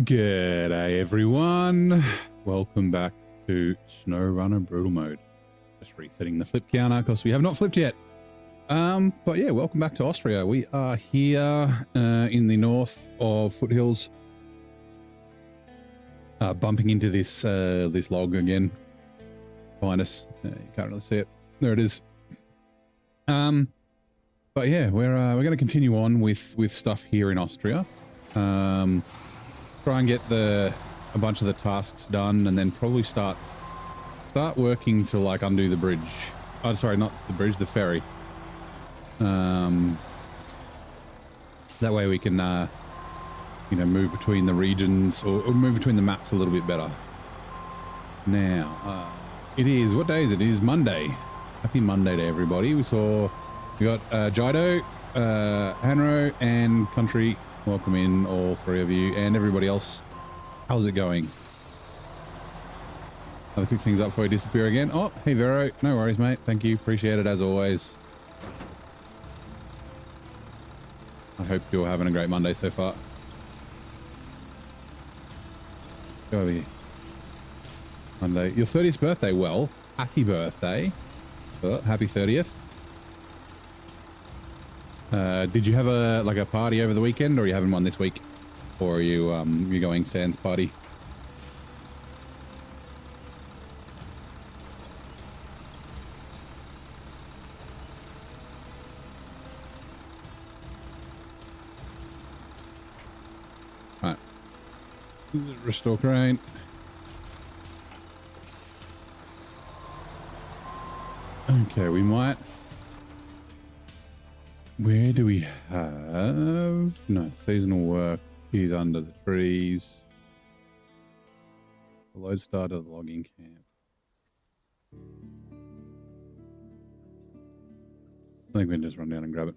G'day everyone, welcome back to SnowRunner Brutal Mode. Just resetting the flip counter because we have not flipped yet. But yeah, welcome back to Austria. We are here in the north of Foothills, bumping into this this log again. Behind us, you can't really see it. There it is. But yeah, we're going to continue on with stuff here in Austria. Try and get a bunch of the tasks done, and then probably start working to like undo the bridge. Oh, sorry, not the bridge, the ferry. That way we can, you know, move between the regions or move between the maps a little bit better. Now, it is, what day is it? It is Monday. Happy Monday to everybody. We got Jido, Hanro, and Country. Welcome in, all three of you, and everybody else. How's it going? I'll pick things up before we disappear again. Oh, hey Vero. No worries, mate. Thank you. Appreciate it as always. I hope you're having a great Monday so far. Go over here. Monday. Your 30th birthday. Well, happy birthday. Happy 30th. Did you have a party over the weekend, or are you having one this week, or are you you going sans party? Restore crane. Okay, we might. Where do we have? No, seasonal work is under the trees. The load start of the logging camp. I think we can just run down and grab it.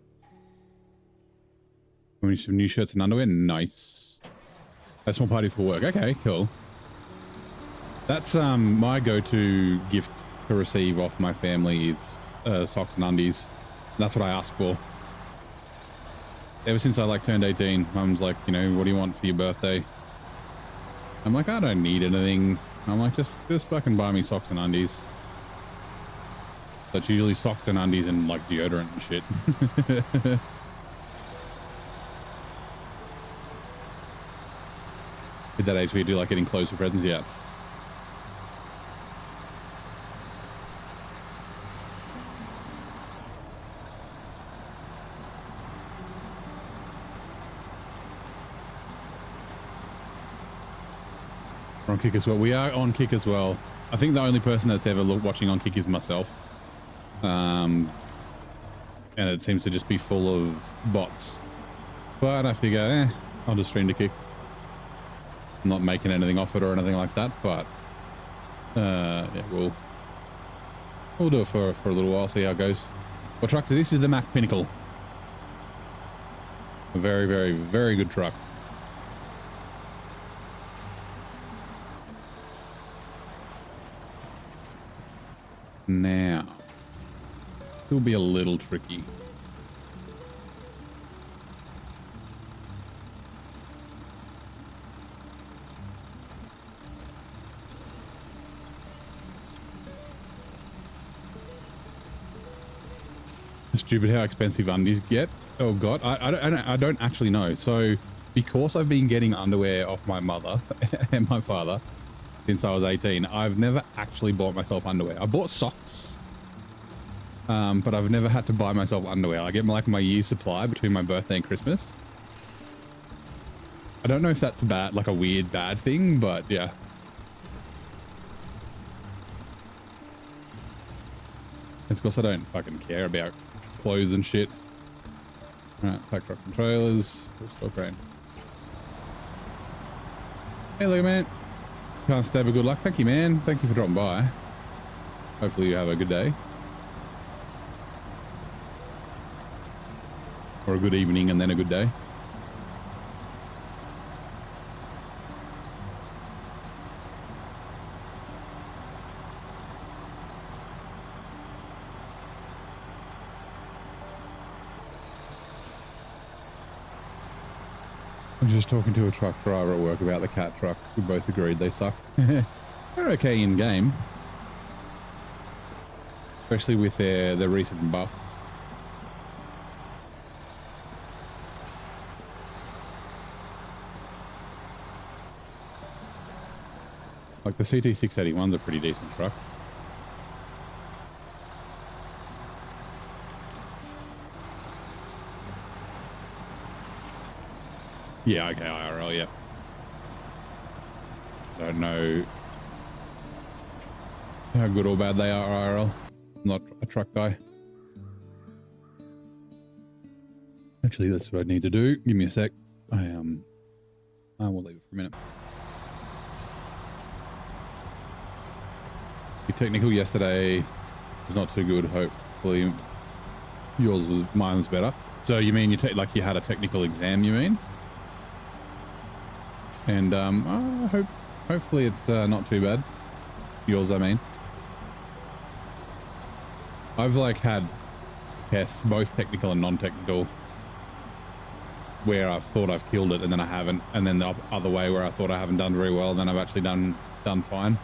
We some new shirts and underwear. Nice. That's more party for work. Okay, cool. That's my go-to gift to receive off my family is socks and undies. That's what I ask for. Ever since I turned 18, Mum's like, you know, what do you want for your birthday? I'm like, I don't need anything. I'm like, just fucking buy me socks and undies. So it's usually socks and undies and like deodorant and shit. At that age, we do like getting clothes for presents, yeah. We're on Kick as well. We are on Kick as well. I think the only person that's ever watching on Kick is myself. And it seems to just be full of bots. But I figure, I'll just stream to Kick. I'm not making anything off it or anything like that, but yeah, we'll do it for a little while, see how it goes. What truck? This is the Mack Pinnacle. A very, very, very good truck. Now, this will be a little tricky. Stupid how expensive undies get. Oh god, I don't actually know. So because I've been getting underwear off my mother and my father since I was 18, I've never actually bought myself underwear. I bought socks, but I've never had to buy myself underwear. I get my year's supply between my birthday and Christmas. I don't know if that's bad, like a weird bad thing, but yeah. It's because I don't fucking care about clothes and shit. Alright, pack trucks and trailers. Full crane. Hey, look, man. Can't stab a good luck. Thank you, man. Thank you for dropping by. Hopefully you have a good day. Or a good evening and then a good day. I was just talking to a truck driver at work about the cat trucks. We both agreed they suck. They're okay in game. Especially with their recent buffs. Like the CT681's a pretty decent truck. Yeah, okay, IRL, yeah. Don't know how good or bad they are IRL. I'm not a truck guy. Actually, that's what I need to do. Give me a sec. I will leave it for a minute. The technical yesterday was not too good. Hopefully mine was better. So you mean you had a technical exam, you mean? And hopefully it's not too bad. Yours, I mean. I've had tests, both technical and non-technical, where I've thought I've killed it and then I haven't, and then the other way where I thought I haven't done very well and then I've actually done fine.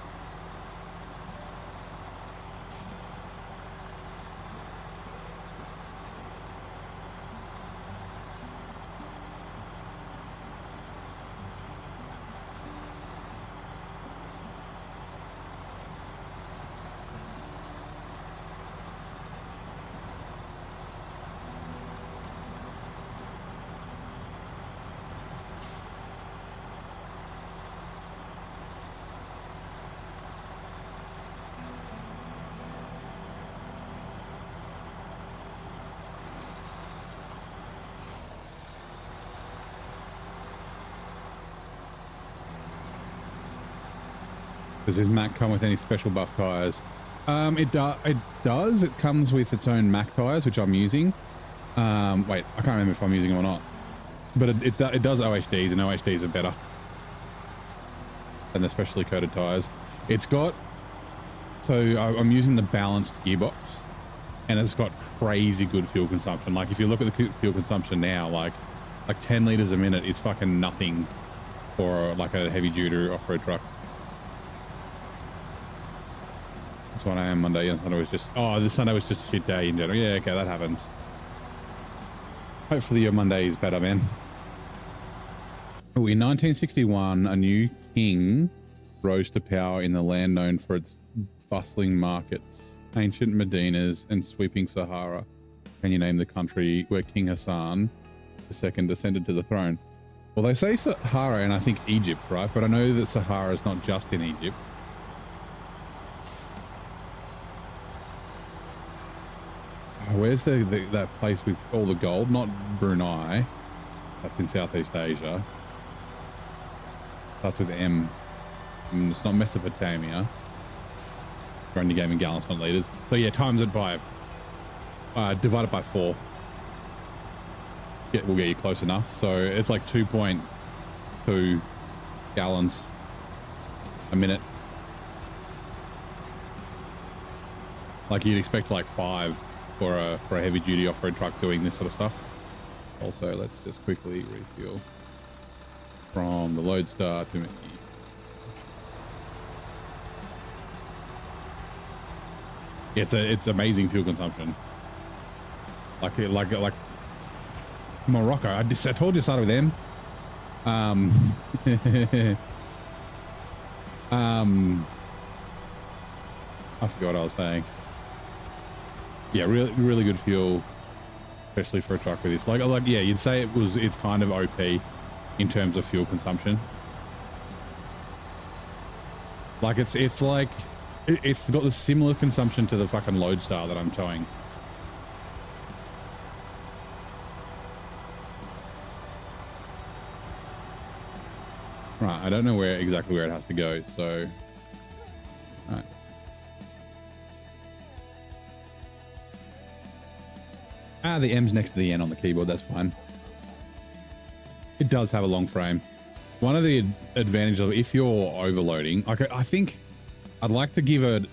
Does this Mac come with any special buff tires? It does. It comes with its own Mac tires, which I'm using. Wait, I can't remember if I'm using them or not. But it does OHDs, and OHDs are better than the specially coated tires. It's got, so I'm using the balanced gearbox, and it's got crazy good fuel consumption. Like if you look at the fuel consumption now, like 10 liters a minute is fucking nothing for like a heavy duty off-road truck. That's what I am Monday, and Sunday was just, oh, this Sunday was just a shit day in general. Yeah, okay, that happens. Hopefully your Monday is better, man. Oh, in 1961, a new king rose to power in the land known for its bustling markets, ancient Medinas, and sweeping Sahara. Can you name the country where King Hassan II descended to the throne? Well, they say Sahara, and I think Egypt, right? But I know that Sahara is not just in Egypt. Where's that place with all the gold? Not Brunei. That's in Southeast Asia. Starts with M. It's not Mesopotamia. Run your game in gallons, not liters. So yeah, times it by, divide it by 4. We'll get you close enough. So it's like 2.2 gallons a minute. Like you'd expect like 5 for a heavy duty off-road truck doing this sort of stuff. Also, let's just quickly refuel from the Lodestar to me. It's amazing fuel consumption. Like Morocco. I told you it started with M. I forgot what I was saying. Yeah, really good fuel, especially for a truck with this. Like yeah, you'd say it's kind of OP in terms of fuel consumption. Like it's got the similar consumption to the fucking Lodestar that I'm towing. Right, I don't know exactly where it has to go, so all right. The M's next to the N on the keyboard, that's fine. It does have a long frame. One of the advantages of if you're overloading, I think I'd like to give it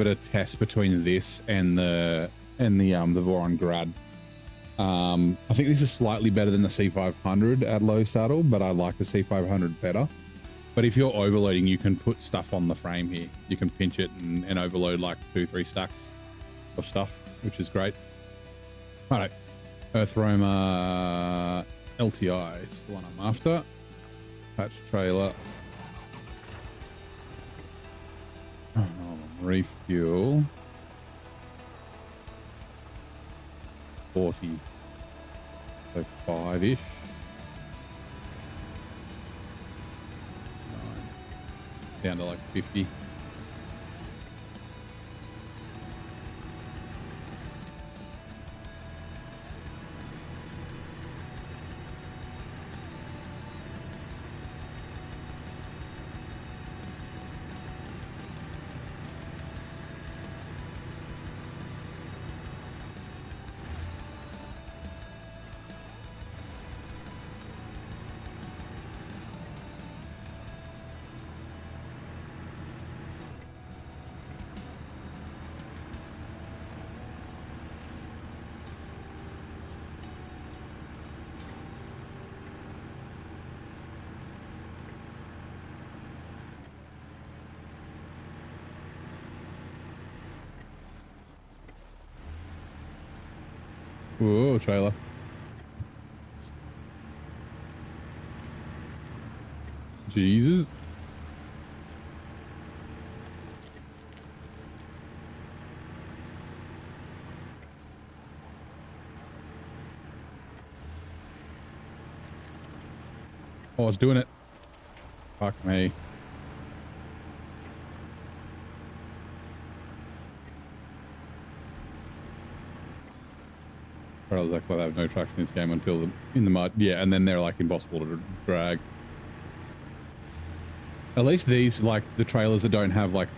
a test between this and the Voron Grad. I think this is slightly better than the C500 at low saddle, but I like the C500 better. But if you're overloading, you can put stuff on the frame here. You can pinch it and overload like 2-3 stacks of stuff, which is great. Alright, Earth Roamer LTI is the one I'm after. Patch trailer. Oh, refuel. 40. So 5-ish. 9. Down to like 50. Whoa, trailer. Jesus. Oh, it's doing it. Fuck me. Trailers act like they have no traction in this game until in the mud. Yeah, and then they're like impossible to drag. At least these, like the trailers that don't have like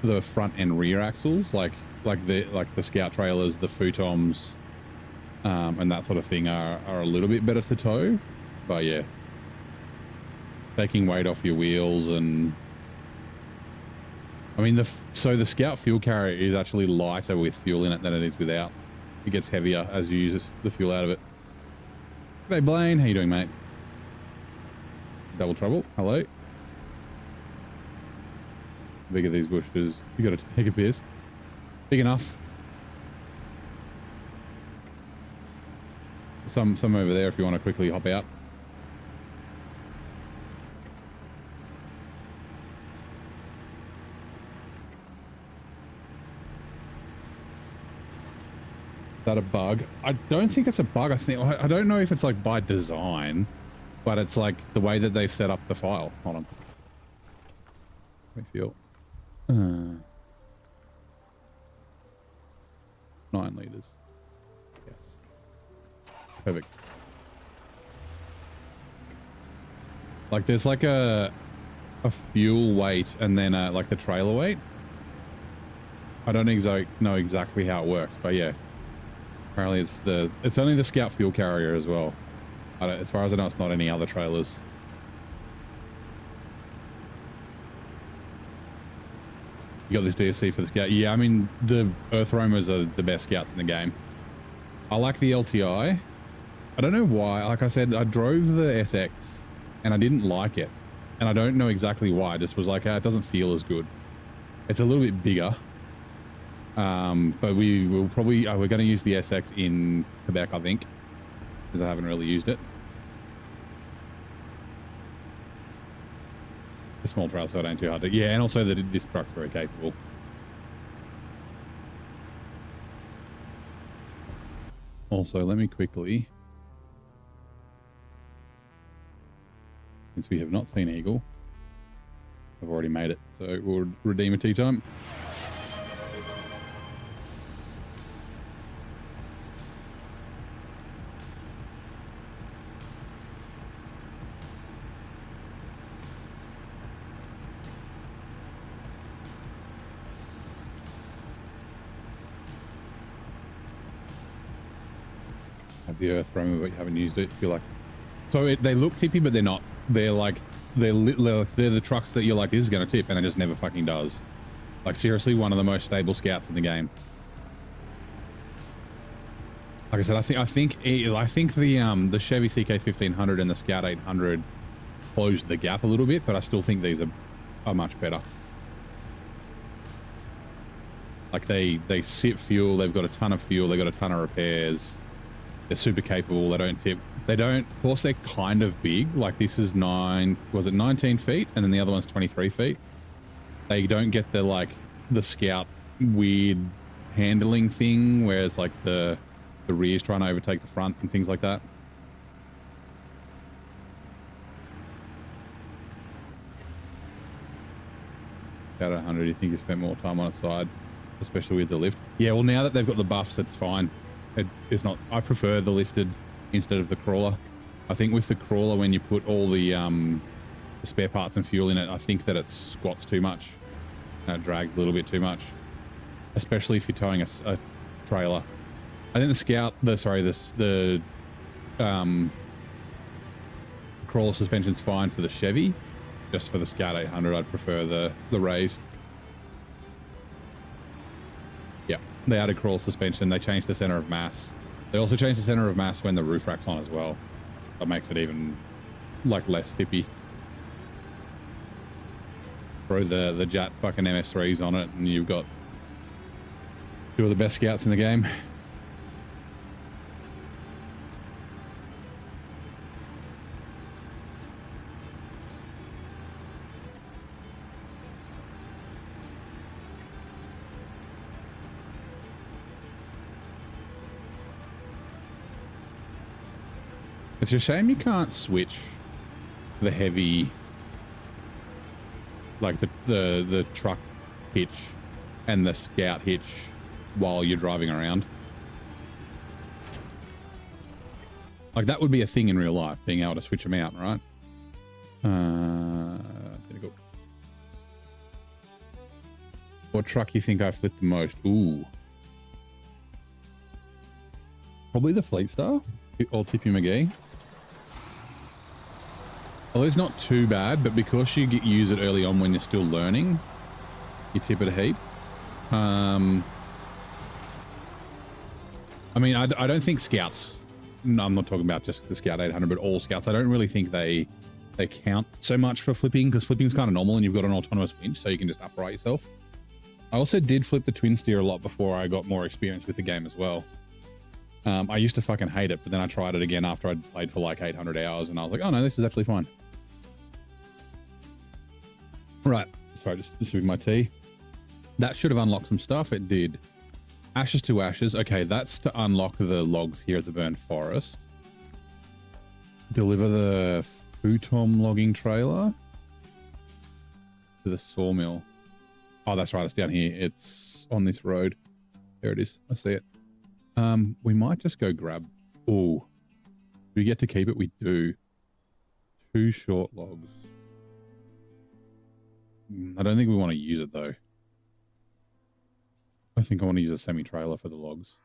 the front and rear axles, like the Scout trailers, the Futoms, and that sort of thing are a little bit better to tow. But yeah, taking weight off your wheels, and I mean so the Scout fuel carrier is actually lighter with fuel in it than it is without. It gets heavier as you use the fuel out of it. Hey Blaine, how you doing, mate? Double trouble. Hello. Big of these bushes. You got to take a piss. Big enough. Some over there if you want to quickly hop out. Is that a bug? I don't think it's a bug. I don't know if it's like by design, but it's like the way that they set up the file. Hold on. Let me feel. 9 liters. Yes. Perfect. Like there's like a fuel weight and then like the trailer weight. I don't know exactly how it works, but yeah. Apparently it's only the Scout fuel carrier as well. As far as I know, it's not any other trailers. You got this DSC for the Scout. Yeah, I mean, the Earth Roamers are the best Scouts in the game. I like the LTI. I don't know why. Like I said, I drove the SX and I didn't like it. And I don't know exactly why. I just was like, it doesn't feel as good. It's a little bit bigger. But we will probably, we're going to use the SX in Quebec, I think, because I haven't really used it. The small trail, so it ain't too hard to, yeah, and also that this truck's very capable. Also, let me quickly, since we have not seen Eagle, I've already made it, so we'll redeem a tea time. The Earth Roamer, but you haven't used it. You're like, so they look tippy, but they're not. They're like, they're the trucks that you're like, this is going to tip, and it just never fucking does. Like seriously, one of the most stable Scouts in the game. Like I said, I think the Chevy CK 1500 and the Scout 800 closed the gap a little bit, but I still think these are much better. Like they sip fuel, they've got a ton of fuel, they've got a ton of repairs. They're super capable. They don't tip. They don't. Of course, they're kind of big. Like this is 19 feet, and then the other one's 23 feet. They don't get the Scout weird handling thing where it's like the rear's trying to overtake the front and things like that. About 100. You think you spent more time on its side, especially with the lift? Yeah. Well, now that they've got the buffs, it's fine. It's not. I prefer the lifted instead of the crawler. I think with the crawler, when you put all the spare parts and fuel in it, I think that it squats too much. It drags a little bit too much, especially if you're towing a trailer. I think the Scout, the crawler suspension's fine for the Chevy. Just for the Scout 800, I'd prefer the raised. Yeah, they added crawl suspension. They changed the center of mass. They also changed the center of mass when the roof rack's on as well. That makes it even like less tippy. Throw the Jat fucking MS3s on it, and you've got two of the best Scouts in the game. It's a shame you can't switch the heavy, like the truck hitch and the Scout hitch while you're driving around. Like that would be a thing in real life, being able to switch them out, right? Did a What truck you think I flipped the most? Ooh. Probably the Fleet Star or Tippy McGee. Although it's not too bad, but because you use it early on when you're still learning, you tip it a heap. I mean, I don't think Scouts, no, I'm not talking about just the Scout 800, but all Scouts, I don't really think they count so much for flipping, because flipping is kind of normal and you've got an autonomous winch, so you can just upright yourself. I also did flip the twin steer a lot before I got more experience with the game as well. I used to fucking hate it, but then I tried it again after I'd played for like 800 hours and I was like, oh no, this is actually fine. Right, sorry, just sipping my tea. That should have unlocked some stuff. It did. Ashes to Ashes. Okay, that's to unlock the logs here at the Burnt Forest. Deliver the Futom logging trailer to the sawmill. Oh, that's right. It's down here. It's on this road. There it is. I see it. We might just go grab. Oh, do we get to keep it? We do. 2 short logs. I don't think we want to use it though. I think I want to use a semi-trailer for the logs.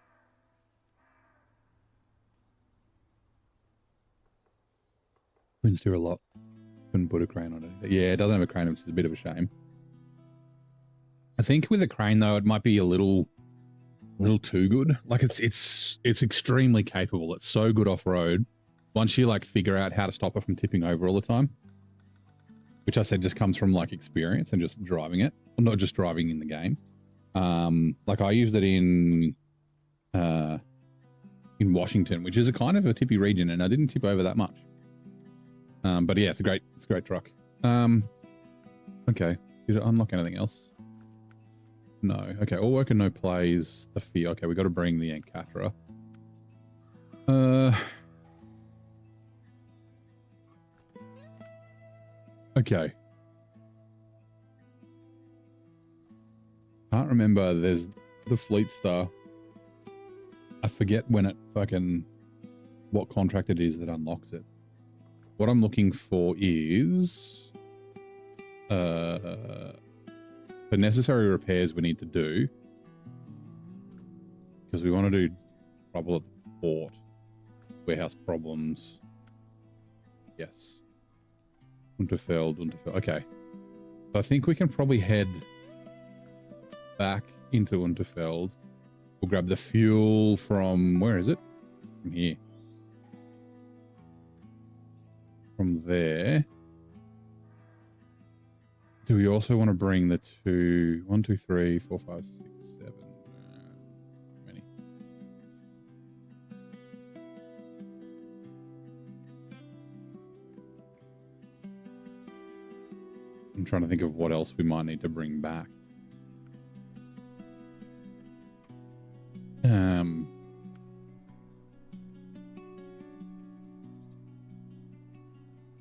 Twin steer a lot. Couldn't put a crane on it. Yeah, it doesn't have a crane, which is a bit of a shame. I think with a crane though, it might be a little too good. Like it's extremely capable. It's so good off-road. Once you like figure out how to stop it from tipping over all the time, which I said just comes from like experience and just driving it, well, not just driving in the game. Like I used it in Washington, which is a kind of a tippy region, and I didn't tip over that much. But yeah, it's a great truck. Okay, did it unlock anything else? No. Okay, all work and no plays. The fee. Okay, we got to bring the Ancatra. Okay. Can't remember. There's the Fleet Star. I forget when it fucking what contract it is that unlocks it. What I'm looking for is the necessary repairs we need to do, because we want to do trouble at the port, warehouse problems. Yes. Unterfeld. Okay. So I think we can probably head back into Unterfeld. We'll grab the fuel from, where is it? From here. From there. Do we also want to bring the 1, 2, 3, 4, 5, 6, 7? Many. I'm trying to think of what else we might need to bring back.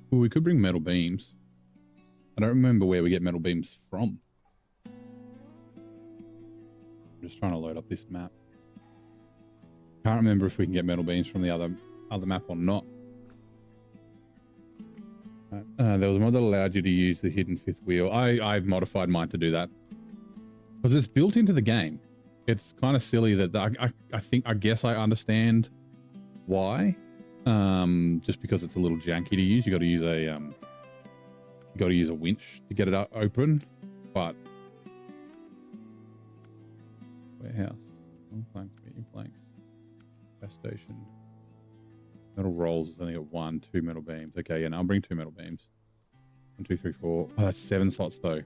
Well, we could bring metal beams. I don't remember where we get metal beams from. I'm just trying to load up this map. Can't remember if we can get metal beams from the other map or not. There was a mod that allowed you to use the hidden 5th wheel. I've modified mine to do that because it's built into the game. It's kind of silly that I guess I understand why. Just because it's a little janky to use. You got to use a winch to get it open. But warehouse, long planks, medium planks, gas station, metal rolls is only got 1, 2 metal beams. Okay, yeah, now I'll bring 2 metal beams. 1, 2, 3, 4. Oh, that's 7 slots though.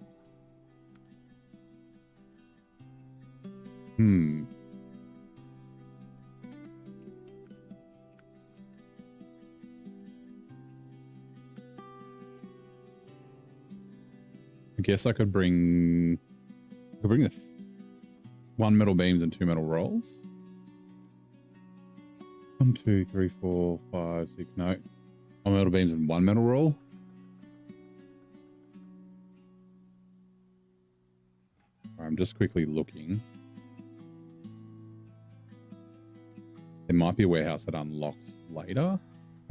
I guess I could bring the 1 metal beams and 2 metal rolls. 1, 2, 3, 4, 5, 6. No, 1 metal beams and 1 metal roll. I'm just quickly looking. There might be a warehouse that unlocks later.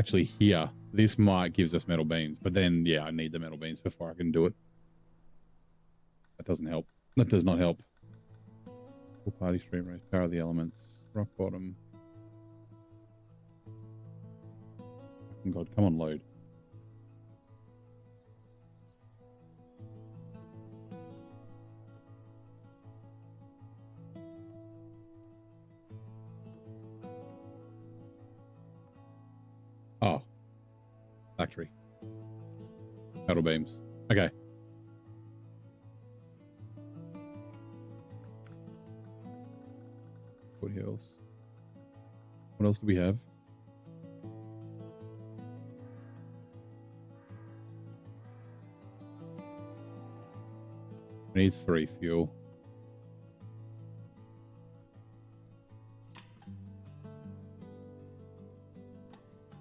Actually, here, this might gives us metal beams, but then yeah, I need the metal beams before I can do it. That doesn't help. That does not help. Full party stream race, power of the elements, rock bottom. Oh God, come on, load. Oh, factory. Metal beams. Okay. Foothills. What else do we have? We need 3 fuel.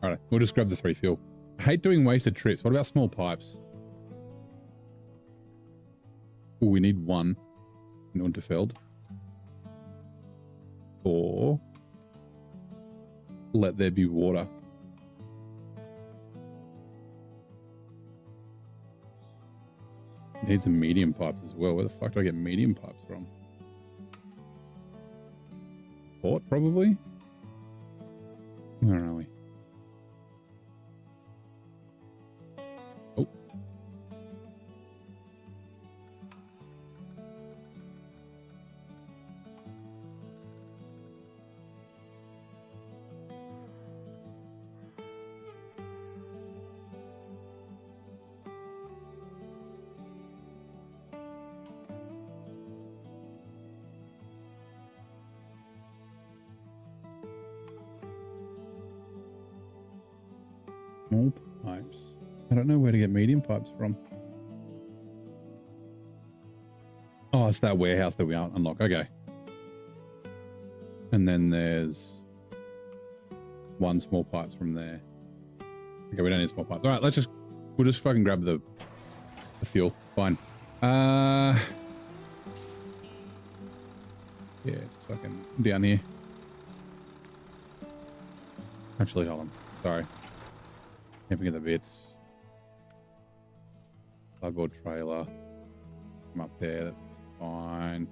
All right, we'll just grab the 3 fuel. I hate doing wasted trips. What about small pipes? Oh, we need 1 in Unterfeld. Or let there be water. Need some medium pipes as well. Where the fuck do I get medium pipes from? Port, probably? Where are we? Oh. Small pipes. I don't know where to get medium pipes from. Oh, it's that warehouse that we unlock. Okay. And then there's 1 small pipes from there. Okay, we don't need small pipes. All right, we'll just fucking grab the fuel. Fine. Yeah, just fucking down here. Actually, hold on. Sorry. Can't forget the bits. Cardboard trailer. Come up there. That's fine.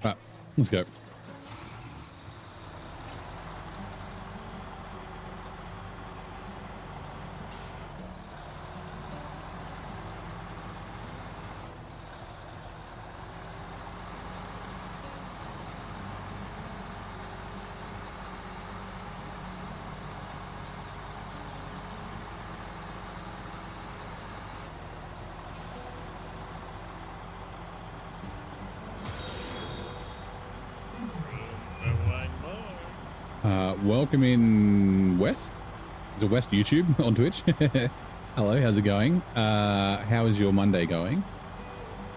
Right, let's go. Welcome in West. Is it West YouTube on Twitch? Hello, how's it going? How is your Monday going?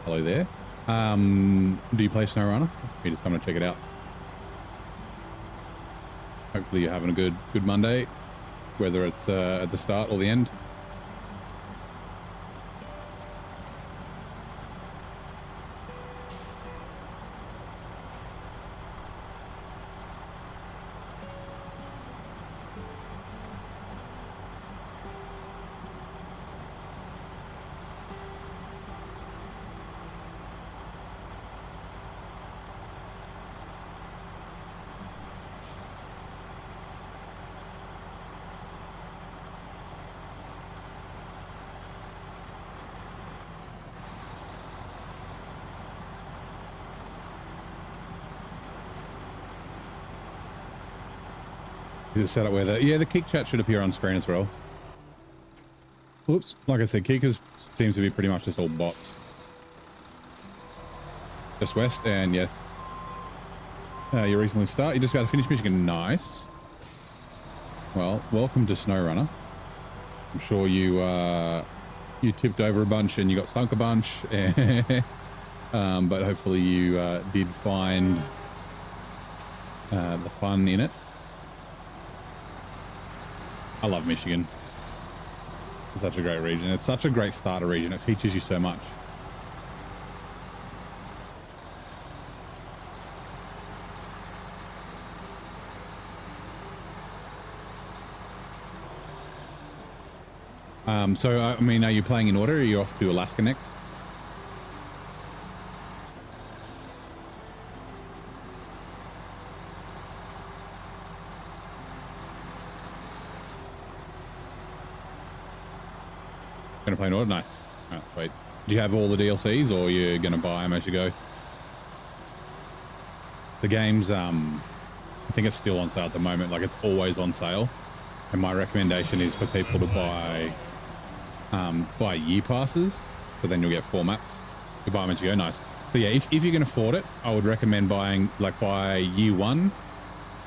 Hello there. Do you play SnowRunner? You just come and check it out. Hopefully you're having a good Monday, whether it's at the start or the end. Is it set up where the Kik chat should appear on screen as well. Oops, like I said, Kik seems to be pretty much just all bots. Just West, and yes. You recently start. You just got to finish Michigan. Nice. Well, welcome to SnowRunner. I'm sure you tipped over a bunch and you got stunk a bunch. but hopefully you did find the fun in it. I love Michigan. It's such a great region. It's such a great starter region. It teaches you so much. So, I mean, are you playing in order? Or are you off to Alaska next? Gonna play in order? Nice. Alright, sweet. Do you have all the DLCs or you're gonna buy them as you go? The game's, I think it's still on sale at the moment. Like, it's always on sale. And my recommendation is for people to buy year passes, so then you'll get 4 maps. You buy them as you go. Nice. So yeah, if you can afford it, I would recommend buy year 1,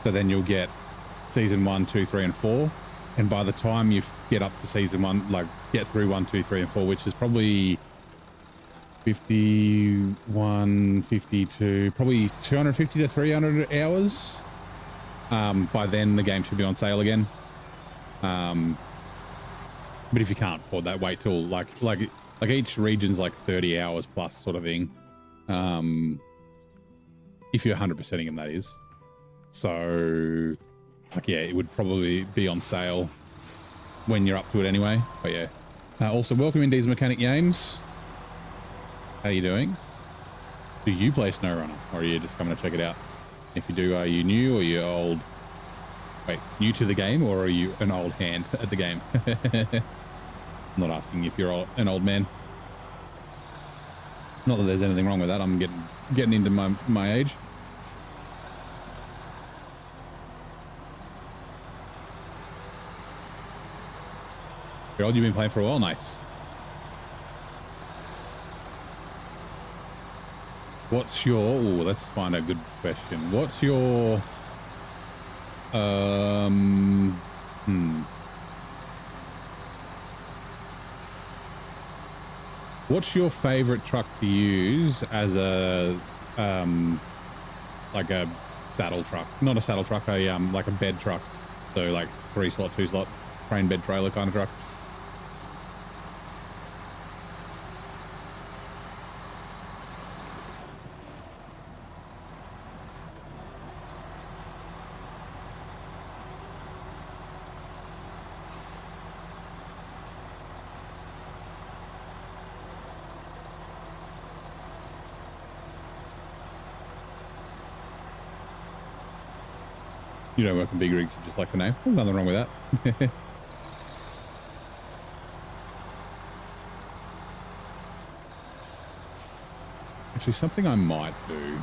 so then you'll get season 1, 2, 3, and 4. And by the time you get up to season 1, like get through 1, 2, 3, and 4, which is probably 51, 52, probably 250 to 300 hours. By then the game should be on sale again. But if you can't afford that, wait till like each region's like 30 hours plus sort of thing. If you're 100%ing them, that is. So like, yeah, it would probably be on sale when you're up to it anyway. But yeah, also welcome in these Mechanic Games. How are you doing? Do you play SnowRunner, or are you just coming to check it out? If you do, are you new or you old? Wait, new to the game, or are you an old hand at the game? I'm not asking if you're an old man. Not that there's anything wrong with that. I'm getting into my age. You're old. You've been playing for a while. Nice. What's your? Ooh, let's find a good question. What's your? What's your favorite truck to use as a like a saddle truck? Not a saddle truck, like a bed truck. So like 3-slot, 2-slot, crane bed trailer kind of truck. You don't work in big rigs, you just like the name. Well, nothing wrong with that. Actually, something I might do.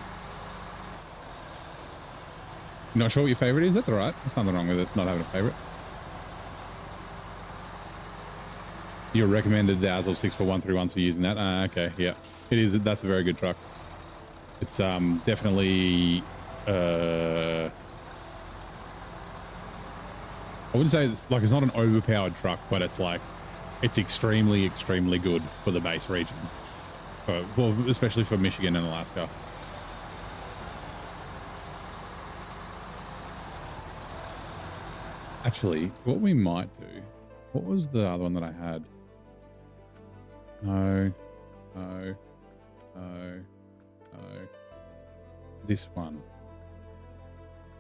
Not sure what your favorite is? That's all right. There's nothing wrong with it, not having a favorite. You recommended the Azul 64131 for using that? Okay, yeah. It is. That's a very good truck. It's definitely... I wouldn't say it's not an overpowered truck, but it's like, it's extremely, extremely good for the base region, especially for Michigan and Alaska. Actually, what we might do, what was the other one that I had? No. This one.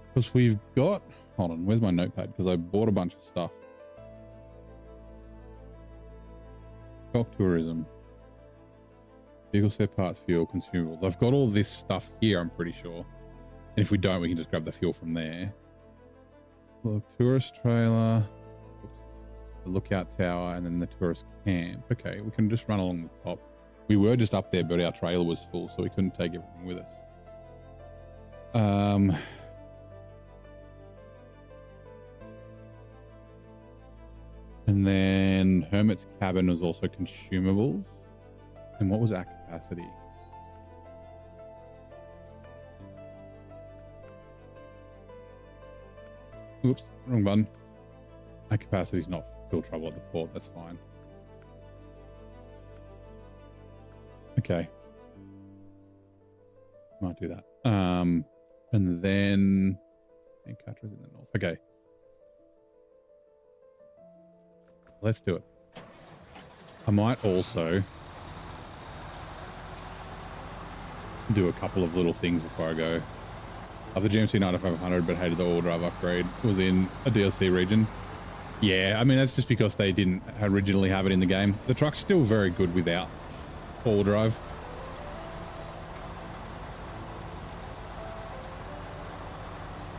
Because we've got... Hold on, where's my notepad? Because I bought a bunch of stuff. Stock tourism. Vehicle spare parts, fuel, consumables. I've got all this stuff here, I'm pretty sure. And if we don't, we can just grab the fuel from there. Look, tourist trailer. The lookout tower, and then the tourist camp. Okay, we can just run along the top. We were just up there, but our trailer was full, so we couldn't take everything with us. And then Hermit's cabin was also consumables. And what was our capacity? Oops, wrong button. Our capacity is not fuel trouble at the port. That's fine. Okay. Might do that. And then Catara's in the north. Okay. Let's do it. I might also do a couple of little things before I go. Of the GMC 9500, but hated the all drive upgrade. Was in a DLC region. Yeah, I mean, that's just because they didn't originally have it in the game. The truck's still very good without all drive.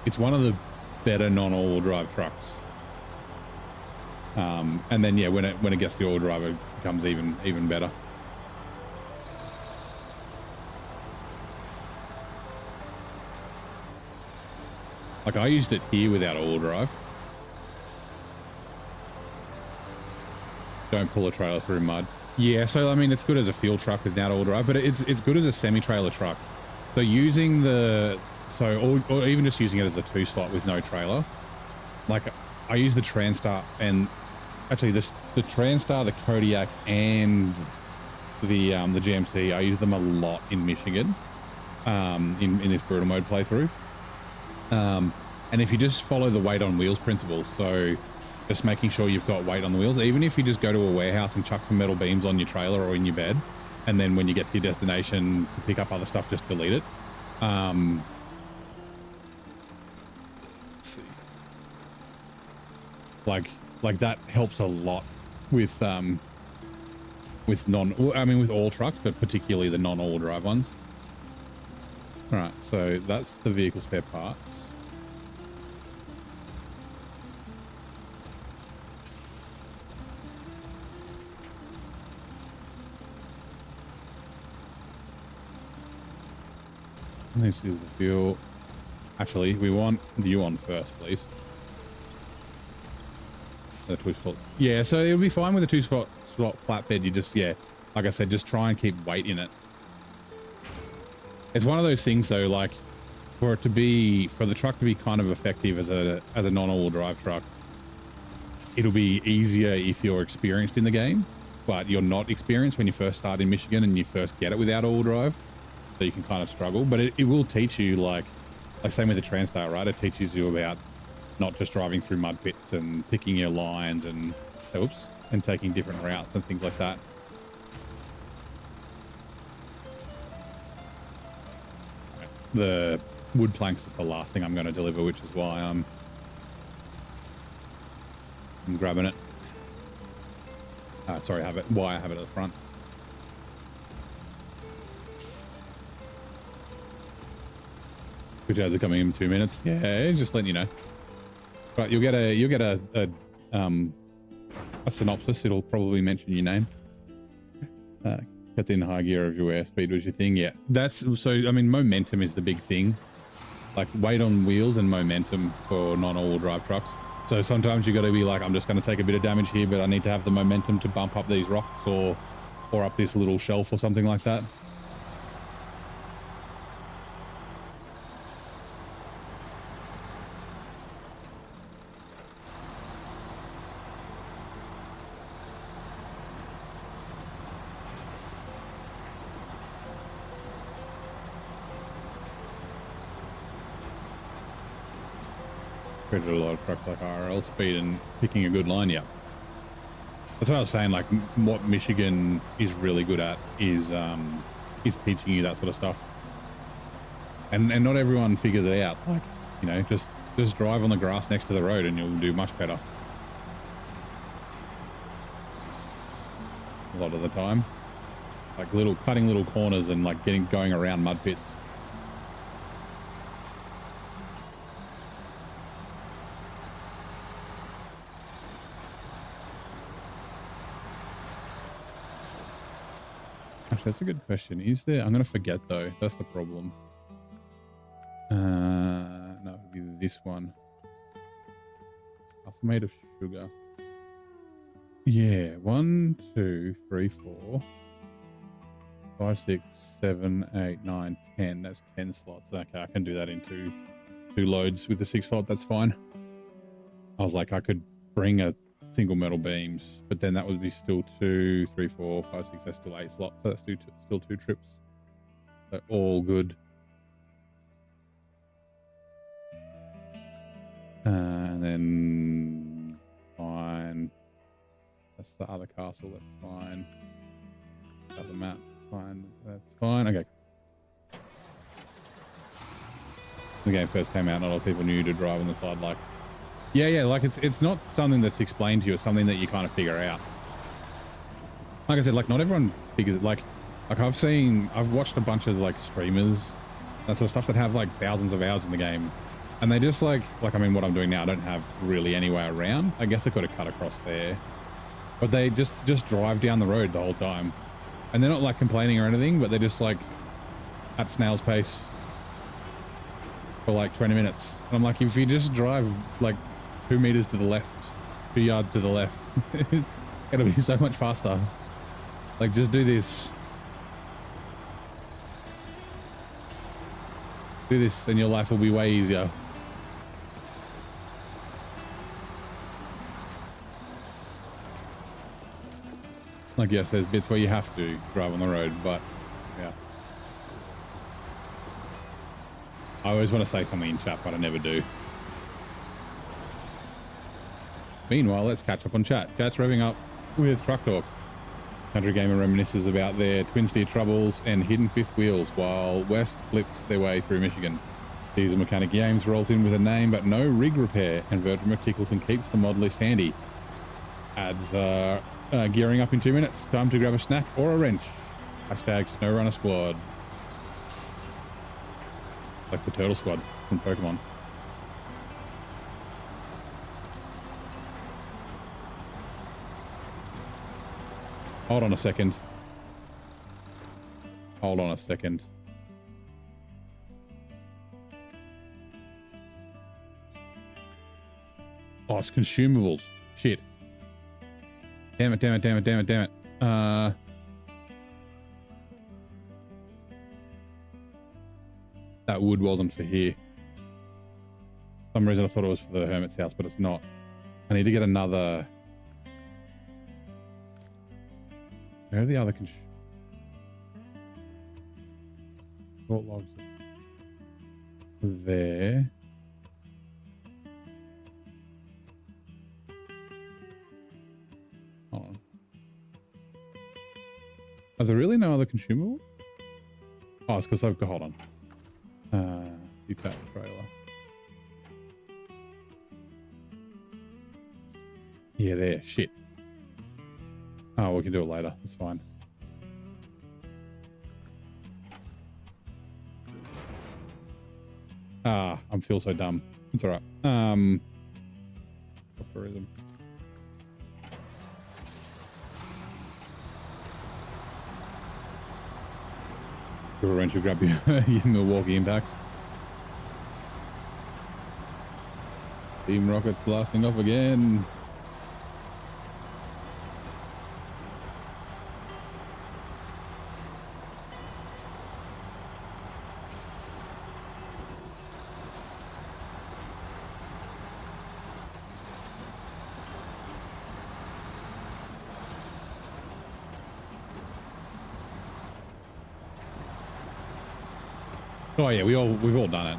It's one of the better non-all drive trucks. And then yeah, when it gets the all drive, it becomes even better. Like I used it here without all drive. Don't pull a trailer through mud. Yeah, so I mean, it's good as a field truck without all drive, but it's good as a semi-trailer truck. So using or even just using it as a 2-slot with no trailer. Like I use the Transtar, and actually the Transtar, the Kodiak, and the GMC. I use them a lot in Michigan, in this brutal mode playthrough. And if you just follow the weight on wheels principle, so just making sure you've got weight on the wheels, even if you just go to a warehouse and chuck some metal beams on your trailer or in your bed, and then when you get to your destination to pick up other stuff, just delete it. Let's see. Like that helps a lot with with all trucks, but particularly the non-all drive ones. All right, so that's the vehicle spare parts. This is the fuel. Actually, we want you on first, please. The 2-slot. Yeah, so it'll be fine with a 2-slot flatbed. You just, yeah, like I said, just try and keep weight in it. It's one of those things though, like for the truck to be kind of effective as a non-all drive truck, it'll be easier if you're experienced in the game, but you're not experienced when you first start in Michigan and you first get it without all drive. So you can kind of struggle, but it will teach you, like same with the Transtar, right? It teaches you about not just driving through mud pits and picking your lines and taking different routes and things like that. The wood planks is the last thing I'm going to deliver, which is why I'm grabbing it. Sorry, why I have it at the front. Which are coming in 2 minutes. Yeah, it's just letting you know. Right, you'll get a synopsis. It'll probably mention your name. Get in high gear of your airspeed was your thing. Yeah, so. I mean, momentum is the big thing. Like weight on wheels and momentum for non-all drive trucks. So sometimes you got to be like, I'm just going to take a bit of damage here, but I need to have the momentum to bump up these rocks or up this little shelf or something like that. A lot of trucks like RL speed and picking a good line. Yeah, that's what I was saying. Like what Michigan is really good at is teaching you that sort of stuff, and not everyone figures it out. Like, you know, just drive on the grass next to the road and you'll do much better a lot of the time. Like cutting little corners and like going around mud pits. Actually, that's a good question. Is there? I'm going to forget though. That's the problem. No, it would be this one. It's made of sugar. Yeah, 1, 2, 3, 4, 5, 6, 7, 8, 9, 10. That's 10 slots. Okay, I can do that in two loads with the 6 slot. That's fine. I was like, I could bring a single metal beams, but then that would be still 2, 3, 4, 5, 6. That's still 8 slots. So that's still 2 trips. So all good. And then fine. That's the other castle. That's fine. Other map. That's fine. That's fine. Okay. The game first came out, not a lot of people knew to drive on the side. Like, yeah. Like it's not something that's explained to you. It's something that you kind of figure out. Like I said, like not everyone figures it. Like I've watched a bunch of like streamers, that sort of stuff that have like thousands of hours in the game. And they just like I mean, what I'm doing now, I don't have really any way around. I guess I could have cut across there, but they just drive down the road the whole time. And they're not like complaining or anything, but they're just like at snail's pace for like 20 minutes. And I'm like, if you just drive like 2 meters to the left, 2 yards to the left, it'll be so much faster. Like just do this. Do this and your life will be way easier. Like, yes, there's bits where you have to drive on the road, but yeah. I always want to say something in chat, but I never do. Meanwhile, let's catch up on chat. Chat's revving up with Truck Talk. Country Gamer reminisces about their twin steer troubles and hidden fifth wheels, while West flips their way through Michigan. Diesel Mechanic Games rolls in with a name but no rig repair, and Virgin Tickleton keeps the mod list handy. Ads gearing up in 2 minutes. Time to grab a snack or a wrench. Hashtag SnowRunner Squad. Like the Turtle Squad from Pokemon. Hold on a second. Hold on a second. Oh, it's consumables. Shit. Damn it. That wood wasn't for here. For some reason I thought it was for the hermit's house, but it's not. I need to get another. Where are the other short logs? There. Hold on. Are there really no other consumables? Oh, it's because I've got, hold on. Detach trailer. Yeah, there. Shit. Oh, we can do it later. That's fine. I feel so dumb. It's all right. Tourism. Give a wrench to grab your Milwaukee impacts. Team rockets blasting off again. Oh yeah, we've all done it.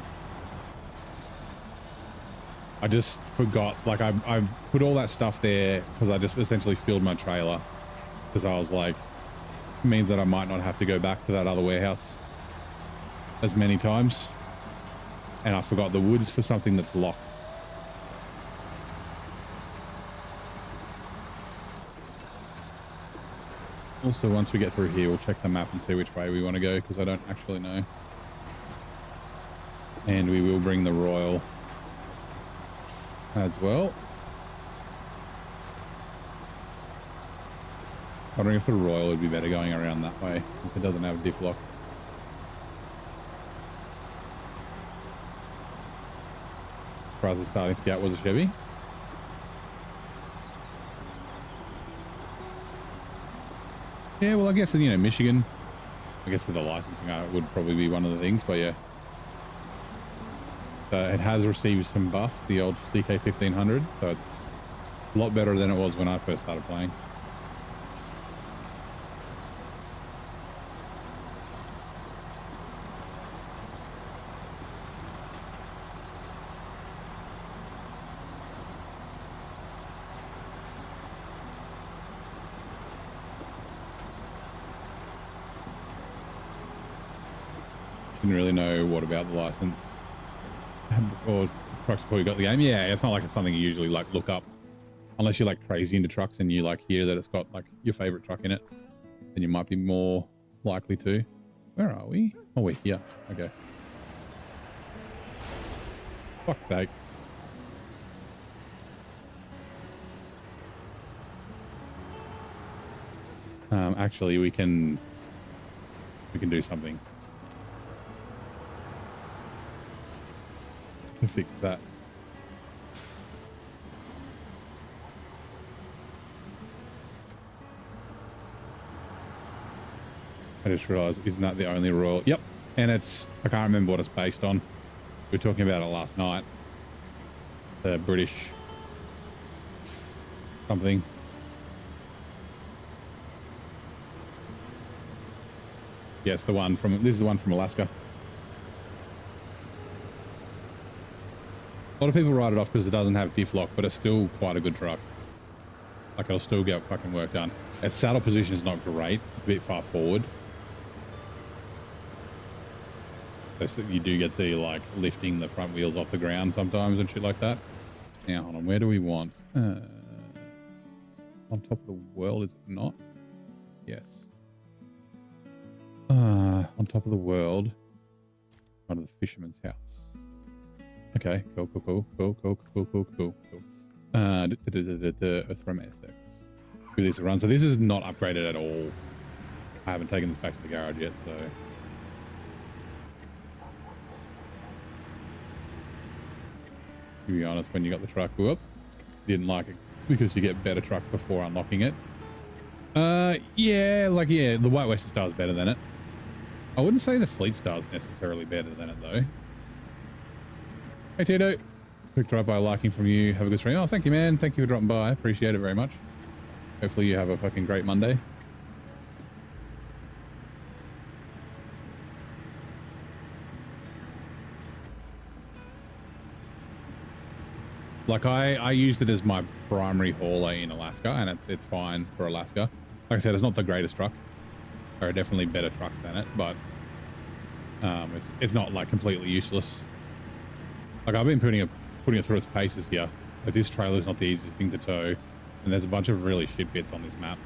I just forgot, like I put all that stuff there because I just essentially filled my trailer because I was like, it means that I might not have to go back to that other warehouse as many times. And I forgot the woods for something that's locked. Also, once we get through here, we'll check the map and see which way we want to go because I don't actually know. And we will bring the Royal as well. Wondering if the Royal would be better going around that way since it doesn't have a diff lock. Surprised the starting scout was a Chevy. Yeah, well, I guess, you know, Michigan. I guess for the licensing would probably be one of the things, but yeah. It has received some buffs, the old CK1500, so it's a lot better than it was when I first started playing. Didn't really know what about the license before trucks before you got the game. Yeah, it's not like it's something you usually like look up unless you're like crazy into trucks and you like hear that it's got like your favorite truck in it. Then you might be more likely to. Where are we? Oh, we're here. Okay. Fuck's sake. Actually, we can do something to fix that. I just realized, isn't that the only rule? Yep. And it's, I can't remember what it's based on. We were talking about it last night. The British something. Yes, this is the one from Alaska. A lot of people write it off because it doesn't have diff lock, but it's still quite a good truck. Like, it'll still get fucking work done. Its saddle position is not great. It's a bit far forward. So you do get the, like, lifting the front wheels off the ground sometimes and shit like that. Now, hold on. Where do we want? On top of the world, is it not? Yes. On top of the world. Out of the fisherman's house. Okay, cool. Earthworm SX. Give this a run. So this is not upgraded at all. I haven't taken this back to the garage yet, so. To be honest, when you got the truck, whoops, didn't like it because you get better trucks before unlocking it. Yeah, the White Western Star is better than it. I wouldn't say the Fleet Star is necessarily better than it though. Hey Tito, quick drive-by liking from you. Have a good stream. Oh, thank you, man. Thank you for dropping by. Appreciate it very much. Hopefully you have a fucking great Monday. Like I used it as my primary hauler in Alaska, and it's fine for Alaska. Like I said, it's not the greatest truck. There are definitely better trucks than it, but it's not like completely useless. Like I've been putting it through its paces here. But this trailer is not the easiest thing to tow, and there's a bunch of really shit bits on this map.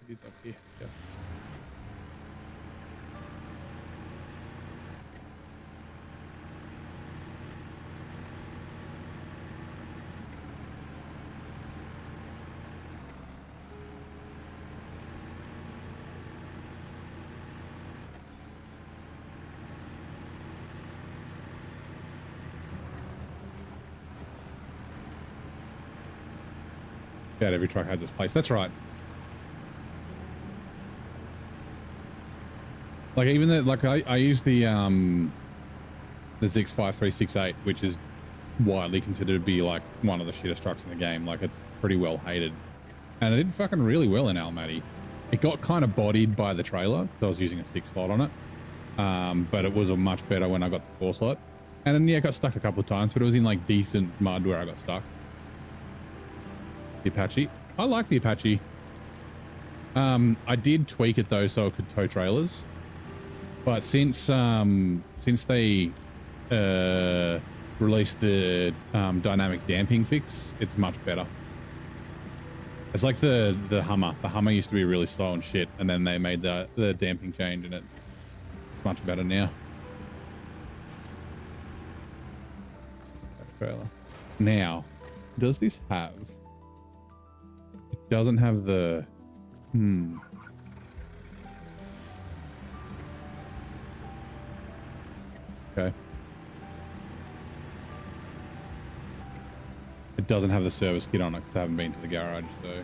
It's up here. Yeah. Yeah, every truck has its place. That's right. Like even I use the Zix 5368, which is widely considered to be like one of the shittest trucks in the game. Like it's pretty well hated, and it did fucking really well in Almaty. It got kind of bodied by the trailer because I was using a 6 slot on it, but it was a much better when I got the 4 slot. And then yeah, it got stuck a couple of times, but it was in like decent mud where I got stuck. The Apache, I like the Apache. I did tweak it though so it could tow trailers, but since they released the dynamic damping fix, it's much better. It's like the Hummer. The Hummer used to be really slow and shit, and then they made the damping change, and it's much better now. Trailer. Now, does this have? It doesn't have the. Okay. It doesn't have the service kit on it because I haven't been to the garage, so.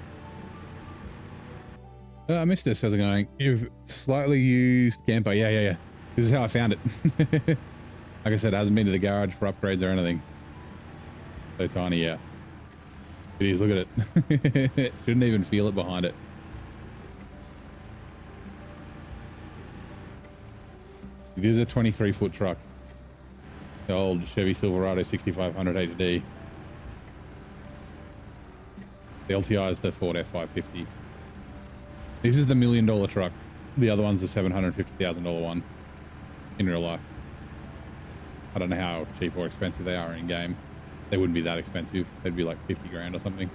I missed this. How's it going? You've slightly used camper. Yeah. This is how I found it. Like I said, it hasn't been to the garage for upgrades or anything. So tiny, yeah. It is, look at it. Shouldn't even feel it behind it. It is a 23-foot truck. The old Chevy Silverado 6500 HD. The LTI is the Ford F550. This is the $1 million truck. The other one's the $750,000 one in real life. I don't know how cheap or expensive they are in game. They wouldn't be that expensive. They'd be like 50 grand or something.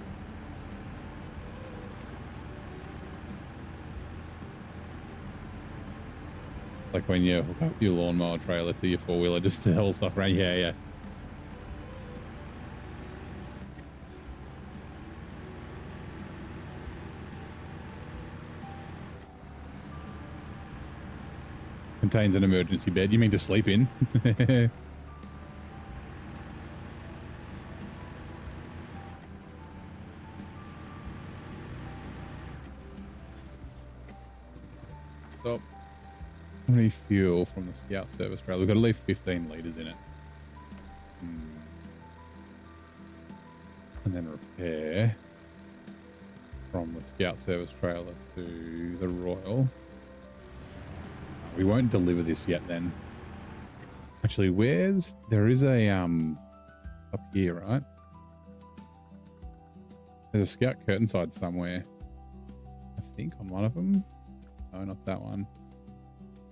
Like when you hook up your lawnmower trailer to your four-wheeler just to haul stuff around. Yeah, yeah. Contains an emergency bed. You mean to sleep in? Stop. How many fuel from the Scout service trailer? We've got to leave 15 litres in it. And then repair from the Scout service trailer to the Royal. We won't deliver this yet then. Actually, there is a, up here, right? There's a Scout curtain side somewhere. I think on one of them. No, not that one.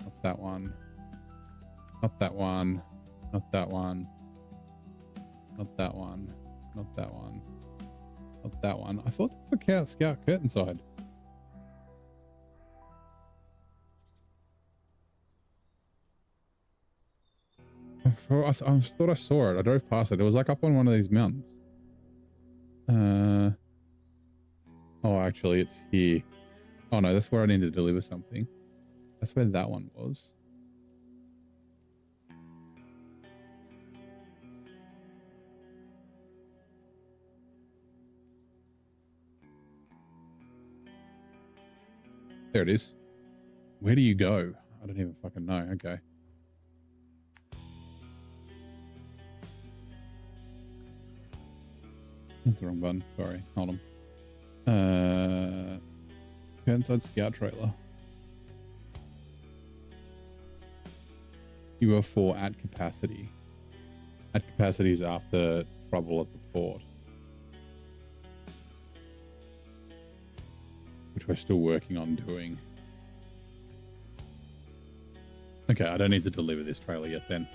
Not that one. Not that one. Not that one. Not that one. Not that one. Not that one. I thought that was a Scout curtain side. I thought I saw it. I drove past it. It was like up on one of these mountains. Oh, actually, it's here. Oh no, that's where I need to deliver something. That's where that one was. There it is. Where do you go? I don't even fucking know. Okay. That's the wrong button. Sorry. Hold on. Inside Scout trailer. You are for at capacity. At capacity is after trouble at the port, which we're still working on doing. Okay, I don't need to deliver this trailer yet then.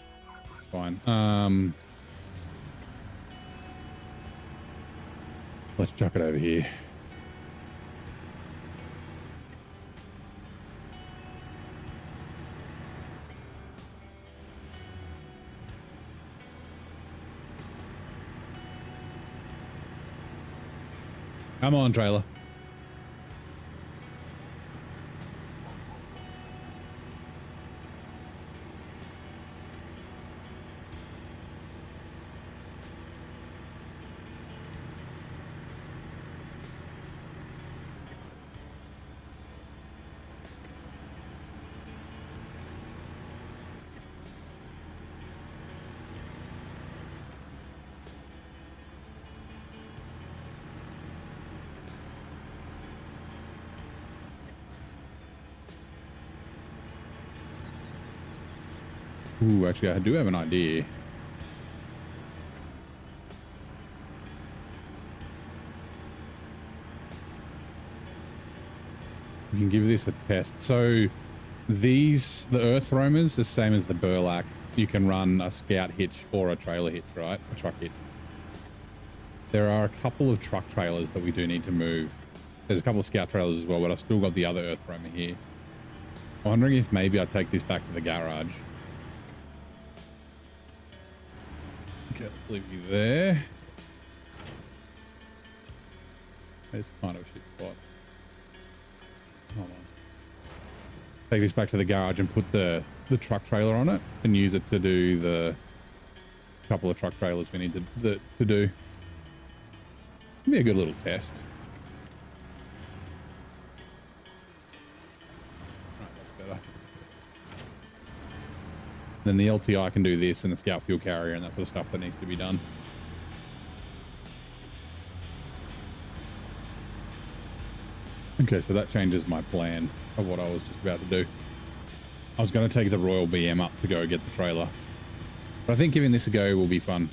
It's fine. Let's chuck it over here. Come on, trailer. Ooh, actually, I do have an idea. We can give this a test. So the earth roamers, the same as the burlap, you can run a Scout hitch or a trailer hitch, right? A truck hitch. There are a couple of truck trailers that we do need to move. There's a couple of Scout trailers as well, but I've still got the other earth roamer here. I'm wondering if maybe I take this back to the garage. Okay, let's leave you there. It's kind of a shit spot. Hold on. Take this back to the garage and put the truck trailer on it and use it to do the couple of truck trailers we need to do. Be a good little test. Right, that's better. Then the LTI can do this and the Scout fuel carrier and that sort of stuff that needs to be done. Okay, so that changes my plan of what I was just about to do. I was going to take the Royal BM up to go get the trailer. But I think giving this a go will be fun.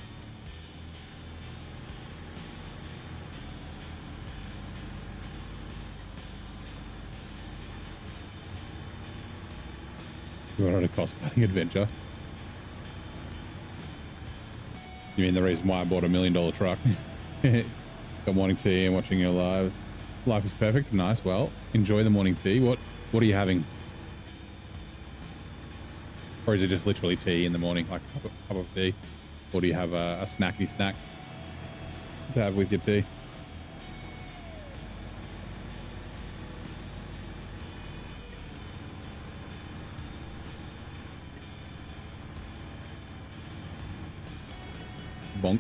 cost-cutting adventure. You mean the reason why I bought $1 million truck? Got morning tea and watching your lives. Life is perfect. Nice. Well, enjoy the morning tea. What are you having? Or is it just literally tea in the morning, like a cup of tea? Or do you have a snacky snack to have with your tea? Bonk.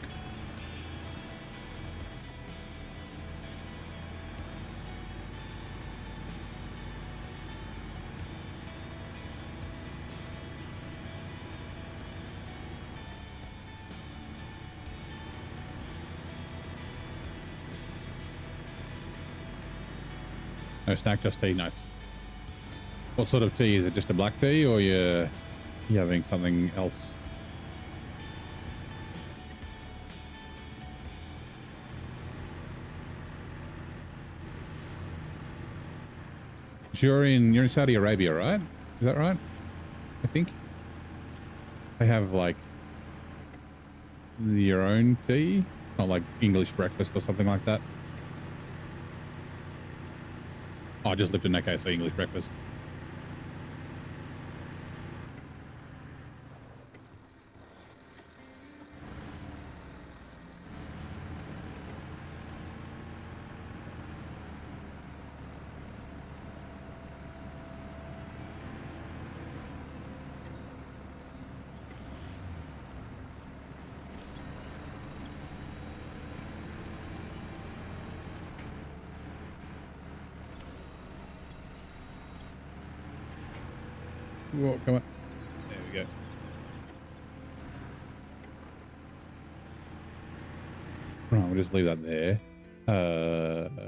No snack, just tea. Nice. What sort of tea? Is it just a black tea, or you having something else? You're in Saudi Arabia, right? Is that right? I think they have like your own tea, not like English breakfast or something like that. Oh, I just lived in that case for English breakfast. Whoa, come on. There we go. Right, we'll just leave that there. Right.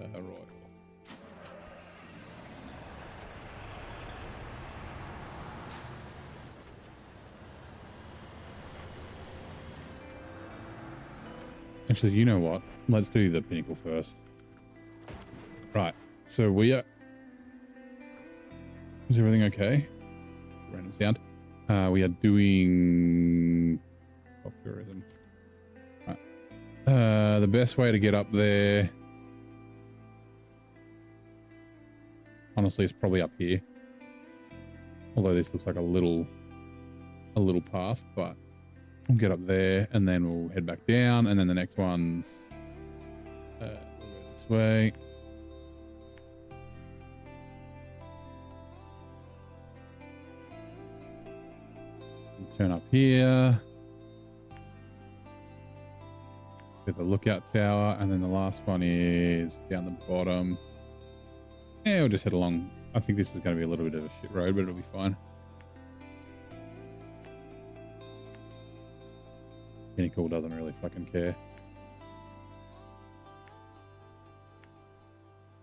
Actually, you know what? Let's do the pinnacle first. Right, so we are... Is everything okay? Random sound. We are doing tourism. Right. The best way to get up there, honestly, is probably up here. Although this looks like a little path, but we'll get up there and then we'll head back down, and then the next one's we'll go this way. Turn up here. There's a lookout tower, and then the last one is down the bottom. Yeah, we'll just head along. I think this is going to be a little bit of a shit road, but it'll be fine. Pinnacle doesn't really fucking care.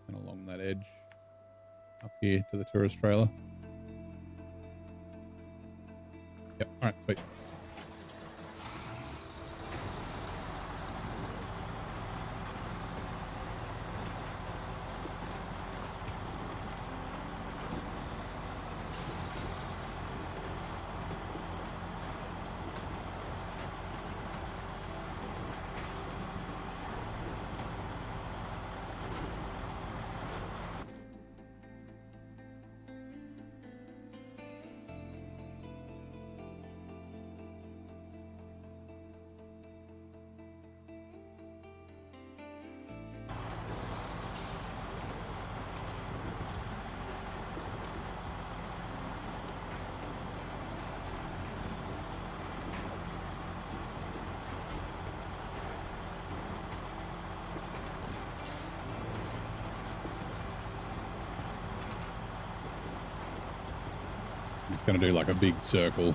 And along that edge, up here to the tourist trailer. Yep, all right, sweet. Going to do like a big circle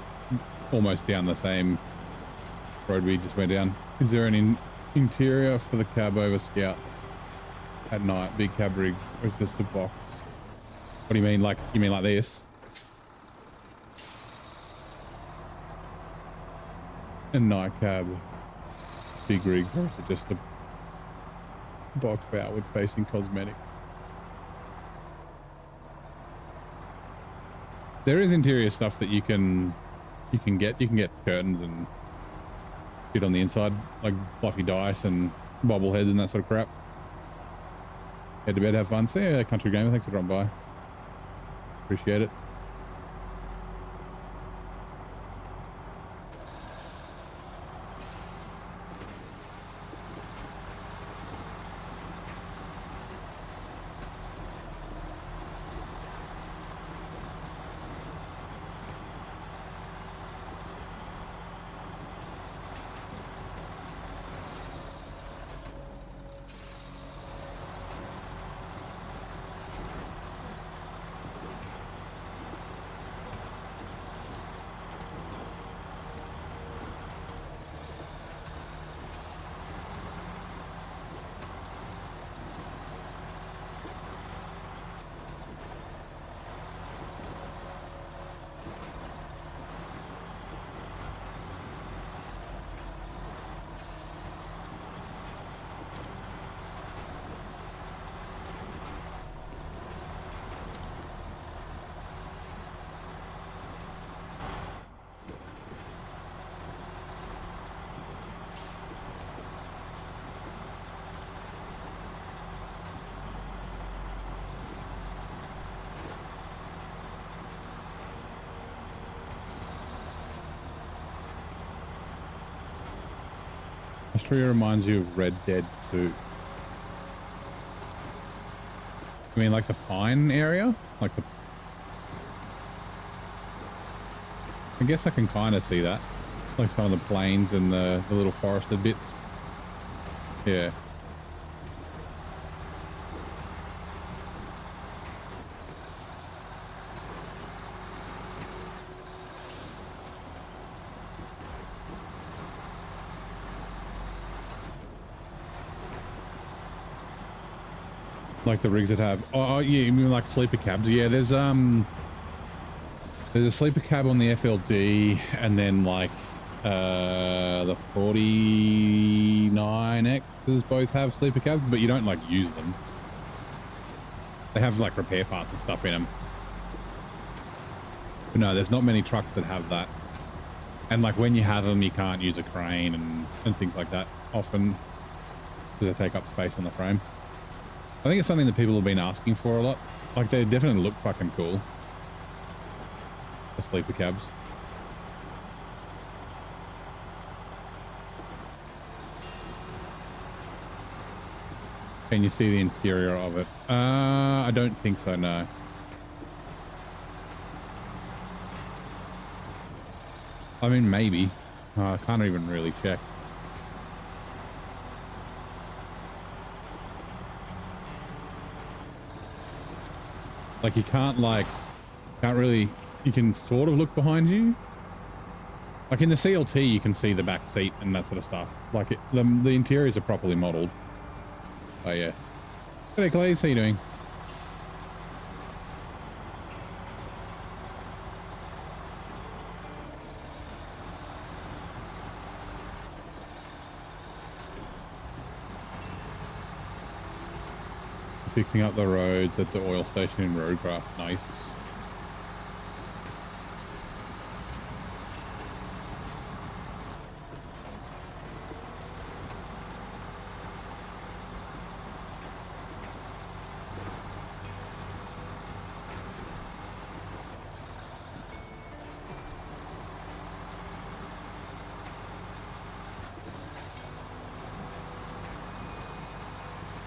almost down the same road we just went down. Is there an interior for the cab over Scouts at night, big cab rigs, or is this just a box? What do you mean? Like, you mean like this? A night cab, big rigs, or is it just a box for outward facing cosmetics? There is interior stuff that you can get. You can get curtains and shit on the inside, like fluffy dice and bobbleheads and that sort of crap. Head to bed, have fun. See ya, Country Gamer. Thanks for dropping by. Appreciate it. Austria reminds you of Red Dead 2. I mean, like the pine area? Like the... I guess I can kind of see that. Like some of the plains and the little forested bits. Yeah. Like the rigs that have, oh yeah, you mean like sleeper cabs? Yeah, there's a sleeper cab on the FLD, and then like the 49Xs both have sleeper cabs, but you don't like use them. They have like repair parts and stuff in them. But no, there's not many trucks that have that. And like when you have them, you can't use a crane and things like that often because they take up space on the frame. I think it's something that people have been asking for a lot. Like they definitely look fucking cool. The sleeper cabs. Can you see the interior of it? I don't think so, no. I mean, maybe. I can't even really check. Like you can't really, you can sort of look behind you. Like in the CLT, you can see the back seat and that sort of stuff. Like the interiors are properly modeled. Oh yeah. Hey there, Clay, how you doing? Fixing up the roads at the oil station in Roadcraft. Nice.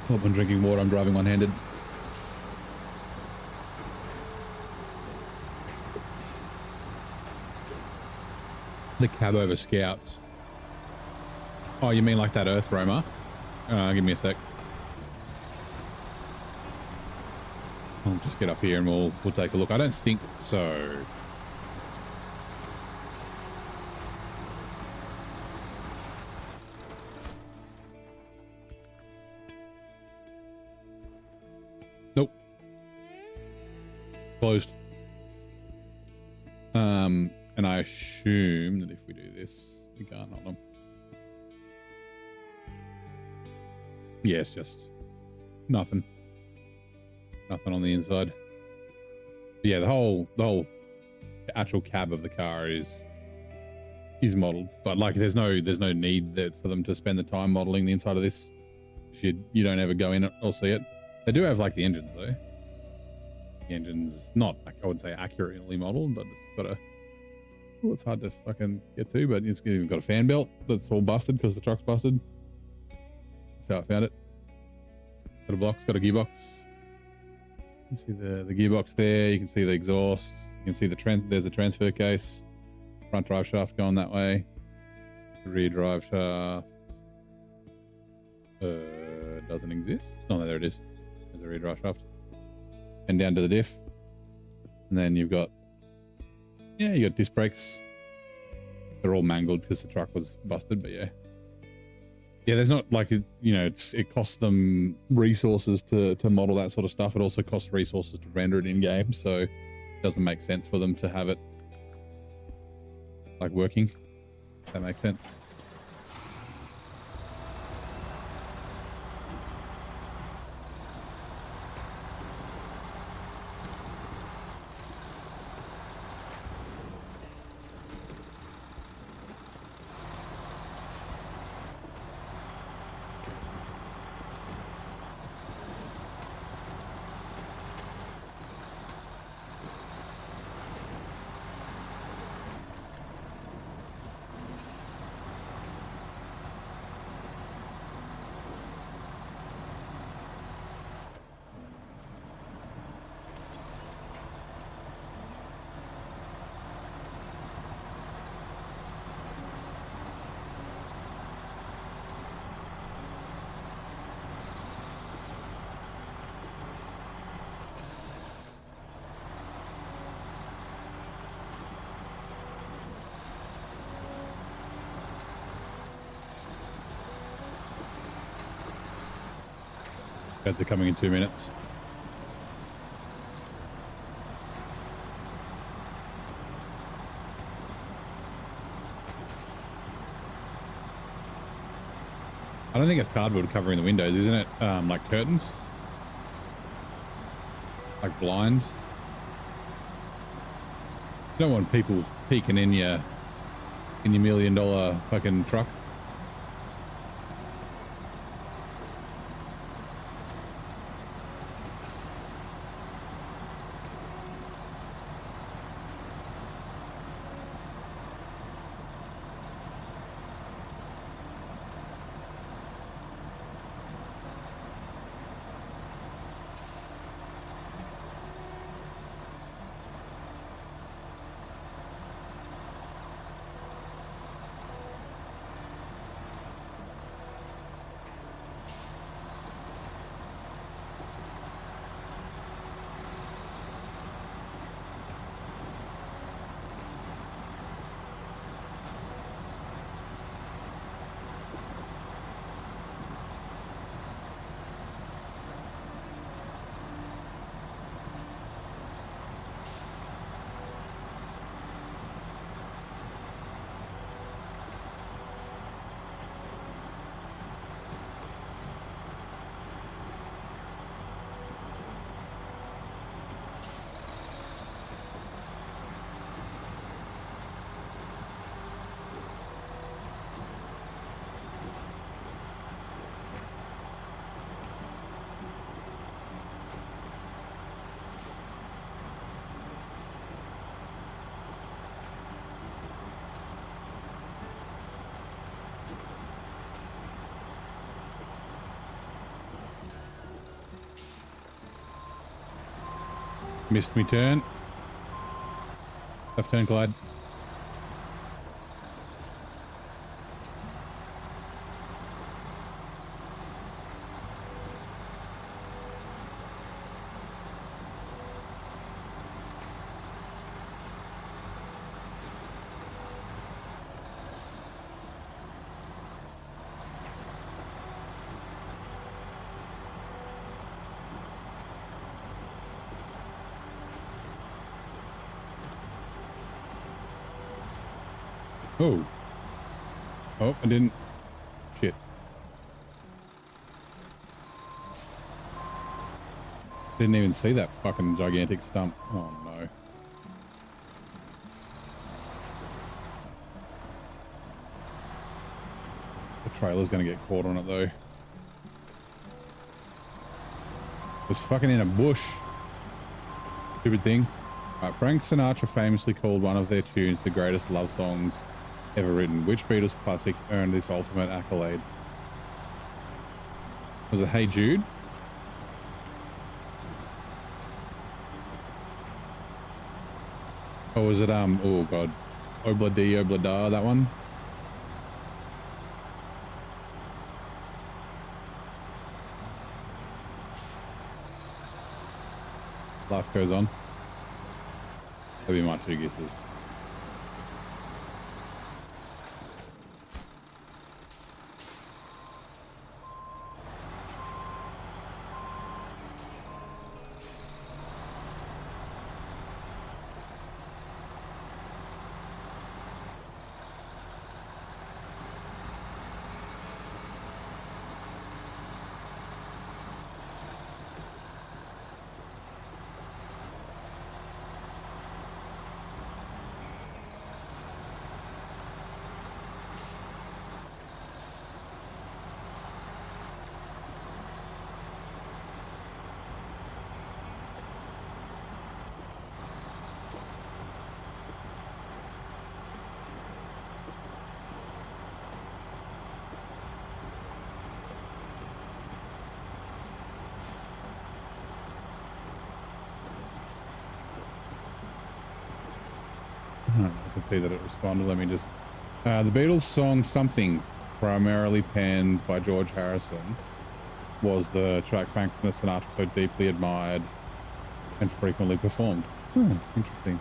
Hope I'm drinking water. I'm driving one-handed. The cab over Scouts. Oh, you mean like that Earth Roamer? Give me a sec. I'll just get up here and we'll take a look. I don't think so. Nope. Closed. And I assume that if we do this, we can't hold them. Yeah, it's just nothing. Nothing on the inside. But yeah, the whole the actual cab of the car is modeled, but like there's no need for them to spend the time modeling the inside of this if you don't ever go in it or see it. They do have like the engines though. The engine's not, like, I wouldn't say accurately modeled, but it's got a, well, it's hard to fucking get to, but it's even got a fan belt that's all busted because the truck's busted. That's how I found it. Got a block, it's got a gearbox. You can see the gearbox there. You can see the exhaust. You can see there's a transfer case. Front drive shaft going that way. Rear drive shaft doesn't exist. Oh no, there it is. There's a rear drive shaft. And down to the diff. And then you've got, yeah, you got disc brakes. They're all mangled because the truck was busted, but yeah. Yeah, there's not like, you know, it costs them resources to model that sort of stuff. It also costs resources to render it in game, so it doesn't make sense for them to have it like working. If that makes sense. Ads are coming in 2 minutes. I don't think it's cardboard covering the windows, isn't it? Like curtains, like blinds. You don't want people peeking in your $1 million fucking truck. Missed me turn. Left turn glide. Oh. Oh, I didn't. Shit. Didn't even see that fucking gigantic stump. Oh no. trailer's gonna get caught on it though. It's fucking in a bush. Stupid thing. Right, Frank Sinatra famously called one of their tunes the greatest love songs ever written. Which Beatles classic earned this ultimate accolade? Was it Hey Jude? Or was it oh god, Obla Dee Obla Da, that one? Life goes on. That'd be my two guesses. I can see that it responded. Let me just... the Beatles song Something, primarily penned by George Harrison, was the track Frank Sinatra so deeply admired and frequently performed. Interesting.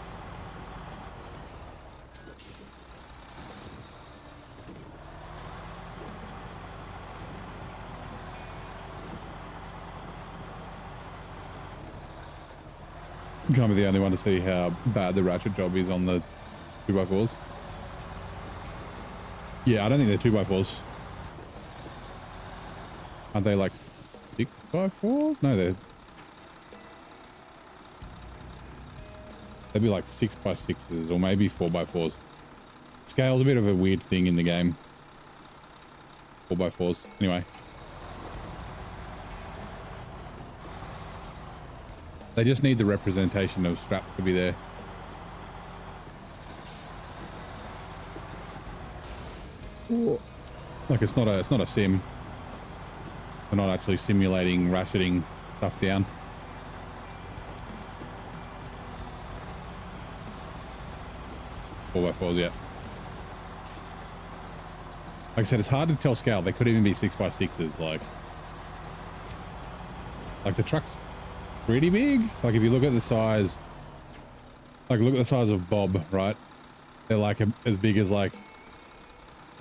You can't be the only one to see how bad the ratchet job is on the 2x4s. Yeah, I don't think they're 2x4s. Aren't they like 6x4s? No, they'd be like 6x6s or maybe 4x4s. Scale's a bit of a weird thing in the game. 4x4s. Anyway. They just need the representation of straps to be there. Like it's not a sim. We're not actually simulating ratcheting stuff down. Four by fours, yeah. Like I said, it's hard to tell scale. They could even be 6x6s. Like the truck's pretty big. Like if you look at the size, like look at the size of Bob, right? They're like as big as like,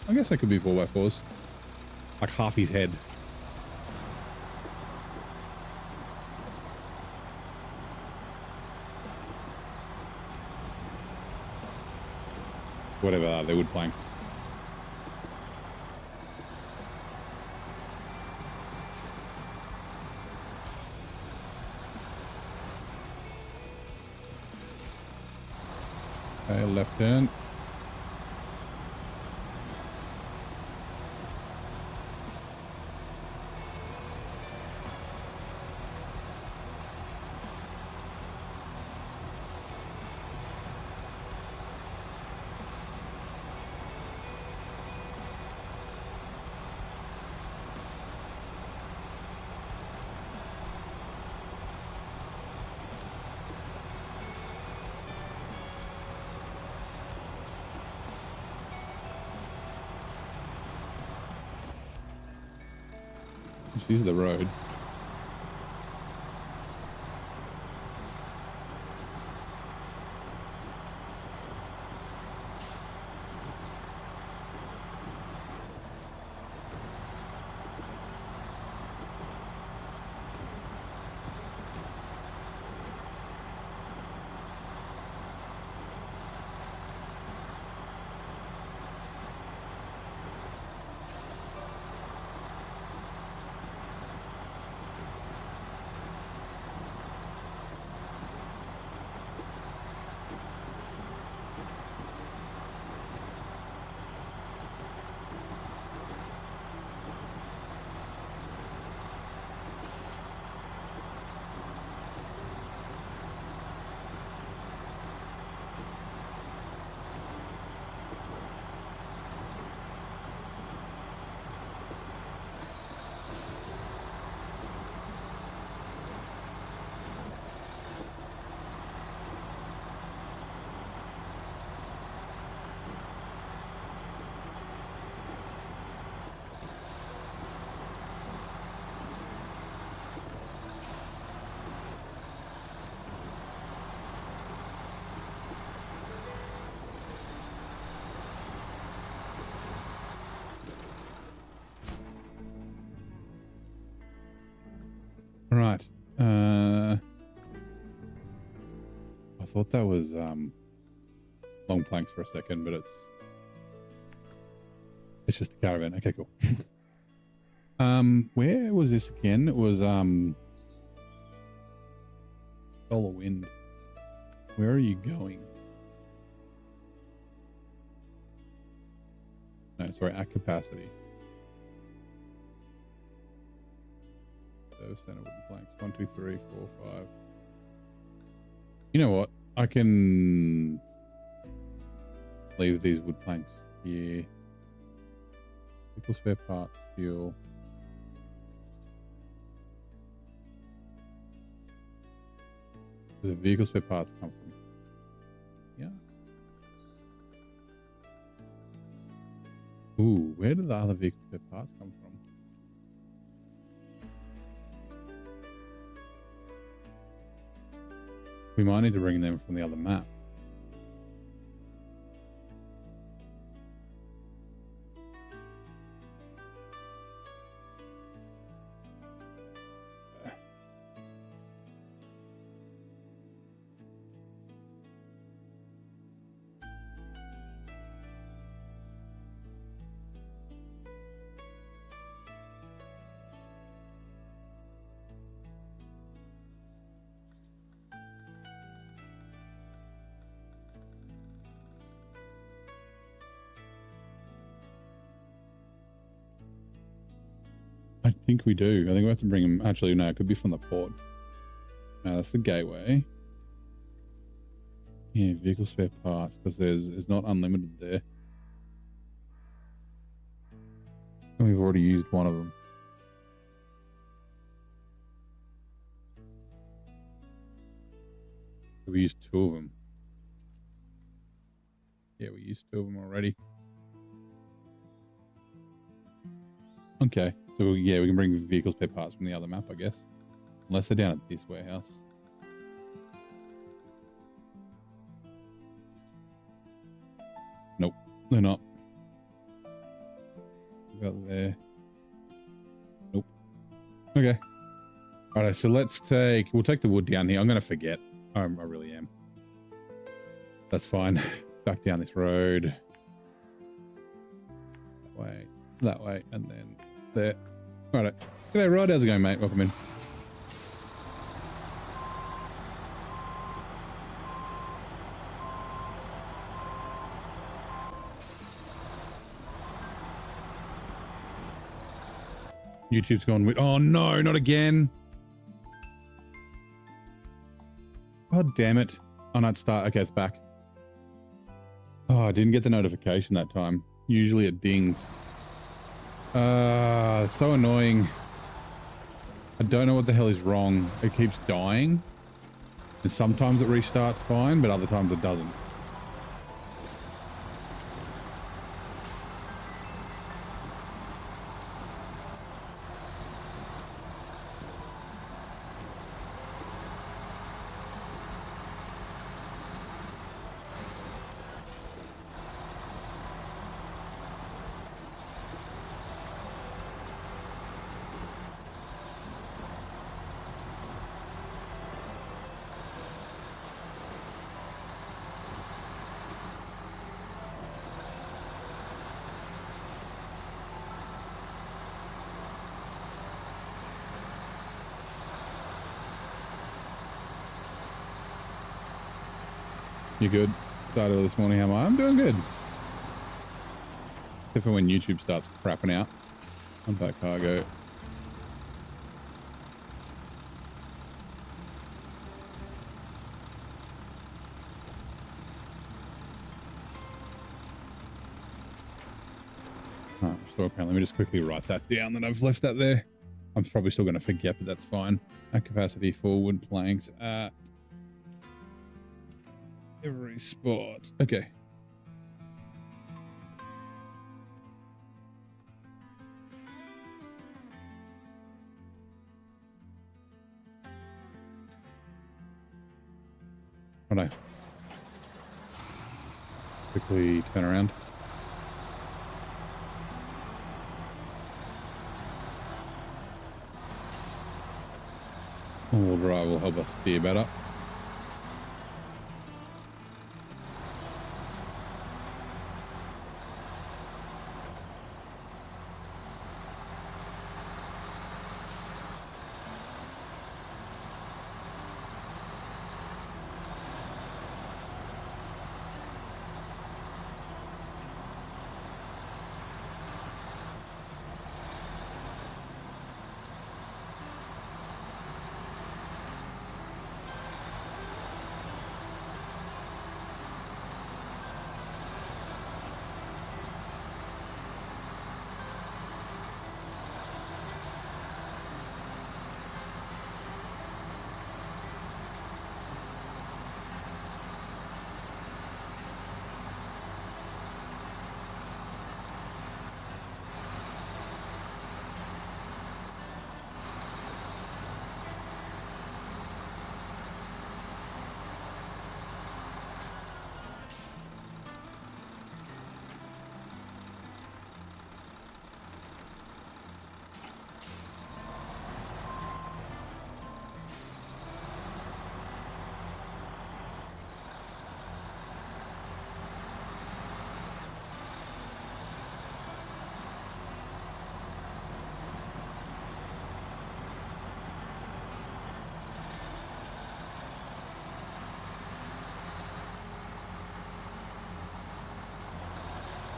I guess they could be 4x4s. Like half his head. Whatever, they're wood planks. Okay, left turn. This is the road. Right. I thought that was long planks for a second, but it's just a caravan. Okay, cool. Where was this again? It was Solar Wind. Where are you going? No, sorry, at capacity. Service center wooden planks. 1, 2, 3, 4, 5. You know what? I can leave these wood planks here. Vehicle spare parts, fuel. Where the vehicle spare parts come from? Yeah. Ooh, where did the other vehicle spare parts come from? We might need to bring them from the other map. I think we do. I think we have to bring them. Actually, no, it could be from the port. No, that's the gateway. Yeah, vehicle spare parts, because there's not unlimited there. And we've already used one of them. We used 2 of them. Yeah, we used 2 of them already. Okay. So yeah, we can bring vehicle spare parts from the other map, I guess. Unless they're down at this warehouse. Nope, they're not. About there. Nope. Okay. Alright, so we'll take the wood down here. I'm gonna forget. I really am. That's fine. Back down this road. That way, and then there. Alright. G'day, Rod. How's it going, mate? Welcome in. YouTube's gone with. Oh no, not again. God damn it. Oh no, it's start. Okay, it's back. Oh, I didn't get the notification that time. Usually it dings. So annoying. I don't know what the hell is wrong. It keeps dying. And sometimes it restarts fine, but other times it doesn't. You good? Started this morning, how am I? I'm doing good. Except for when YouTube starts crapping out. I'm back cargo. Oh, so okay, let me just quickly write that down that I've left that there. I'm probably still going to forget, but that's fine. At capacity forward planks at every spot. Okay. Righto. Quickly turn around. All-wheel drive will help us steer better.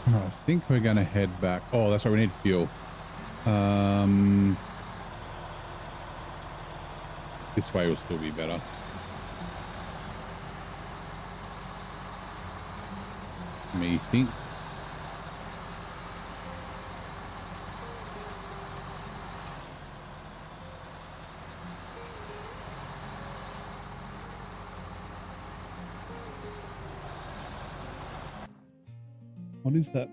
I think we're going to head back. Oh, that's right. We need fuel. This way will still be better. Methinks. What is that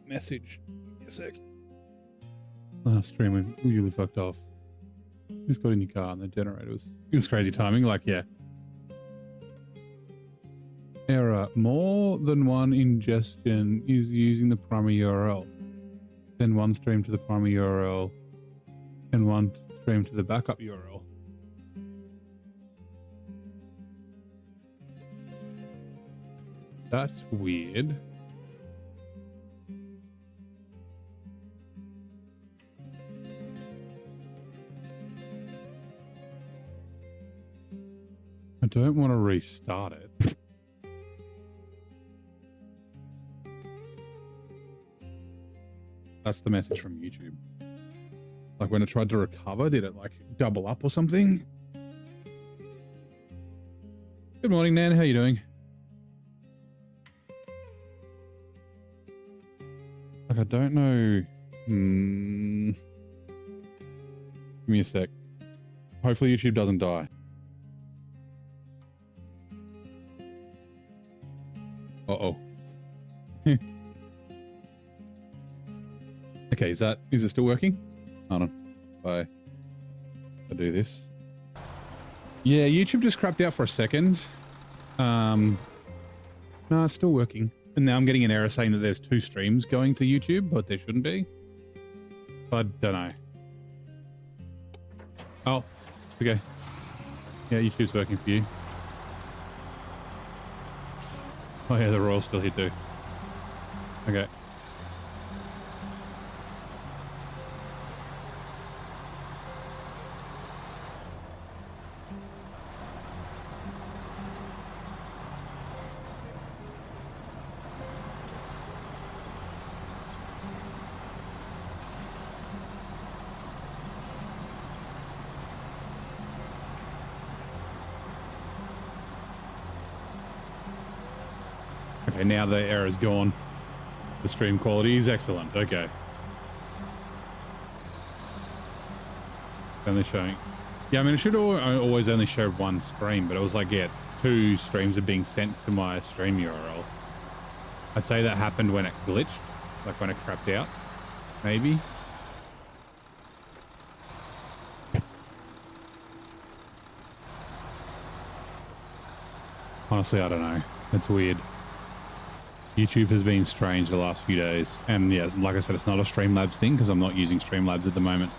message? Give me a sec. Oh, streaming really fucked off. Just got in your car and the generator was... It was crazy timing, like, yeah. Error. More than one ingestion is using the primary URL. Then one stream to the primary URL and one stream to the backup URL. That's weird. I don't want to restart it. That's the message from YouTube. Like when I tried to recover, did it like double up or something? Good morning, Nan. How you doing? Like I don't know. Give me a sec. Hopefully YouTube doesn't die. Uh-oh. Okay, is it still working? Hold on. If I do this. Yeah, YouTube just crapped out for a second. No, it's still working. And now I'm getting an error saying that there's 2 streams going to YouTube, but there shouldn't be. I don't know. Oh, okay. Yeah, YouTube's working for you. Oh yeah, the royal's still here too. Okay. Okay, now the error's gone. The stream quality is excellent. Okay. Only showing. Yeah, I mean, it should always only show one stream, but it was like, yeah, 2 streams are being sent to my stream URL. I'd say that happened when it glitched, like when it crapped out, maybe. Honestly, I don't know. It's weird. YouTube has been strange the last few days. And yeah, like I said, it's not a Streamlabs thing because I'm not using Streamlabs at the moment.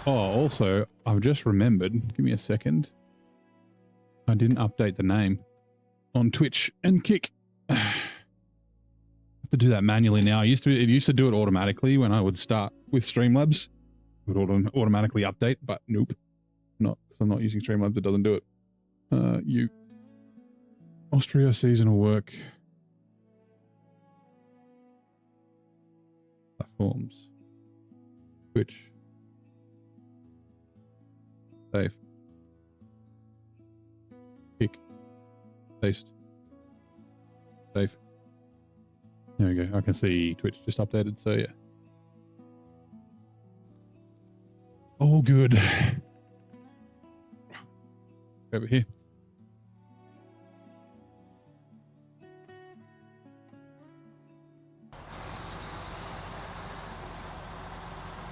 Oh, also, I've just remembered. Give me a second. I didn't update the name on Twitch and Kick. I have to do that manually now. It used to do it automatically when I would start with Streamlabs. It would automatically update, but nope. Not because I'm not using Streamlabs, it doesn't do it. Austria seasonal work. Platforms. Twitch. Save. Kick. Paste. Save. There we go. I can see Twitch just updated, so yeah. All good. Over here.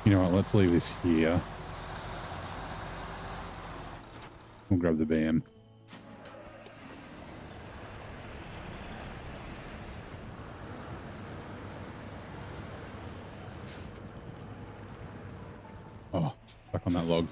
You know what? Let's leave this here. We'll grab the BM. Oh, stuck on that log.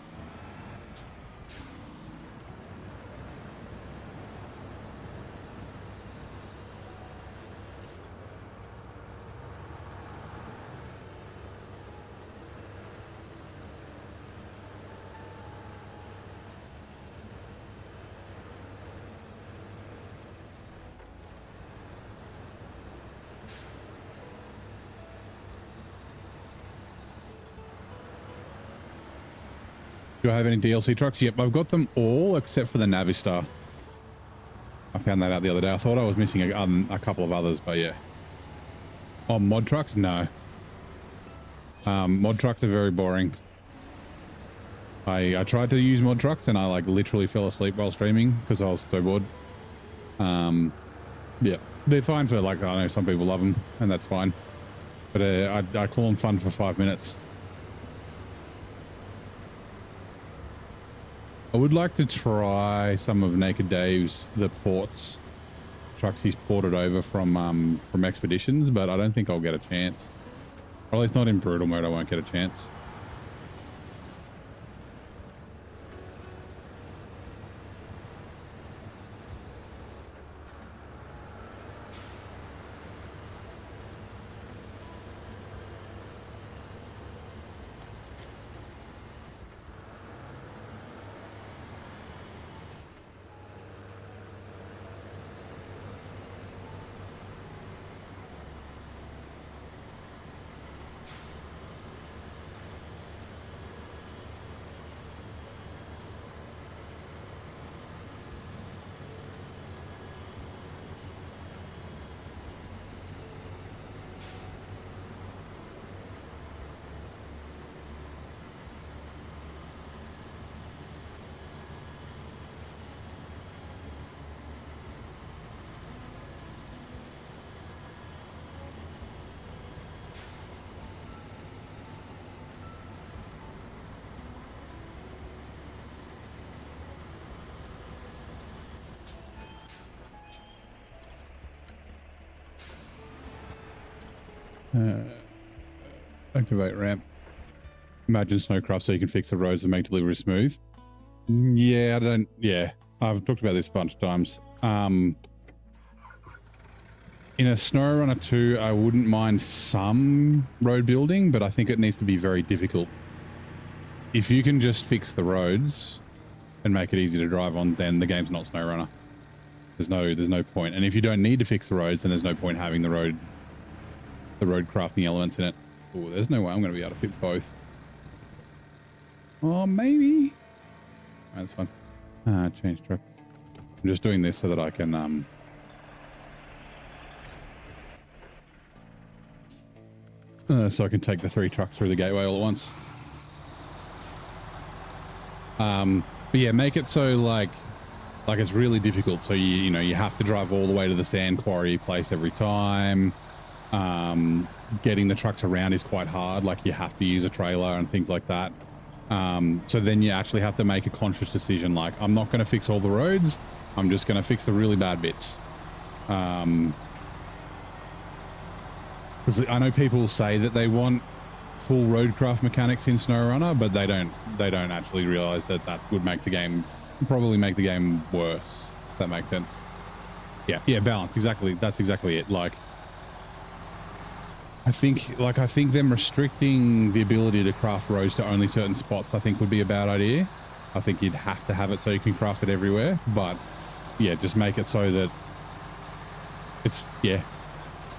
Do I have any DLC trucks? Yep, I've got them all except for the Navistar. I found that out the other day. I thought I was missing a couple of others, but yeah. Oh, mod trucks? No. Mod trucks are very boring. I tried to use mod trucks and I like literally fell asleep while streaming because I was so bored. Yeah, they're fine for like, I know some people love them and that's fine. But I call them fun for 5 minutes. I would like to try some of Naked Dave's, the ports, trucks he's ported over from Expeditions, but I don't think I'll get a chance. Or at least not in brutal mode, I won't get a chance. Activate ramp. Imagine Snowcraft so you can fix the roads and make delivery smooth. Yeah, I've talked about this a bunch of times. In a SnowRunner 2, I wouldn't mind some road building, but I think it needs to be very difficult. If you can just fix the roads and make it easy to drive on, then the game's not SnowRunner. There's no point. And if you don't need to fix the roads, then there's no point having the road crafting elements in it. Oh, there's no way I'm going to be able to fit both. Oh, maybe. That's fine. Change truck. I'm just doing this so that I can so I can take the 3 trucks through the gateway all at once. But yeah, make it so like it's really difficult. So you have to drive all the way to the sand quarry place every time. Getting the trucks around is quite hard. Like you have to use a trailer and things like that. So then you actually have to make a conscious decision. Like, I'm not going to fix all the roads. I'm just going to fix the really bad bits. Because I know people say that they want full roadcraft mechanics in SnowRunner, but they don't actually realize that would make the game, probably make the game worse, if that makes sense. Yeah, balance, exactly. That's exactly it. Like, I think them restricting the ability to craft roads to only certain spots, I think would be a bad idea. I think you'd have to have it so you can craft it everywhere, but yeah, just make it so that it's, yeah,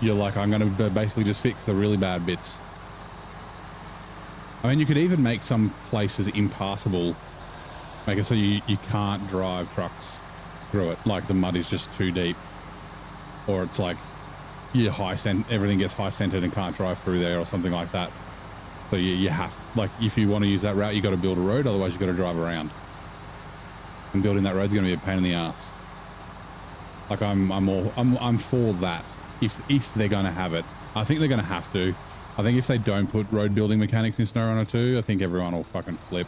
you're like, I'm going to basically just fix the really bad bits. I mean, you could even make some places impassable, make it so you can't drive trucks through it, like the mud is just too deep, or it's like everything gets high centered and can't drive through there or something like that. So you have, like, if you want to use that route, you got to build a road, otherwise you got to drive around, and building that road's going to be a pain in the ass. Like, I'm for that if they're going to have it. I think they're going to have to. I think if they don't put road building mechanics in SnowRunner 2, I think everyone will fucking flip.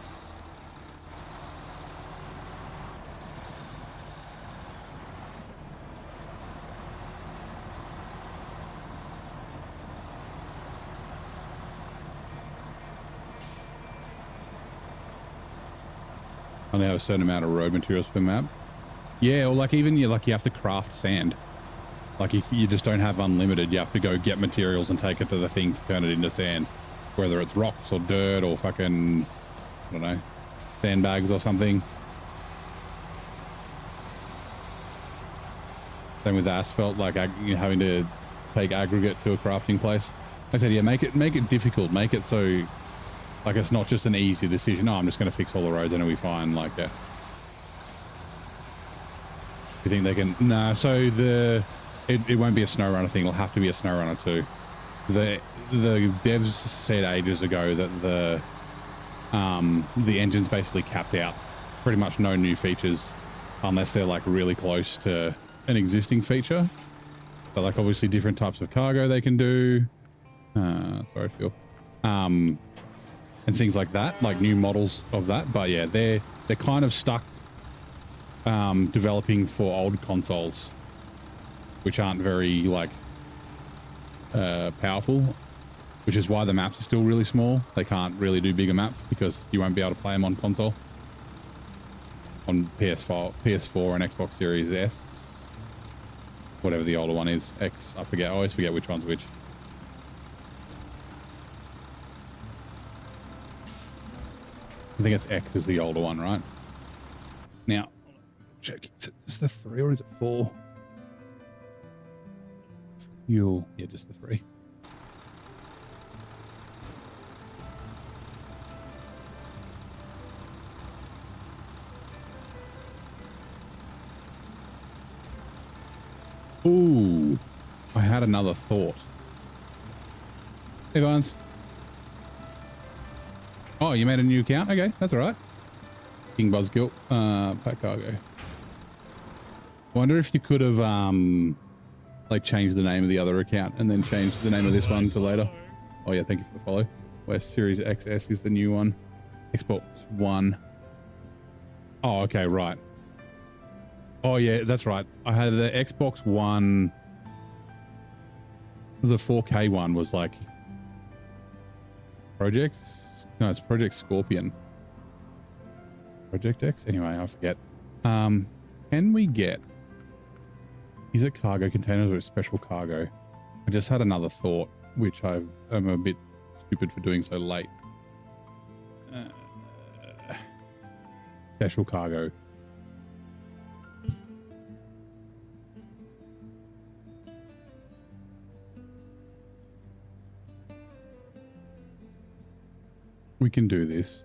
I only have a certain amount of road materials per map. Yeah, or like even you have to craft sand. Like you just don't have unlimited. You have to go get materials and take it to the thing to turn it into sand. Whether it's rocks or dirt or fucking, I don't know, sandbags or something. Same with asphalt, like having to take aggregate to a crafting place. Like I said, yeah, make it difficult. Make it so, like, it's not just an easy decision. Oh, I'm just going to fix all the roads and it'll be fine. Like, yeah. You think they can? Nah. So it won't be a SnowRunner thing. It'll have to be a SnowRunner 2. The devs said ages ago that the engine's basically capped out. Pretty much no new features unless they're like really close to an existing feature. But like obviously different types of cargo they can do. Sorry, Phil. And things like that, like new models of that. But yeah, they're kind of stuck developing for old consoles, which aren't very like powerful, which is why the maps are still really small. They can't really do bigger maps because you won't be able to play them on console, on PS4 and Xbox Series S, whatever the older one is. X, I forget. I always forget which one's which. I think it's X is the older one, right? Now, check. Is it the 3 or is it 4? Fuel. Yeah, just the 3. Ooh, I had another thought. Hey, Vance. Oh, you made a new account? Okay, that's all right. King Buzzkill, pack cargo. I wonder if you could have like changed the name of the other account and then changed the name of this one to later. Oh yeah, thank you for the follow. Where Series XS is the new one. Xbox One. Oh, okay, right. Oh yeah, that's right. I had the Xbox One. The 4K one was like Project. No, it's Project Scorpion. Project X? Anyway, I forget. Can we get... Is it cargo containers or special cargo? I just had another thought, which I'm a bit stupid for doing so late. Special cargo. We can do this.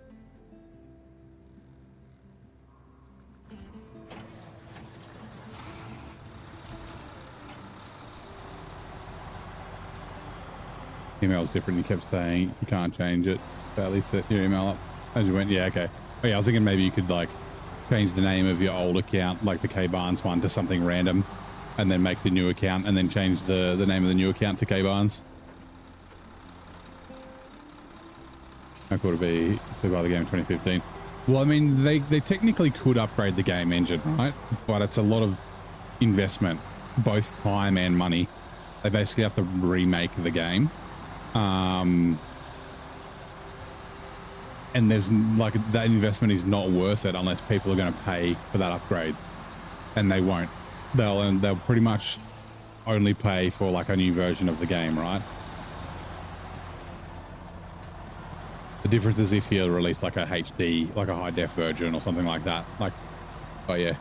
Email's different. You kept saying you can't change it. Barely set your email up as you went. Yeah, okay. Oh yeah, I was thinking maybe you could like change the name of your old account, like the K Barnes one, to something random, and then make the new account, and then change the name of the new account to K Barnes. How cool would it be to buy the game in 2015? Well, I mean, they technically could upgrade the game engine, right? But it's a lot of investment, both time and money. They basically have to remake the game. and there's like that investment is not worth it unless people are going to pay for that upgrade, and they won't. They'll pretty much only pay for like a new version of the game, right? The difference is if you release like a HD, like a high def version or something like that. Like, oh yeah.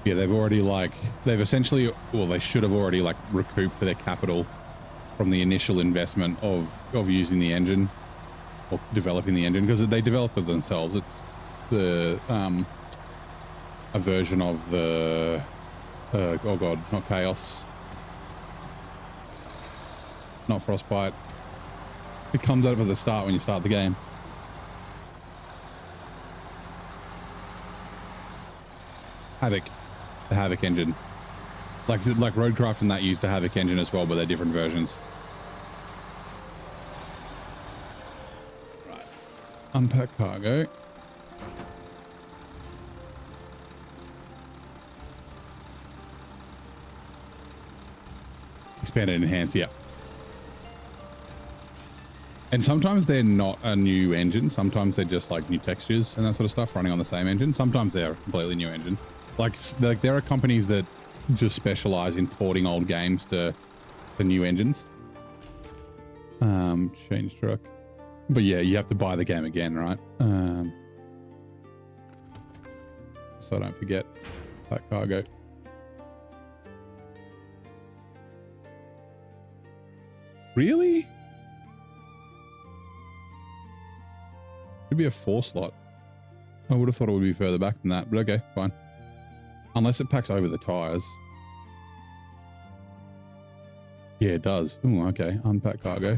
Yeah, they've essentially, well, they should have already like recouped for their capital from the initial investment of using the engine or developing the engine, because they developed it themselves. It's the a version of the oh god, not Chaos, not Frostbite. It comes up at the start when you start the game. Havoc. The Havoc engine, like Roadcraft and that used the Havoc engine as well, but they're different versions. Right, unpack cargo. Expand and enhance, yeah. And sometimes they're not a new engine. Sometimes they're just like new textures and that sort of stuff running on the same engine. Sometimes they're a completely new engine. Like there are companies that just specialize in porting old games to new engines. Change truck. But yeah, you have to buy the game again, right? So I don't forget that cargo. Really? Could be a 4 slot. I would have thought it would be further back than that, but okay, fine. Unless it packs over the tires. Yeah, it does. Ooh, okay. Unpack cargo.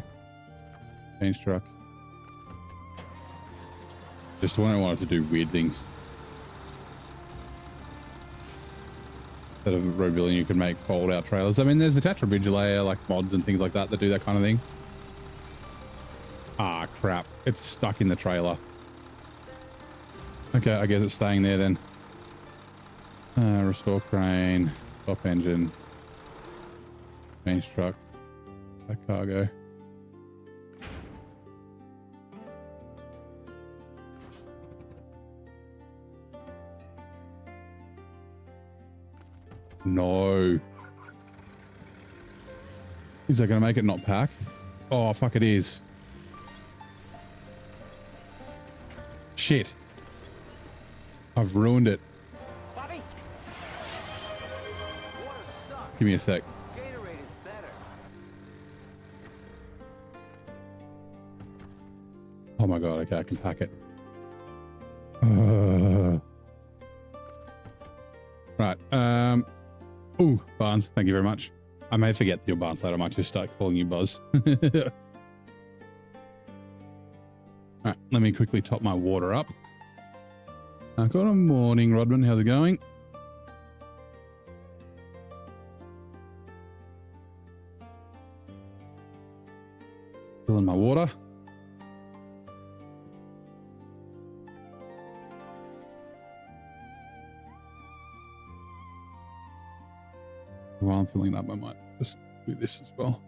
Change truck. Just when I wanted to do weird things. Instead of road building, you can make fold out trailers. I mean, there's the Tetra Bridge layer, like mods and things like that that do that kind of thing. Ah, crap. It's stuck in the trailer. Okay, I guess it's staying there then. Restore crane, stop engine, change truck, that cargo. No. Is that going to make it not pack? Oh, fuck, it is. Shit. I've ruined it. Give me a sec. Gatorade is better. Oh my god, okay, I can pack it. Right. Ooh, Barnes, thank you very much. I may forget your Barnes later. I might just start calling you Buzz. Alright, let me quickly top my water up. Good morning, Rodman. How's it going? Filling my water. While I'm filling it up, I might just do this as well.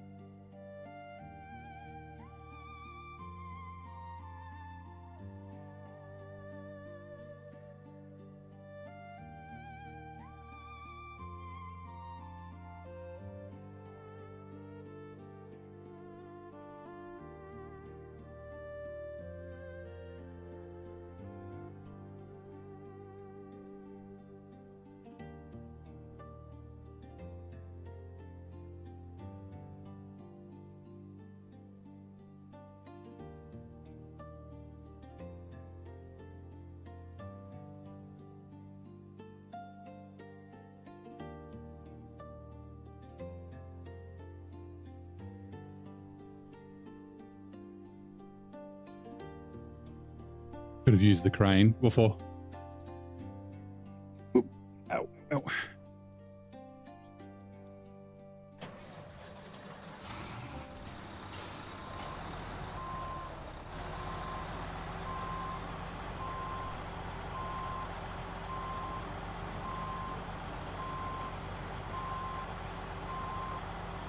Could have used the crane before. Oop. Ow, ow.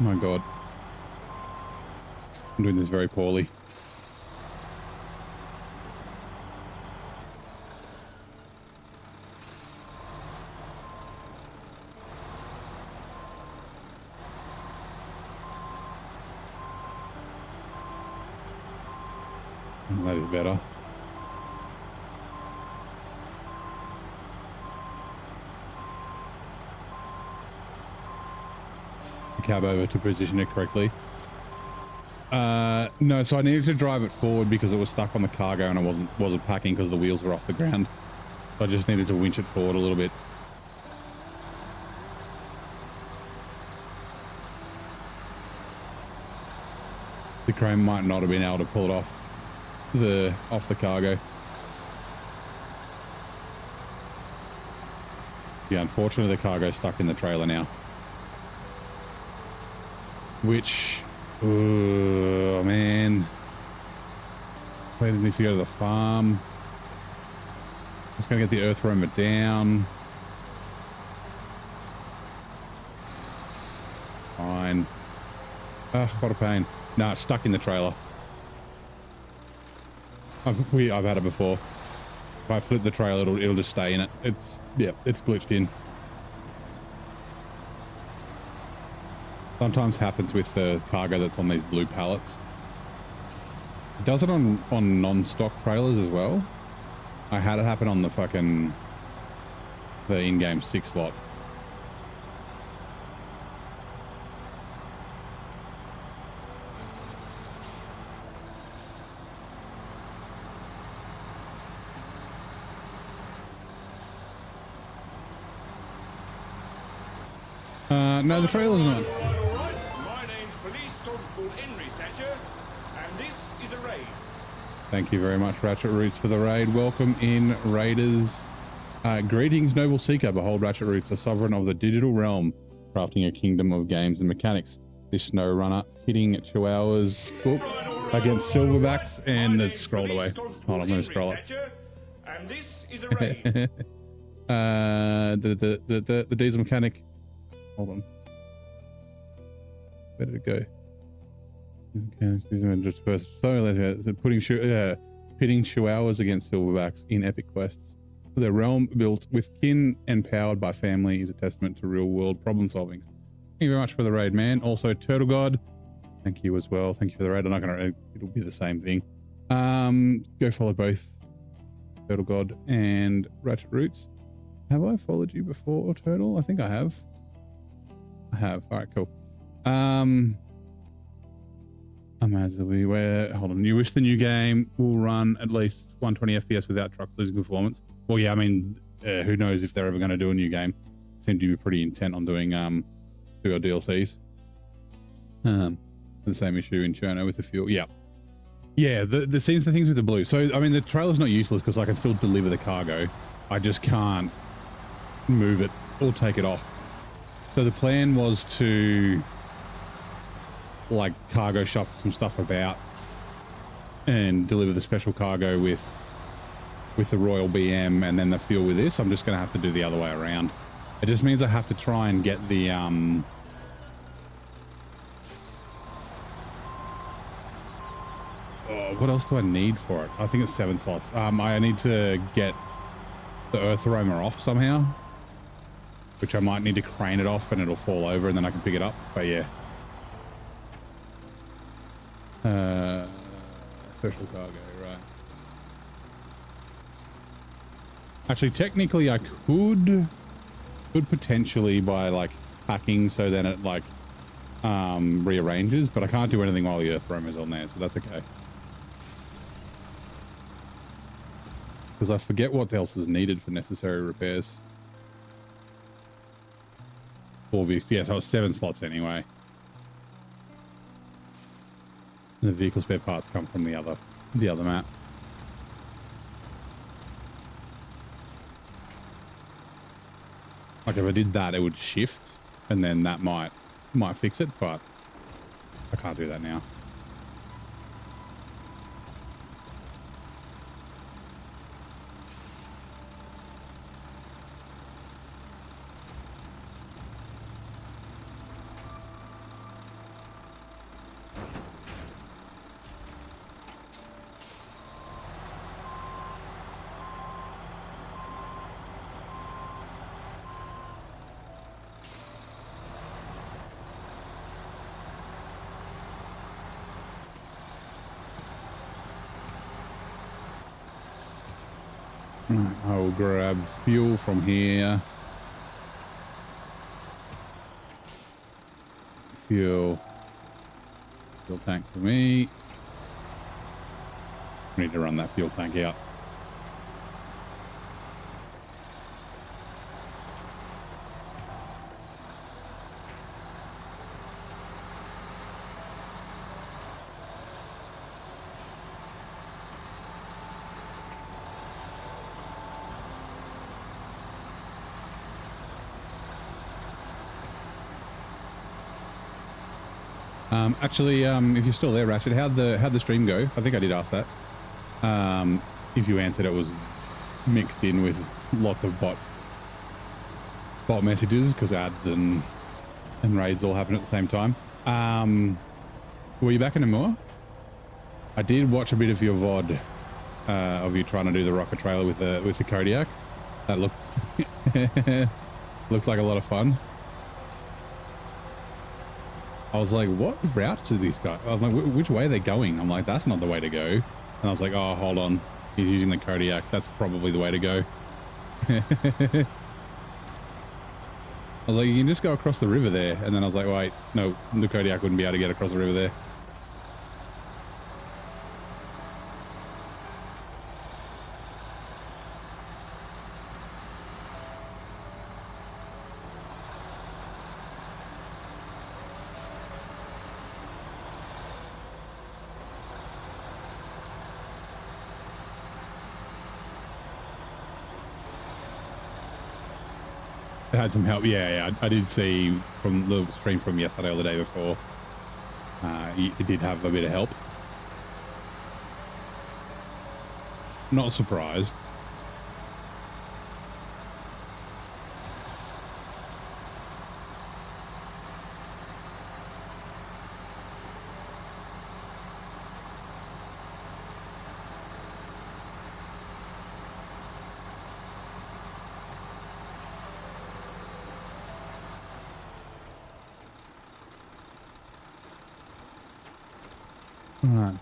My God. I'm doing this very poorly. Oh, that is better. Cab over to position it correctly. No, so I needed to drive it forward because it was stuck on the cargo and I wasn't packing because the wheels were off the ground. So I just needed to winch it forward a little bit. The crane might not have been able to pull it off the cargo. Yeah, unfortunately the cargo's stuck in the trailer now. Which, oh man, where needs to go to the farm. Just gonna get the earth roamer down. Fine. Ah, what a pain. No, it's stuck in the trailer. I've had it before. If I flip the trailer, it'll just stay in it. It's glitched in. Sometimes happens with the cargo that's on these blue pallets. It does it on non-stock trailers as well. I had it happen on the in-game 6 slot. No, the trailer's not. Thank you very much, Ratchet Roots, for the raid. Welcome in, Raiders. Greetings, Noble Seeker. Behold, Ratchet Roots, a sovereign of the digital realm, crafting a kingdom of games and mechanics. This SnowRunner hitting Chihuahuas against Silverbacks, and it's scrolled away. Hold on, let me scroll it. And this is a raid. The diesel mechanic. Hold on. Where did it go? Okay, just first. Pitting Chihuahuas against Silverbacks in epic quests. The realm built with kin and powered by family is a testament to real-world problem solving. Thank you very much for the raid, man. Also, Turtle God, thank you as well. Thank you for the raid. I'm not gonna. It'll be the same thing. Go follow both Turtle God and Ratchet Roots. Have I followed you before, Turtle? I think I have. I have. All right, cool. Hold on. You wish the new game will run at least 120 FPS without trucks losing performance? Well, yeah, I mean, who knows if they're ever going to do a new game. Seem to be pretty intent on doing DLCs. The same issue in Cherno with the fuel. Yeah. Yeah, the scenes, the things with the blue. So, I mean, the trailer's not useless because I can still deliver the cargo. I just can't move it or take it off. So the plan was to like cargo shuffle some stuff about and deliver the special cargo with the Royal BM and then the fuel with this. I'm just going to have to do the other way around. It just means I have to try and get the what else do I need for it? I think it's 7 slots. I need to get the earth roamer off somehow, which I might need to crane it off and it'll fall over and then I can pick it up. But yeah. Special cargo, right. Actually, technically I could potentially by like packing so then it like rearranges, but I can't do anything while the earth roamer's on there, so that's okay. Because I forget what else is needed for necessary repairs. Obviously, yeah, so it's 7 slots anyway. The vehicle spare parts come from the other map. Like if I did that, it would shift, and then that might fix it, but I can't do that now. Right, I will grab fuel from here. Fuel tank for me. We need to run that fuel tank out. Actually, if you're still there, Rashid, how'd the stream go? I think I did ask that. If you answered, it was mixed in with lots of bot messages because ads and raids all happen at the same time. Were you back in Namur? I did watch a bit of your VOD of you trying to do the rocket trailer with the Kodiak. That looked looked like a lot of fun. I was like, what routes are these guys? I'm like, which way are they going? I'm like, that's not the way to go. And I was like, oh, hold on. He's using the Kodiak. That's probably the way to go. I was like, you can just go across the river there. And then I was like, wait, no, the Kodiak wouldn't be able to get across the river there. Had some help. Yeah, I did see from the stream from yesterday or the day before. It did have a bit of help. Not surprised. Right.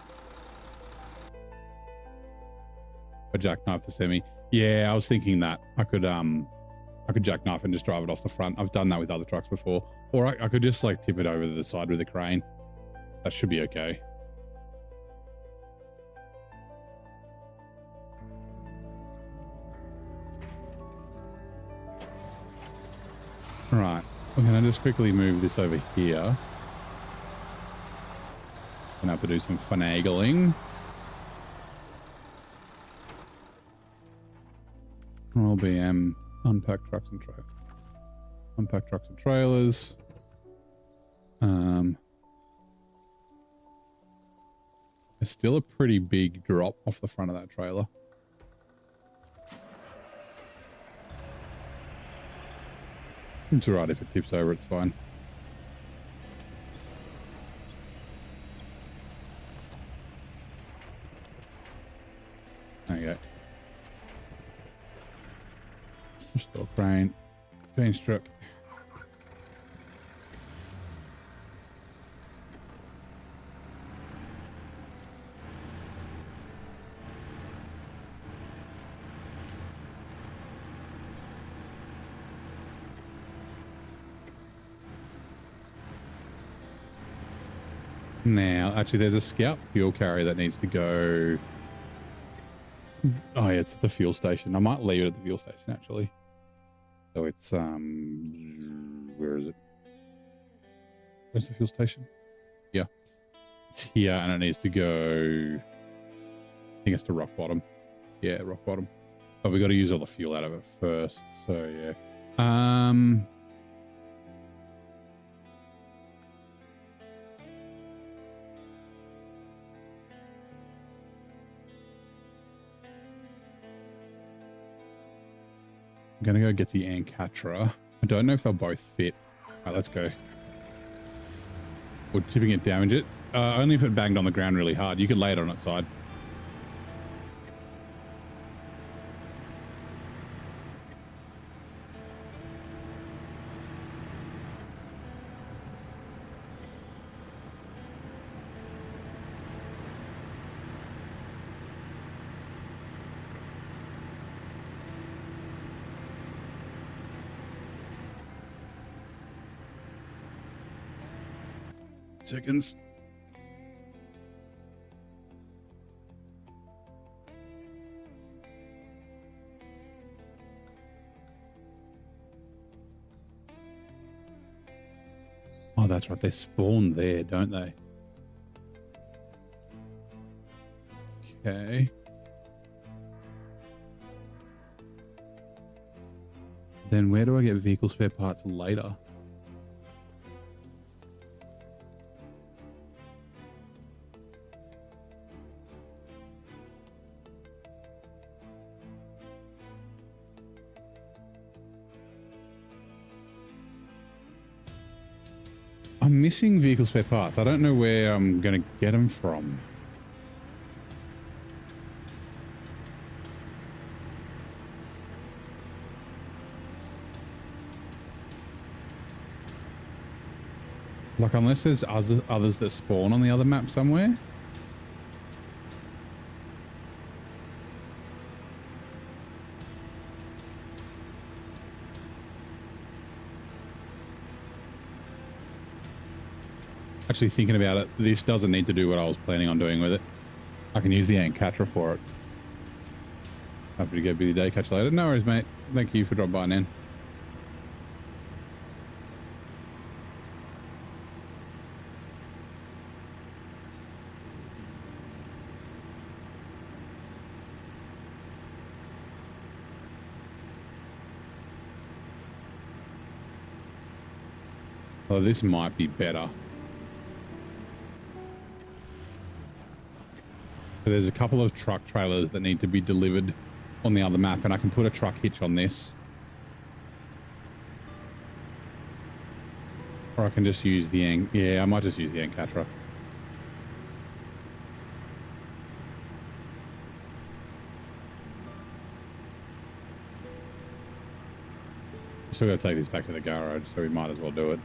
A jackknife the semi. Yeah, I was thinking that I could jackknife and just drive it off the front. I've done that with other trucks before. Or I could just like tip it over to the side with a crane. That should be okay. Right. We're going to just quickly move this over here. Gonna have to do some finagling. Roll BM, unpack trucks and trailers. Unpack trucks and trailers. There's still a pretty big drop off the front of that trailer. It's alright if it tips over, it's fine. There you go. Restore crane. Crane strip. Now, actually, there's a scout fuel carrier that needs to go. Oh, yeah, it's at the fuel station. I might leave it at the fuel station, actually. So it's, where is it? Where's the fuel station? Yeah. It's here, and it needs to go, I think it's to rock bottom. Yeah, rock bottom. But we got to use all the fuel out of it first. So, yeah. I'm going to go get the Ancatra. I don't know if they'll both fit. All right, let's go. Would tipping it damage it? Only if it banged on the ground really hard. You could lay it on its side. seconds. Oh, that's right. They spawn there, don't they? Okay. Then where do I get vehicle spare parts later? I'm missing vehicle spare parts. I don't know where I'm going to get them from. Like, unless there's others that spawn on the other map somewhere. Actually, thinking about it, this doesn't need to do what I was planning on doing with it. I can use the Ancatra for it. Happy to go busy day. Catch you later. No worries, mate. Thank you for dropping by, Nan. Oh, this might be better. So there's a couple of truck trailers that need to be delivered on the other map, and I can put a truck hitch on this. Or I can just use the yeah, I might just use the Ancatra. Still got to take this back to the garage, so we might as well do it.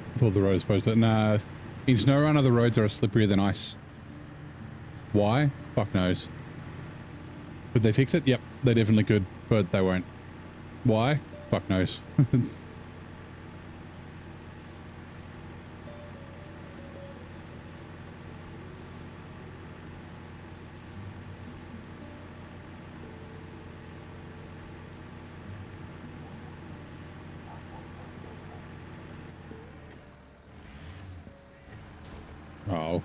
I thought the road was supposed to... Nah, in SnowRunner, the roads are slipperier than ice. Why? Fuck knows. Could they fix it? Yep, they definitely could, but they won't. Why? Fuck knows. Oh,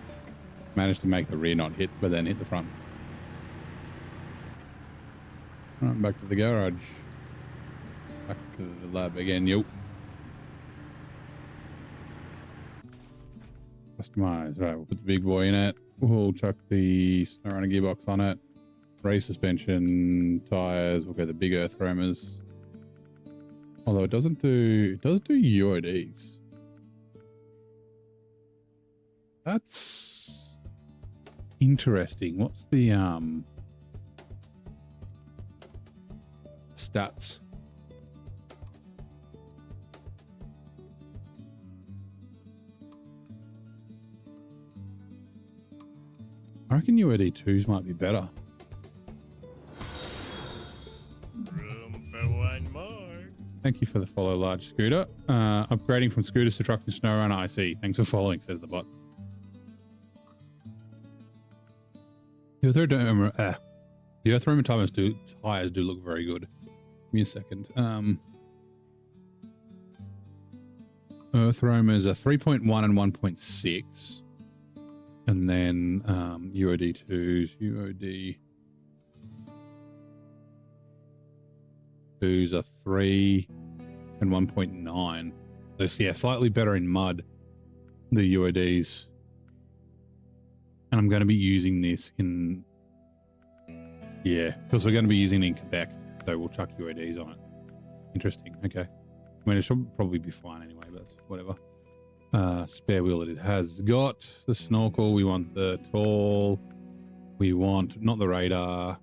managed to make the rear not hit, but then hit the front. All right, back to the garage. Back to the lab again, yo. Customize. Right, we'll put the big boy in it. We'll chuck the SnowRunner gearbox on it. Race suspension, tires. We'll go the big earth roamers. Although it does do UODs. That's interesting. What's the stats? I reckon UOD 2s might be better. Room for one more. Thank you for the follow, large scooter. Upgrading from scooters to trucks in SnowRunner. I see. Thanks for following, says the bot. The Earth Roamer tires do look very good. Give me a second. Earth Roamers are 3.1 and 1.6. And then UOD 2s, UOD 2s are 3 and 1.9. So yeah, slightly better in mud, the UODs. And I'm going to be using this in, yeah, because we're going to be using it in Quebec. So we'll chuck UODs on it. Interesting. Okay. I mean, it should probably be fine anyway, but that's whatever. Spare wheel that it has got. The snorkel, we want the tall. We want, not the radar.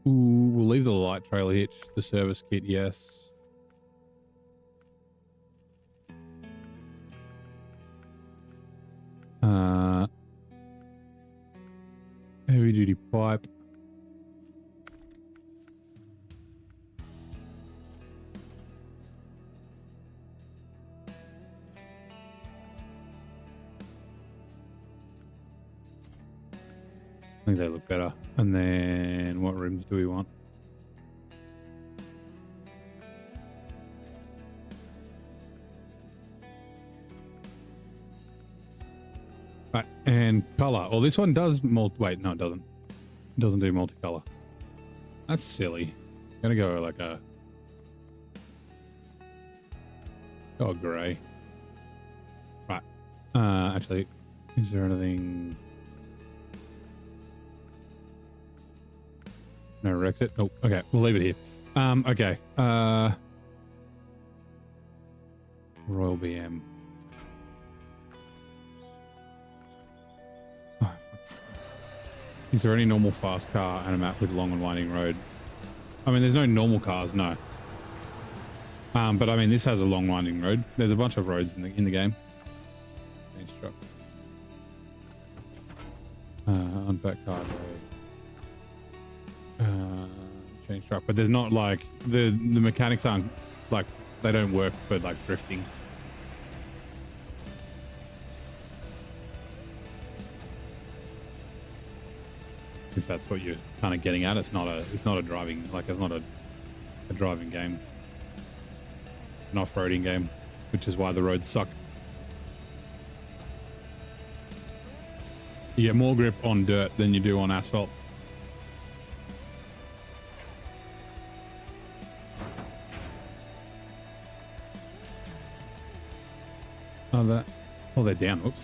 Ooh, we'll leave the light trailer hitch. The service kit, yes. Heavy duty pipe. I think they look better. And then what rims do we want? Right, and color. Well, this one does wait, no, it doesn't. It doesn't do multicolor. That's silly. I'm gonna go like a gray. Right. Actually, is there anything? No, wrecked it. Oh, okay. We'll leave it here. Okay. Royal BM. Oh, fuck. Is there any normal fast car and a map with long and winding road? I mean, there's no normal cars, no. But I mean, this has a long winding road. There's a bunch of roads in the game. Change truck. Unpack car road. Change truck, but there's not like the mechanics aren't like, they don't work for like drifting. If that's what you're kind of getting at, it's not a driving, like it's not a driving game, an off-roading game, which is why the roads suck. You get more grip on dirt than you do on asphalt. Oh, they're down. Oops.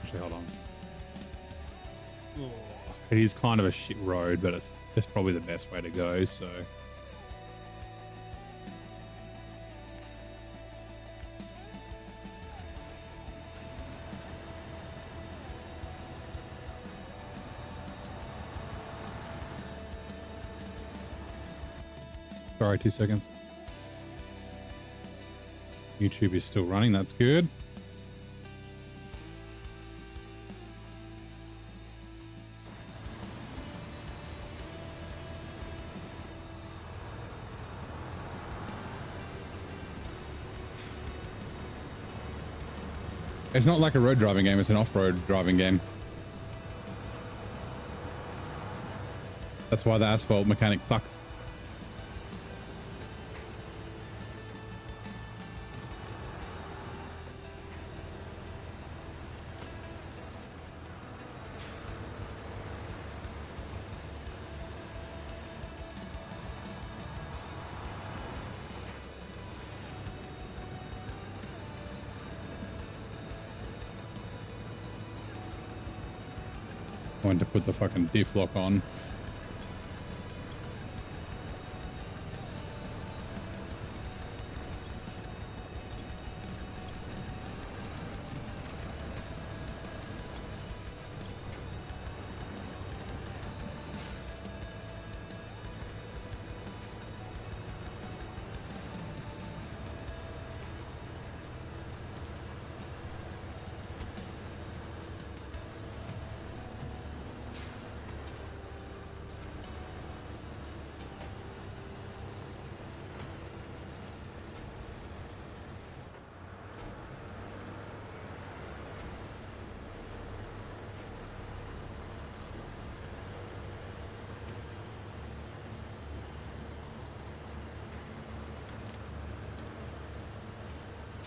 Actually, hold on. It is kind of a shit road, but it's probably the best way to go, so. Sorry, 2 seconds. YouTube is still running. That's good. It's not like a road driving game. It's an off-road driving game. That's why the asphalt mechanics suck. I went to put the fucking diff lock on.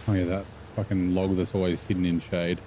Oh yeah, that fucking log that's always hidden in shade.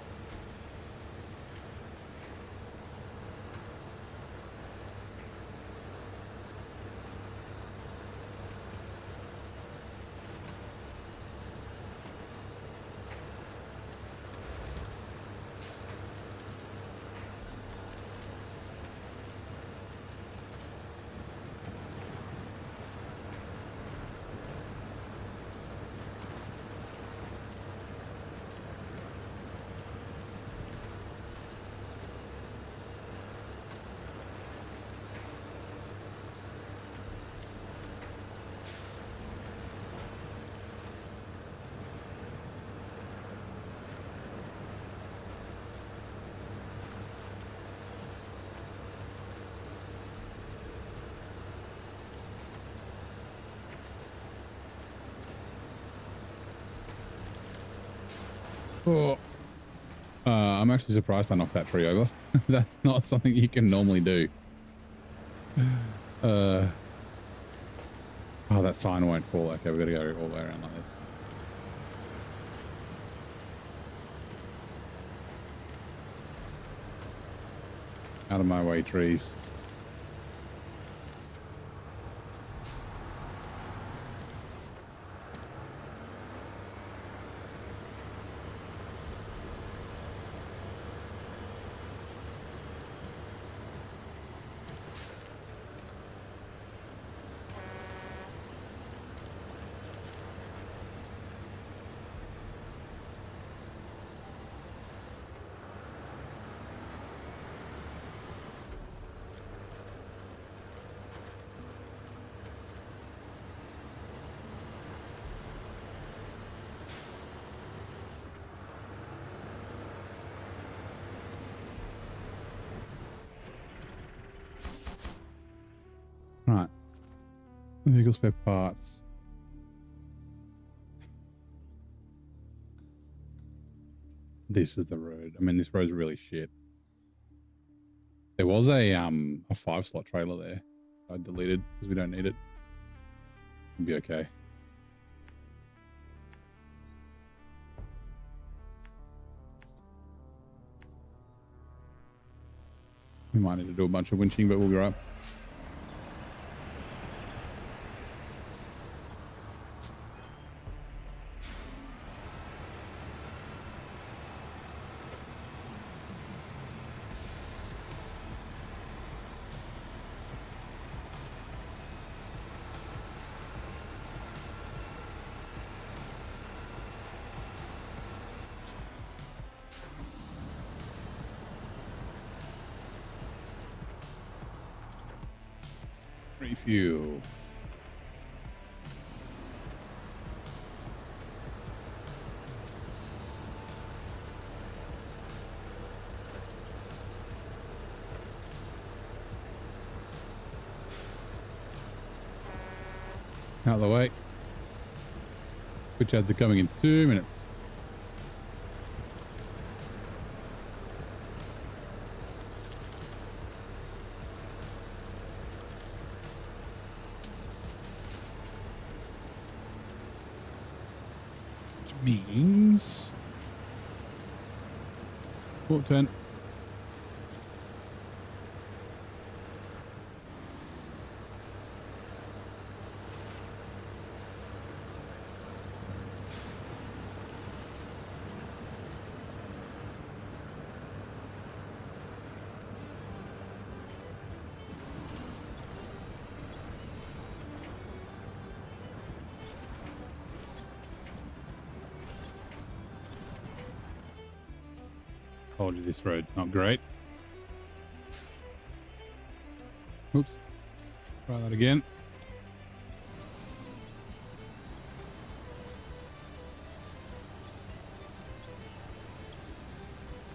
Oh, I'm actually surprised I knocked that tree over. That's not something you can normally do. Oh, that sign won't fall. Okay, we've got to go all the way around like this. Out of my way, trees. Right. Vehicle spare parts. This is the road. I mean, this road's really shit. There was a 5-slot trailer there. I deleted because we don't need it. It'll be okay. We might need to do a bunch of winching, but we'll be right. Refuel. Out of the way. Switch ads are coming in 2 minutes. Means port 10. Told you this road's not great. Oops. Try that again.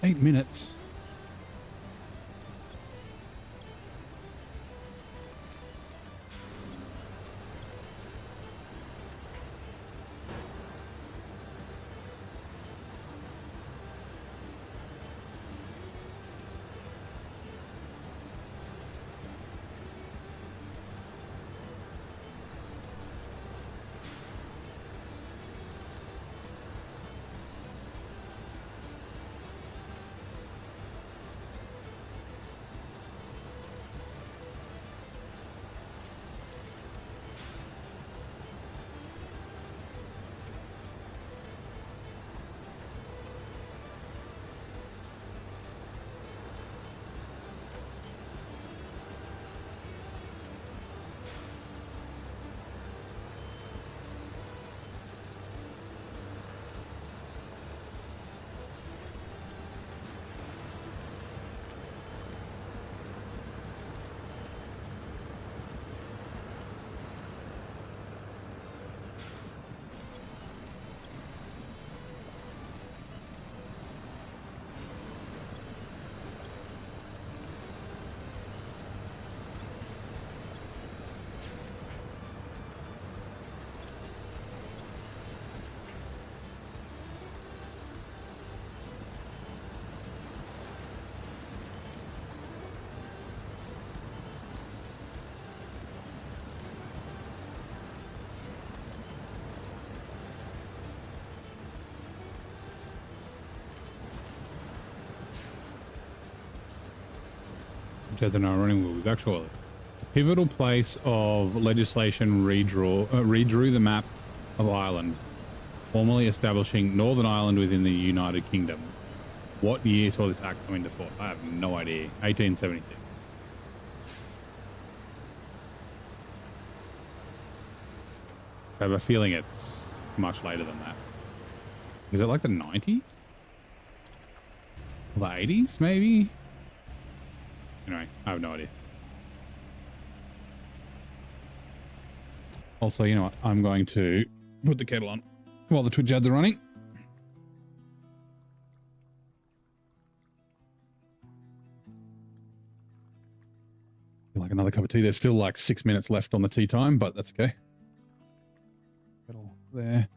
Eight minutes. Jazz and I are running. We'll be back shortly. A pivotal place of legislation redrew the map of Ireland, formally establishing Northern Ireland within the United Kingdom. What year saw this act come into force? I have no idea. 1876. I have a feeling it's much later than that. Is it like the 90s? Or the 80s, maybe? Anyway, I have no idea. Also, you know what? I'm going to put the kettle on while the Twitch ads are running. Feel like another cup of tea. There's still like 6 minutes left on the tea time, but that's okay. Kettle there.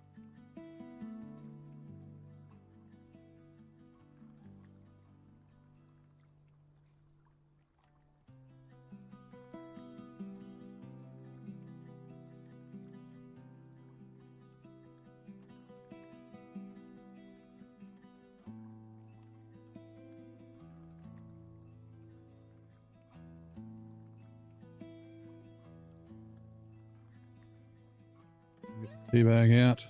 Tea bag out.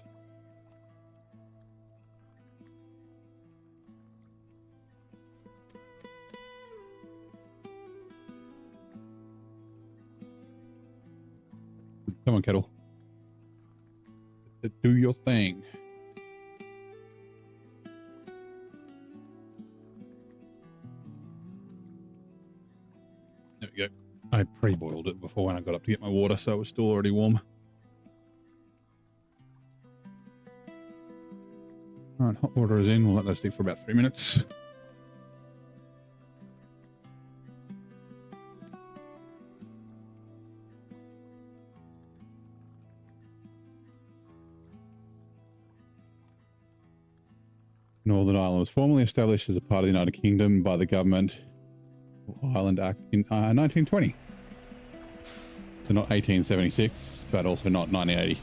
Come on, kettle. Do your thing. There we go. I pre-boiled it before when I got up to get my water, so it was still already warm. All right, hot water is in. We'll let that stick for about 3 minutes. Northern Ireland was formally established as a part of the United Kingdom by the Government of Ireland Act in 1920. So not 1876, but also not 1980.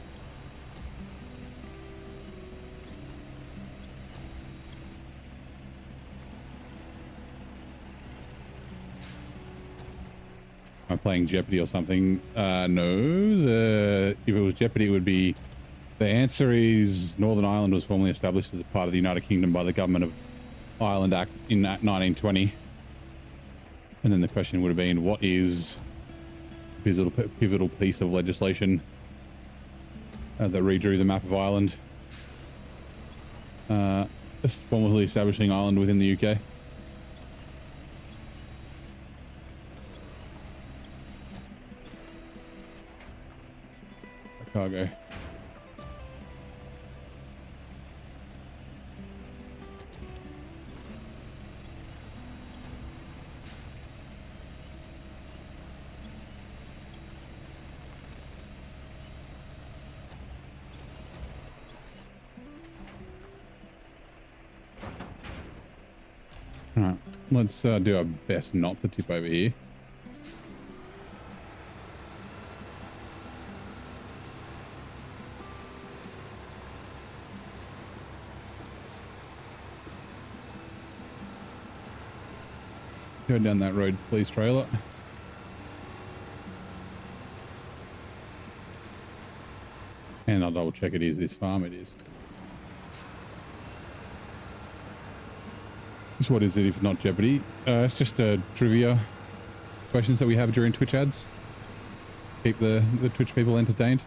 Am I playing Jeopardy or something? No. If it was Jeopardy, it would be... The answer is Northern Ireland was formally established as a part of the United Kingdom by the Government of Ireland Act in 1920. And then the question would have been, what is a pivotal piece of legislation that redrew the map of Ireland? Formally establishing Ireland within the UK. cargo. Alright, let's do our best not to tip over here. Go down that road, please, trailer. And I'll double check it is this farm. It is. So what is it if not Jeopardy? It's just trivia questions that we have during Twitch ads. Keep the Twitch people entertained.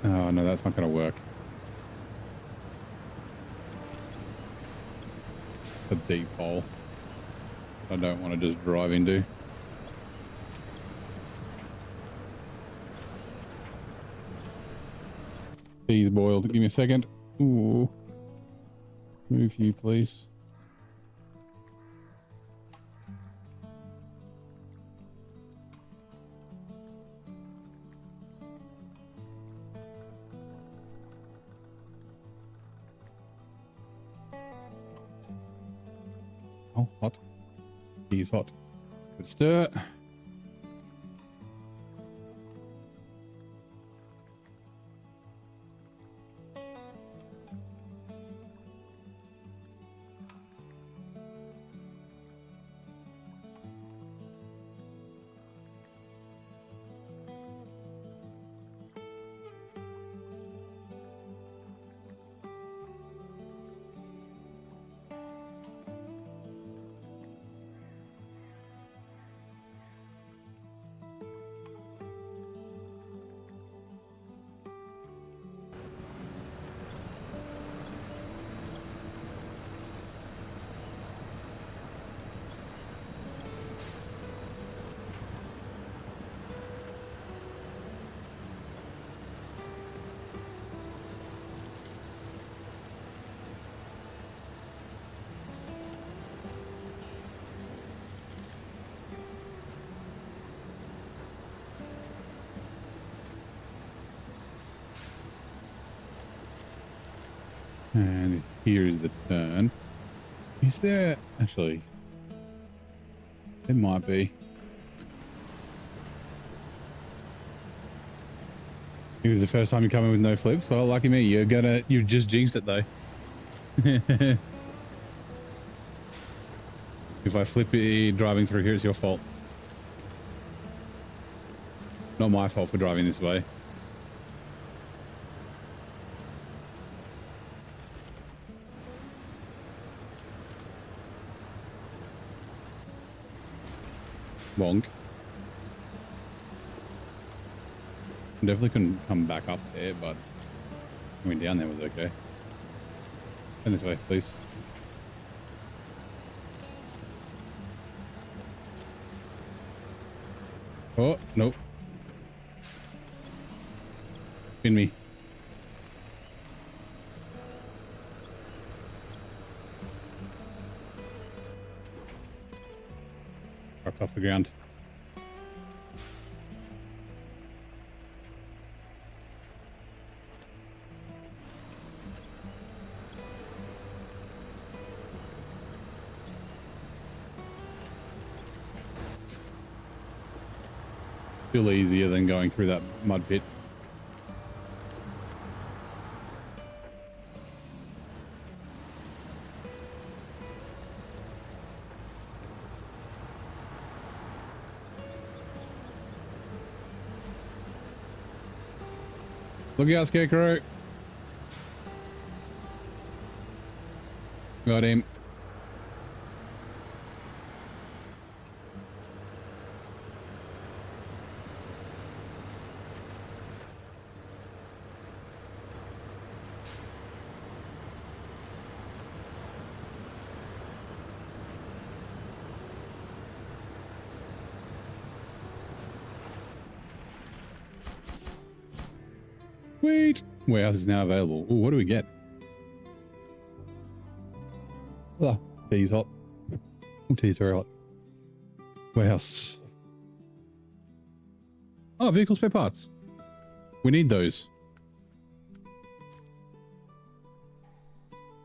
Oh no, that's not going to work. A deep hole. I don't want to just drive into. Tea's boiled. Give me a second. Ooh. Move you, please. Oh, hot. He's hot. Good stir. And here's the turn. Is there actually? It might be. This is the first time you come in with no flips. Well, lucky me. You've just jinxed it though. If I flip it driving through here, it's your fault. Not my fault for driving this way. Bonk. Definitely couldn't come back up there, but going down there was okay. Turn this way, please. Oh, nope. Spin me. Truck's off the ground. Still easier than going through that mud pit. Look out, Scarecrow. Got him. Sweet. Warehouse is now available. Ooh, what do we get? Oh, tea's hot. Oh, tea's very hot. Warehouse. Oh, vehicle spare parts. We need those.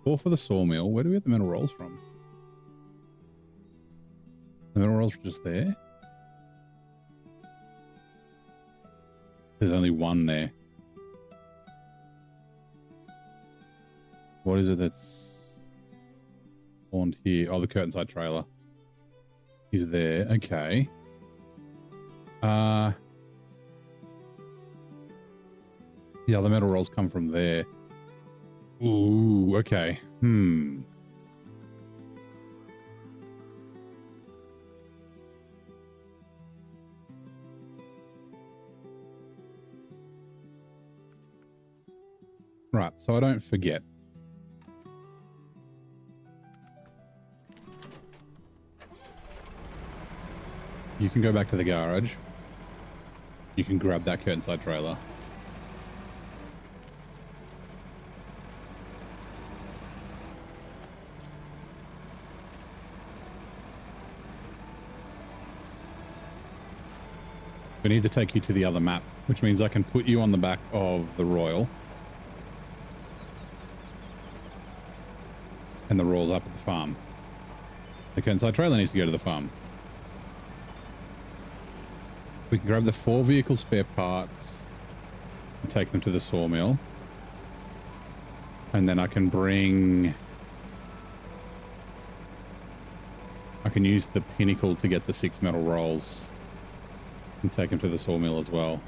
4 for the sawmill. Where do we get the metal rolls from? The metal rolls are just there? There's only one there. What is it that's spawned here? Oh, the curtain side trailer is there. Okay. The other metal rolls come from there. Ooh, okay. Right, so I don't forget. You can go back to the garage. You can grab that curtain side trailer. We need to take you to the other map, which means I can put you on the back of the Royal. And the Royal's up at the farm. The curtain side trailer needs to go to the farm. We can grab the 4 vehicle spare parts and take them to the sawmill. And then I can use the pinnacle to get the 6 metal rolls and take them to the sawmill as well.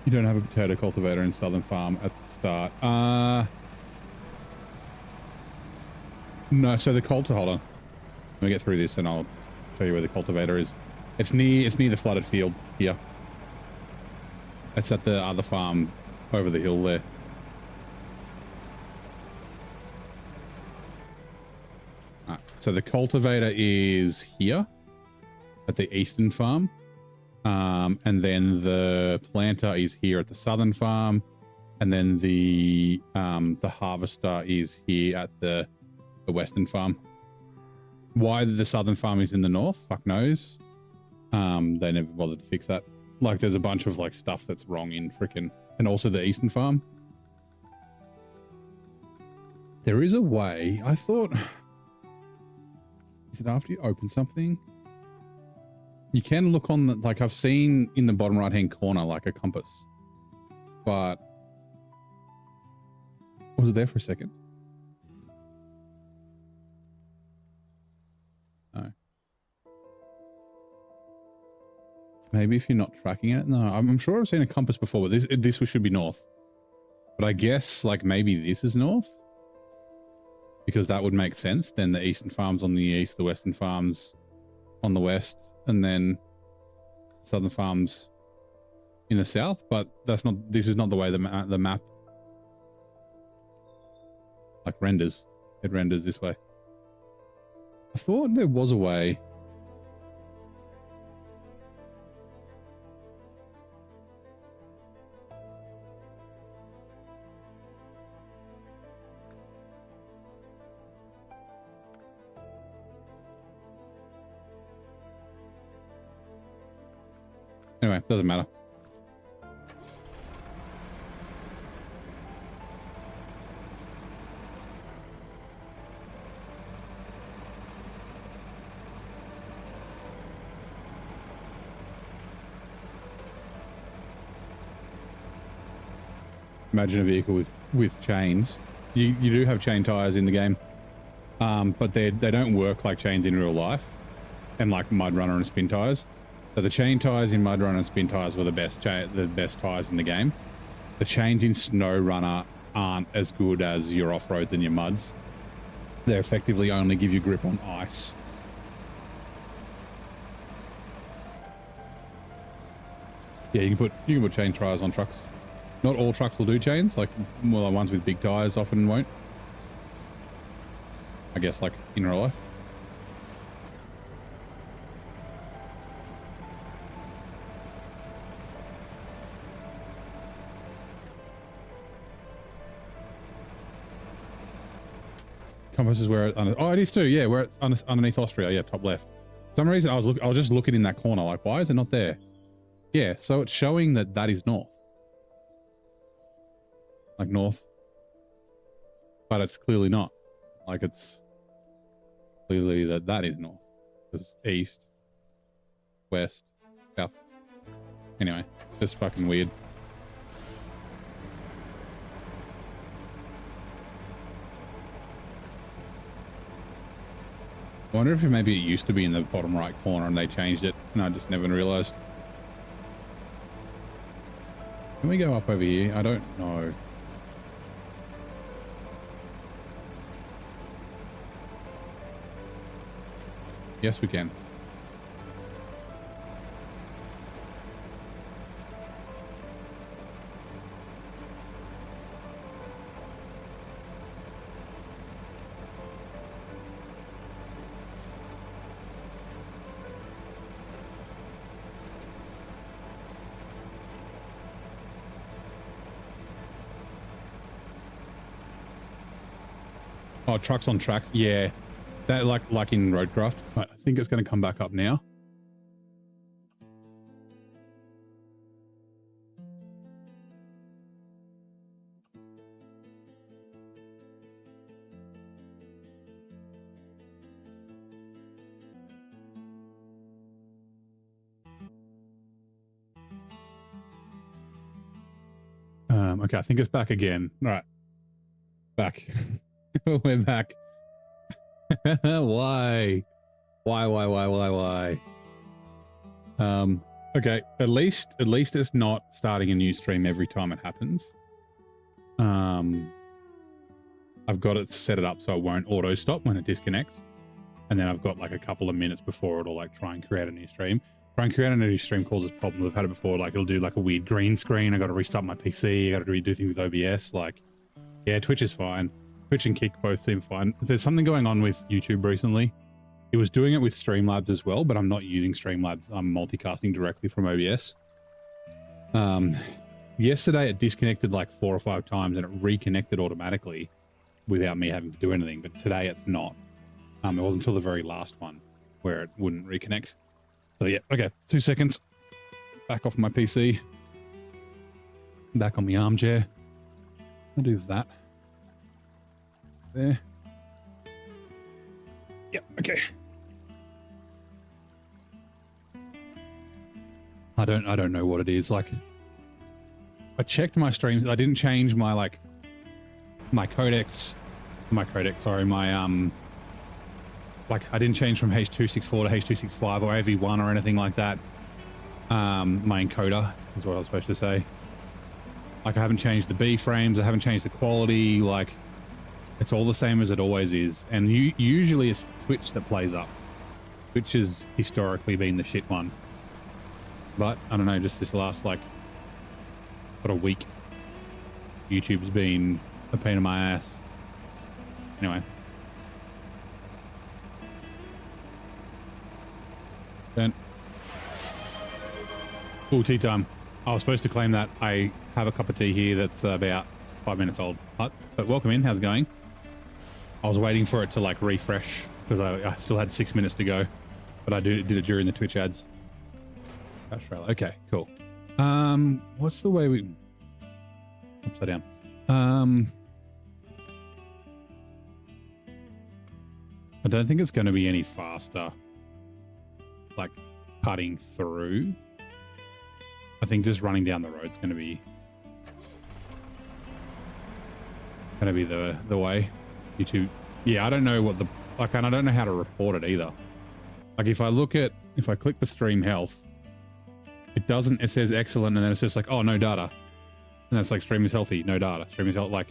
You don't have a potato cultivator in Southern Farm at the start. No, so the hold on. Let me get through this and I'll show you where the cultivator is. It's near the flooded field here. It's at the other farm over the hill there. Right, so the cultivator is here at the eastern farm. And then the planter is here at the southern farm. And then the harvester is here at the western farm. Why the southern farm is in the north, fuck knows. They never bothered to fix that. Like there's a bunch of like stuff that's wrong in frickin', and also the eastern farm. There is a way, I thought, is it after you open something? You can look on the, like I've seen in the bottom right hand corner like a compass, but was it there for a second? No. Maybe if you're not tracking it. No, I'm sure I've seen a compass before, but this should be north. But I guess like maybe this is north because that would make sense. Then the eastern farms on the east, the western farms on the west, and then southern farms in the south. But that's not. This is not the way the map like renders. It renders this way. I thought there was a way. Anyway, doesn't matter. Imagine a vehicle with chains. You do have chain tires in the game. but they don't work like chains in real life, and like mud runner and spin tires. So the chain tires in mud runner and spin tires were the best tires in the game. The chains in SnowRunner aren't as good as your off-roads and your muds. They effectively only give you grip on ice. Yeah, you can put chain tires on trucks. Not all trucks will do chains, like, well, the ones with big tires often won't. I guess, like, in real life. Compass is where it, oh, it is too. Yeah, where it's underneath Austria. Yeah, top left. For some reason I was just looking in that corner, like, why is it not there? Yeah, so it's showing that that is north, like north, but it's clearly not. Like, it's clearly that is north. It's east, west, south. Anyway, just fucking weird. I wonder if maybe it used to be in the bottom right corner and they changed it and I just never realized. Can we go up over here? I don't know. Yes, we can. Oh, trucks on tracks. Yeah, that like in Roadcraft. I think it's going to come back up now. Okay, I think it's back again. All right, back. We're back. Why? Okay, at least it's not starting a new stream every time it happens. I've got it set it up so it won't auto stop when it disconnects, and then I've got like a couple of minutes before it'll like try and create a new stream. Trying to create a new stream causes problems. I've had it before. Like, it'll do like a weird green screen. I got to restart my PC. I got to redo things with OBS. Like, yeah, Twitch is fine. Twitch and Kick both seem fine. There's something going on with YouTube recently. It was doing it with Streamlabs as well, but I'm not using Streamlabs. I'm multicasting directly from OBS. Yesterday it disconnected like 4 or 5 times and it reconnected automatically without me having to do anything. But today it's not. It wasn't until the very last one where it wouldn't reconnect. So yeah, okay, 2 seconds. Back off my PC. Back on my armchair. I'll do that. There. Yep, okay. I don't know what it is. Like, I checked my streams. I didn't change my my codec, sorry, like, I didn't change from H.264 to H.265 or AV1 or anything like that. My encoder is what I was supposed to say. Like, I haven't changed the B frames. I haven't changed the quality. Like, it's all the same as it always is. And usually it's Twitch that plays up. Twitch has historically been the shit one. But, I don't know, just this last, like, what, a week, YouTube's been a pain in my ass. Anyway. Then. Cool, tea time. I was supposed to claim that I have a cup of tea here that's about 5 minutes old. But welcome in, how's it going? I was waiting for it to like refresh because I still had 6 minutes to go, but I did it during the Twitch ads. Australia. Okay, cool. What's the way we... Upside down. I don't think it's going to be any faster, like cutting through. I think just running down the road's going to be the way. YouTube yeah, I don't know what the, like, and I don't know how to report it either. Like if I click the stream health, it doesn't, it says excellent. And then it's just like, oh, no data. And that's like stream is healthy, no data. Stream is healthy. Like,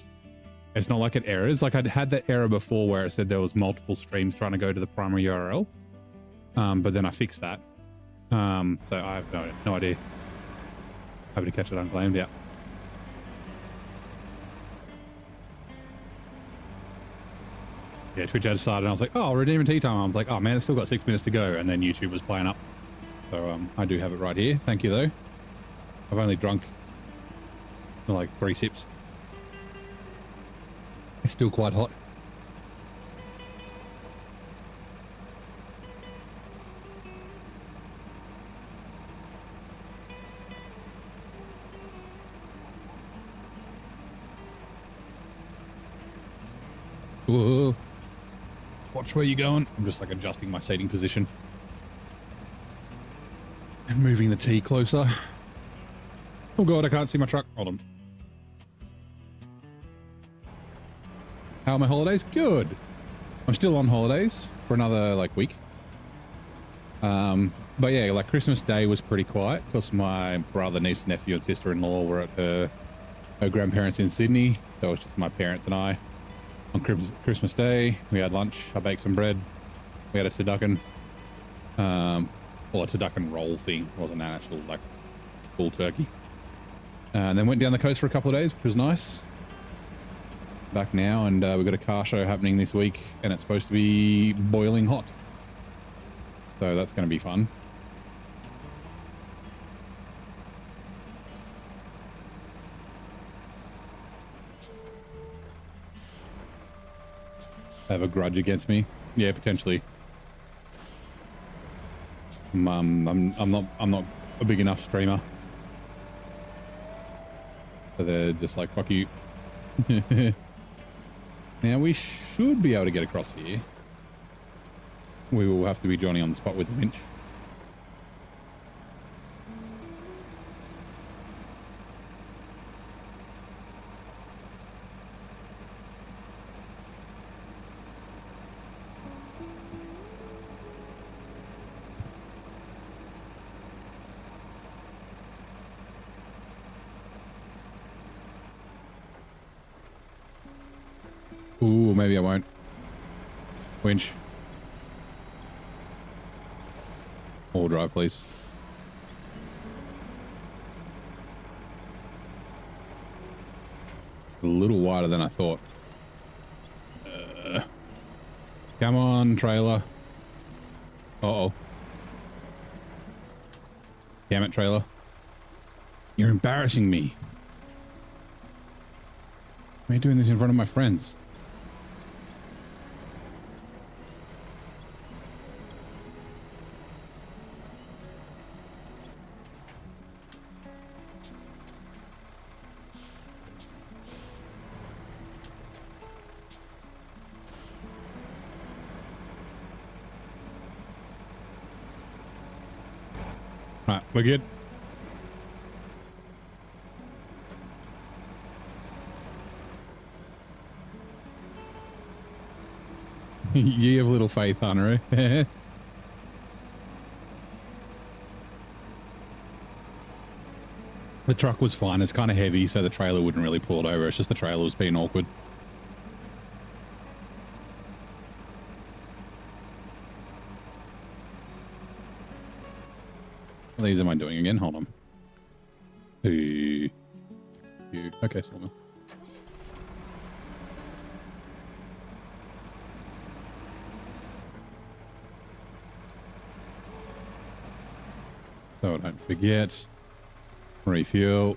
it's not like it errors. Like I'd had that error before where it said there was multiple streams trying to go to the primary URL. But then I fixed that. So I have no idea. Happy to catch it unclaimed, yeah. Yeah, Twitch had started and I was like, oh, redeem tea time. I was like, oh man, it's still got 6 minutes to go. And then YouTube was playing up. So I do have it right here. Thank you though. I've only drunk like 3 sips. It's still quite hot. Whoa. Watch where you're going. I'm just like adjusting my seating position and moving the tea closer. Oh god, I can't see my truck. Hold on. How are my holidays? Good. I'm still on holidays for another like week. But yeah, like Christmas Day was pretty quiet because my brother, niece, nephew, and sister-in-law were at her grandparents in Sydney. So it was just my parents and I. On Christmas Day, we had lunch. I baked some bread. We had a turducken. Well, a turducken roll thing. It wasn't an actual like full turkey. And then went down the coast for a couple of days, which was nice. Back now, and we've got a car show happening this week, and it's supposed to be boiling hot. So that's going to be fun. Have a grudge against me? Yeah, potentially. I'm not a big enough streamer. So they're just like, fuck you. Now we should be able to get across here. We will have to be Johnny on the spot with the winch. Ooh, maybe I won't. Winch. All drive, please. A little wider than I thought. Come on, trailer. Uh-oh. Damn it, trailer. You're embarrassing me. Why are you doing this in front of my friends? Right, we're good. You have little faith, Hunter. The truck was fine. It's kind of heavy, so the trailer wouldn't really pull it over. It's just the trailer was being awkward. What these am I doing again? Hold on. Okay, Sawmill. So don't forget. Refuel.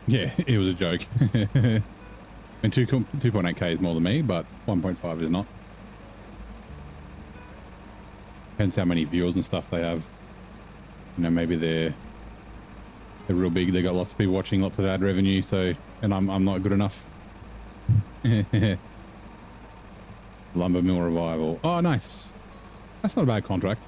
Yeah, it was a joke. I mean, 2.8k is more than me, but 1.5 is not. Depends how many viewers and stuff they have. You know, maybe they're real big. They got lots of people watching, lots of ad revenue. So, and I'm not good enough. Lumber Mill Revival. Oh, nice. That's not a bad contract.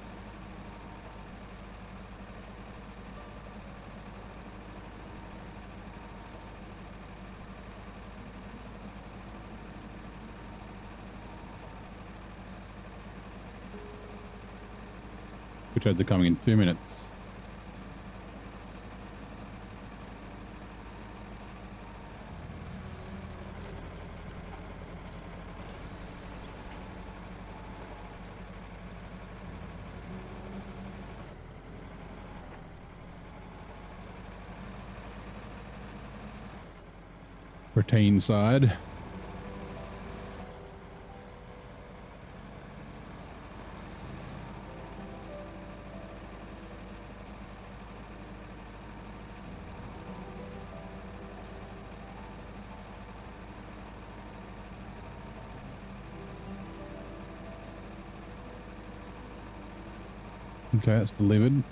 Which ads are coming in 2 minutes. Retain side. Okay, it's delivered.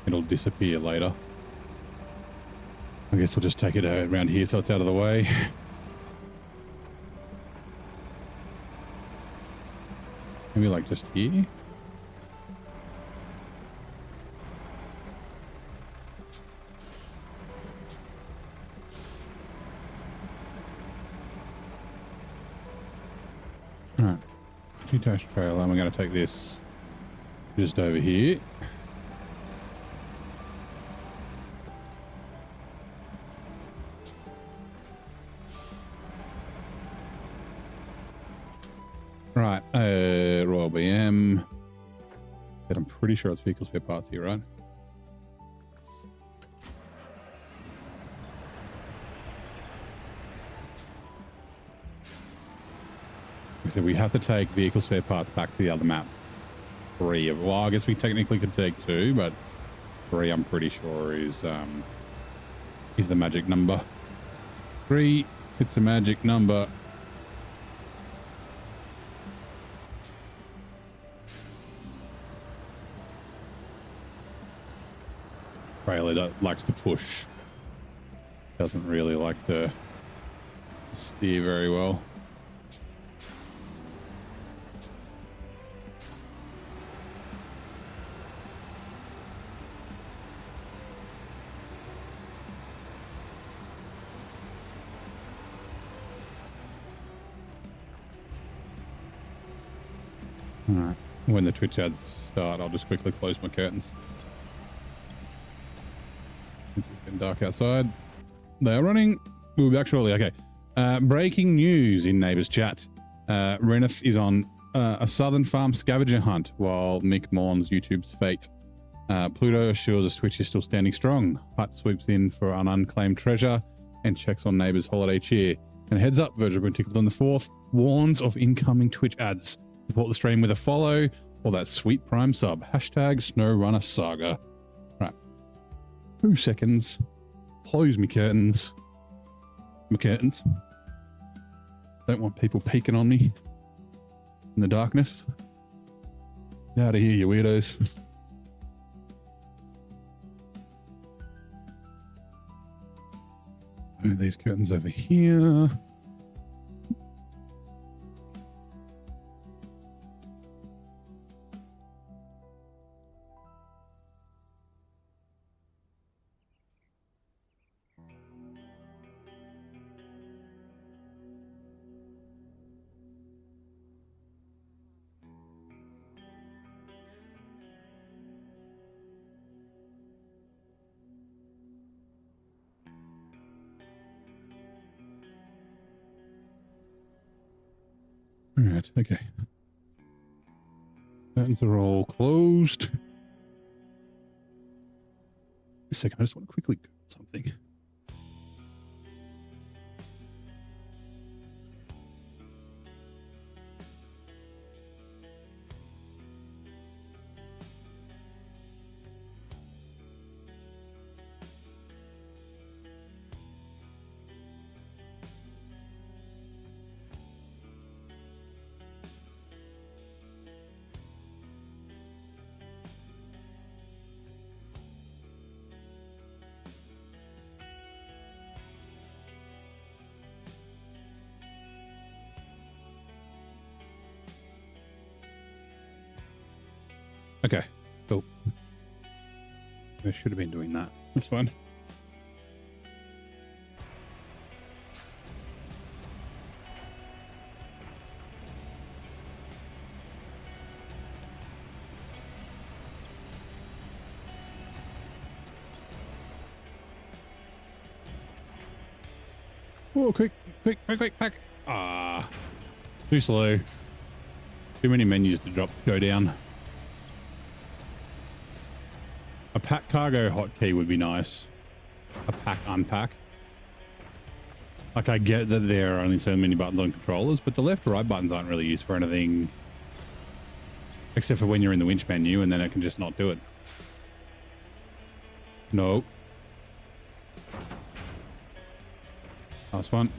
It'll disappear later. I guess we'll just take it around here so it's out of the way. Maybe like just here. Alright. Detached trailer. I'm going to take this just over here. Right, Royal BM. But I'm pretty sure it's vehicle spare parts here, right? So we have to take vehicle spare parts back to the other map. 3. Well, I guess we technically could take 2, but 3 I'm pretty sure is the magic number. 3, it's a magic number. Trailer likes to push. Doesn't really like to steer very well. All right. When the Twitch ads start, I'll just quickly close my curtains. Since it's been dark outside. They are running. We'll be back shortly. Okay. Breaking news in Neighbours chat. Reneth is on a southern farm scavenger hunt while Mick mourns YouTube's fate. Pluto assures us Twitch is still standing strong. Hut sweeps in for an unclaimed treasure and checks on Neighbours' holiday cheer. And heads up, Virgil been tickled on the 4th, warns of incoming Twitch ads. Support the stream with a follow or that sweet prime sub. Hashtag SnowRunner Saga. Right. 2 seconds. Close me curtains. My curtains. Don't want people peeking on me in the darkness. Get out of here, you weirdos. Move these curtains over here. All right, okay. Curtains are all closed. A second, I just want to quickly Google something. Okay, cool. I should have been doing that. That's fine. Oh, quick, pack. Ah, too slow. Too many menus to go down. A pack cargo hotkey would be nice. A pack unpack. Like, I get that there are only so many buttons on controllers, but the left or right buttons aren't really used for anything except for when you're in the winch menu, and then it can just not do it. No. Last one.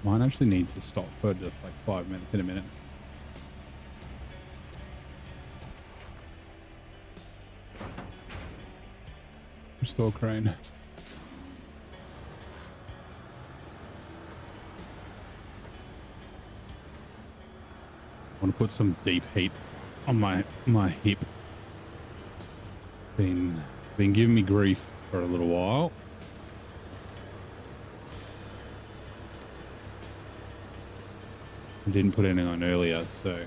Mine actually needs to stop for just like 5 minutes in a minute. Restore crane. I want to put some deep heat on my hip. Been giving me grief for a little while. I didn't put anything on earlier, so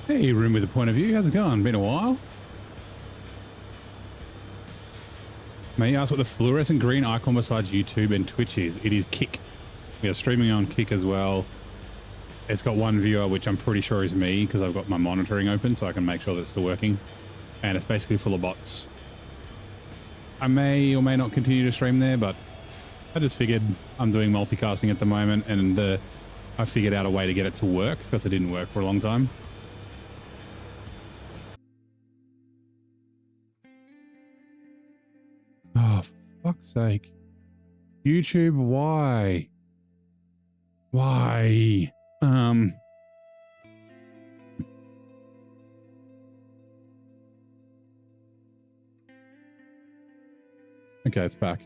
hey, room with a point of view. How's it going? Been a while. May I ask what the fluorescent green icon besides YouTube and Twitch is? It is Kick. We are streaming on Kick as well. It's got one viewer, which I'm pretty sure is me because I've got my monitoring open so I can make sure that it's still working. And it's basically full of bots. I may or may not continue to stream there, but I just figured I'm doing multicasting at the moment, and I figured out a way to get it to work because it didn't work for a long time. Oh, for fuck's sake. YouTube, why? Why? Okay, it's back.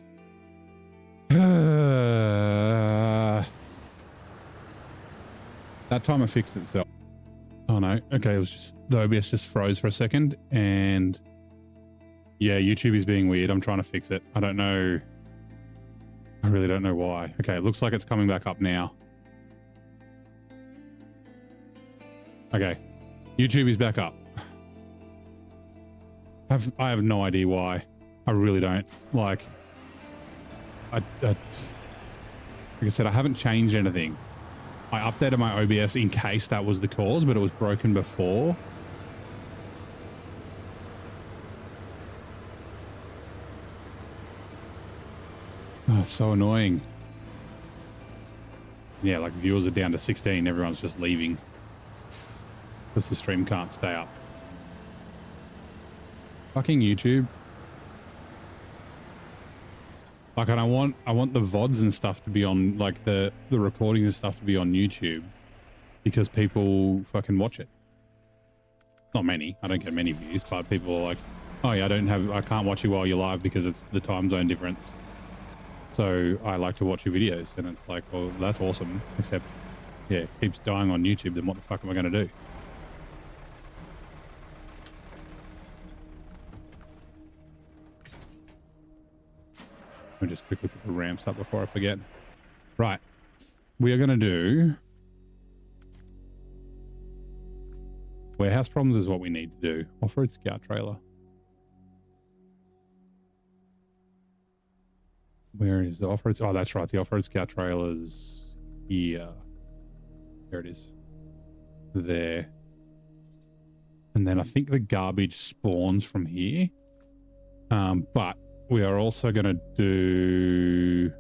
That timer fixed itself. Oh no. Okay, it was just the OBS just froze for a second, and yeah, YouTube is being weird. I'm trying to fix it. I don't know. I really don't know why. Okay, it looks like it's coming back up now. Okay, YouTube is back up. I have no idea why. I really don't. Like I said, I haven't changed anything. I updated my OBS in case that was the cause, but it was broken before. Oh, it's so annoying. Yeah, like viewers are down to 16. Everyone's just leaving because the stream can't stay up. Fucking YouTube. Like, and I want the VODs and stuff to be on, like the recordings and stuff to be on YouTube because people fucking watch it. Not many. I don't get many views, but people are like, oh yeah, I can't watch you while you're live because it's the time zone difference. So I like to watch your videos, and it's like, well, that's awesome. Except, yeah, if it keeps dying on YouTube, then what the fuck am I going to do? Let me just quickly put the ramps up before I forget. Right. We are going to do... Warehouse problems is what we need to do. Off-road scout trailer. Where is the off-road? Oh, that's right. The off-road scout trailer is here. There it is. There. And then I think the garbage spawns from here. But we are also going to do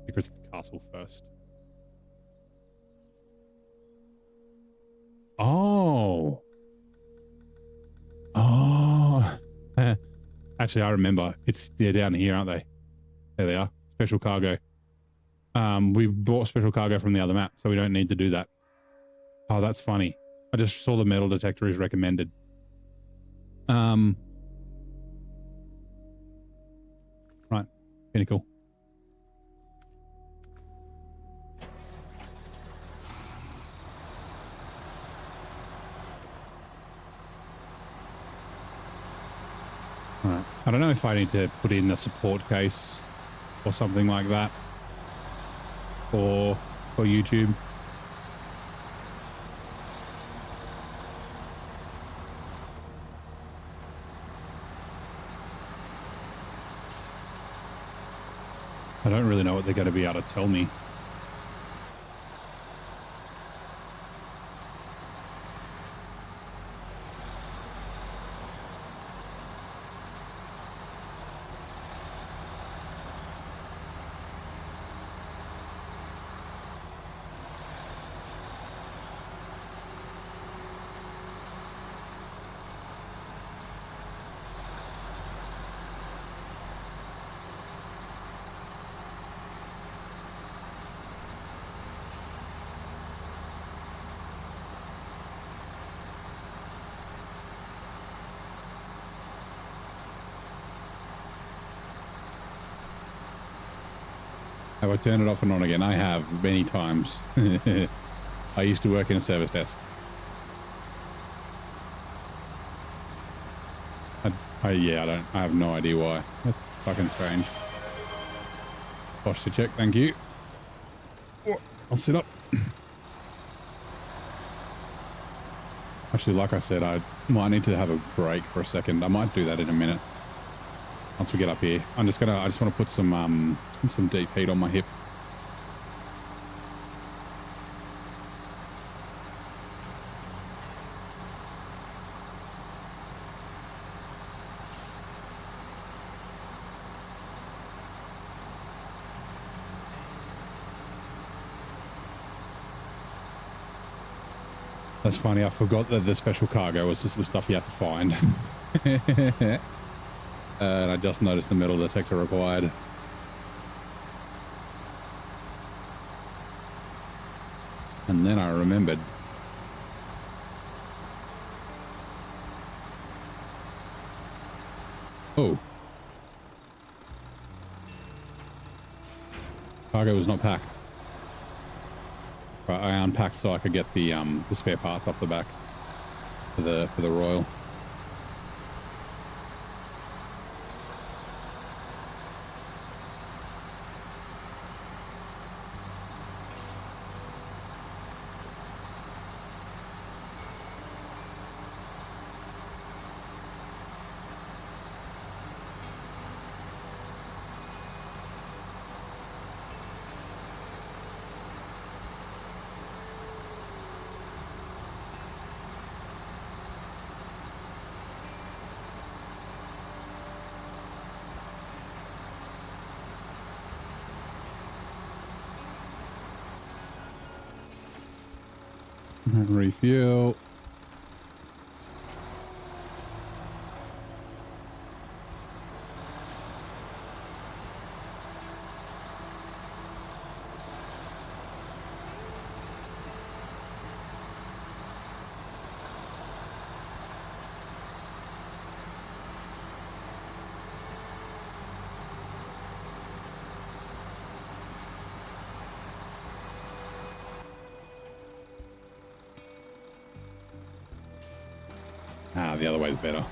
Secrets of the Castle first. Oh. Oh. Actually, I remember. They're down here, aren't they? There they are. Special cargo. We bought special cargo from the other map, so we don't need to do that. Oh, that's funny. I just saw the metal detector is recommended. Right. Pinnacle. Right. I don't know if I need to put in a support case or something like that for YouTube. I don't really know what they're going to be able to tell me. Have I turned it off and on again? I have many times. I used to work in a service desk. I have no idea why. That's fucking strange. Posture check, thank you. Oh, I'll sit up. Actually, like I said, I might need to have a break for a second. I might do that in a minute. Once we get up here, I just want to put some deep heat on my hip. That's funny. I forgot that the special cargo was just stuff you have to find. And I just noticed the metal detector required. And then I remembered. Oh. Cargo was not packed. Right, I unpacked so I could get the spare parts off the back for the Royal. Refuel. Ah, the other way's better.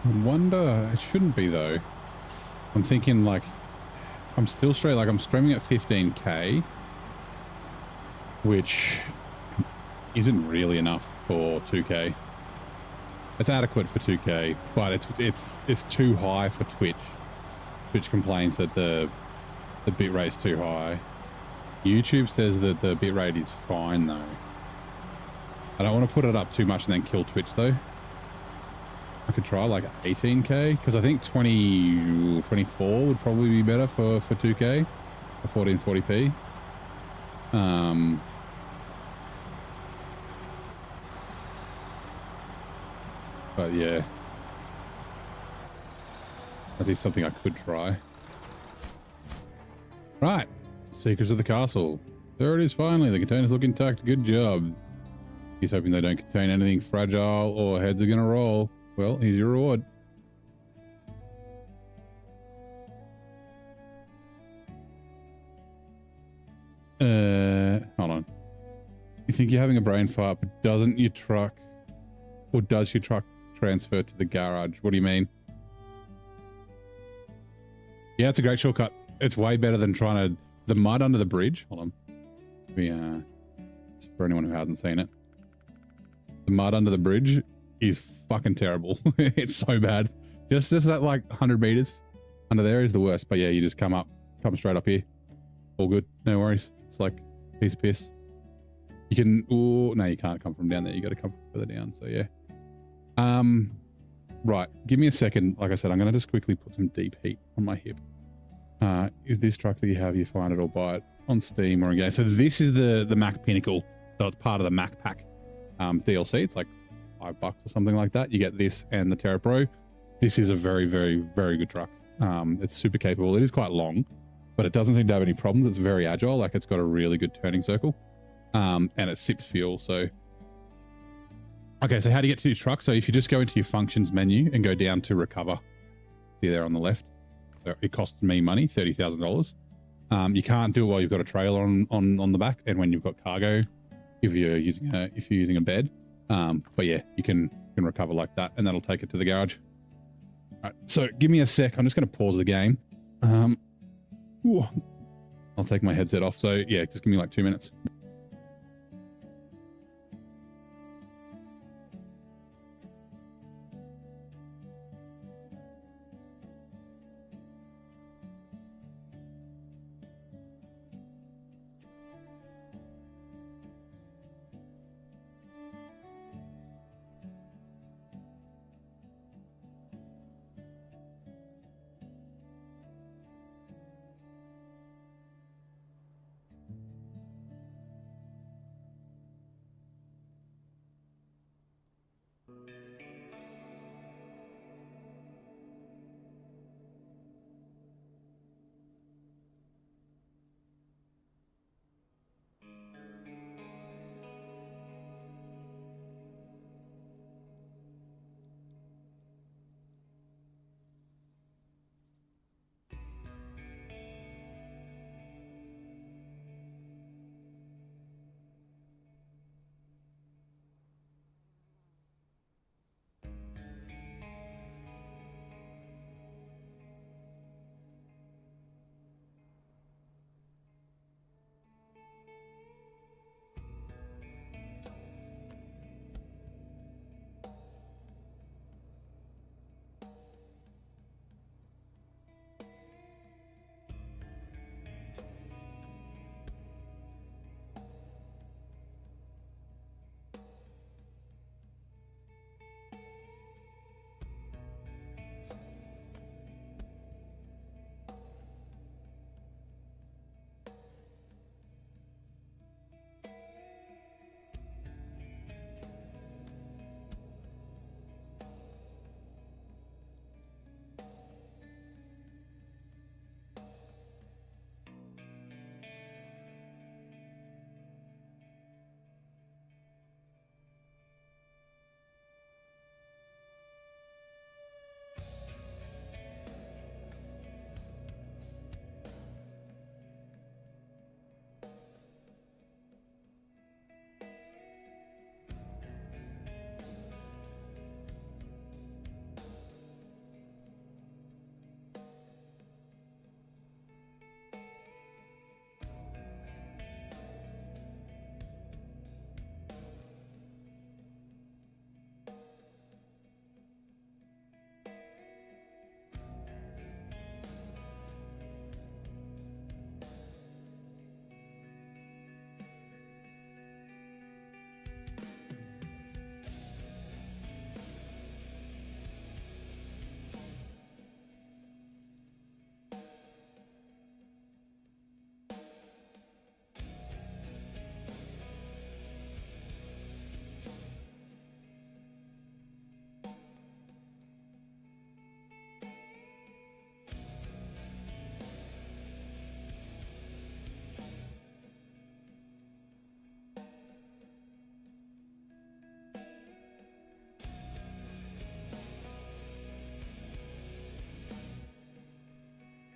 I wonder, it shouldn't be though. I'm thinking like, I'm still straight, like I'm streaming at 15K, which isn't really enough for 2K. It's adequate for 2K, but it's too high for Twitch. Twitch complains that the bitrate's too high. YouTube says that the bitrate is fine though. I don't want to put it up too much and then kill Twitch though. I could try like 18K because I think 24 would probably be better for 2K for 1440p. But yeah, that is something I could try. Right, Secrets of the Castle. There it is finally. The containers look intact. Good job. He's hoping they don't contain anything fragile or heads are going to roll. Well, here's your reward. Hold on. You think you're having a brain fart, but doesn't your truck, or does your truck transfer to the garage? What do you mean? Yeah, it's a great shortcut. It's way better than trying to, the mud under the bridge. Hold on. For anyone who hasn't seen it. The mud under the bridge is fucking terrible. It's so bad. Just that like 100 meters under there is the worst. But yeah, you just come straight up here. All good. No worries. It's like a piece of piss. You can, oh, no, you can't come from down there. You got to come further down. So yeah. Right. Give me a second. Like I said, I'm going to just quickly put some deep heat on my hip. Is this truck that you have, you find it or buy it on Steam or again. So this is the Mac Pinnacle. So it's part of the Mac Pack DLC. It's like $5 or something like that. You get this and the Terra Pro. This is a very, very, very good truck. It's super capable. It is quite long, but it doesn't seem to have any problems. It's very agile. Like it's got a really good turning circle. And it sips fuel. So, okay. So how do you get to your truck? So if you just go into your functions menu and go down to recover, see there on the left, so it costs me money, $30,000. You can't do it while you've got a trailer on the back. And when you've got cargo, if you're using a bed. But yeah, you can recover like that and that'll take it to the garage. All right, so give me a sec. I'm just going to pause the game. I'll take my headset off. So yeah, just give me like 2 minutes.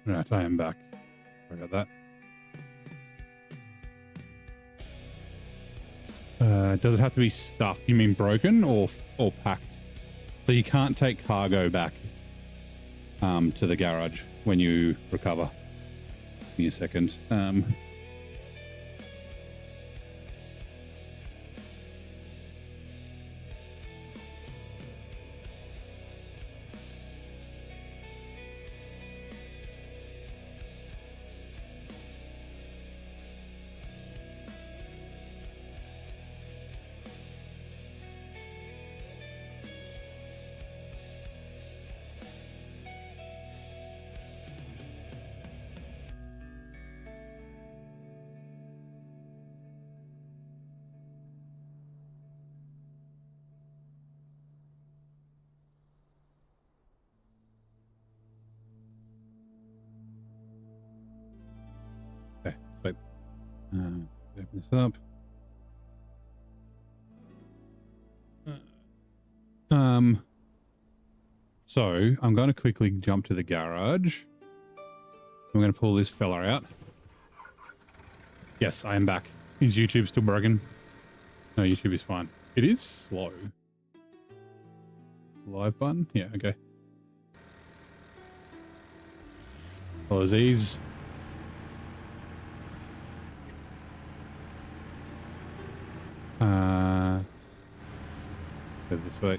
Right, I am back. Sorry about that. Does it have to be stuffed? You mean broken or packed? So you can't take cargo back to the garage when you recover. Give me a second. Okay, sweet. Open this up. So I'm going to quickly jump to the garage. I'm going to pull this fella out. Yes, I am back. Is YouTube still broken? No, YouTube is fine. It is slow. Live button? Yeah, okay. Hello, Aziz. Go this way.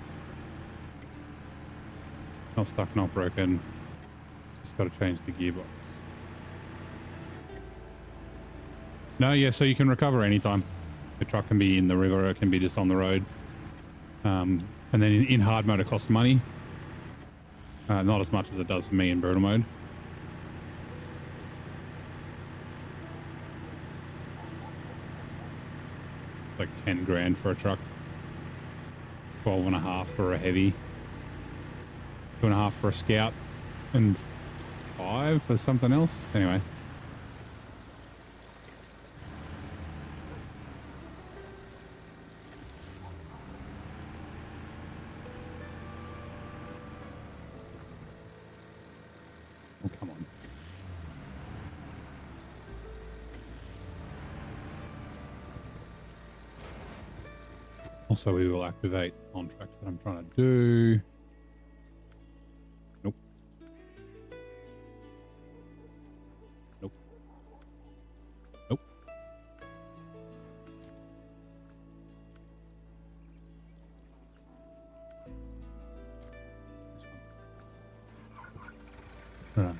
Not stuck, not broken. Just got to change the gearbox. No, yeah, so you can recover anytime. The truck can be in the river, it can be just on the road. And then in hard mode, it costs money. Not as much as it does for me in brutal mode. Like 10 grand for a truck. 12.5 for a heavy. 2.5 for a scout. And 5 for something else. Anyway. Oh, come on. Also, we will activate the contract that I'm trying to do. Nope. Nope. Nope. This one. Right.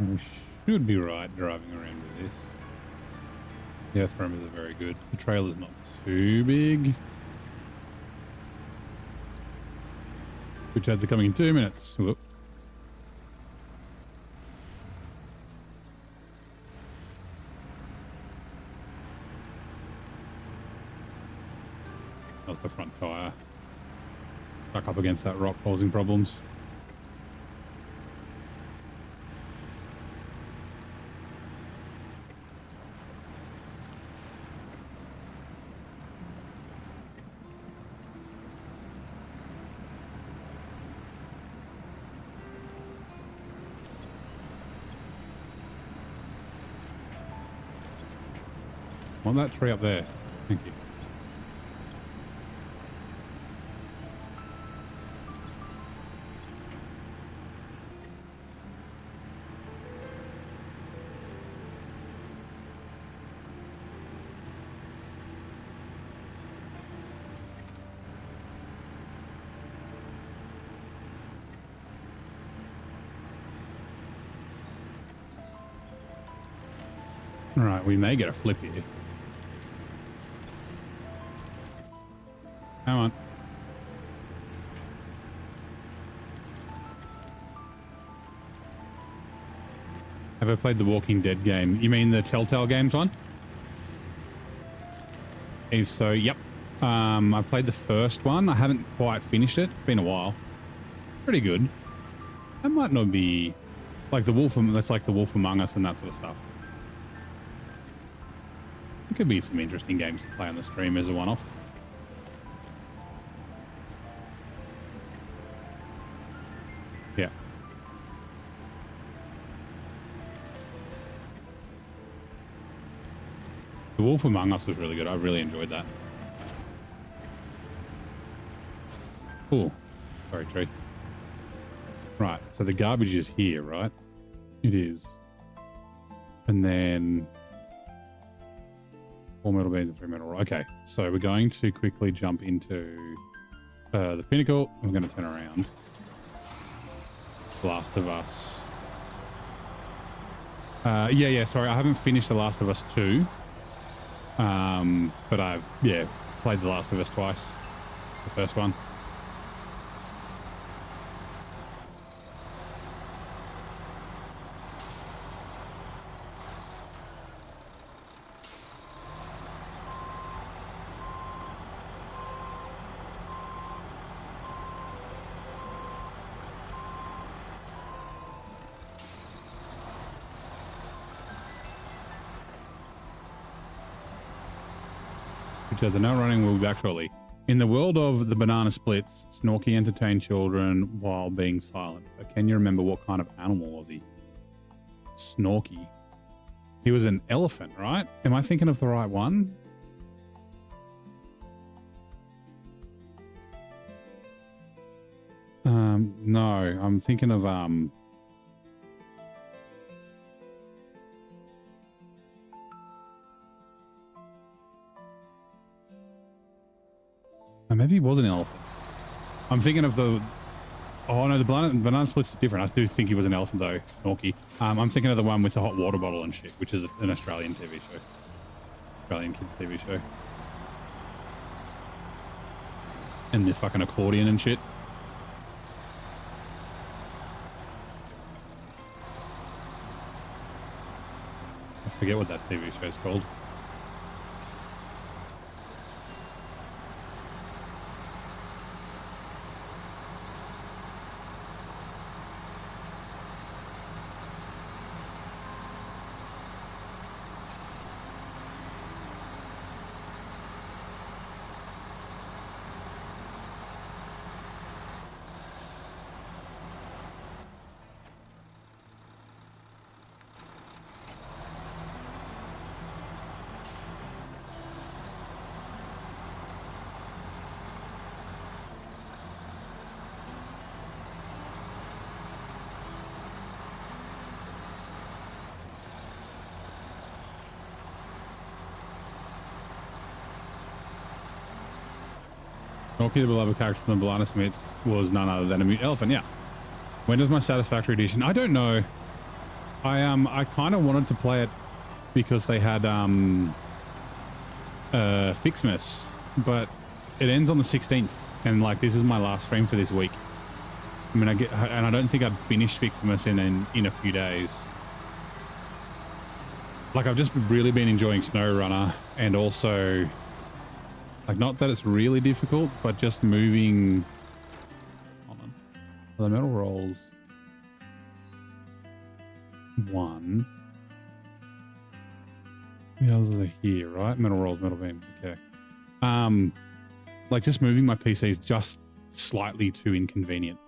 We should be right driving around with this. The earth rummers are very good. The trailer's not too big. Which ads are coming in 2 minutes. Whoop. That's the front tire. Stuck up against that rock, causing problems. Want that tree up there. Thank you. All right, we may get a flip here. Come on. Have I played the Walking Dead game? You mean the Telltale Games one? If so, yep. I played the first one. I haven't quite finished it. It's been a while. Pretty good. That might not be like the Wolf. That's like the Wolf Among Us and that sort of stuff. It could be some interesting games to play on the stream as a one-off. Yeah. The Wolf Among Us was really good. I really enjoyed that. Oh, sorry, tree. Right, so the garbage is here, right? It is. And then 4 metal beams and 3 metal. Okay, so we're going to quickly jump into the pinnacle. We're going to turn around. Last of Us. Yeah, sorry, I haven't finished The Last of Us 2. But I've, played The Last of Us twice. The first one. The now running will be back shortly. In the world of the banana splits, Snorky entertained children while being silent. But can you remember what kind of animal was he? Snorky. He was an elephant, right? Am I thinking of the right one? No, I'm thinking of maybe he was an elephant. I'm thinking of the... Oh, no, the banana splits is different. I do think he was an elephant, though, Snorky. I'm thinking of the one with the hot water bottle and shit, which is an Australian TV show. Australian kids TV show. And the fucking accordion and shit. I forget what that TV show is called. Snorky, the beloved character from the Banana Smiths, was none other than a mute elephant. Yeah. When does my Satisfactory edition? I don't know. I kind of wanted to play it because they had Fixmas, but it ends on the 16th, and like this is my last stream for this week. I mean, I don't think I'd finish Fixmas in a few days. Like I've just really been enjoying SnowRunner, and also. Like, not that it's really difficult, but just moving... Hold on. The metal rolls... 1. The others are here, right? Metal rolls, metal beam. Okay. Like, just moving my PC is just slightly too inconvenient.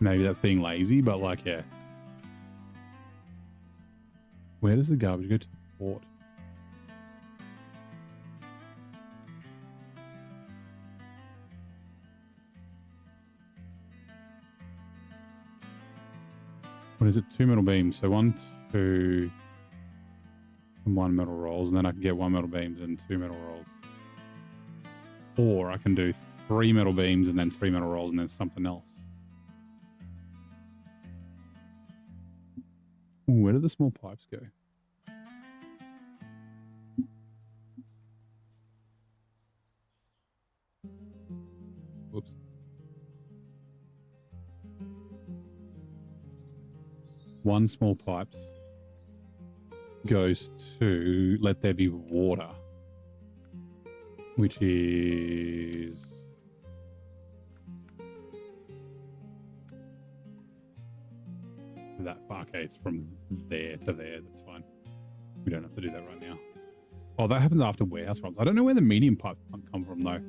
Maybe that's being lazy, but like, yeah. Where does the garbage go to the port? What is it? 2 metal beams. So 1, 2, and 1 metal rolls, and then I can get 1 metal beams and 2 metal rolls. Or I can do 3 metal beams and then 3 metal rolls and then something else. Ooh, where did the small pipes go? Whoops. One small pipes goes to let there be water, which is that far. Okay, it's from there to there. That's fine. We don't have to do that right now. Oh, that happens after warehouse runs. I don't know where the medium pipes come from though.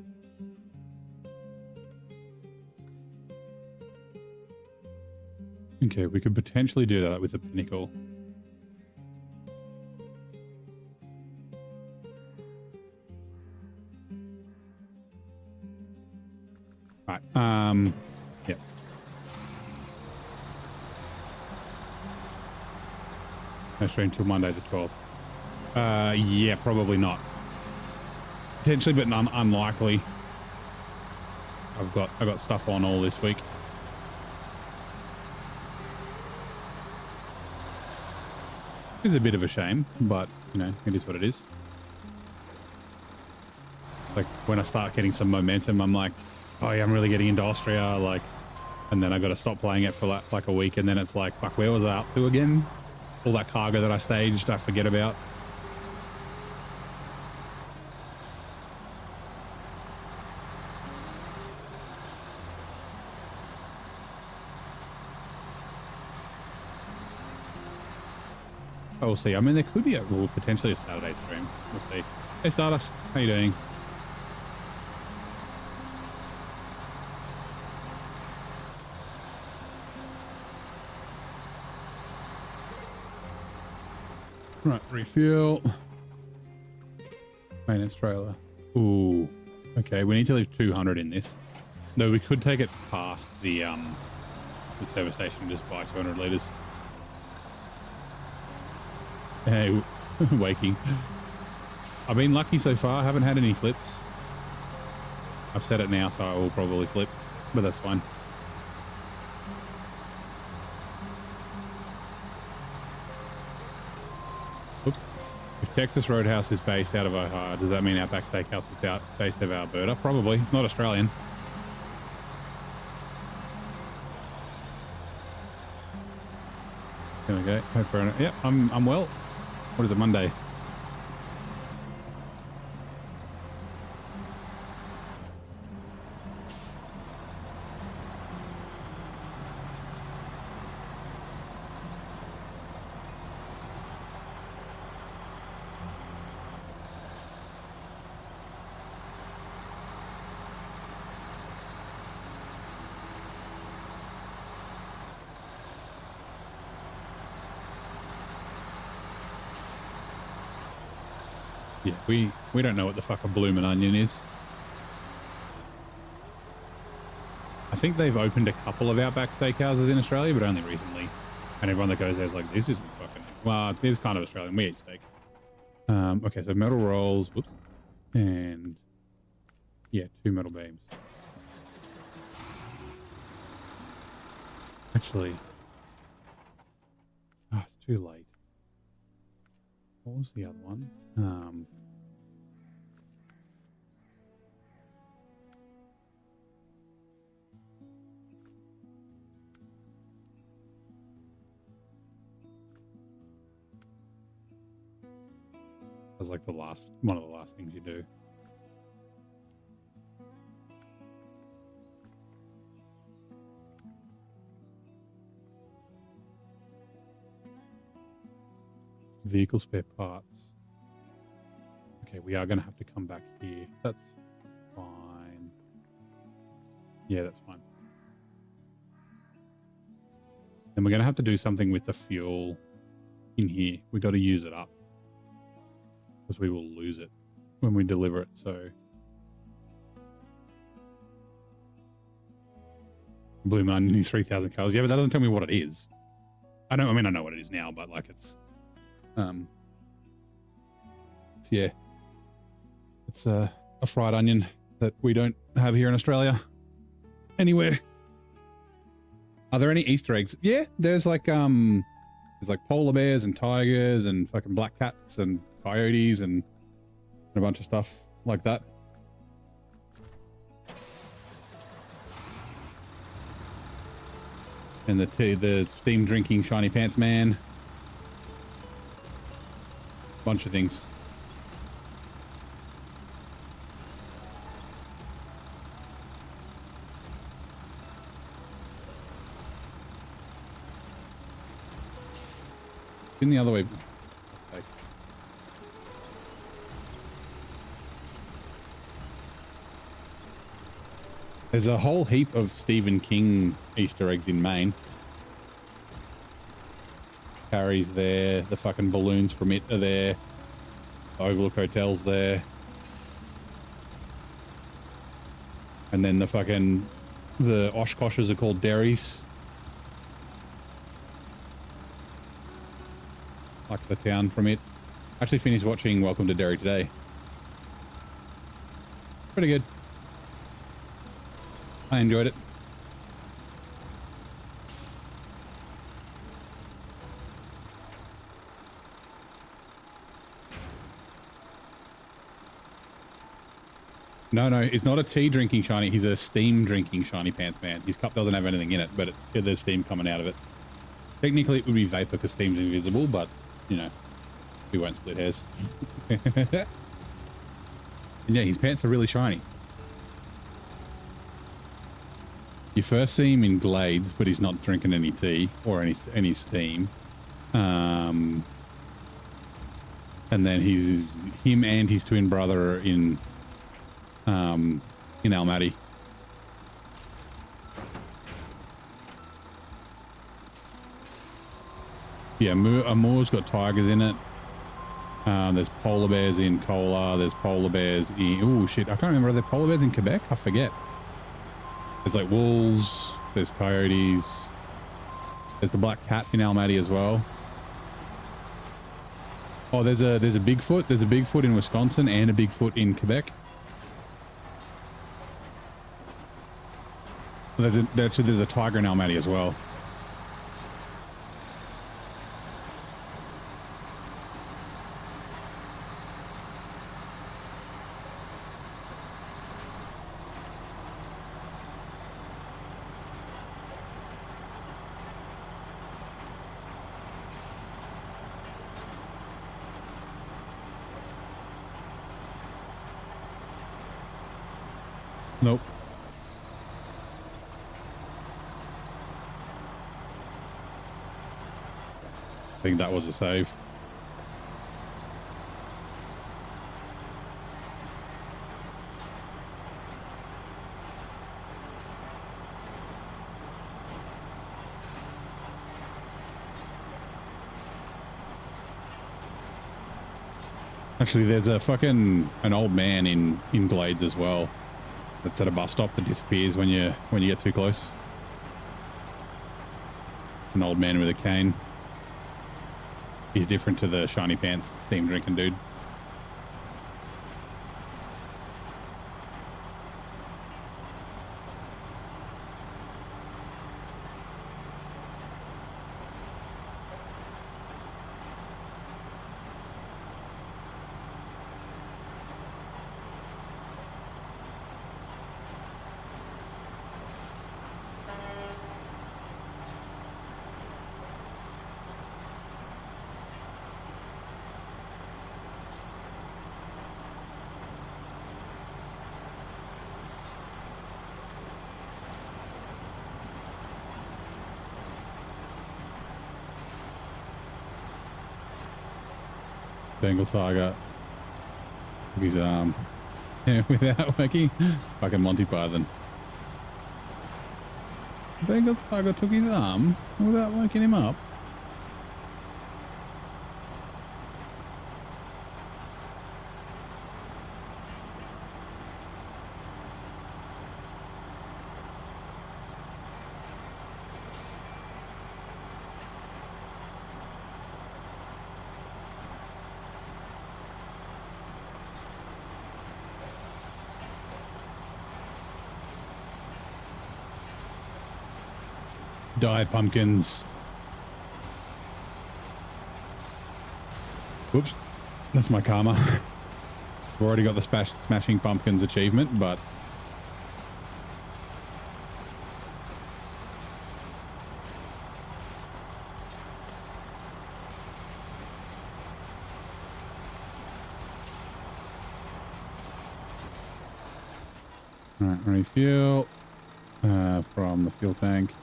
Okay, we could potentially do that with the pinnacle. Right. Yep. No stream till Monday the 12th. Yeah, probably not. Potentially, but unlikely. I've got stuff on all this week. It's a bit of a shame, but you know, it is what it is. Like when I start getting some momentum, I'm like, oh yeah, I'm really getting into Austria, like, and then I got to stop playing it for like a week, and then it's like, fuck, where was I up to again? All that cargo that I staged, I forget about. Oh, we'll see. I mean, there could be potentially a Saturday stream. We'll see. Hey, Stardust, how you doing? Right, refuel. Maintenance trailer. Ooh. Okay, we need to leave 200 in this. Though we could take it past the service station and just buy 200 litres. Hey, waking. I've been lucky so far. I haven't had any flips. I've said it now, so I will probably flip, but that's fine. Oops. If Texas Roadhouse is based out of Ohio, does that mean Outback Steakhouse is based out of Alberta? Probably. It's not Australian. There we go. Hope for an, yep, I'm well. What is it, Monday? Yeah, we don't know what the fuck a bloomin' onion is. I think they've opened a couple of Outback Steakhouses in Australia, but only recently. And everyone that goes there is like, this isn't fucking... Well, it's kind of Australian. We eat steak. Okay, so metal rolls. Whoops. And... yeah, 2 metal beams. Actually... oh, it's too late. What was the other one? That's like one of the last things you do. Vehicle spare parts. Okay, we are going to have to come back here. That's fine. Yeah, that's fine. And we're going to have to do something with the fuel in here. We got to use it up because we will lose it when we deliver it. So Blue Moon needs 3,000 calories. Yeah, but that doesn't tell me what it is. I know what it is now, but like it's yeah, it's a fried onion that we don't have here in Australia anywhere. Are there any Easter eggs? Yeah, there's like There's like polar bears and tigers and fucking black cats and coyotes and a bunch of stuff like that. And the steam drinking shiny pants man. Bunch of things. In the other way. Okay. There's a whole heap of Stephen King Easter eggs in Maine. Carrie's there. The fucking balloons from it are there. The Overlook Hotel's there. And then the Oshkoshes are called Derries. Like the town from it. Actually finished watching Welcome to Derry today. Pretty good. I enjoyed it. No, it's not a tea drinking shiny. He's a steam drinking shiny pants man. His cup doesn't have anything in it, but there's steam coming out of it. Technically, it would be vapor because steam's invisible, but, you know, we won't split hairs. And yeah, his pants are really shiny. You first see him in Glades, but he's not drinking any tea or any steam. And then him and his twin brother are in Almaty. Yeah, Amour's got tigers in it. There's polar bears in Kola. There's polar bears in... Oh, shit. I can't remember. Are there polar bears in Quebec? I forget. There's like wolves. There's coyotes. There's the black cat in Almaty as well. Oh, there's a Bigfoot. There's a Bigfoot in Wisconsin and a Bigfoot in Quebec. There's a tiger in Almaty as well. Nope. I think that was a save. Actually, there's an old man in Glades as well. That's at a bus stop that disappears when you get too close. An old man with a cane. He's different to the shiny pants steam drinking dude. Bengal tiger took his arm. Yeah, without waking. Fucking Monty Python. Bengal tiger took his arm without waking him up. Dyed pumpkins. Whoops. That's my karma. We've already got the Smashing Pumpkins achievement, but... Alright, refuel from the fuel tank.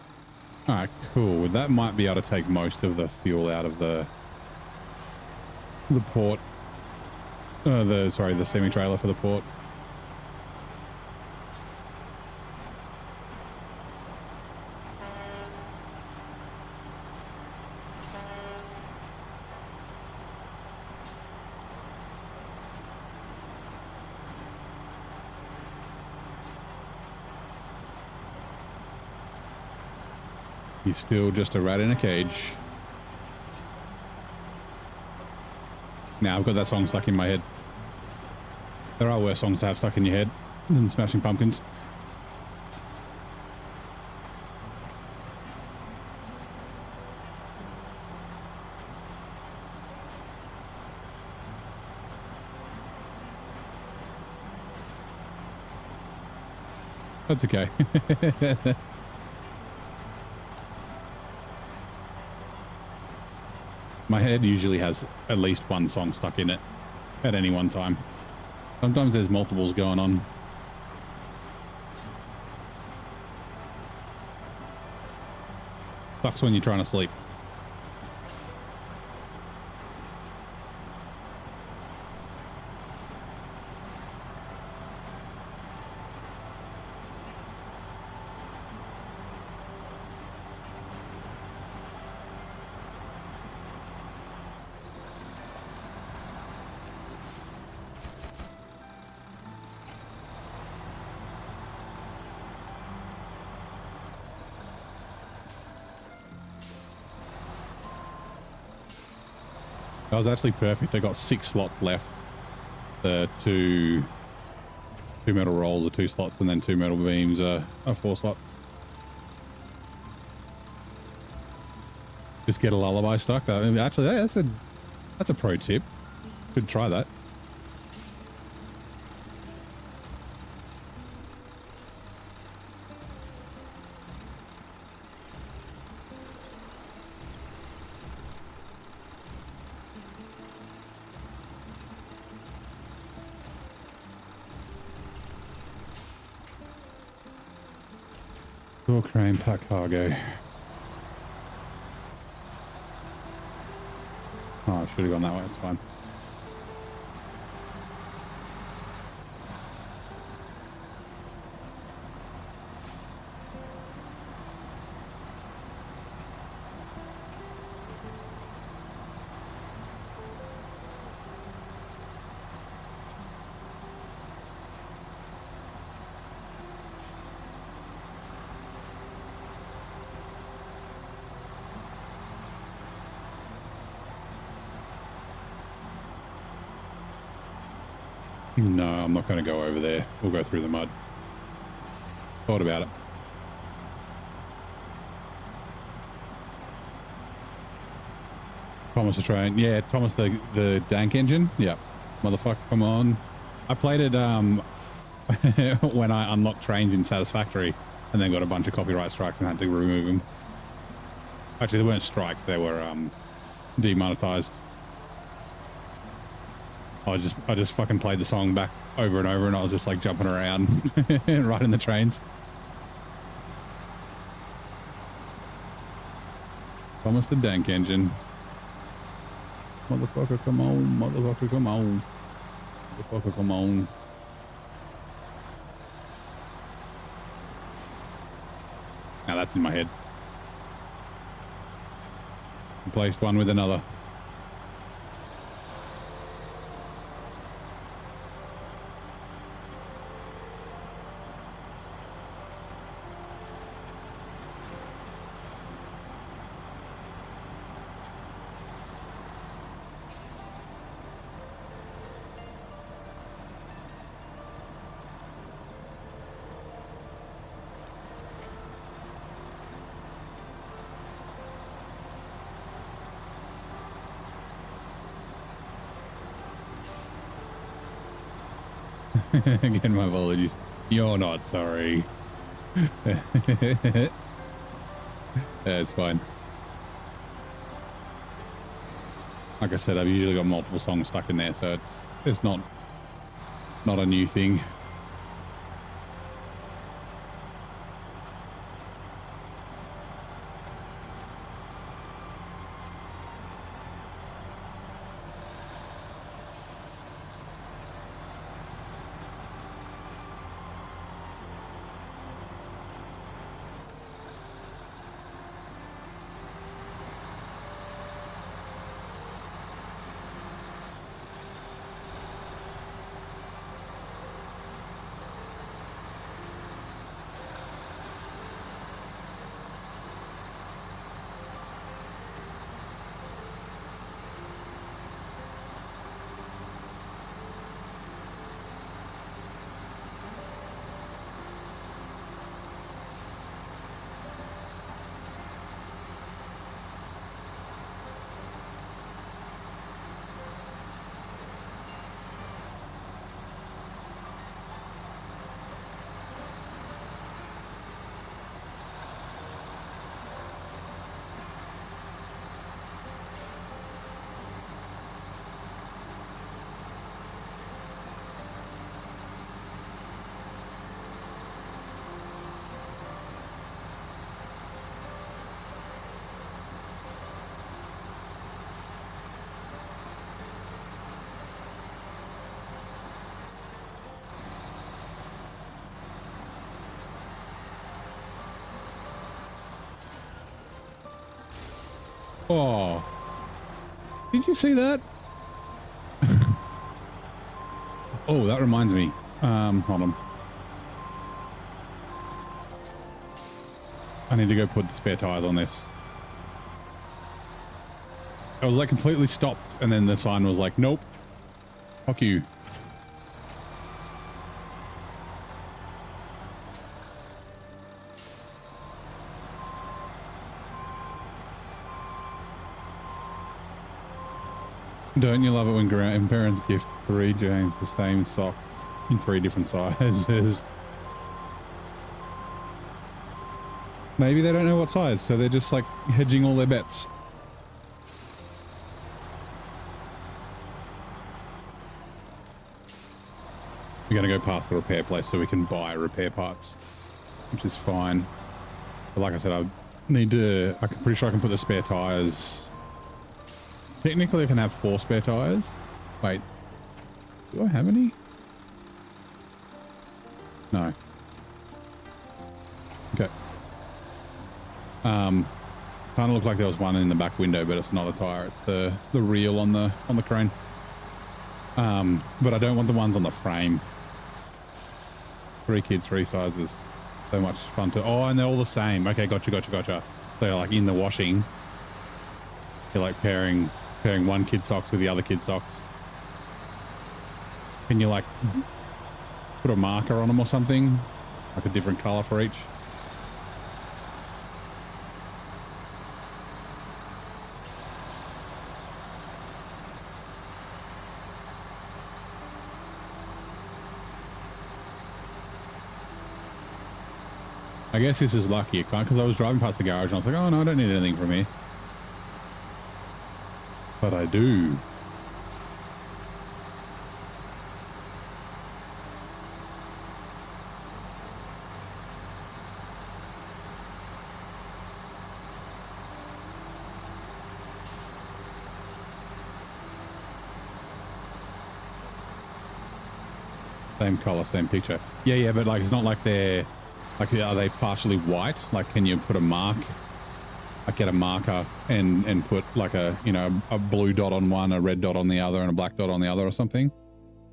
Alright, cool. That might be able to take most of the fuel out of the port. The semi-trailer for the port. He's still just a rat in a cage. Now I've got that song stuck in my head. There are worse songs to have stuck in your head than Smashing Pumpkins. That's okay. My head usually has at least one song stuck in it at any one time. Sometimes there's multiples going on. Sucks when you're trying to sleep. That was actually perfect. They got 6 slots left. The two metal rolls are 2 slots, and then 2 metal beams are 4 slots. Just get a lullaby stuck. Actually, that's a pro tip. Could try that. Crane pack cargo. Oh, I should have gone that way. It's fine. No, I'm not going to go over there. We'll go through the mud. Thought about it. Thomas the train. Yeah, Thomas the dank engine. Yeah. Motherfucker, come on. I played it when I unlocked trains in Satisfactory and then got a bunch of copyright strikes and had to remove them. Actually, they weren't strikes. They were demonetized. I just fucking played the song back over and over, and I was just like jumping around riding the trains. Thomas the dank engine. Motherfucker, come on. Motherfucker, come on. Motherfucker, come on. Now that's in my head. Replaced one with another. Again, my apologies. You're not sorry. It's fine. Like I said, I've usually got multiple songs stuck in there, so it's not a new thing. Oh, did you see that? Oh, that reminds me. Hold on. I need to go put the spare tires on this. I was like completely stopped, and then the sign was like, nope. Fuck you. Don't you love it when grandparents gift 3 James the same socks in 3 different sizes? Maybe they don't know what size, so they're just like hedging all their bets. We're going to go past the repair place so we can buy repair parts, which is fine. But like I said, I'm pretty sure I can put the spare tires. Technically, I can have 4 spare tires. Wait, do I have any? No. Okay. Kind of looked like there was one in the back window, but it's not a tire. It's the reel on the crane. But I don't want the ones on the frame. 3 kids, 3 sizes. So much fun to. Oh, and they're all the same. Okay, gotcha. So they're like in the washing. You're like pairing one kid's socks with the other kid's socks. Can you like put a marker on them or something? Like a different color for each? I guess this is lucky, because I was driving past the garage and I was like, oh no, I don't need anything from here. But I do. Same color, same picture. Yeah, but like it's not like they're like, are they partially white? Like, can you put a mark? Like get a marker and put like a, you know, a blue dot on one, a red dot on the other, and a black dot on the other or something.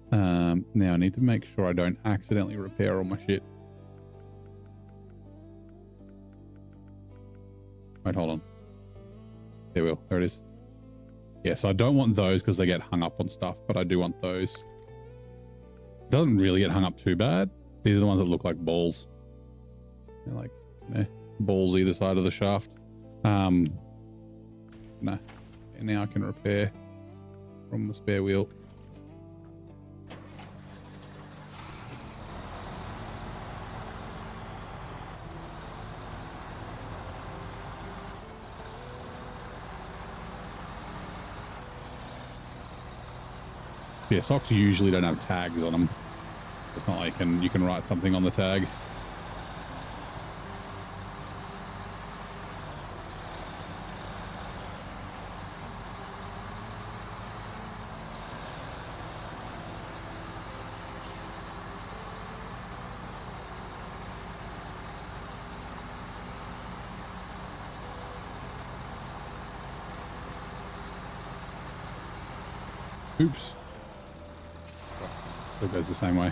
Now I need to make sure I don't accidentally repair all my shit. Wait, hold on. There we go. There it is. Yeah, so I don't want those because they get hung up on stuff, but I do want those. It doesn't really get hung up too bad. These are the ones that look like balls. They're like balls either side of the shaft. Nah. And now I can repair from the spare wheel. Yeah, socks usually don't have tags on them. It's not like you can write something on the tag. Oops. It goes the same way.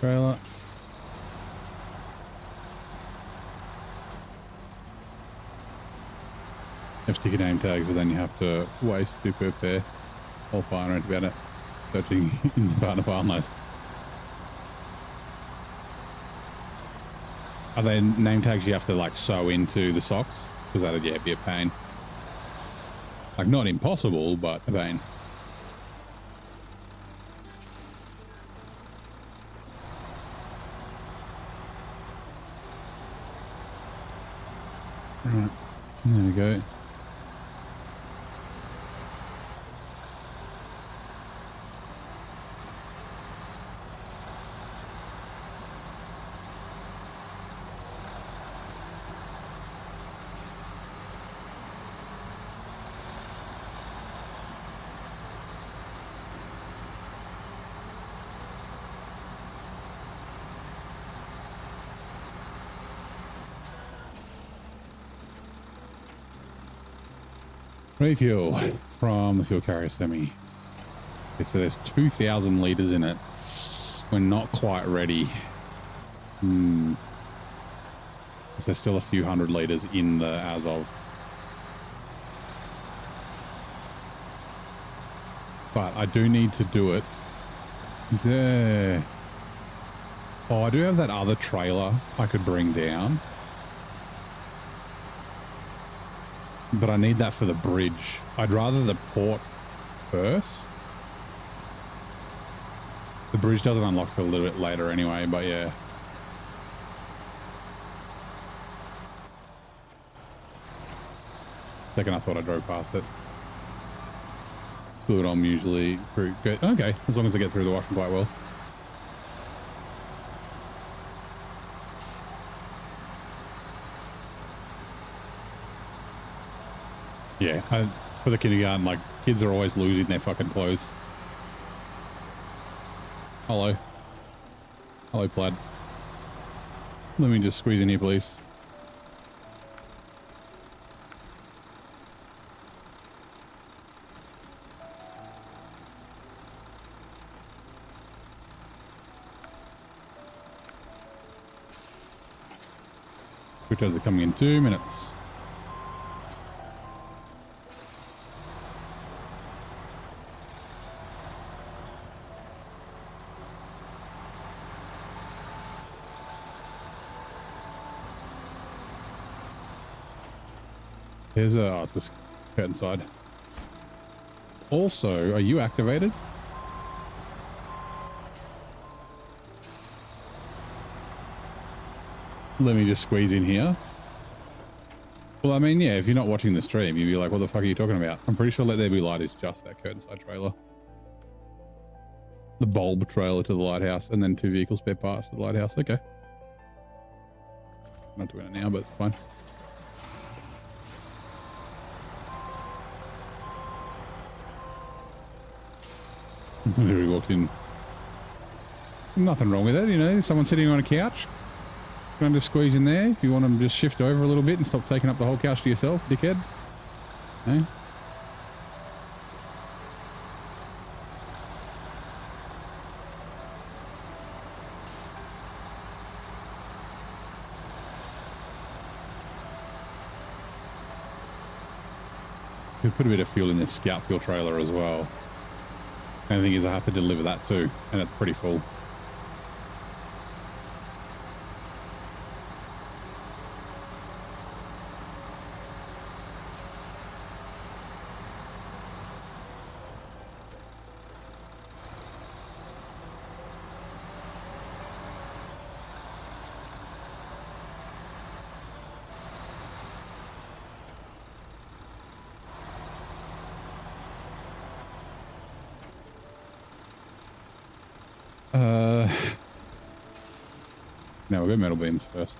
Trailer. You have sticky name tags, but then you have to waste 2 per pair. All fine around about it. Searching in the partner farmlands. Are they name tags you have to like sew into the socks? Because that'd be a pain. Like not impossible, but a pain. Right, there we go. Refuel from the fuel carrier semi. Okay, so there's 2,000 litres in it. We're not quite ready. There's still a few hundred litres in the Azov. But I do need to do it. Is there... Oh, I do have that other trailer I could bring down. But I need that for the bridge. I'd rather the port first. The bridge doesn't unlock till a little bit later anyway, but yeah. Second, I thought I drove past it. Fluid on usually through. Okay, as long as I get through the washing quite well. Yeah, for the kindergarten, like, kids are always losing their fucking clothes. Hello. Hello, Plaid. Let me just squeeze in here, please. Switchers are coming in 2 minutes. There's a... Oh, it's this curtain side. Also, are you activated? Let me just squeeze in here. Well, I mean, yeah, if you're not watching the stream, you'd be like, what the fuck are you talking about? I'm pretty sure Let There Be Light is just that curtain side trailer. The bulb trailer to the lighthouse, and then 2 vehicle spare parts to the lighthouse. Okay. I'm not doing it now, but it's fine. Literally walked in. Nothing wrong with it, you know. Someone sitting on a couch. Going to squeeze in there. If you want to just shift over a little bit and stop taking up the whole couch to yourself, dickhead. Okay. We put a bit of fuel in this scout fuel trailer as well. And the thing is, I have to deliver that too, and it's pretty full. No, we'll go metal beams first.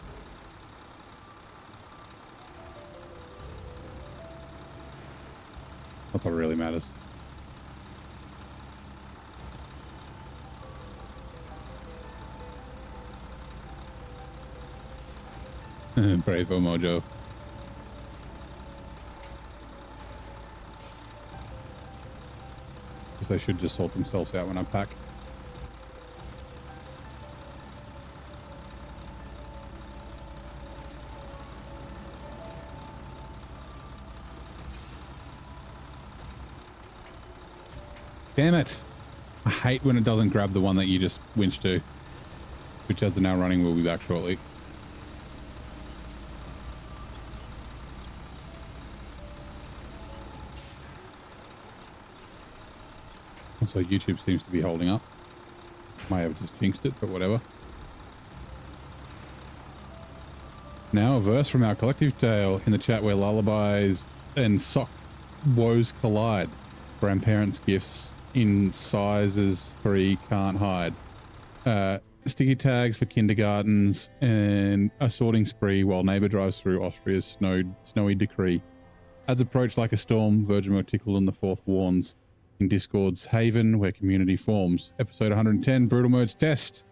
That's what really matters. Bravo Mojo. Guess they should just sort themselves out when I pack. Damn it. I hate when it doesn't grab the one that you just winched to. Which as they're now running, we'll be back shortly. Also, YouTube seems to be holding up. Might have just jinxed it, but whatever. Now a verse from our collective tale in the chat where lullabies and sock woes collide. Grandparents' gifts in sizes 3 can't hide. Sticky tags for kindergartens and a sorting spree while neighbor drives through Austria's snowy decree. Ads approach like a storm, Virgin Moticle and the Fourth warns. In Discord's haven where community forms. Episode 110, Brutal Modes Test.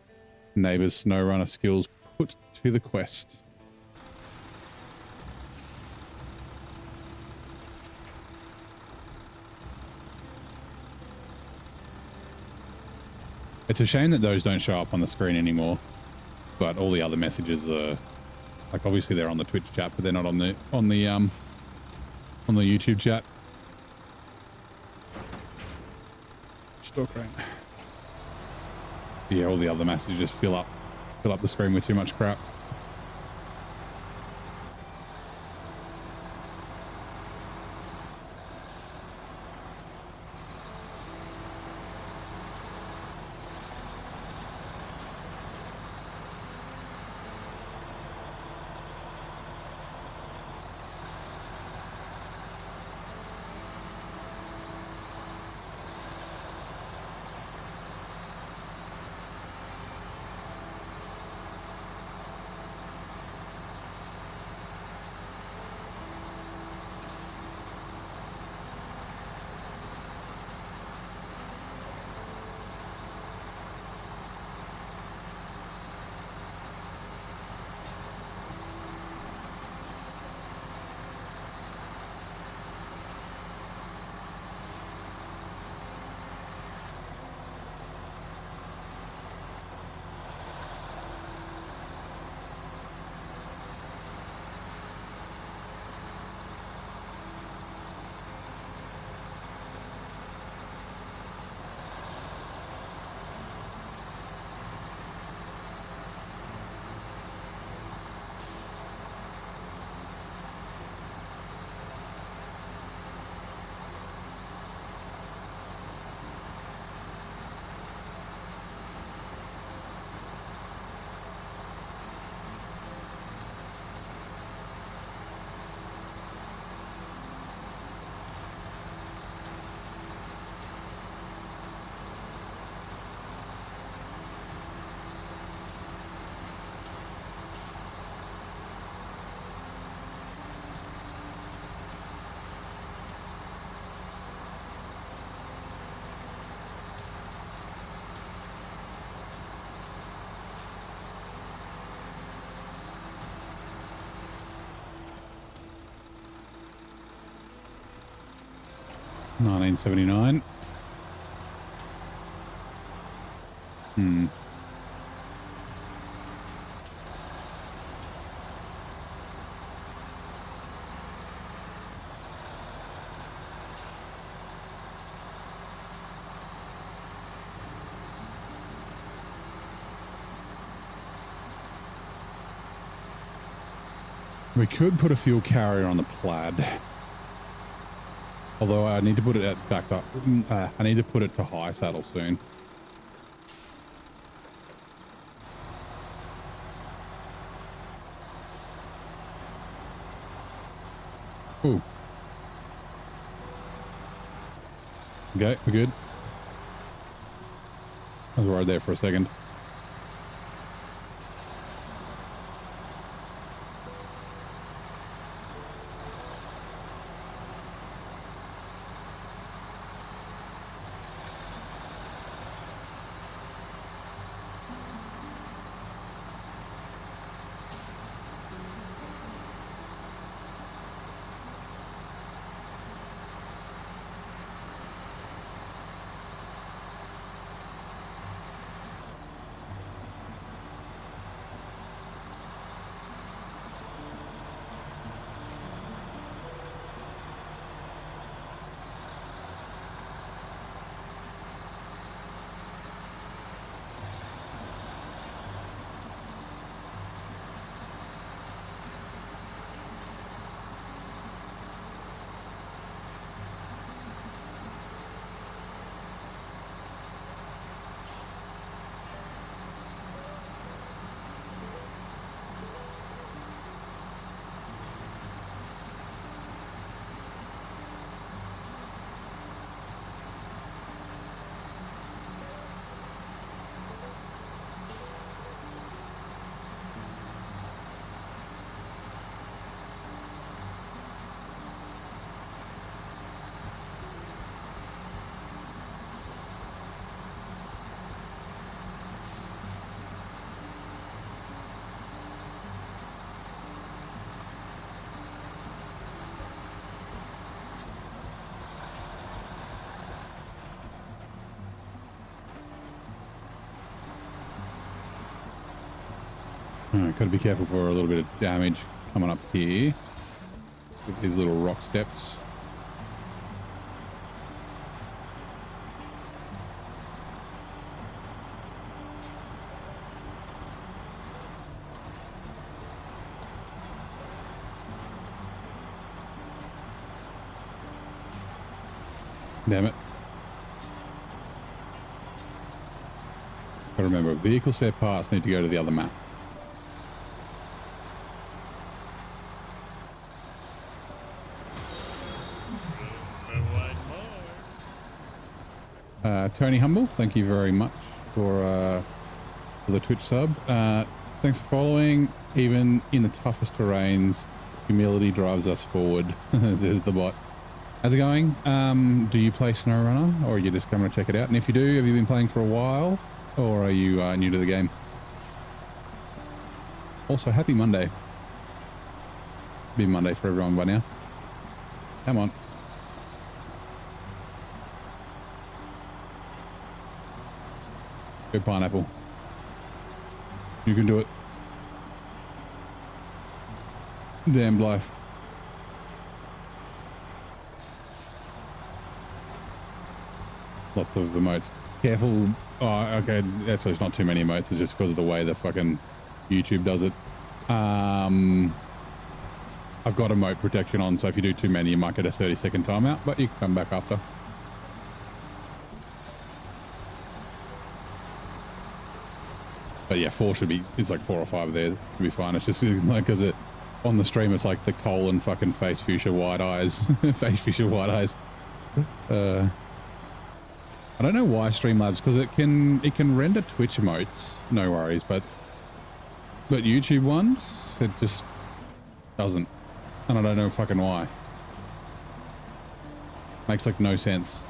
Neighbors' SnowRunner skills put to the quest. It's a shame that those don't show up on the screen anymore, but all the other messages are, like, obviously they're on the Twitch chat, but they're not on the YouTube chat. Store crane. Yeah, all the other messages fill up the screen with too much crap. $19.79. We could put a fuel carrier on the Plaid. Although I need to put it at back up. I need to put it to high saddle soon. Ooh. Okay, we're good. I was worried there for a second. Alright, gotta be careful for a little bit of damage coming up here. Let's get these little rock steps. Damn it. Gotta remember, vehicle spare parts need to go to the other map. Tony Humble, thank you very much for the Twitch sub. Thanks for following. Even in the toughest terrains, humility drives us forward, says the bot. How's it going? Do you play SnowRunner, or are you just coming to check it out? And if you do, have you been playing for a while, or are you new to the game? Also, happy Monday. Be Monday for everyone by now. Come on. Go pineapple. You can do it. Damn life. Lots of emotes. Careful. Oh, okay. That's why it's not too many emotes. It's just because of the way the fucking YouTube does it. I've got emote protection on, so if you do too many, you might get a 30-second timeout, but you can come back after. But yeah, it's like 4 or 5 there to be fine. It's just like, because it on the stream, it's like the colon fucking face fuchsia white eyes. Face fuchsia white eyes. I don't know why Streamlabs, because it can render Twitch emotes, no worries, but YouTube ones, it just doesn't. And I don't know fucking why. Makes like no sense.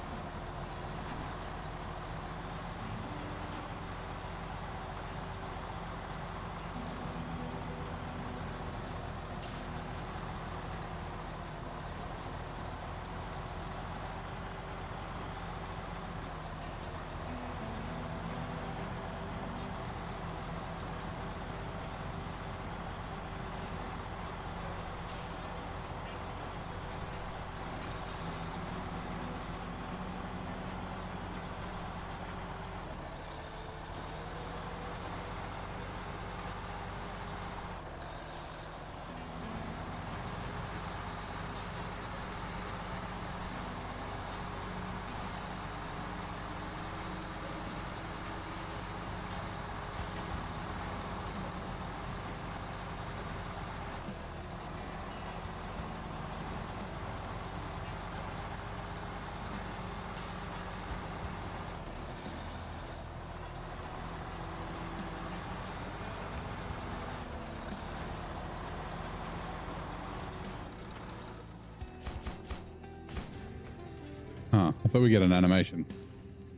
thought we get an animation.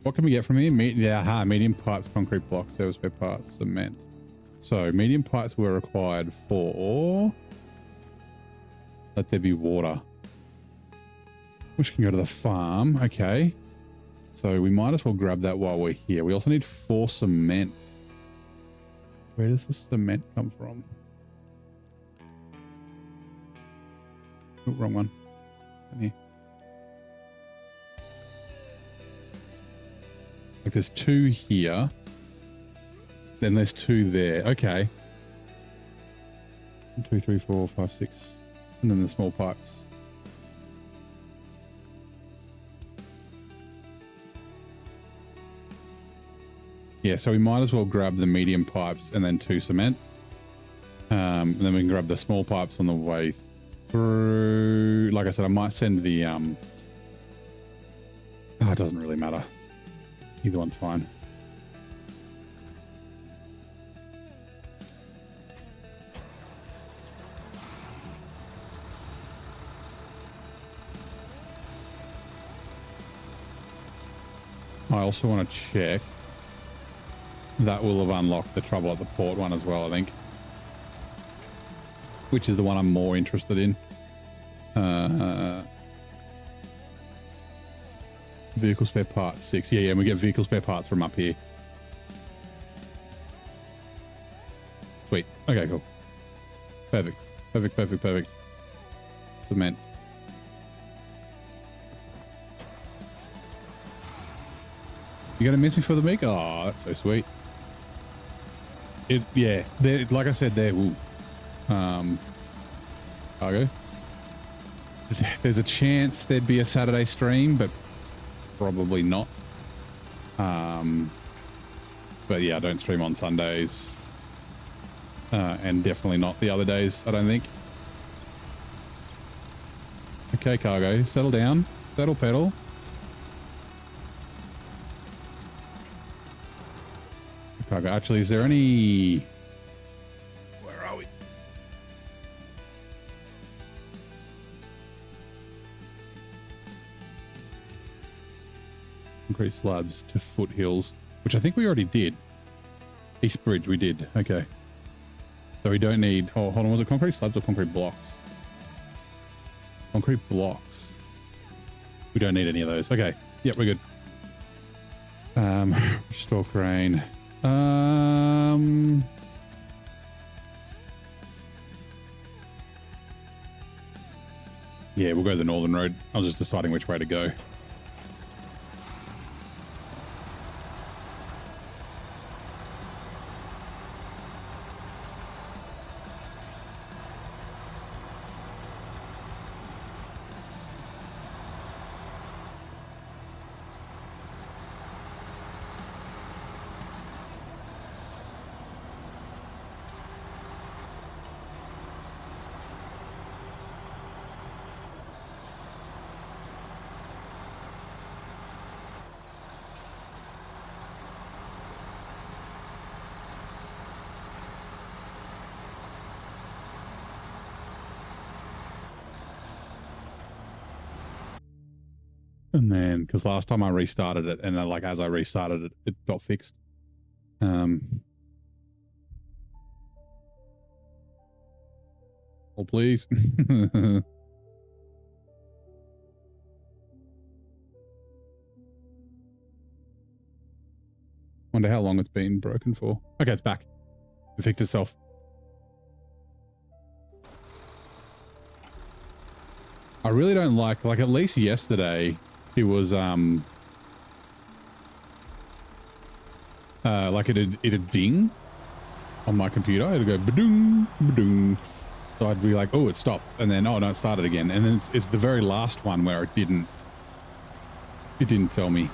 What can we get from here? Medium pipes, concrete blocks, service spare parts, cement. So medium pipes were required for... Let there be water. Which can go to the farm. Okay. So we might as well grab that while we're here. We also need 4 cement. Where does the cement come from? Oh, wrong one. Down here. Like there's 2 here. Then there's 2 there. Okay. 1, 2, 3, 4, 5, 6. And then the small pipes. Yeah, so we might as well grab the medium pipes and then 2 cement. And then we can grab the small pipes on the way through. Like I said, I might send the... Oh, it doesn't really matter. Either one's fine. I also want to check. That will have unlocked the trouble at the port one as well, I think. Which is the one I'm more interested in. Vehicle spare parts 6. Yeah, and we get vehicle spare parts from up here. Sweet. Okay, cool. Perfect. Perfect. Cement. You gonna miss me for the week? Oh, that's so sweet. Yeah, like I said, there. Cargo. There's a chance there'd be a Saturday stream, but probably not. But yeah, I don't stream on Sundays, and definitely not the other days, I don't think. Okay, cargo, settle down, settle pedal. Cargo. Actually, is there any... Where are we? Concrete slabs to Foothills, which I think we already did. East Bridge, we did. Okay. So we don't need... Oh, hold on. Was it concrete slabs or concrete blocks? Concrete blocks. We don't need any of those. Okay. Yep, we're good. Restore crane. Yeah, we'll go the northern road. I was just deciding which way to go. And then, because last time I restarted it, and like as I restarted it, it got fixed. Oh, please. Wonder how long it's been broken for. Okay, it's back. It fixed itself. I really don't like at least yesterday, it was, like it'd ding on my computer. It'd go ba-doom, ba-doom. So I'd be like, oh, it stopped. And then, oh no, it started again. And then it's the very last one where it didn't tell me.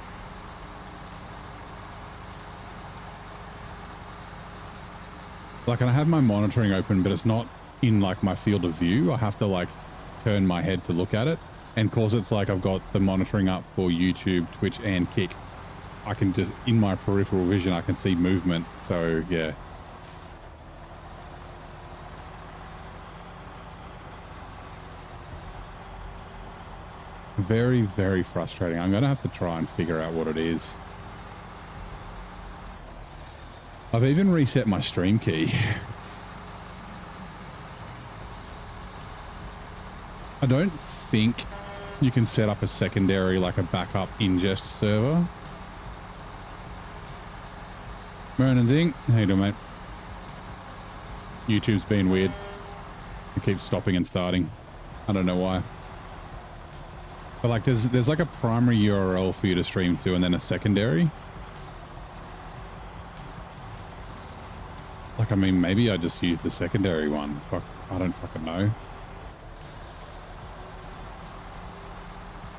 Like, and I have my monitoring open, but it's not in like my field of view. I have to like turn my head to look at it. And cause it's like I've got the monitoring up for YouTube, Twitch, and Kick. I can just, in my peripheral vision, I can see movement. So yeah. Very, very frustrating. I'm going to have to try and figure out what it is. I've even reset my stream key. I don't think you can set up a secondary, like a backup ingest server. Mernon Zing, how you doing, mate? YouTube's been weird. It keeps stopping and starting. I don't know why. But like there's like a primary URL for you to stream to and then a secondary. Like, I mean, maybe I just use the secondary one. Fuck, I don't fucking know.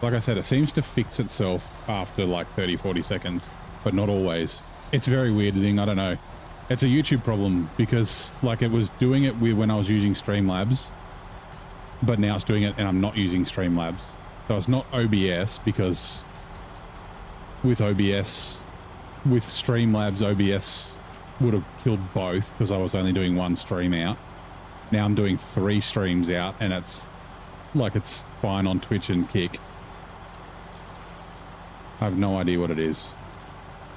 Like I said, it seems to fix itself after like 30, 40 seconds, but not always. It's very weird thing. I don't know. It's a YouTube problem because like it was doing it when I was using Streamlabs, but now it's doing it and I'm not using Streamlabs. So it's not OBS because with Streamlabs, OBS would have killed both because I was only doing one stream out. Now I'm doing 3 streams out and it's like it's fine on Twitch and Kick. I have no idea what it is.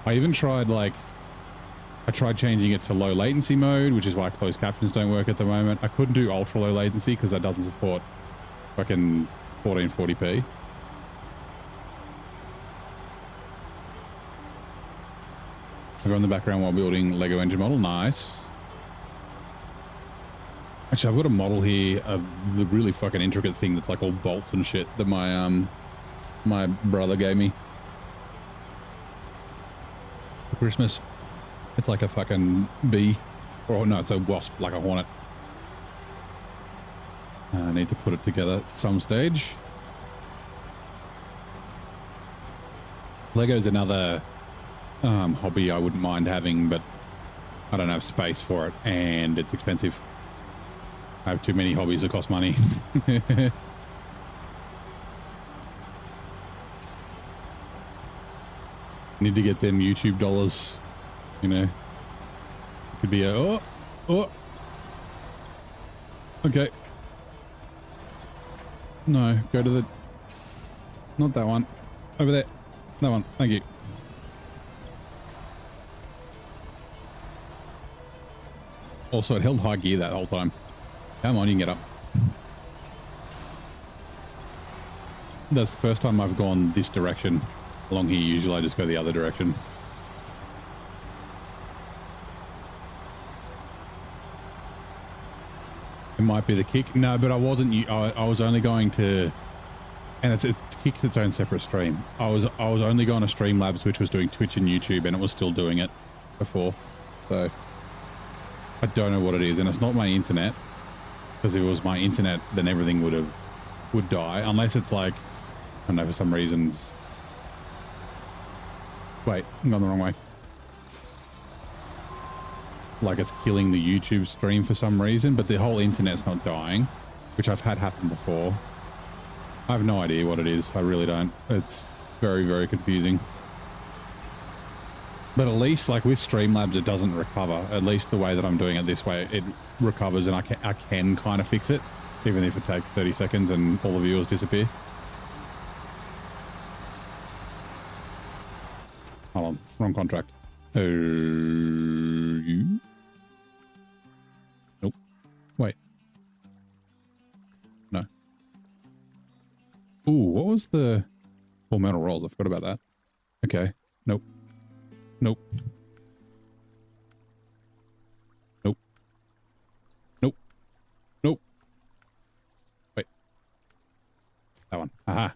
I even tried I tried changing it to low latency mode, which is why closed captions don't work at the moment. I couldn't do ultra low latency because that doesn't support fucking 1440p. I've got in the background while building Lego engine model. Nice. Actually, I've got a model here of the really fucking intricate thing that's like all bolts and shit that my brother gave me for Christmas. It's like a fucking bee. Or no, it's a wasp, like a hornet. I need to put it together at some stage. Lego's another hobby I wouldn't mind having, but I don't have space for it and it's expensive. I have too many hobbies that cost money. Need to get them YouTube dollars, you know. It could be a okay. No, go to the not that one. Over there. That one. Thank you. Also, it held high gear that whole time. Come on, you can get up. That's the first time I've gone this direction along here. Usually I just go the other direction. It might be the kick. No, but I wasn't. I was only going to, and it kicks its own separate stream. I was only going to Streamlabs, which was doing Twitch and YouTube, and it was still doing it before. So I don't know what it is, and it's not my internet. Because if it was my internet, then everything would die. Unless it's like, I don't know, for some reasons. Wait, I'm going the wrong way. Like it's killing the YouTube stream for some reason, but the whole internet's not dying, which I've had happen before. I have no idea what it is. I really don't. It's very, very confusing. But at least like with Streamlabs, it doesn't recover. At least the way that I'm doing it this way, it recovers and I can kind of fix it, even if it takes 30 seconds and all the viewers disappear. Hold on, wrong contract. You? Nope. Wait. No. Ooh, what was the... All metal rolls, I forgot about that. Okay. Nope. Nope. Nope. Nope. Nope. Wait. That one. Aha.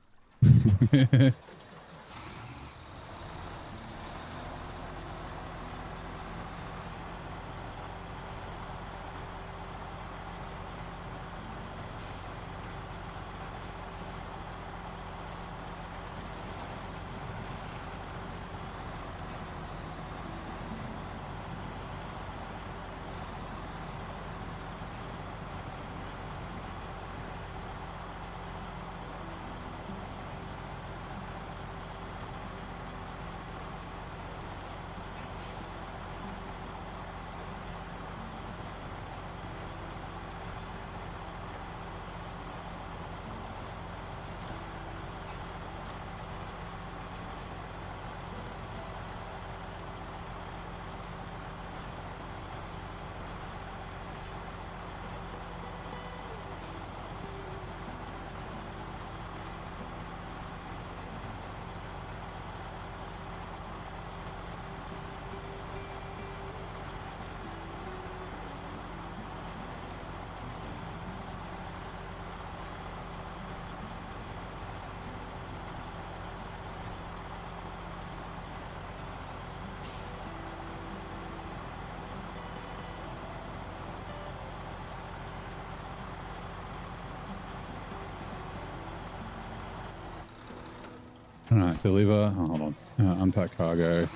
All right, deliver. Oh, hold on. Unpack cargo.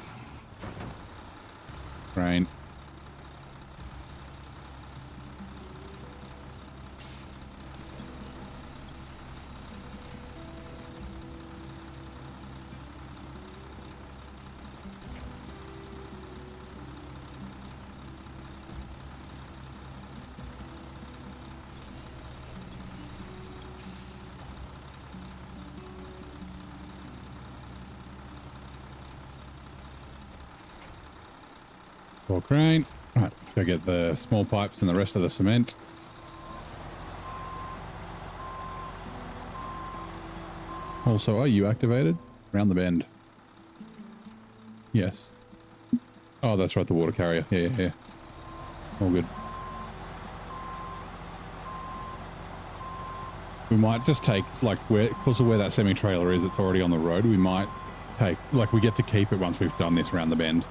Grain. Pour crane. Right, let's go get the small pipes and the rest of the cement. Also, are you activated? Round the bend. Yes. Oh, that's right, the water carrier. Yeah. All good. We might just take, like, because of where that semi-trailer is, it's already on the road. We might take, like, we get to keep it once we've done this round the bend.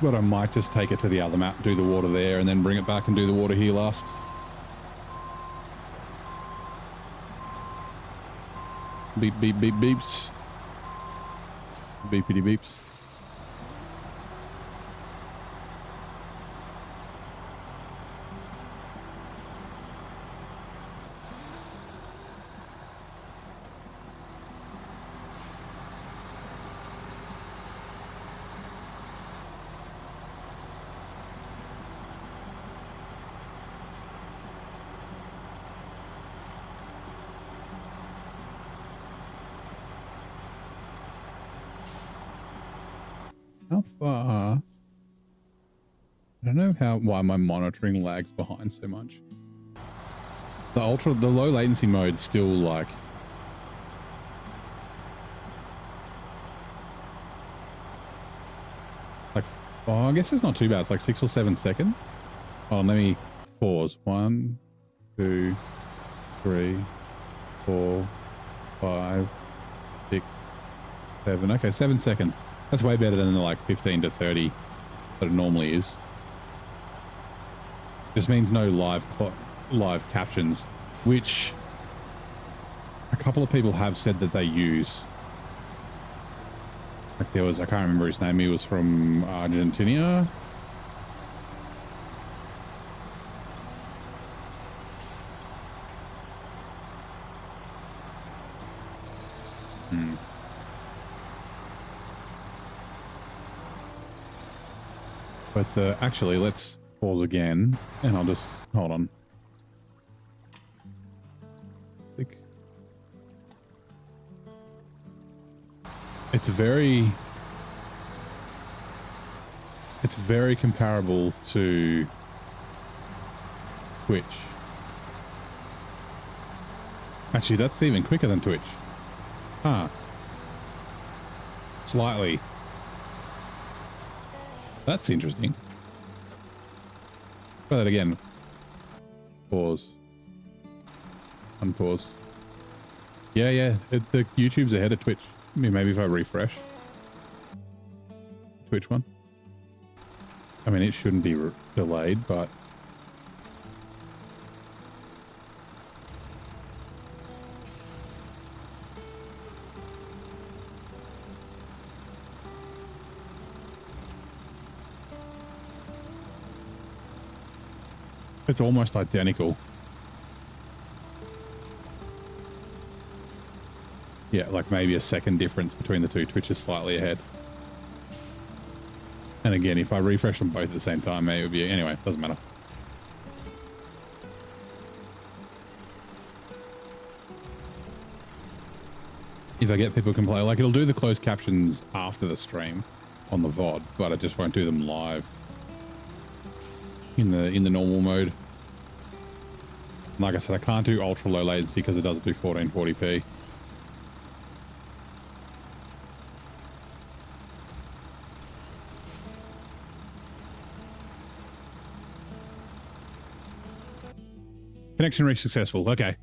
But I might just take it to the other map, do the water there, and then bring it back and do the water here last. Beep, beep, beep, beeps. Beepity beeps. How far? I don't know why my monitoring lags behind so much. The low latency mode still like oh, I guess it's not too bad. It's like 6 or 7 seconds. Oh, let me pause. 1, 2, 3, 4, 5, 6, 7. Okay, 7 seconds. That's way better than the like 15 to 30 that it normally is. This means no live captions, which a couple of people have said that they use. Like there was, I can't remember his name. He was from Argentina. But actually, let's pause again, and I'll just hold on. It's very comparable to Twitch. Actually, that's even quicker than Twitch. Huh. Slightly. That's interesting. Try that again. Pause. Unpause. Yeah. The YouTube's ahead of Twitch. I mean, maybe if I refresh. Twitch one. I mean, it shouldn't be delayed, but... It's almost identical. Yeah, like maybe a second difference between the two. Twitch is slightly ahead. And again, if I refresh them both at the same time, maybe it would be... Anyway, doesn't matter. If I get people complain, like it'll do the closed captions after the stream on the VOD, but it just won't do them live in the normal mode. Like I said, I can't do ultra low latency because it doesn't do 1440p. Connection reached successful. Okay.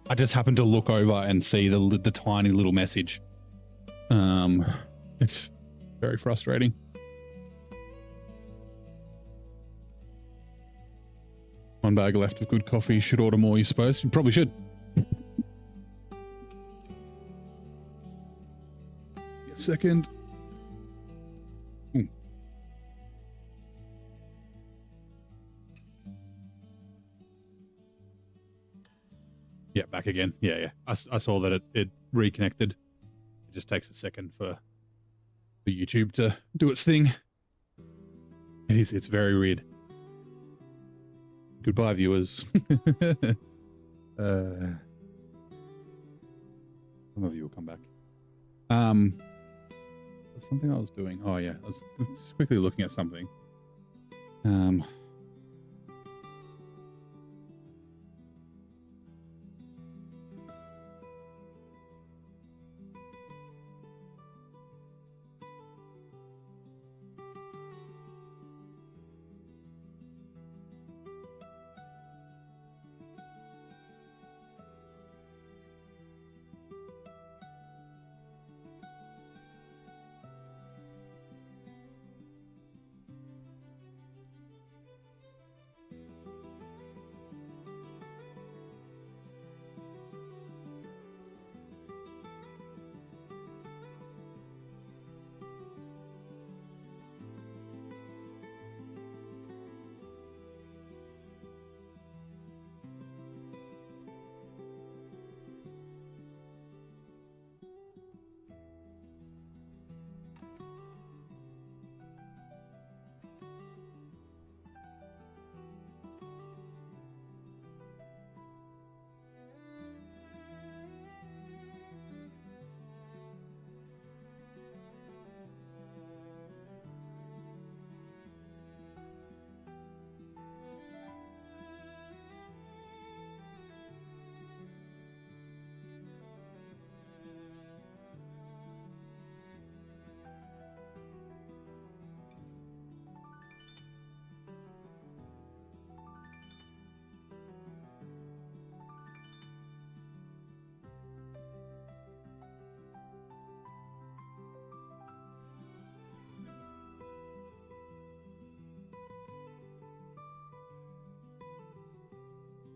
I just happened to look over and see the tiny little message. It's very frustrating. One bag left of good coffee. Should order more, you suppose? You probably should. second. Yeah, back again. Yeah. I saw that it reconnected. It just takes a second for YouTube to do its thing. It's very weird. Goodbye, viewers. Some of you will come back. There's something I was doing. Oh yeah, I was just quickly looking at something.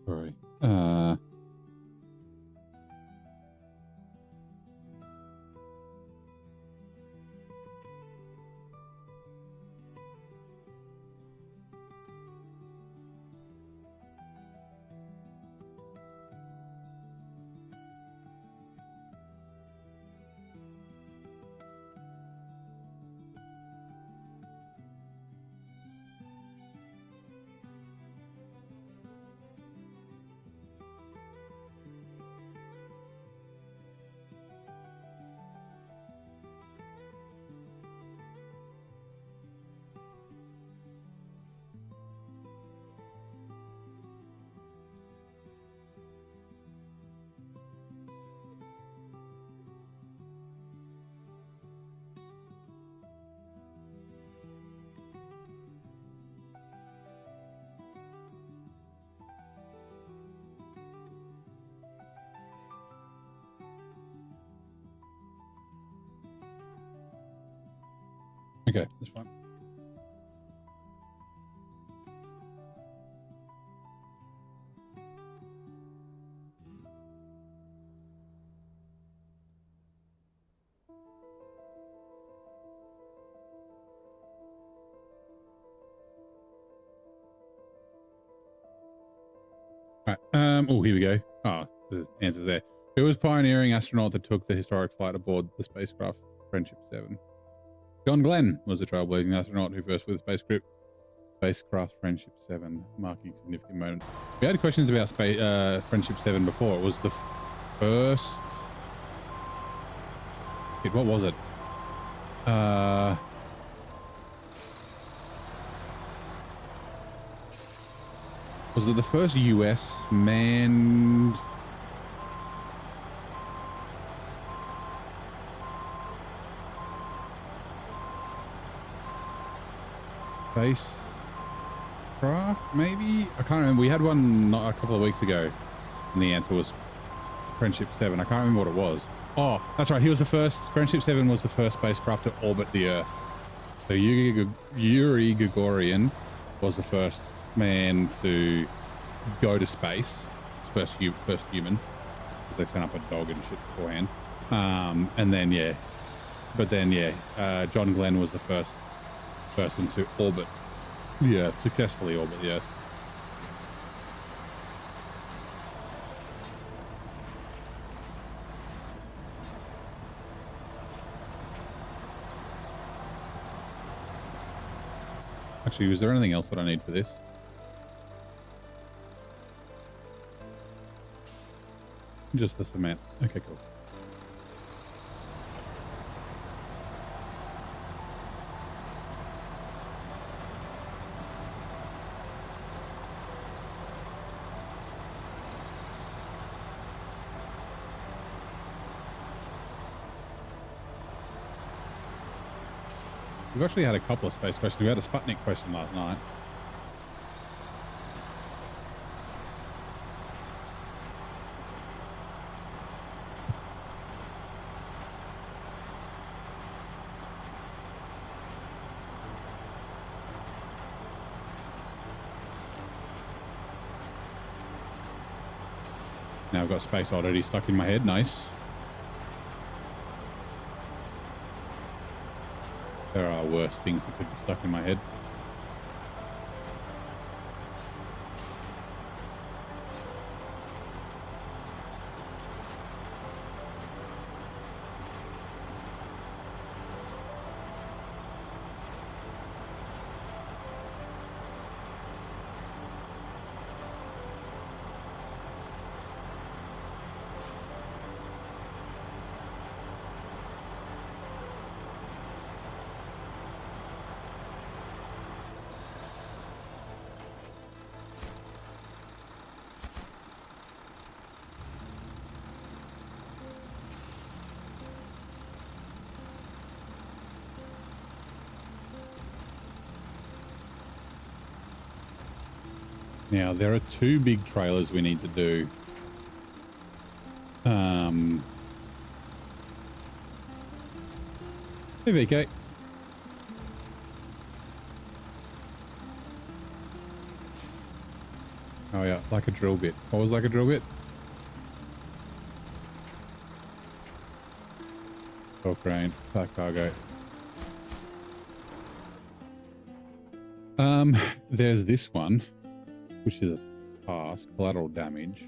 Sorry. Okay, that's fine. Right. Oh, here we go. Oh, the answer there. Who was pioneering astronaut that took the historic flight aboard the spacecraft Friendship 7? John Glenn was the trailblazing astronaut who first flew the spacecraft Friendship 7, marking a significant moment. We had questions about Friendship 7 before. It was the first... What was it? Was it the first US manned spacecraft, maybe? I can't remember. We had one a couple of weeks ago, and the answer was Friendship 7. I can't remember what it was. Oh, that's right. He was the first. Friendship 7 was the first spacecraft to orbit the Earth. So Yuri Gagarin was the first man to go to space. First human, because they sent up a dog and shit beforehand. And then, yeah, But then, yeah, John Glenn was the first person to orbit the Earth, successfully orbit the Earth. Actually, is there anything else that I need for this? Just the cement. Okay, cool. We've actually had a couple of space questions. We had a Sputnik question last night. Now I've got Space Oddity stuck in my head. Nice. There are worse things that could be stuck in my head. Now, there are two big trailers we need to do. Hey, VK. Oh, yeah, like a drill bit. What was like a drill bit? Talk crane, flat cargo. There's this one, which is a pass, collateral damage.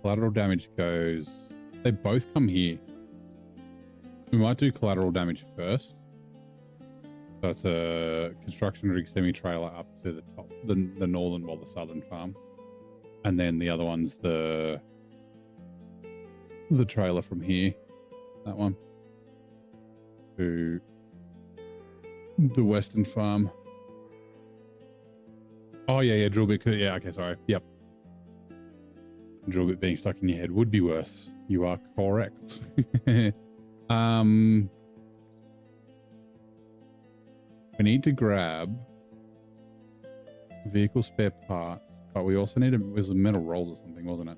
Collateral damage goes, they both come here. We might do collateral damage first. So it's a construction rig semi-trailer up to the top, the northern, well, the southern farm. And then the other one's the trailer from here, that one, to the western farm. Oh, yeah, drill bit. Yeah, okay, sorry. Yep. Drill bit being stuck in your head would be worse. You are correct. We need to grab vehicle spare parts, but we also need it was metal rolls or something, wasn't it?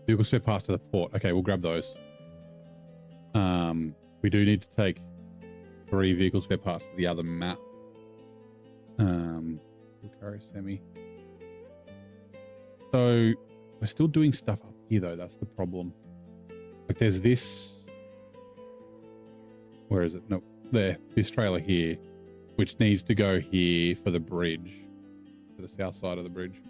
Vehicle spare parts to the port. Okay, we'll grab those. We do need to take 3 vehicle spare parts to the other map. We'll carry semi. So we're still doing stuff up here though. That's the problem. Like there's this. Where is it? No, there. This trailer here, which needs to go here for the bridge, to the south side of the bridge.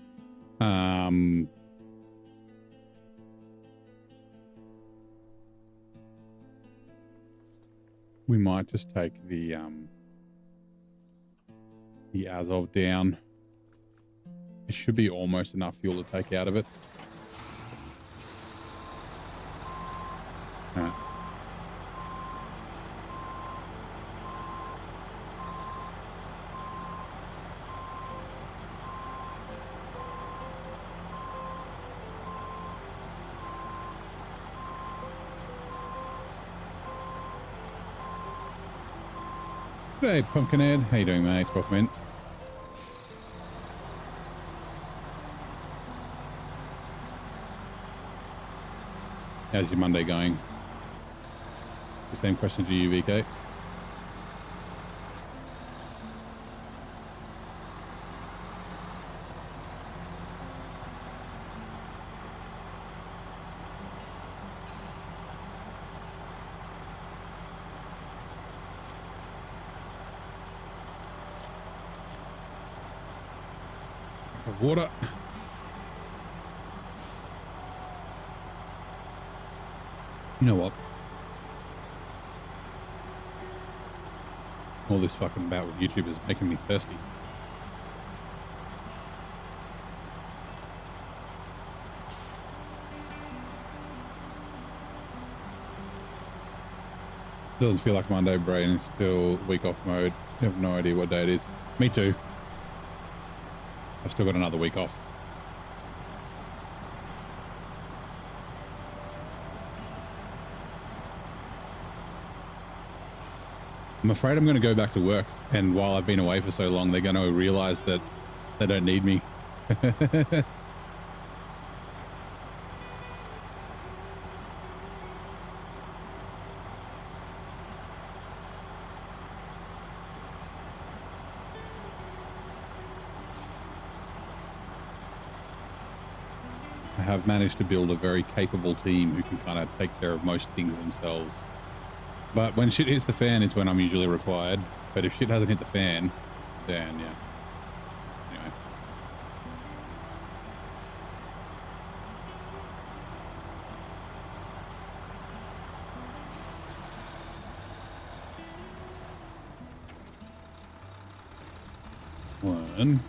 We might just take the Azov down. It should be almost enough fuel to take out of it. All right. Hey, Pumpkinhead. How you doing, mate? Welcome in. How's your Monday going? The same question to you, VK. water. You know what? All this fucking bout with YouTube is making me thirsty. Doesn't feel like Monday, brain is still week off mode. I have no idea what day it is. Me too. I've still got another week off. I'm afraid I'm going to go back to work, and while I've been away for so long, they're going to realize that they don't need me. I have managed to build a very capable team who can kind of take care of most things themselves. But when shit hits the fan is when I'm usually required. But if shit hasn't hit the fan, then yeah. Anyway. One.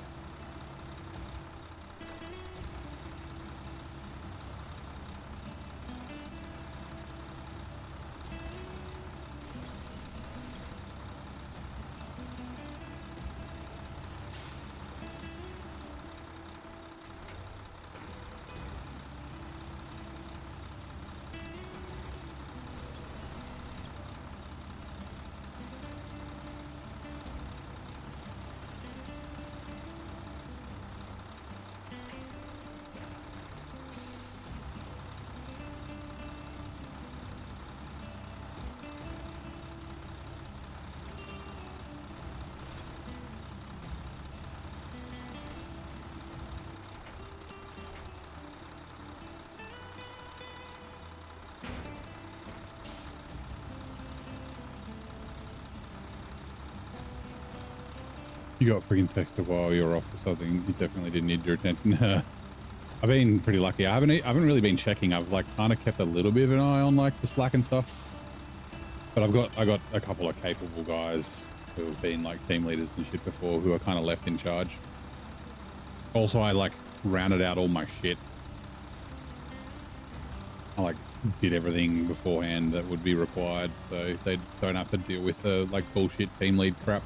You got freaking texted while you were off or something. You definitely didn't need your attention. I've been pretty lucky. I haven't really been checking. I've like kind of kept a little bit of an eye on like the Slack and stuff. But I got a couple of capable guys who have been like team leaders and shit before who are kind of left in charge. Also, I like rounded out all my shit. I like did everything beforehand that would be required, so they don't have to deal with the like bullshit team lead crap.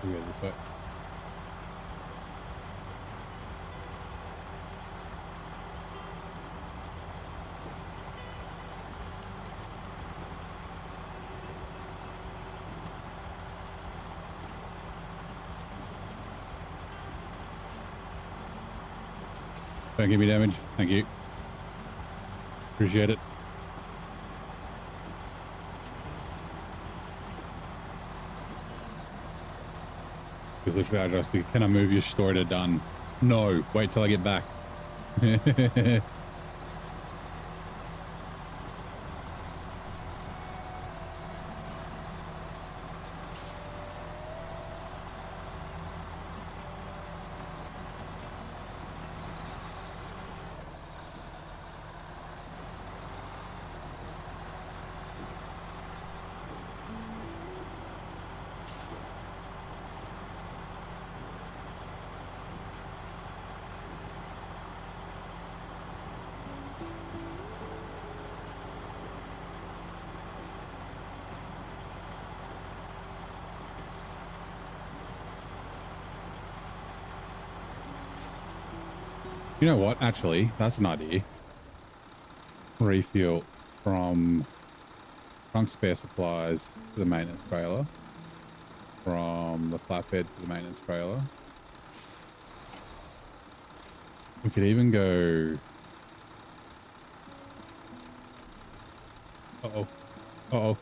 We go this way. Don't give me damage. Thank you. Appreciate it. Because literally I just do, can I move your store to done? No, wait till I get back. You know what? Actually, that's an idea. Refuel from trunk spare supplies to the maintenance trailer. From the flatbed to the maintenance trailer. We could even go... Uh-oh. Uh-oh.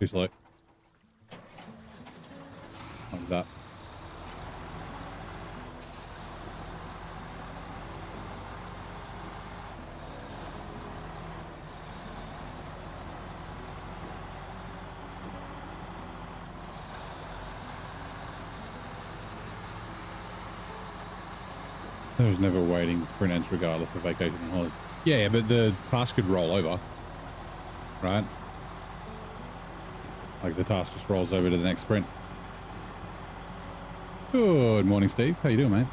Too slow. Like that. There's never waiting sprint ends regardless of vacation and holidays. Yeah, but the task could roll over, right? Like the task just rolls over to the next sprint. Good morning, Steve. How you doing, mate?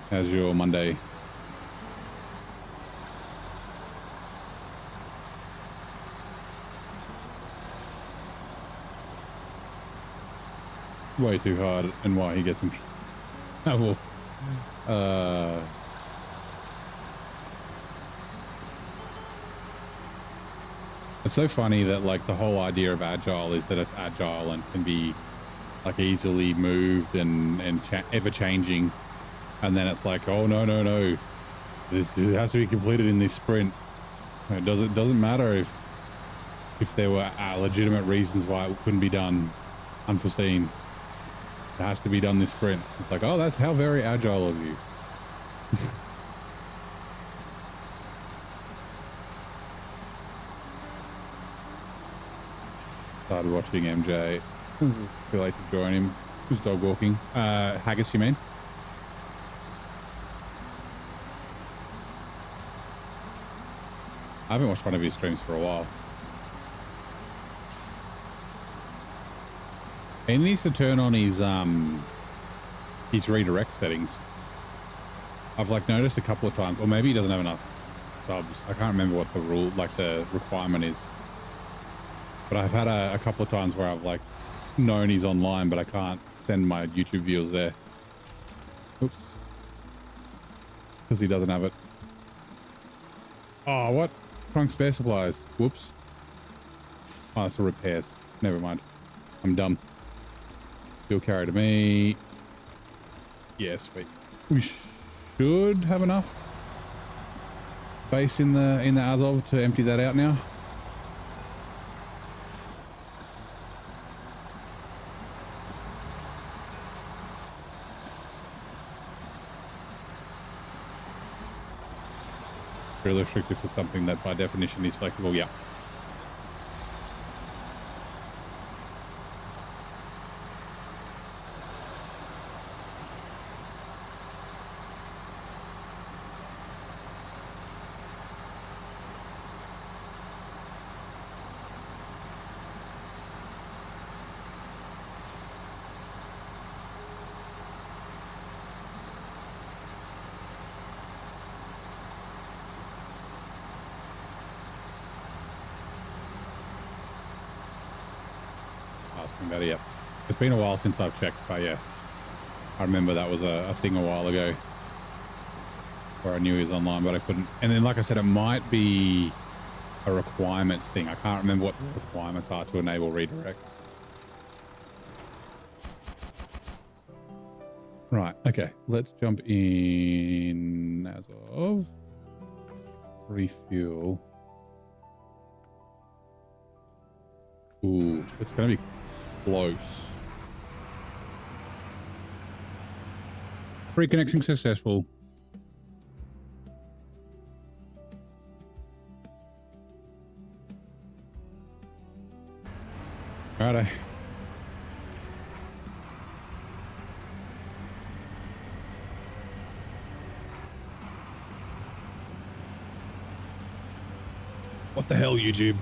How's your Monday? Way too hard, and why he gets in trouble. It's so funny that like the whole idea of agile is that it's agile and can be like easily moved and ever changing, and then it's like, oh no, it has to be completed in this sprint. It doesn't matter if there were legitimate reasons why it couldn't be done, unforeseen. It has to be done this sprint. It's like, oh, that's how very agile of you. Started watching MJ. This is too late to join him. Who's dog walking? Haggis, you mean? I haven't watched one of his streams for a while. He needs to turn on his redirect settings. I've like noticed a couple of times, or maybe he doesn't have enough subs. I can't remember what the rule, like the requirement is. But I've had a couple of times where I've like known he's online, but I can't send my YouTube viewers there. Oops. Because he doesn't have it. Oh, what? Trunk spare supplies. Whoops. Oh, that's the repairs. Never mind. I'm dumb. Fuel carrier to me. Yeah, sweet. We should have enough space in the Azov to empty that out now. Really restricted for something that by definition is flexible. Yeah. About it, yep. It's been a while since I've checked, but yeah, I remember that was a thing a while ago where I knew he was online, but I couldn't. And then, like I said, it might be a requirements thing. I can't remember what the requirements are to enable redirects. Right. Okay. Let's jump in as of refuel. Ooh, it's going to be close. Reconnection successful. Righto. What the hell, YouTube?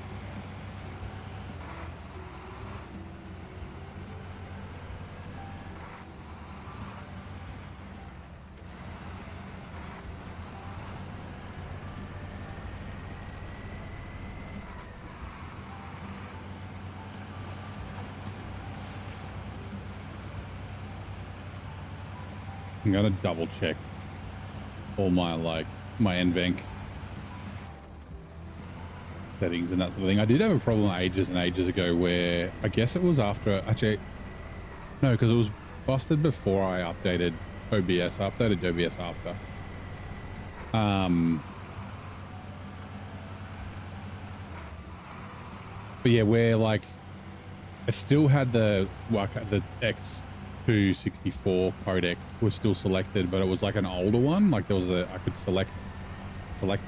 I'm gonna double check all my my NVENC settings and that sort of thing. I did have a problem ages and ages ago where I guess it was after actually no, because it was busted before I updated OBS. I updated OBS after. But yeah, where like I still had the X264 codec was still selected, but it was like an older one. Like there was I could select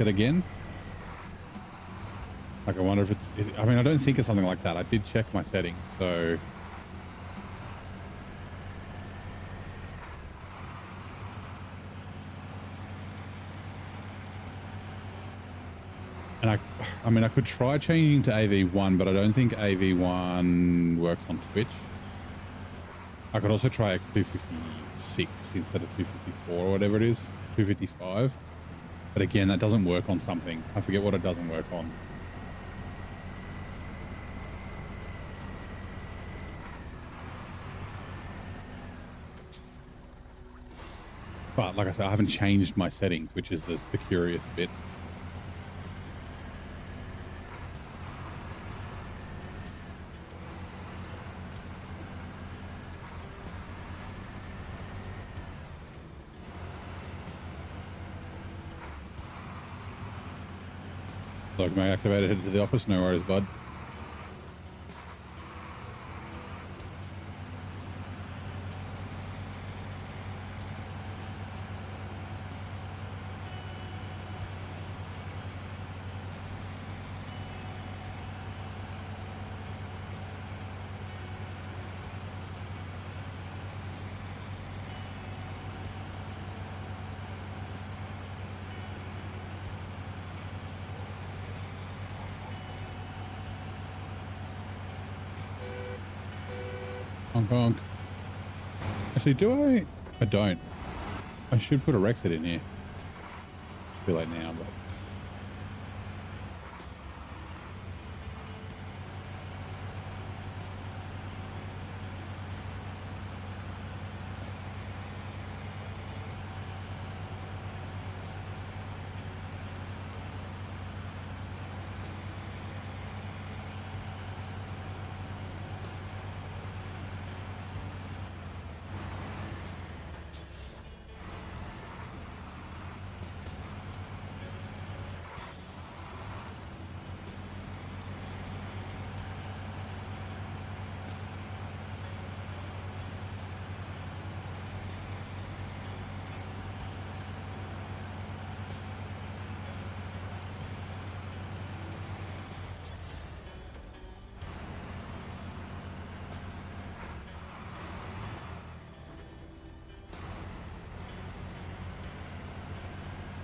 it again. Like I wonder if I mean, I don't think it's something like that. I did check my settings, so. And I mean, I could try changing to AV1, but I don't think AV1 works on Twitch. I could also try X256 instead of 254 or whatever it is, 255. But again, that doesn't work on something. I forget what it doesn't work on. But like I said, I haven't changed my settings, which is the curious bit. Look, may I activate it, head to the office? No worries, bud. Honk honk. Actually, do I? I don't. I should put a Rexit in here. Too late now, but.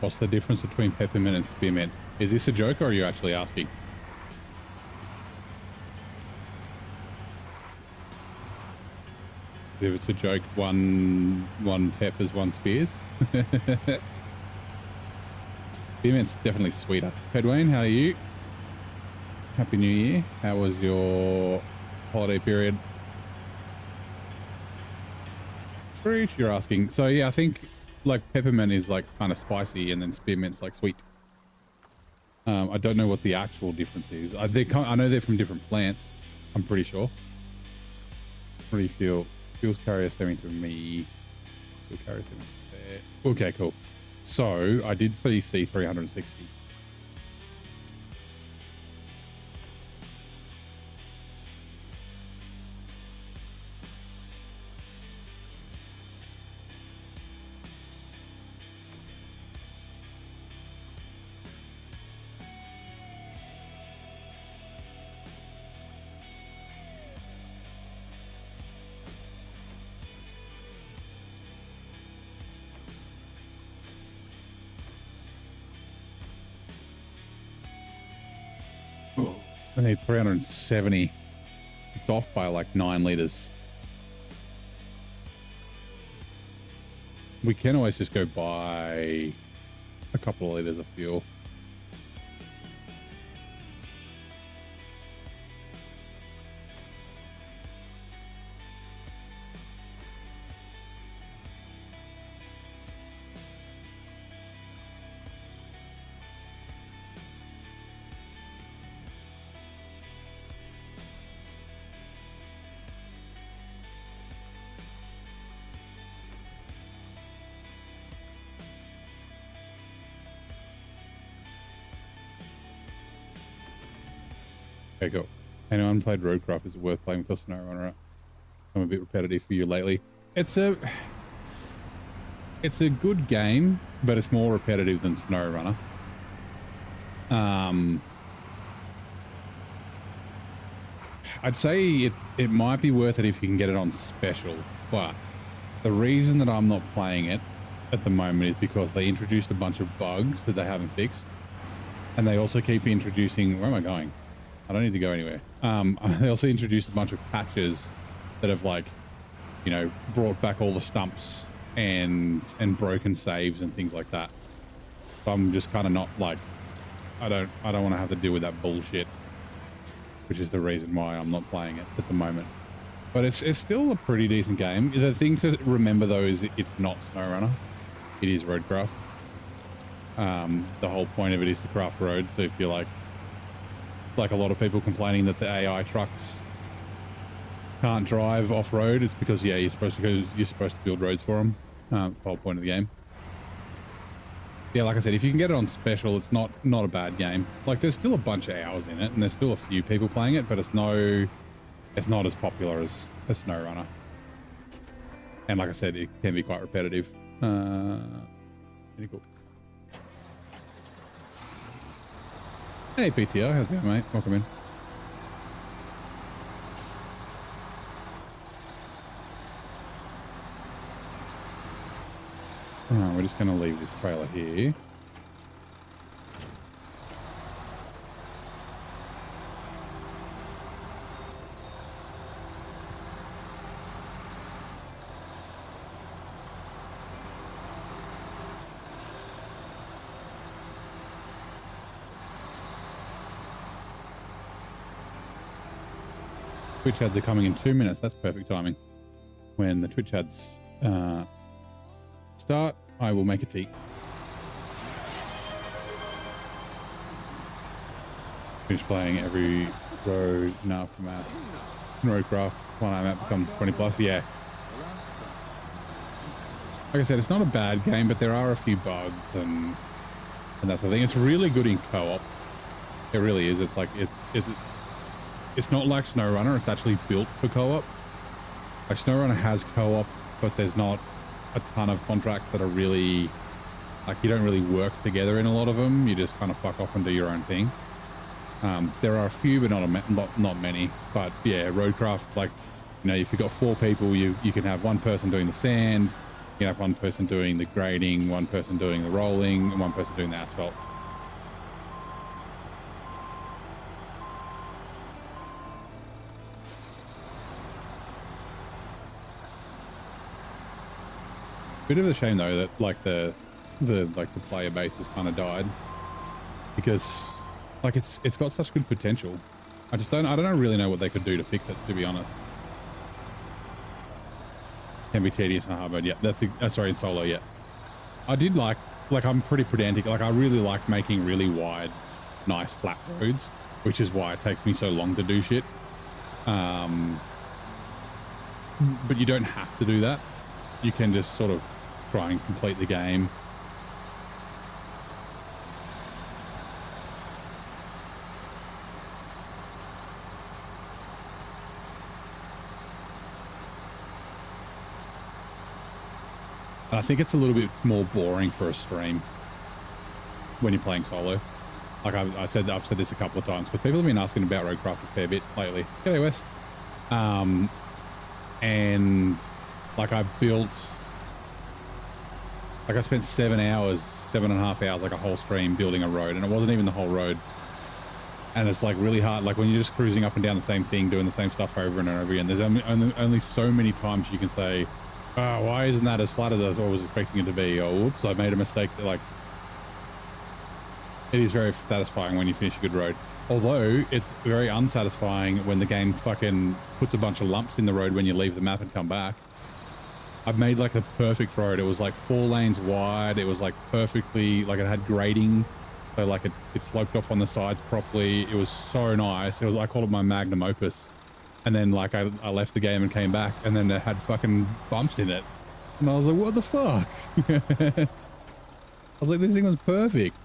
What's the difference between peppermint and spearmint? Is this a joke or are you actually asking? If it's a joke, one peppers, one spears. Spearmint's definitely sweeter. Pedwayne, how are you? Happy New Year. How was your holiday period? Breach, you're asking. So yeah, I think like peppermint is like kind of spicy and then spearmint's like sweet. I don't know what the actual difference is. I know they're from different plants. I'm pretty sure. What do you feel? Feels carrier semi to me. Feel carrier semi there. Okay, cool. So I did see 360. I need 370. It's off by like 9 liters. We can always just go buy a couple of liters of fuel. Okay, cool. Anyone played Roadcraft? Is it worth playing because SnowRunner? I'm a bit repetitive for you lately. It's a good game, but it's more repetitive than SnowRunner. I'd say it might be worth it if you can get it on special, but the reason that I'm not playing it at the moment is because they introduced a bunch of bugs that they haven't fixed, and they also keep introducing. Where am I going? I don't need to go anywhere. They also introduced a bunch of patches that have, like, you know, brought back all the stumps and broken saves and things like that. So I'm just kind of not like, I don't want to have to deal with that bullshit, which is the reason why I'm not playing it at the moment. But it's still a pretty decent game. The thing to remember though is it's not SnowRunner. It is Roadcraft. The whole point of it is to craft roads. So if you're like a lot of people complaining that the AI trucks can't drive off-road, it's because, yeah, you're supposed to build roads for them. It's the whole point of the game. Yeah, like I said, if you can get it on special, it's not a bad game. Like, there's still a bunch of hours in it, and there's still a few people playing it, but it's not as popular as SnowRunner. And like I said, it can be quite repetitive. Pretty cool. Hey PTO, how's it going, mate? Welcome in. Alright, we're just going to leave this trailer here. Twitch ads are coming in 2 minutes. That's perfect timing. When the Twitch ads start, I will make a tea. Finish playing every road in Aftermath. Roadcraft, one map becomes 20 plus. Yeah. Like I said, it's not a bad game, but there are a few bugs and that's the thing. It's really good in co-op. It really is. It's like it's not like SnowRunner. It's actually built for co-op. Like SnowRunner has co-op, but there's not a ton of contracts that are really, like, you don't really work together in a lot of them. You just kind of fuck off and do your own thing. There are a few, but not many. But yeah, Roadcraft, like, you know, if you've got 4 people, you can have one person doing the sand, you can have one person doing the grading, one person doing the rolling, and one person doing the asphalt. Bit of a shame though that like the player base has kind of died, because like it's got such good potential. I don't really know what they could do to fix it, to be honest. Can be tedious in hard mode. Yeah, that's sorry, in solo. Yeah, I did like I'm pretty pedantic. Like I really like making really wide, nice flat roads, which is why it takes me so long to do shit. But you don't have to do that. You can just sort of try and complete the game. I think it's a little bit more boring for a stream when you're playing solo. Like I've said this a couple of times, because people have been asking about Roadcraft a fair bit lately. G'day West. And like I spent 7.5 hours, like a whole stream building a road, and it wasn't even the whole road. And it's like really hard, like when you're just cruising up and down the same thing, doing the same stuff over and over again. There's only so many times you can say, oh, why isn't that as flat as I was expecting it to be? Oh, whoops, I made a mistake. Like, it is very satisfying when you finish a good road. Although it's very unsatisfying when the game fucking puts a bunch of lumps in the road when you leave the map and come back. I've made like the perfect road. It was like 4 lanes wide. It was like perfectly, like it had grading. So like it sloped off on the sides properly. It was so nice. I called it my magnum opus. And then like I left the game and came back, and then it had fucking bumps in it. And I was like, what the fuck? I was like, this thing was perfect.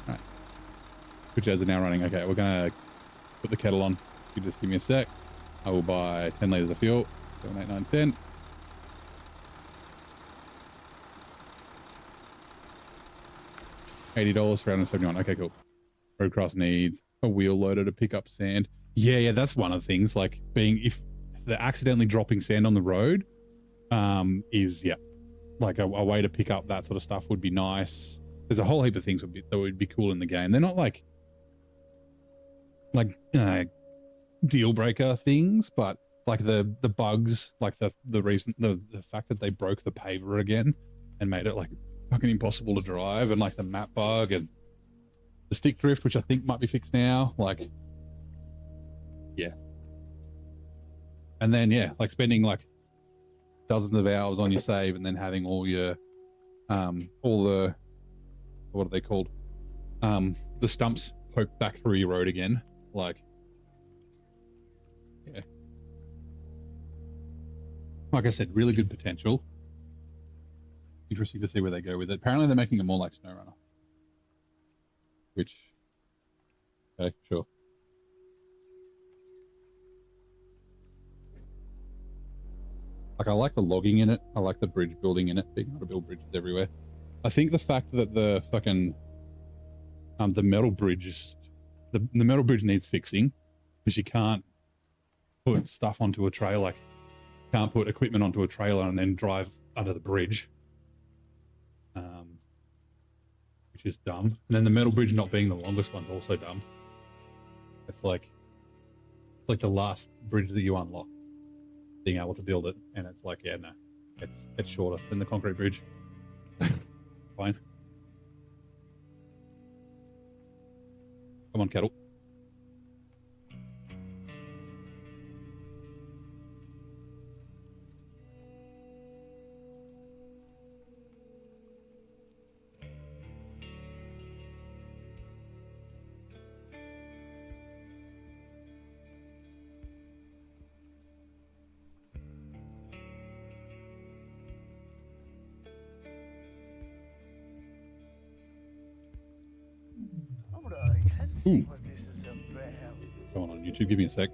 All right. Which ads are now running. Okay, we're going to put the kettle on. You just give me a sec. I will buy 10 litres of fuel. 7, 8, 9, 10. $80, 371. Okay, cool. Roadcross needs a wheel loader to pick up sand. Yeah, that's one of the things. Like if they're accidentally dropping sand on the road, is like a way to pick up that sort of stuff would be nice. There's a whole heap of things that would be cool in the game. They're not like deal breaker things, but like the bugs, like the fact that they broke the paver again and made it like fucking impossible to drive, and like the map bug and the stick drift, which I think might be fixed now. Like, yeah. And then like spending like dozens of hours on your save and then having all your all the, what are they called, the stumps poke back through your road again. Like, yeah, like I said, really good potential. Interesting to see where they go with it. Apparently they're making it more like SnowRunner, which, okay, sure. Like, I like the logging in it. I like the bridge building in it, being able to build bridges everywhere. I think the fact that the fucking the metal bridge needs fixing, because you can't put stuff onto a trailer, like can't put equipment onto a trailer and then drive under the bridge, which is dumb. And then the metal bridge not being the longest one's also dumb. It's like the last bridge that you unlock, being able to build it, and it's like, yeah, no, it's shorter than the concrete bridge. Fine. Come on, kettle. Ooh. Someone on YouTube, give me a sec.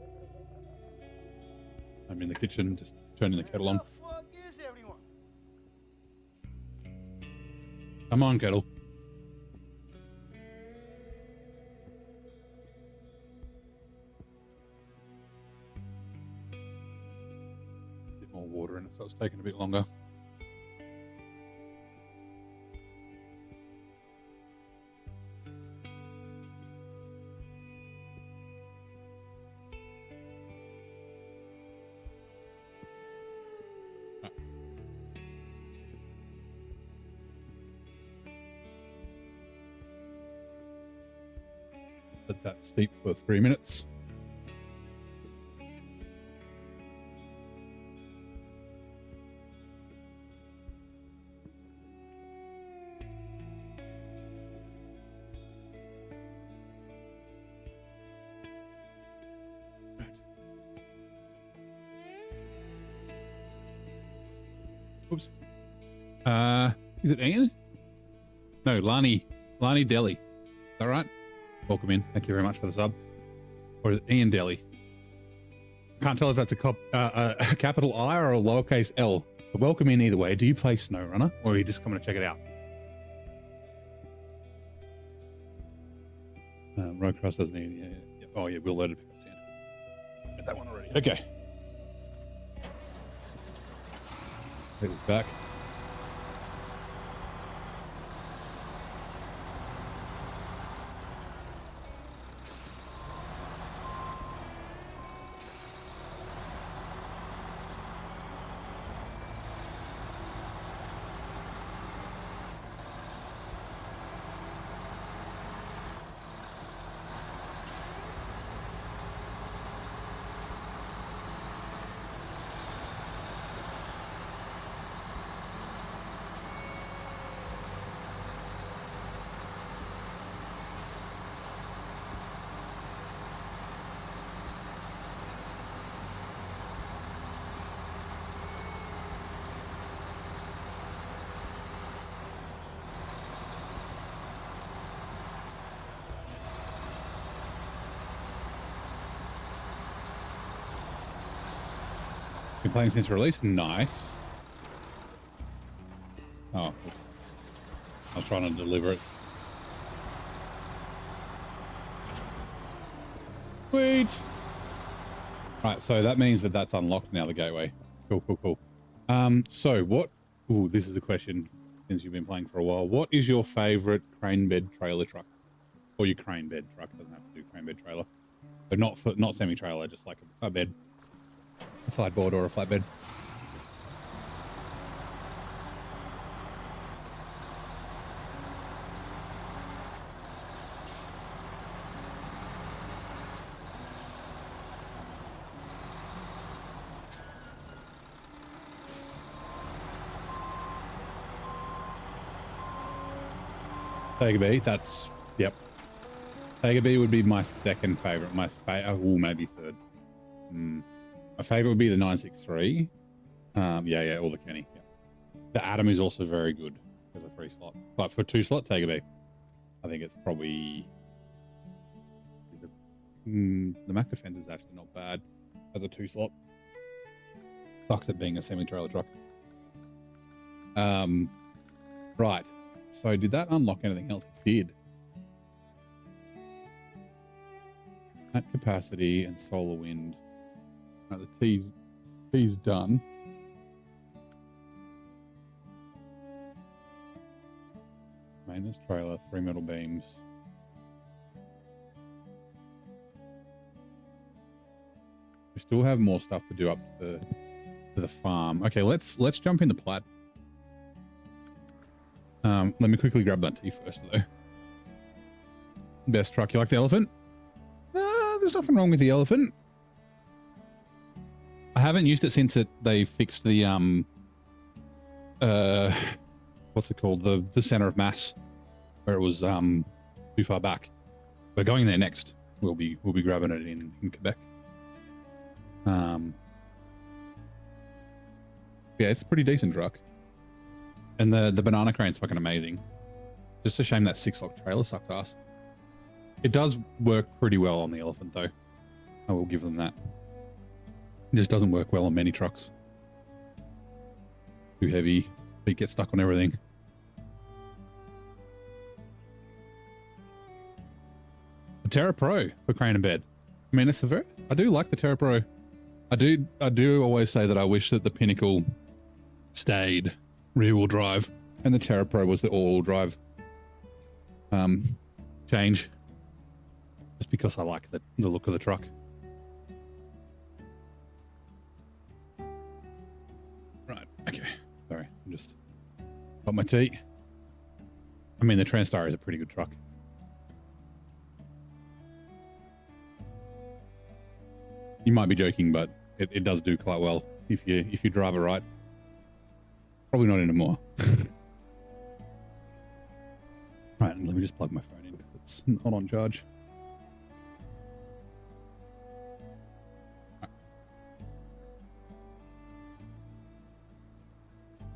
I'm in the kitchen, just turning the kettle on. Come on, kettle. A bit more water in it, so it's taking a bit longer. Let that steep for 3 minutes. Oops. Is it Ian? No, Lani Deli. Is that right? Welcome in. Thank you very much for the sub. Or is it Ian Deli? Can't tell if that's a capital I or a lowercase L. But welcome in either way. Do you play SnowRunner, or are you just coming to check it out? Roadcross doesn't need any. Yeah. Oh yeah, we'll load it. Get that one already. Okay. It was back. Been playing since release. Nice. Oh, I was trying to deliver it. Sweet. Right, so that means that that's unlocked now, the gateway. Cool, cool, cool. So what... Ooh, this is a question since you've been playing for a while. What is your favorite crane bed trailer truck? Or your crane bed truck. Doesn't have to do crane bed trailer. But not semi-trailer, just like a bed. A sideboard or a flatbed. Tiger B, that's, yep. Tiger B would be my second favorite. Maybe third. My favorite would be the 963. Yeah, or the Kenny. Yeah. The Atom is also very good as a 3-slot. But for 2-slot, Tiger B, I think it's probably... The Mac Defense is actually not bad as a 2-slot. Sucks at being a semi-trailer truck. Right. So did that unlock anything else? It did. At capacity and solar wind. Right, the T's done. Maintenance trailer, 3 metal beams. We still have more stuff to do up to the farm. Okay, let's jump into Plaid. Let me quickly grab that tea first, though. Best truck. You like the elephant? There's nothing wrong with the elephant. I haven't used it since they fixed the what's it called? The center of mass, where it was too far back. We're going there next. We'll be grabbing it in Quebec. Yeah, it's a pretty decent truck. And the banana crane's fucking amazing. Just a shame that 6-lock trailer sucked ass. It does work pretty well on the elephant, though. I will give them that. It just doesn't work well on many trucks. Too heavy. Feet get stuck on everything. The Terra Pro for crane and bed. I mean, I do like the Terra Pro. I do always say that I wish that the Pinnacle stayed rear-wheel drive and the Terra Pro was the all-wheel drive change, just because I like the look of the truck. Right, okay, sorry, I'm just got my tea. I mean, the Transstar is a pretty good truck. You might be joking, but it does do quite well if you drive it right. Probably not anymore. Right, let me just plug my phone in because it's not on charge. Right.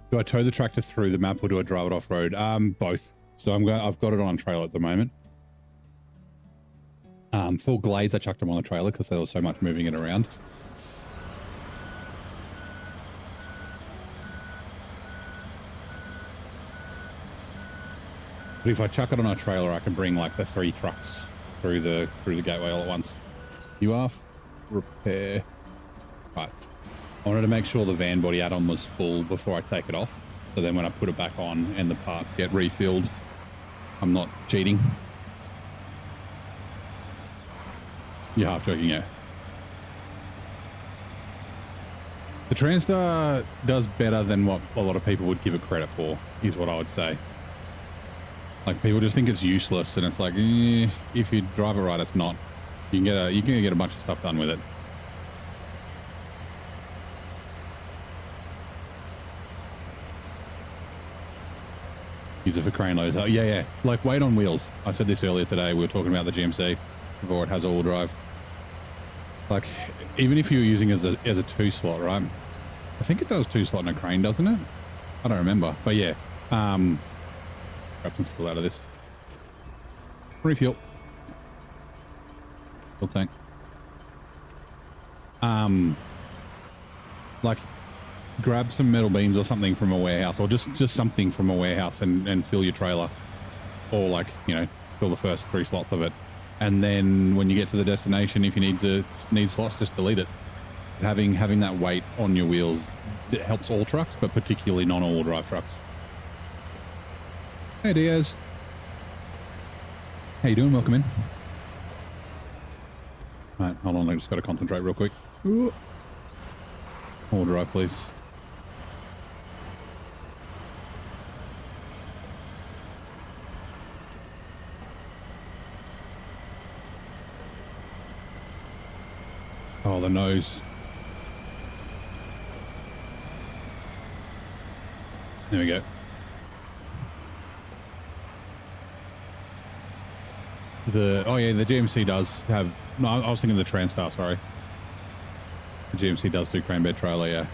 Do I tow the tractor through the map or do I drive it off road? Both. So I've got it on trailer at the moment. For Glades, I chucked them on the trailer because there was so much moving it around. But if I chuck it on a trailer, I can bring like the 3 trucks through the gateway all at once. You are repair. Right. I wanted to make sure the van body add-on was full before I take it off. So then when I put it back on and the parts get refilled, I'm not cheating. You're half joking, yeah. The Transstar does better than what a lot of people would give it credit for, is what I would say. Like, people just think it's useless, and it's like, if you drive it right, it's not. You can get a bunch of stuff done with it. Use it for crane loads. Oh, yeah. Like weight on wheels. I said this earlier today. We were talking about the GMC before it has all-wheel drive. Like, even if you're using it as a 2-slot, right? I think it does 2-slot in a crane, doesn't it? I don't remember, but yeah. Grab some fuel out of this. Refuel. Full tank. like grab some metal beams or something from a warehouse, or just something from a warehouse and fill your trailer, or like, you know, fill the first 3 slots of it. And then when you get to the destination, if you need slots, just delete it. Having that weight on your wheels, it helps all trucks, but particularly non-all drive trucks. Hey Diaz. How you doing? Welcome in. All right, hold on, I just got to concentrate real quick. Ooh. All drive, please. Oh, the nose. There we go. Oh yeah, the GMC does have, no, I was thinking the TransStar, sorry. The GMC does do crane bed trailer, yeah.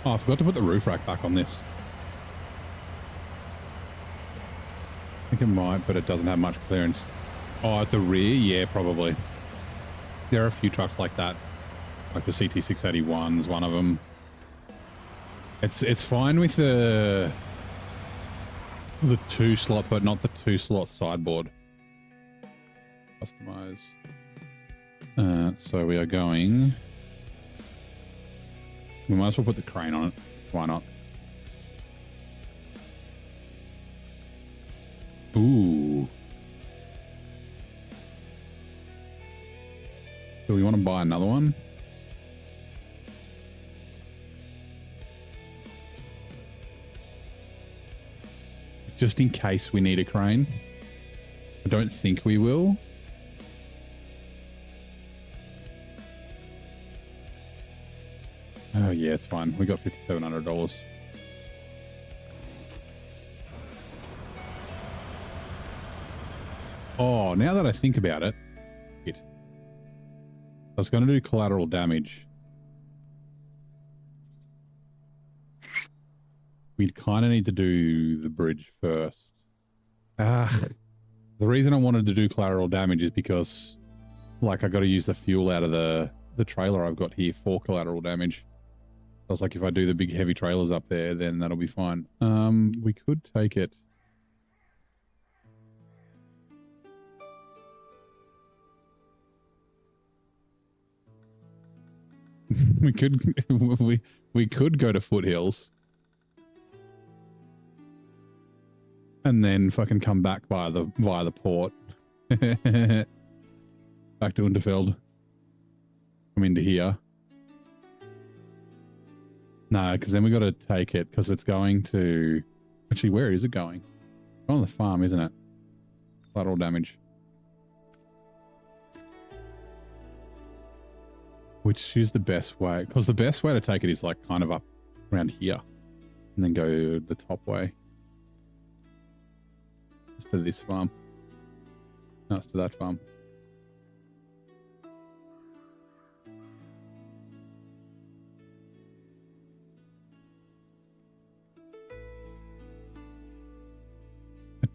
Oh, I forgot to put the roof rack back on this. I think it might, but it doesn't have much clearance. Oh, at the rear? Yeah, probably. There are a few trucks like that. Like the CT681's one of them. It's fine with the 2 slot, but not the 2 slot sideboard. Customize. So we are going... We might as well put the crane on it. Why not? Ooh. Do we want to buy another one? Just in case we need a crane. I don't think we will. Oh yeah, it's fine. We got $5,700. Oh, now that I think about it, I was going to do collateral damage. We'd kind of need to do the bridge first. The reason I wanted to do collateral damage is because, like, I got to use the fuel out of the trailer I've got here for collateral damage. I was like, if I do the big heavy trailers up there, then that'll be fine. We could take it. we could go to Foothills. And then fucking come back via the port. Back to Unterfeld. Come into here. No, because then we got to take it because it's going to... Actually, where is it going? On the farm, isn't it? Collateral damage. Which is the best way? Because the best way to take it is like kind of up around here. And then go the top way. It's to this farm. No, it's to that farm.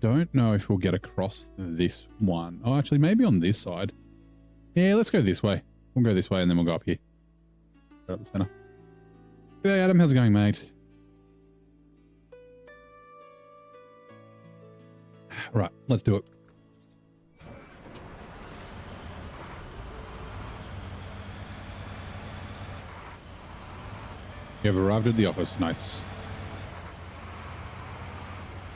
Don't know if we'll get across this one. Oh, actually, maybe on this side. Yeah, let's go this way. We'll go this way and then we'll go up here. Go up the center. G'day, Adam. How's it going, mate? Right, let's do it. You have arrived at the office. Nice.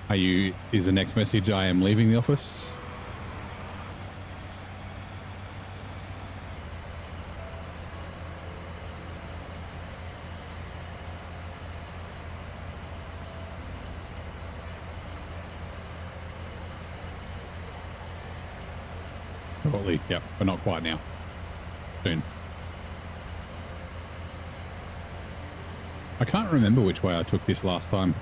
Are you... Is the next message I am leaving the office? Shortly. Yep, but not quite now. Soon. I can't remember which way I took this last time.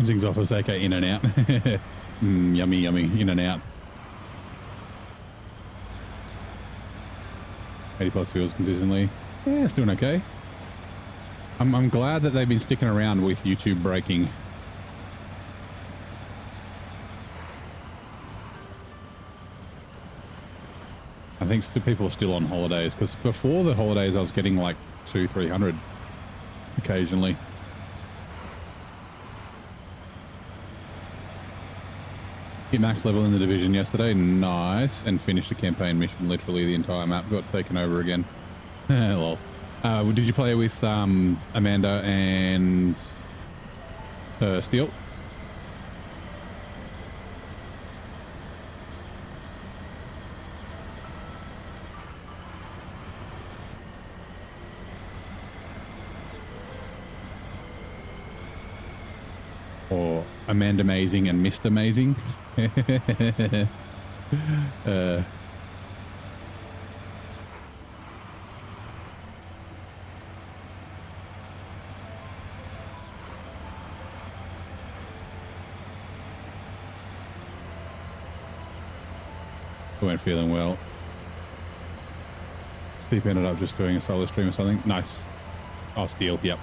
Zing's office, aka in and out. Yummy, yummy, in and out. 80 plus viewers consistently. Yeah, it's doing okay. I'm glad that they've been sticking around with YouTube breaking. I think people are still on holidays, because before the holidays I was getting like 200-300 occasionally. Hit max level in the division yesterday, nice, and finished a campaign mission. Literally the entire map got taken over again. Lol. Did you play with Amanda and Steel? Or Amanda Amazing and Mr. Amazing? I weren't feeling well. Steve ended up just doing a solo stream or something. Nice. Oh, Steel, yep.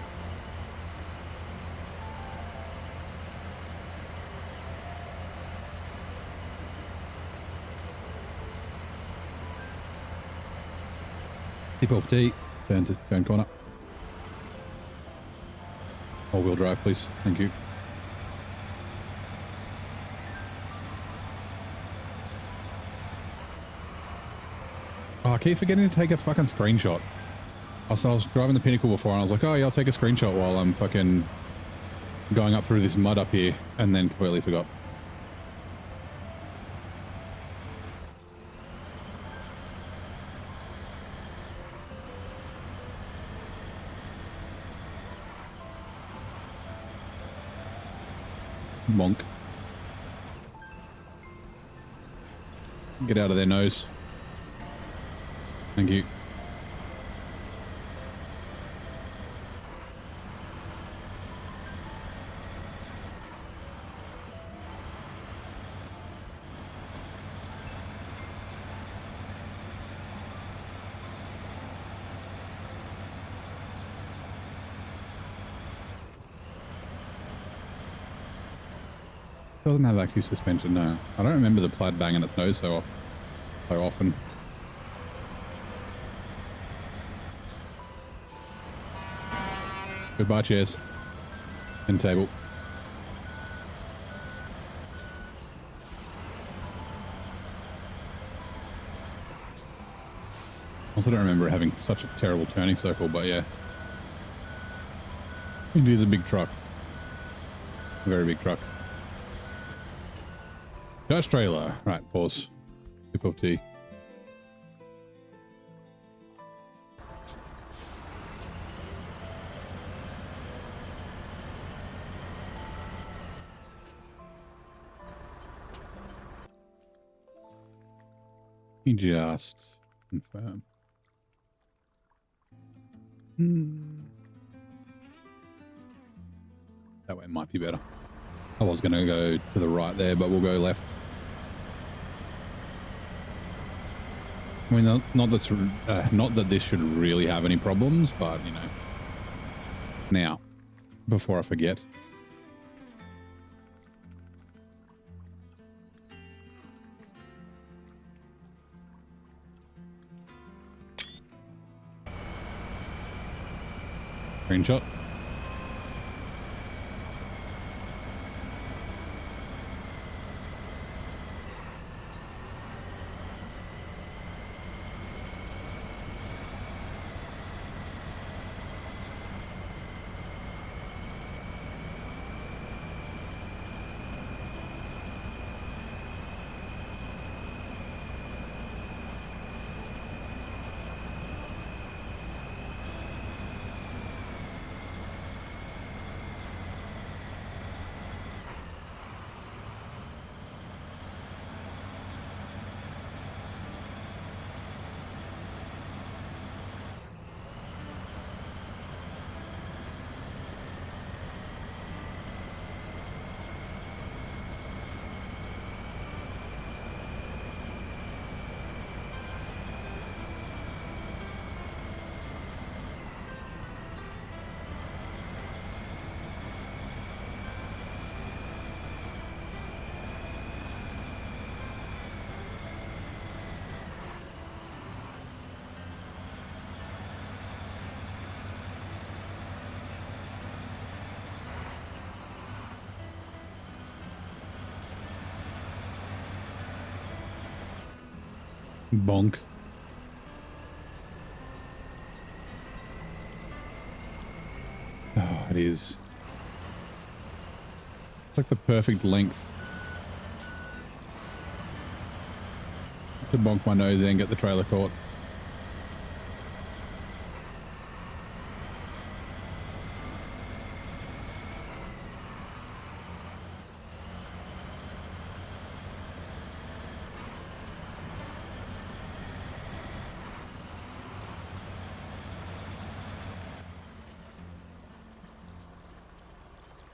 Tip off T, turn corner. All-wheel drive, please. Thank you. Oh, I keep forgetting to take a fucking screenshot. I was driving the Pinnacle before and I was like, oh yeah, I'll take a screenshot while I'm fucking going up through this mud up here, and then completely forgot. Monk. Get out of their nose. Thank you. Doesn't have active suspension, no. I don't remember the plaid banging its nose so often. Goodbye, chairs. And table. Also don't remember having such a terrible turning circle, but yeah. It is a big truck. A very big truck. Dutch trailer. Right, pause. Sip of tea. Just confirm. That way might be better. I was going to go to the right there, but we'll go left. I mean, not that this should really have any problems, but, you know. Now, before I forget. Screenshot. Bonk. Oh, it is. It's like the perfect length to bonk my nose in and get the trailer caught.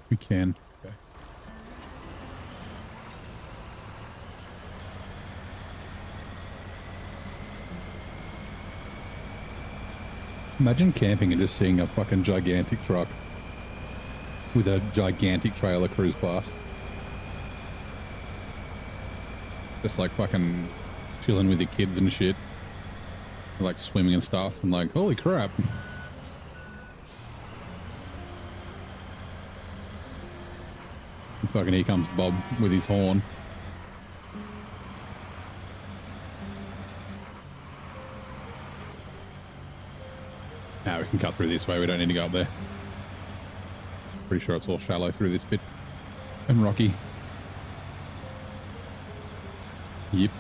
We can. Okay. Imagine camping and just seeing a fucking gigantic truck with a gigantic trailer cruise past. Just like fucking chilling with your kids and shit. Like swimming and stuff and like, holy crap. And fucking here comes Bob with his horn. Now we can cut through this way. We don't need to go up there. Pretty sure it's all shallow through this bit and rocky. Yep.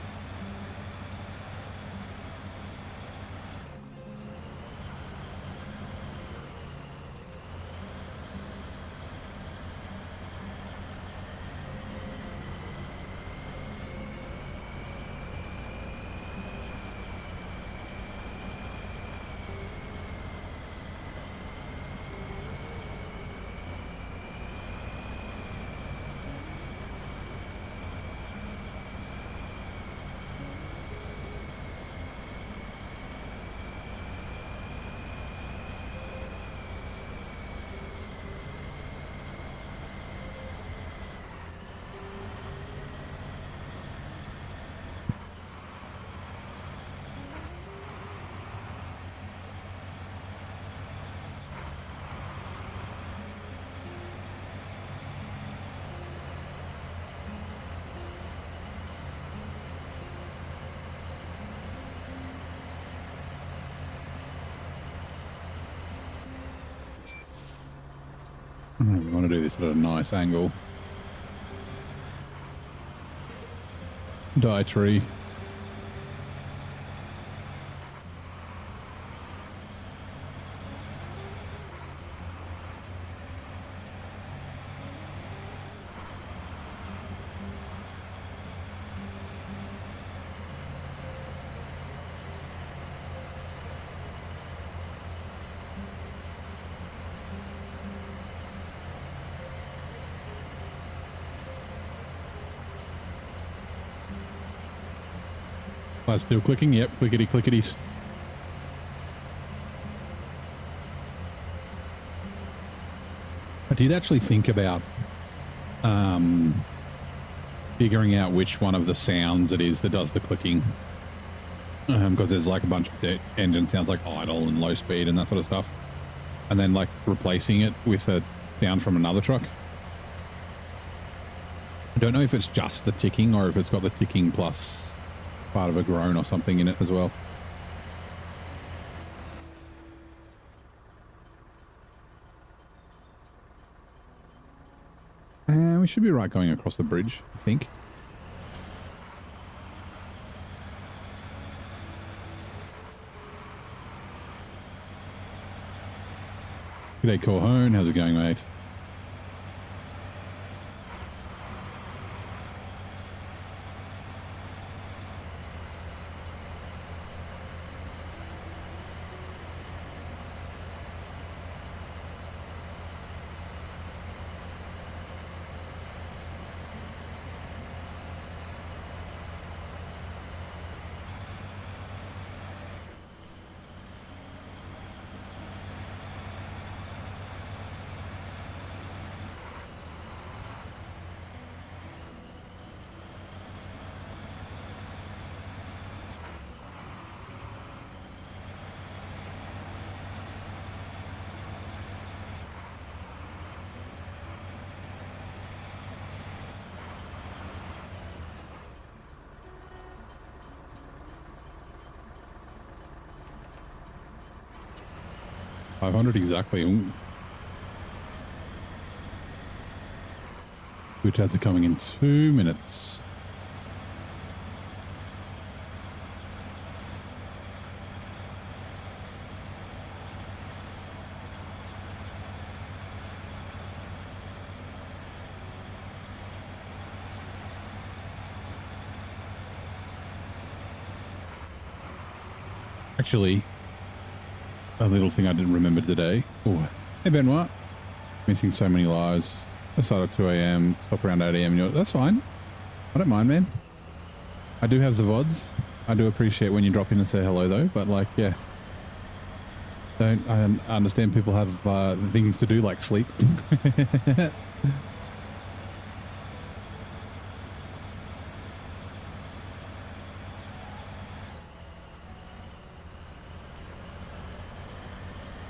We want to do this at a nice angle. Die tree. That's still clicking. Yep, clickety clickities. I did actually think about figuring out which one of the sounds it is that does the clicking, because there's like a bunch of engine sounds like idle and low speed and that sort of stuff, and then like replacing it with a sound from another truck. I don't know if it's just the ticking or if it's got the ticking plus part of a groan or something in it as well. And we should be right going across the bridge, I think. G'day, Corhone. How's it going, mate? $500 exactly. Ooh. Which ads are coming in 2 minutes. Actually, a little thing I didn't remember today. Oh, hey Benoit. Missing so many lives. I started at 2 a.m., stop around 8 a.m. That's fine. I don't mind, man. I do have the VODs. I do appreciate when you drop in and say hello, though. But, like, yeah. I understand people have things to do, like sleep.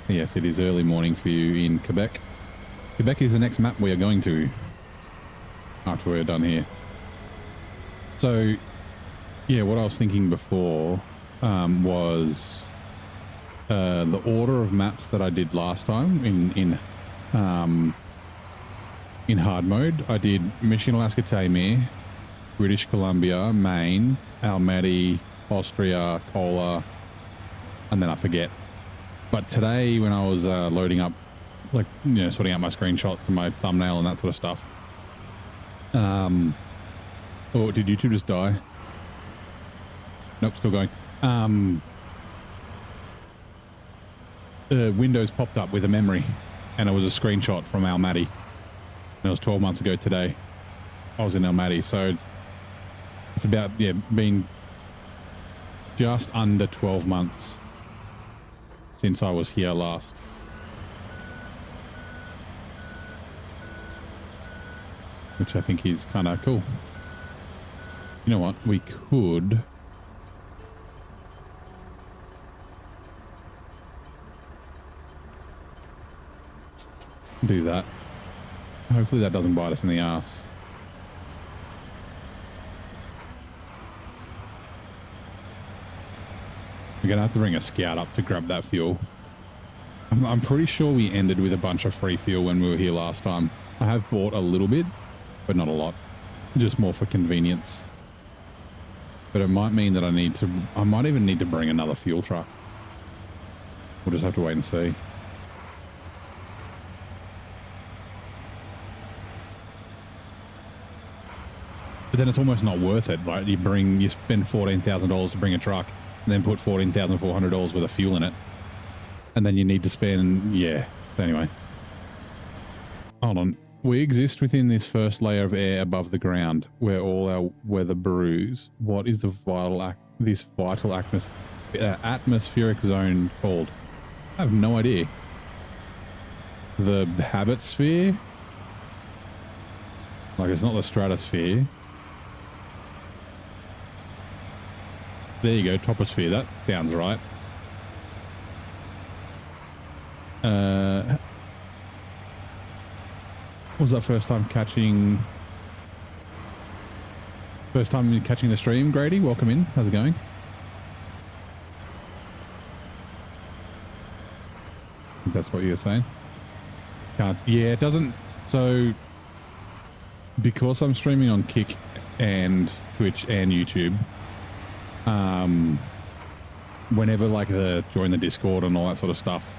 Yes, it is early morning for you in Quebec. Quebec is the next map we are going to after we're done here. So, yeah, what I was thinking before was the order of maps that I did last time in hard mode. I did Michigan, Alaska, Taymyr, British Columbia, Maine, Almaty, Austria, Kola, and then I forget. But today, when I was loading up, like, you know, sorting out my screenshots and my thumbnail and that sort of stuff. Oh, did YouTube just die? Nope, still going. Windows popped up with a memory, and it was a screenshot from Almaty. And it was 12 months ago today. I was in Almaty, so it's about, yeah, been just under 12 months since I was here last. Which I think is kind of cool. You know what? We could do that. Hopefully that doesn't bite us in the ass. We're going to have to bring a scout up to grab that fuel. I'm pretty sure we ended with a bunch of free fuel when we were here last time. I have bought a little bit, but not a lot. Just more for convenience. But it might mean that I might even need to bring another fuel truck. We'll just have to wait and see. But then it's almost not worth it, right? You spend $14,000 to bring a truck, and then put $14,400 worth of fuel in it. And then you need to spend, yeah. Anyway. Hold on. We exist within this first layer of air above the ground, where all our weather brews. What is the vital this vital atmospheric zone called? I have no idea. The habit sphere? Like, it's not the stratosphere. There you go, troposphere. That sounds right. Was that first time catching the stream, Grady? Welcome in. How's it going? I think that's what you were saying. Can't. Yeah, it doesn't. So, because I'm streaming on Kick and Twitch and YouTube, whenever like the join the Discord and all that sort of stuff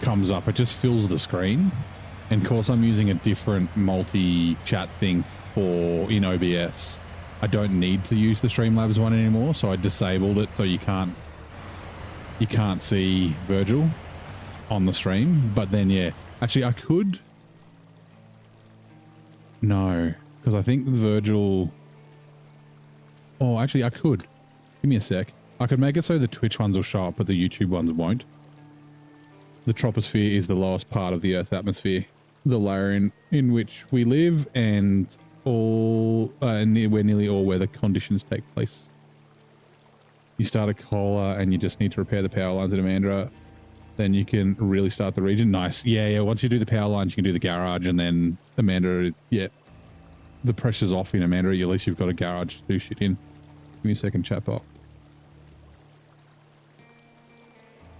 comes up, it just fills the screen. And of course, I'm using a different multi-chat thing in OBS. I don't need to use the Streamlabs one anymore, so I disabled it so you can't see Virgil on the stream. But then, yeah, actually I could. No, because I think Virgil. Oh, actually, I could. Give me a sec. I could make it so the Twitch ones will show up, but the YouTube ones won't. The troposphere is the lowest part of the Earth's atmosphere, the layer in which we live, and where nearly all weather conditions take place. You start a cola and you just need to repair the power lines at Amandra. Then you can really start the region. Nice. Yeah. Once you do the power lines, you can do the garage, and then Amandra, yeah. The pressure's off in Amandra. At least you've got a garage to do shit in. Give me a second, chat bot.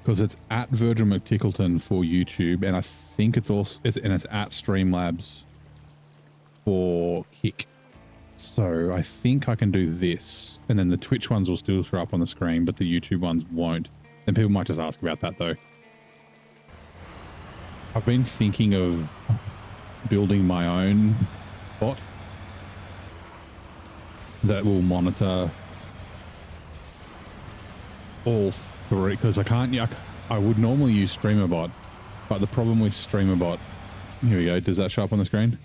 Because it's at Virgil McTickleton for YouTube, and I think it's also it's at Streamlabs for Kick. So I think I can do this, and then the Twitch ones will still show up on the screen, but the YouTube ones won't. And people might just ask about that though. I've been thinking of building my own bot that will monitor all three, because I would normally use StreamerBot, but the problem with StreamerBot, here we go, does that show up on the screen?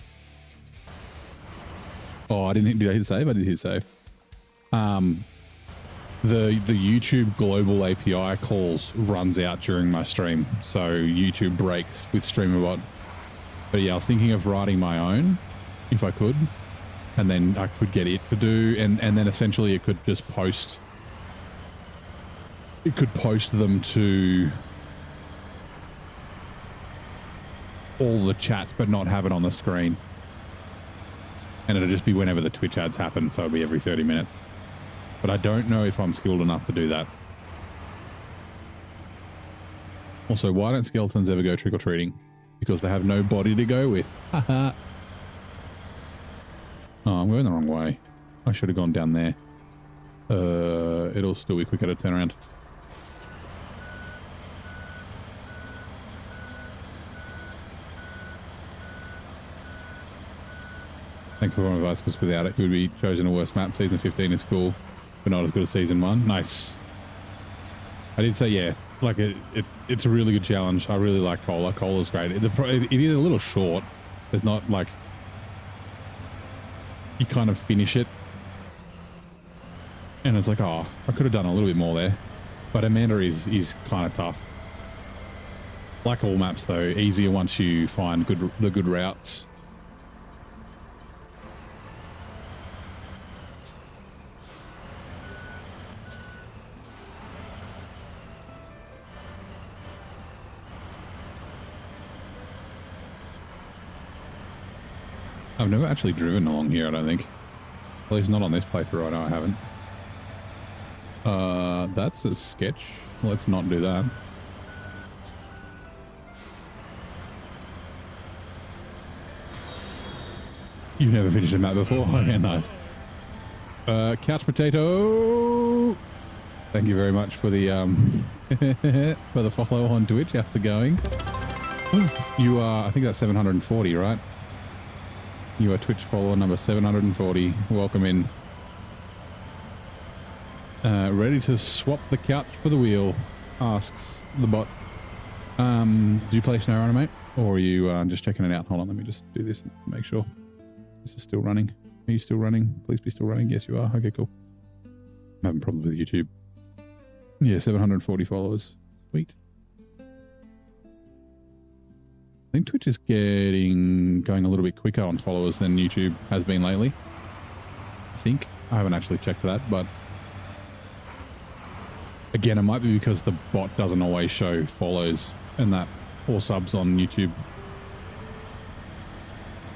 Oh, did I hit save? I did hit save. The YouTube global API calls runs out during my stream, so YouTube breaks with StreamerBot. But yeah, I was thinking of writing my own, if I could, and then I could get it to do, and then essentially it could just post. It could post them to all the chats, but not have it on the screen. And it'll just be whenever the Twitch ads happen, so it'll be every 30 minutes. But I don't know if I'm skilled enough to do that. Also, why don't skeletons ever go trick-or-treating? Because they have no body to go with. Haha. Oh, I'm going the wrong way. I should have gone down there. It'll still be quicker to turn around. Thanks for advice, because without it, you would be chosen a worse map. Season 15 is cool, but not as good as Season 1. Nice. I did say, yeah, like it's a really good challenge. I really like Cola. Cola's great. It is a little short. There's not like... You kind of finish it. And it's like, oh, I could have done a little bit more there. But Amanda is kind of tough. Like all maps, though, easier once you find the good routes. I've never actually driven along here, I don't think. At least not on this playthrough, I know I haven't. That's a sketch. Let's not do that. You've never finished a map before? Okay, nice. Couch Potato! Thank you very much for the, for the follow on Twitch. How's it going? You are, I think that's 740, right? You are Twitch follower number 740. Welcome in. Ready to swap the couch for the wheel? Asks the bot. Do you play SnowRunner, mate? Or are you just checking it out? Hold on, let me just do this and make sure this is still running. Are you still running? Please be still running. Yes, you are. Okay, cool. I'm having problems with YouTube. Yeah, 740 followers. Sweet. I think Twitch is going a little bit quicker on followers than YouTube has been lately. I think. I haven't actually checked that, but again, it might be because the bot doesn't always show follows and that, or subs on YouTube.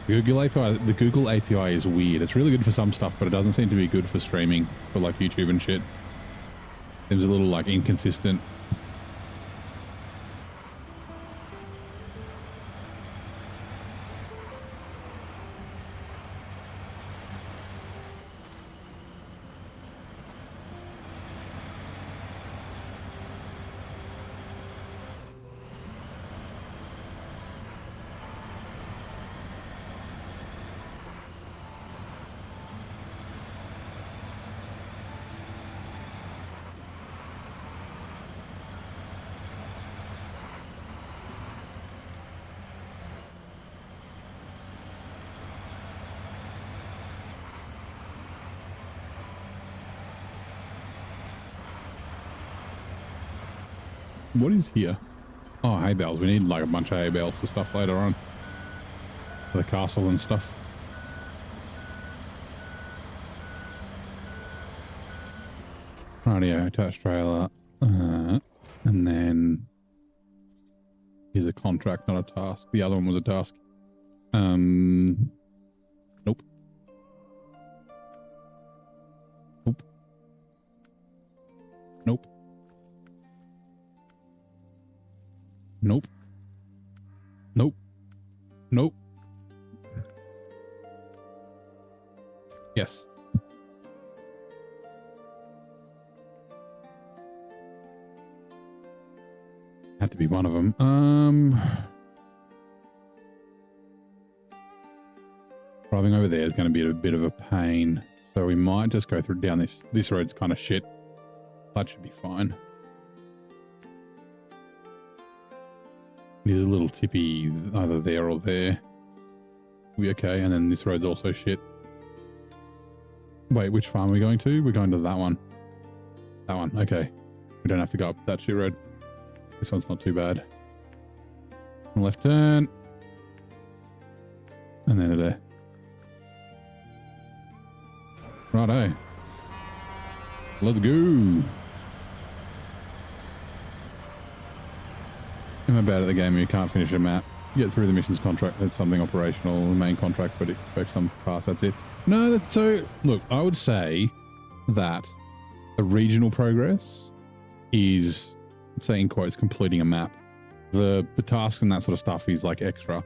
The Google API is weird. It's really good for some stuff, but it doesn't seem to be good for streaming for like YouTube and shit. Seems a little like inconsistent. What is here? Oh, hay bales. We need like a bunch of hay bales for stuff later on. For the castle and stuff. Radio, attached trailer. And then here's a contract, not a task. The other one was a task. Nope. Nope. Nope. Nope. Nope. Nope. Yes. Had to be one of them. Driving over there is going to be a bit of a pain, so we might just go through down this. This road's kind of shit. That should be fine. It is a little tippy, either there or there. We'll be okay. And then this road's also shit. Wait, which farm are we going to? We're going to that one. That one. Okay. We don't have to go up that shit road. This one's not too bad. Left turn. And then to there. Righto. Let's go. Am I bad at the game where you can't finish a map? Get through the missions contract. That's something operational. The main contract, but it expects some pass. That's it. No, that's so... Look, I would say that the regional progress is, say in quotes, completing a map. The tasks and that sort of stuff is like extra.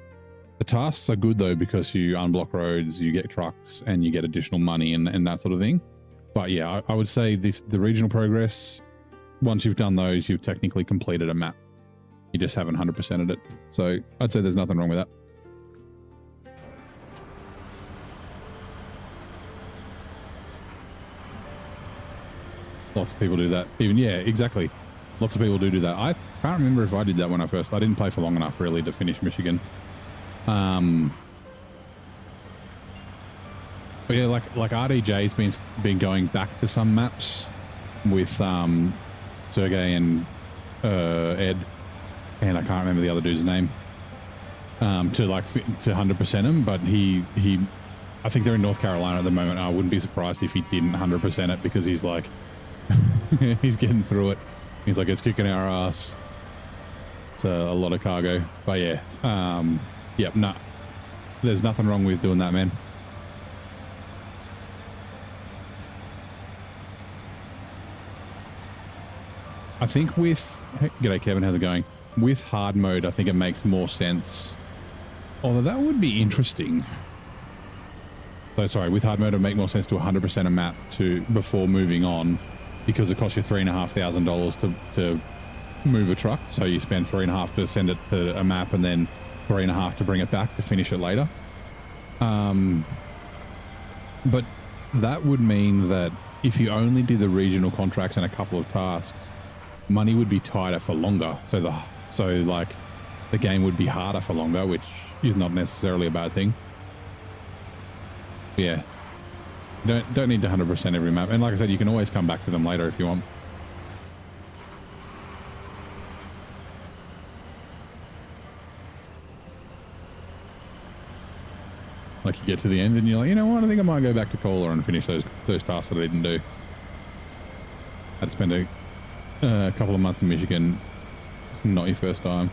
The tasks are good though because you unblock roads, you get trucks, and you get additional money and that sort of thing. But yeah, I would say the regional progress, once you've done those, you've technically completed a map. You just haven't 100%ed it. So I'd say there's nothing wrong with that. Lots of people do that. Even, yeah, exactly. Lots of people do that. I can't remember if I did that when I didn't play for long enough really to finish Michigan. But yeah, like RDJ's been going back to some maps with Sergey and Ed, and I can't remember the other dude's name, to 100% him. But he I think they're in North Carolina at the moment. I wouldn't be surprised if he didn't 100% it, because he's like he's getting through it. He's like, it's kicking our ass. It's a lot of cargo. But yeah, yep, nah, there's nothing wrong with doing that, man. I think with... G'day, Kevin. How's it going? With hard mode, I think it makes more sense. Although that would be interesting. So, sorry, with hard mode, it would make more sense to 100% a map before moving on, because it costs you $3,500 to move a truck. So you spend $3,500 to send it to a map, and then $3,500 to bring it back to finish it later. But that would mean that if you only did the regional contracts and a couple of tasks, money would be tighter for longer. So the game would be harder for longer, which is not necessarily a bad thing. Yeah. Don't need to 100% every map. And like I said, you can always come back to them later if you want. Like you get to the end and you're like, you know what, I think I might go back to Cola and finish those tasks that I didn't do. I'd spend a couple of months in Michigan. It's not your first time.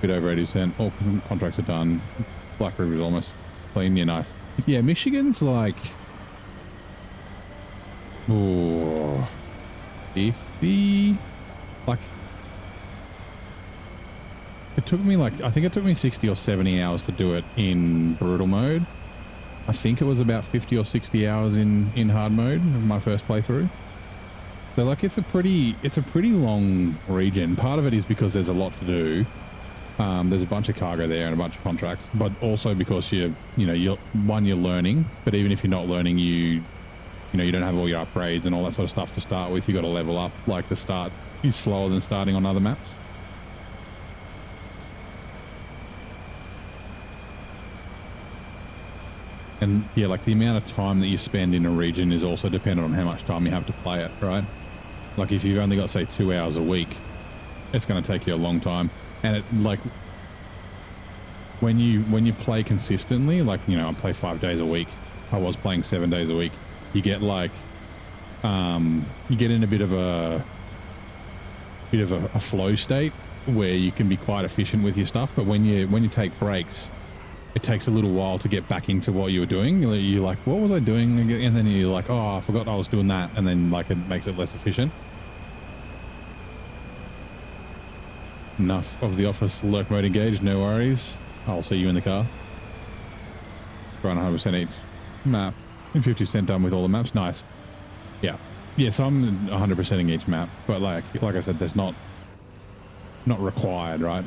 Bit over 80%. All contracts are done. Black River's almost clean. Yeah, nice. Yeah, Michigan's like... Oh... 50... Like... It took me like... I think it took me 60 or 70 hours to do it in brutal mode. I think it was about 50 or 60 hours in hard mode of my first playthrough. So like it's a pretty long region. Part of it is because there's a lot to do. There's a bunch of cargo there and a bunch of contracts, but also because you're learning. But even if you're not learning, you don't have all your upgrades and all that sort of stuff to start with. You got to level up. Like the start is slower than starting on other maps. And yeah, like the amount of time that you spend in a region is also dependent on how much time you have to play it, right? Like if you've only got say 2 hours a week, it's going to take you a long time. And it like when you play consistently, like I play 5 days a week. I was playing 7 days a week. You get like you get in a bit of a flow state where you can be quite efficient with your stuff. But when you take breaks, it takes a little while to get back into what you were doing. You're like, what was I doing? And then you're like, oh, I forgot I was doing that. And then like it makes it less efficient. Enough of the office lurk mode engaged. No worries. I'll see you in the car. Run 100% each map. And 50% done with all the maps. Nice. Yeah. Yeah, so I'm 100%ing each map. But like I said, there's not required, right?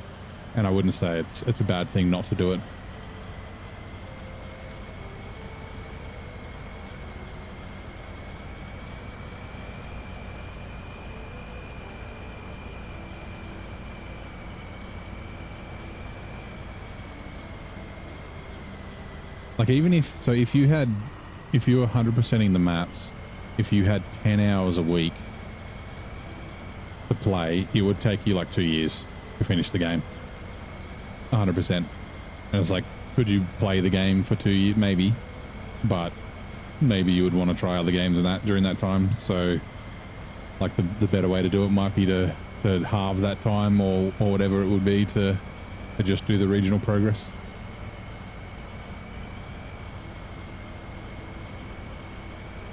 And I wouldn't say it's a bad thing not to do it. Like even if you were 100%ing the maps, if you had 10 hours a week to play, it would take you like 2 years to finish the game. 100%. And it's like, could you play the game for 2 years? Maybe, but maybe you would want to try other games and that during that time. So like the better way to do it might be to halve that time or whatever it would be to just do the regional progress.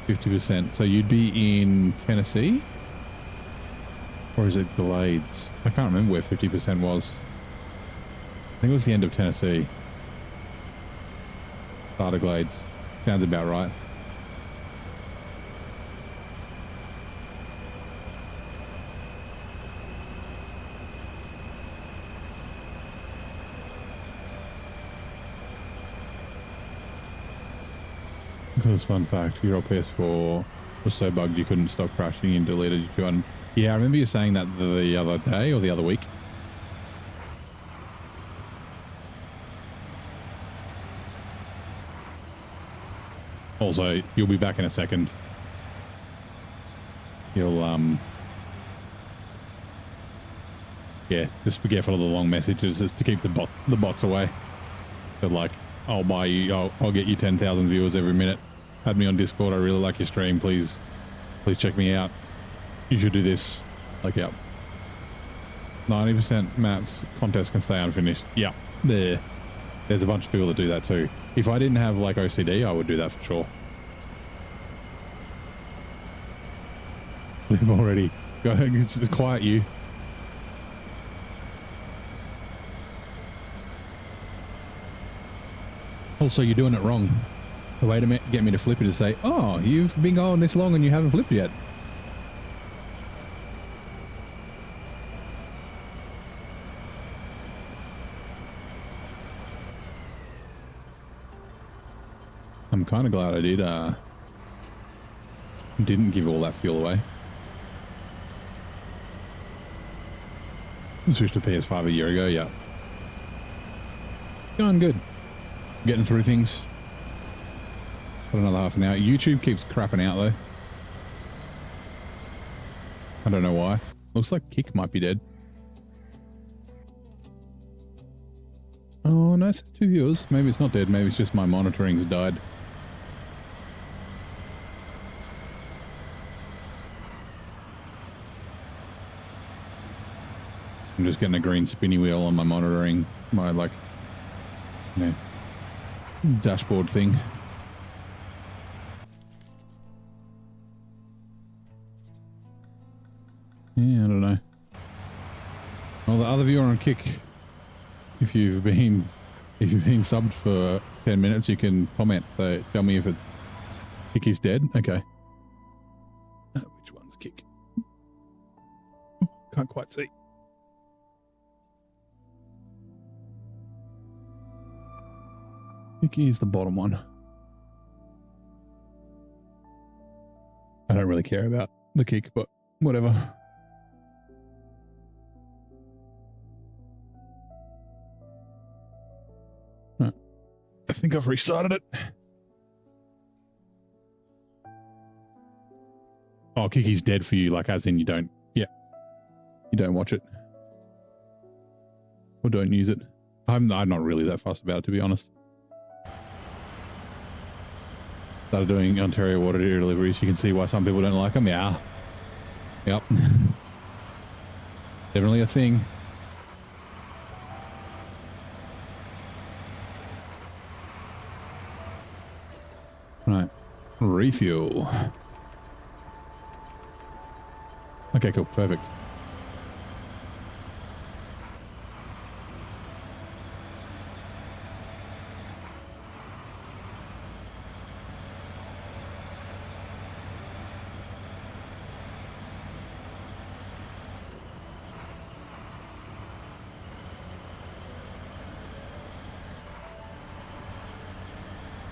50%. So you'd be in Tennessee? Or is it Glades? I can't remember where 50% was. I think it was the end of Tennessee. Start of Glades. Sounds about right. Because fun fact, your PS4 was so bugged you couldn't stop crashing and deleted your button. Yeah, I remember you saying that the other day or the other week. Also, you'll be back in a second. You'll yeah, just be careful of the long messages just to keep the bots away. But like, I'll buy you, I'll get you 10,000 viewers every minute. Add me on Discord. I really like your stream. Please check me out. You should do this. Like, yeah. 90% maps contest can stay unfinished. Yeah, there's a bunch of people that do that too. If I didn't have like OCD, I would do that for sure. Live already. Go, it's quiet you. Also, you're doing it wrong. The way to get me to flip it is say, oh, you've been going this long and you haven't flipped yet. I'm kind of glad I didn't give all that fuel away. I switched to PS5 a year ago, yeah. Going good. Getting through things. Got another half an hour. YouTube keeps crapping out though. I don't know why. Looks like Kick might be dead. Oh no, it says 2 viewers. Maybe it's not dead. Maybe it's just my monitoring's died. I'm just getting a green spinny wheel on my monitoring, my like, you know, dashboard thing. Yeah, I don't know. Well, the other viewer on Kick, if you've been subbed for 10 minutes, you can comment. So tell me if it's Kick is dead. Okay. Which one's Kick? Can't quite see. Kick is the bottom one. I don't really care about the Kick, but whatever. Right. I think I've restarted it. Oh, Kiki's dead for you, like as in you don't, yeah. You don't watch it. Or don't use it. I'm not really that fussed about it, to be honest. Started doing Ontario water deliveries. You can see why some people don't like them. Yeah. Yep. Definitely a thing. Right. Refuel. Okay, cool. Perfect.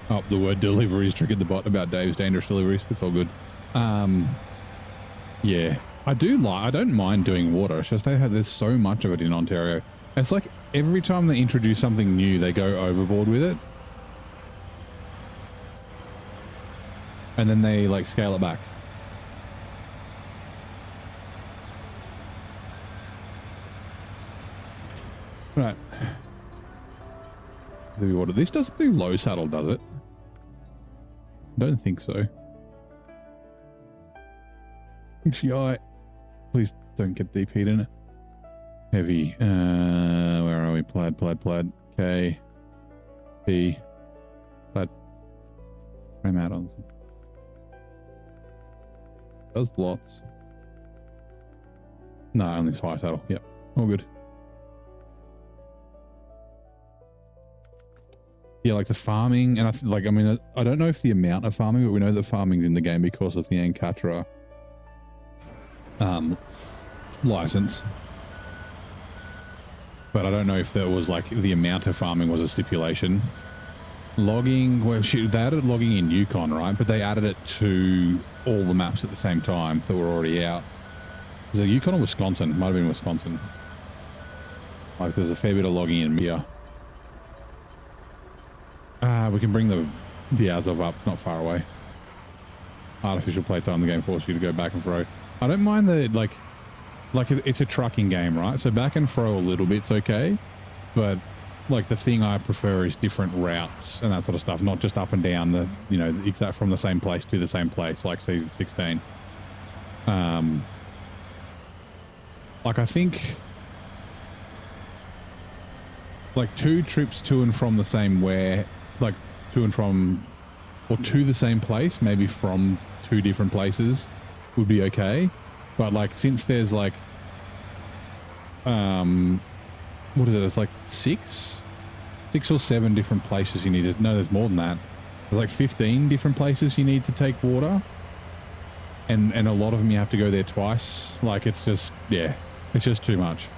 Oh, the word deliveries triggered the bot about Dave's dangerous deliveries. It's all good. Yeah, I don't mind doing water. It's just there's so much of it in Ontario. It's like every time they introduce something new, they go overboard with it. And then they like scale it back. Right. This doesn't do low saddle, does it? I don't think so. HCI. Please don't get deep heat in it. Heavy. Where are we? Plaid. K. P. Plaid. Frame add-ons. Does lots. No, only it's high saddle. Yep. All good. Yeah, like the farming, and I don't know if the amount of farming, but we know that farming's in the game because of the Ancatra license. But I don't know if there was like the amount of farming was a stipulation. Logging, well, they added logging in Yukon, right? But they added it to all the maps at the same time that were already out. Was it Yukon or Wisconsin? Might have been Wisconsin. Like there's a fair bit of logging in here. We can bring the Azov up, not far away. Artificial playtime, the game forces you to go back and fro. I don't mind the, like it's a trucking game, right? So back and fro a little bit's okay. But like the thing I prefer is different routes and that sort of stuff, not just up and down the, you know, exact from the same place to the same place, like season 16. Like I think like 2 trips to and from the same like to and from, or to the same place, maybe from 2 different places would be okay. But like, since there's like, what is it? It's like 6 or 7 different places you need to, no, there's more than that. There's like 15 different places you need to take water. And a lot of them you have to go there twice. Like it's just, yeah, it's just too much.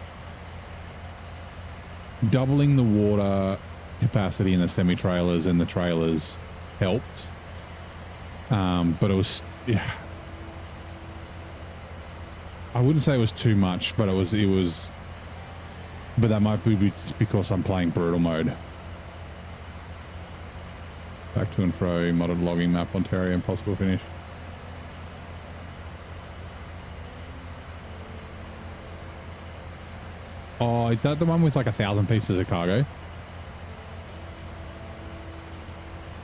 Doubling the water capacity in the semi-trailers and the trailers helped. But it was, yeah, I wouldn't say it was too much, but it was, but that might be just because I'm playing brutal mode. Back to and fro, modded logging map, Ontario, impossible finish. Oh, is that the one with like 1,000 pieces of cargo?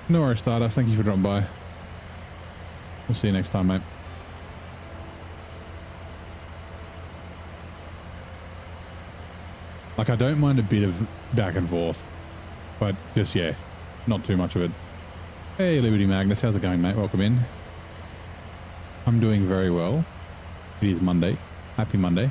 No worries, Stardust. Thank you for dropping by. We'll see you next time, mate. Like, I don't mind a bit of back and forth, but just, yeah, not too much of it. Hey, Liberty Magnus. How's it going, mate? Welcome in. I'm doing very well. It is Monday. Happy Monday.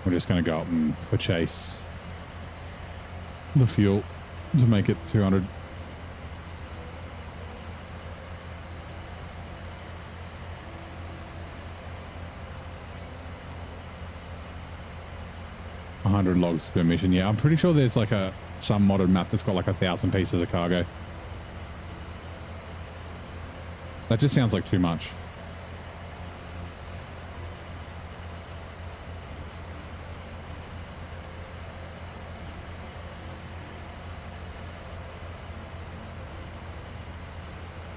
We're just going to go up and purchase the fuel to make it 200. Logs per mission. Yeah, I'm pretty sure there's like some modded map that's got like 1,000 pieces of cargo. That just sounds like too much.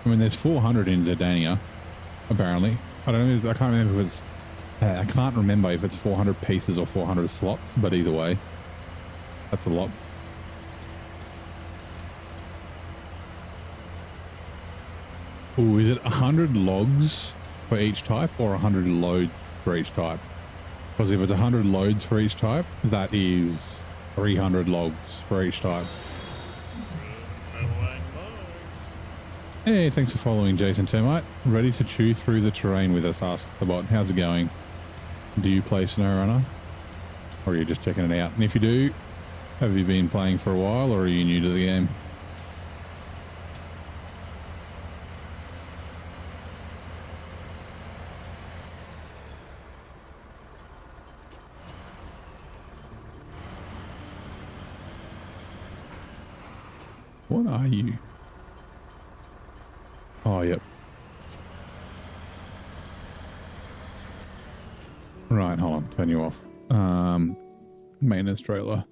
I mean, there's 400 in Zerdania, apparently. I don't know. I can't remember if it's. I can't remember if it's 400 pieces or 400 slots, but either way, that's a lot. Ooh, is it 100 logs for each type or 100 loads for each type? Because if it's 100 loads for each type, that is 300 logs for each type. Hey, thanks for following, Jason Termite. Ready to chew through the terrain with us, asks the bot. How's it going? Do you play SnowRunner? Or are you just checking it out? And if you do, have you been playing for a while or are you new to the game? What are you? Oh, yep. Right, hold on, turn you off. Maintenance trailer.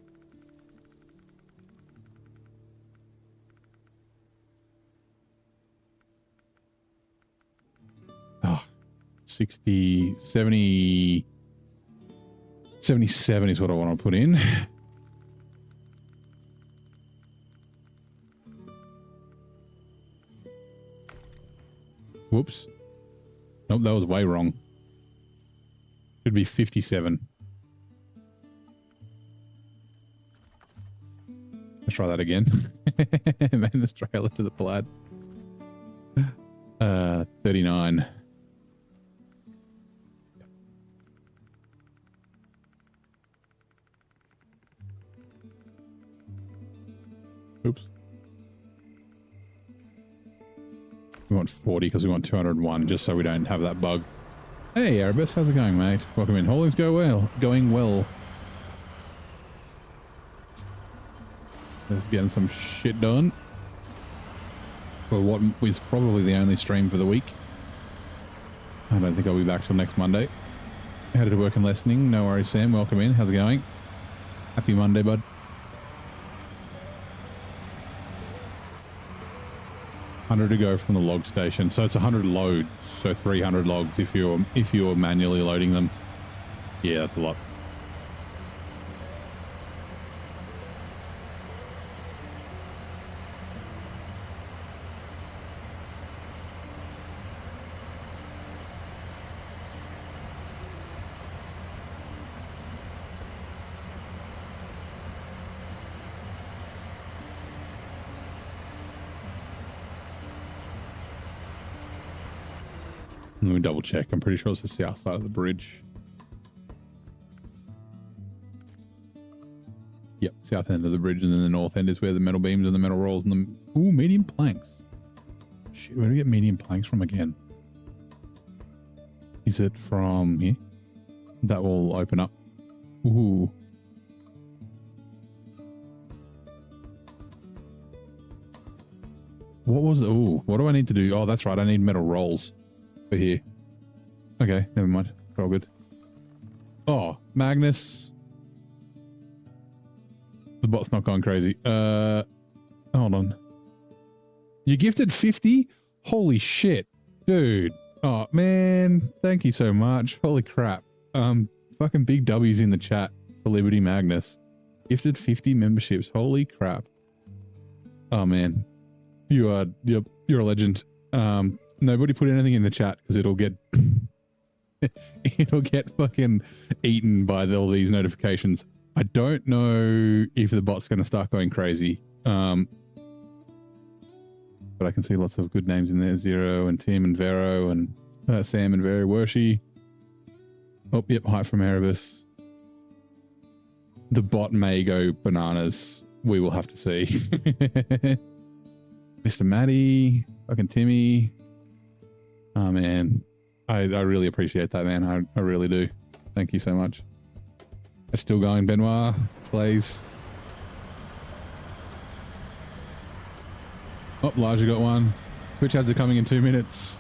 Oh, 60, 70, 77 is what I want to put in. Whoops. Nope, that was way wrong. Should be 57. Let's try that again. Maintenance trailer to the plaid. 39. Oops. We want 40 because we want 201 just so we don't have that bug. Hey, Erebus, how's it going, mate? Welcome in. Hauling's going well. Just getting some shit done. For what was probably the only stream for the week. I don't think I'll be back till next Monday. Headed to work and lessening. No worries, Sam. Welcome in. How's it going? Happy Monday, bud. $100 to go from the log station, so it's 100 loads, so 300 logs if you're manually loading them. Yeah, that's a lot. Let me double check. I'm pretty sure it's the south side of the bridge. Yep, south end of the bridge, and then the north end is where the metal beams and the metal rolls and the... Ooh, medium planks. Shit, where do we get medium planks from again? Is it from here? That will open up. Ooh. What was... Ooh, what do I need to do? Oh, that's right. I need metal rolls for here. Okay, never mind. It's all good. Oh, Magnus. The bot's not going crazy. Hold on. You gifted 50? Holy shit, dude. Oh man, thank you so much. Holy crap. Fucking big W's in the chat for Liberty Magnus. Gifted 50 memberships. Holy crap. Oh man. You're a legend. Nobody put anything in the chat because it'll get it'll get fucking eaten by all these notifications. I don't know if the bot's going to start going crazy. But I can see lots of good names in there. Zero and Tim and Vero and Sam and Vero Worshi. Oh, yep. Hi from Erebus. The bot may go bananas. We will have to see. Mr. Matty, fucking Timmy. Oh man, I really appreciate that, man. I really do. Thank you so much. It's still going, Benoit, please. Oh, Elijah got one. Twitch ads are coming in 2 minutes.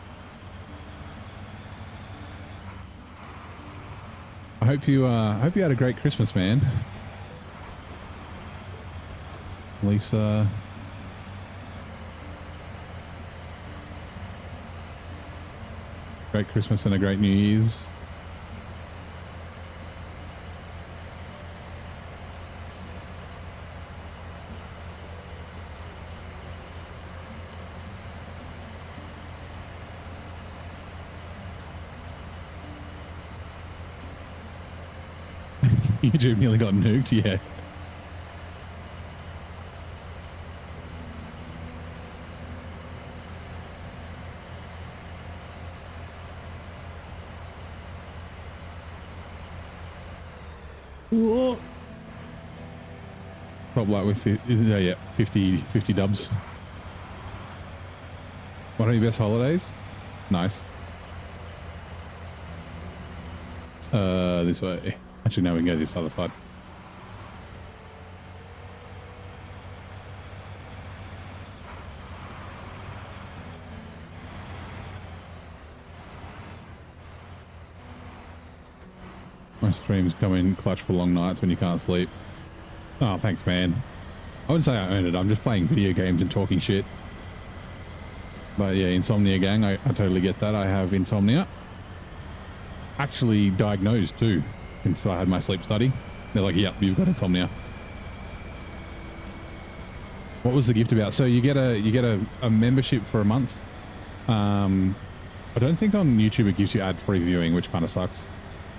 I hope you had a great Christmas, man. Lisa. Great Christmas and a great New Year's. YouTube nearly got nuked, yeah. Top light with 50 dubs. One of your best holidays? Nice. This way. Actually, no, we can go this other side. My streams come in clutch for long nights when you can't sleep. Oh, thanks, man. I wouldn't say I own it. I'm just playing video games and talking shit. But yeah, insomnia gang, I totally get that. I have insomnia. Actually diagnosed too. And so I had my sleep study. They're like, yep, you've got insomnia. What was the gift about? So you get a membership for a month. I don't think on YouTube it gives you ad-free viewing, which kind of sucks.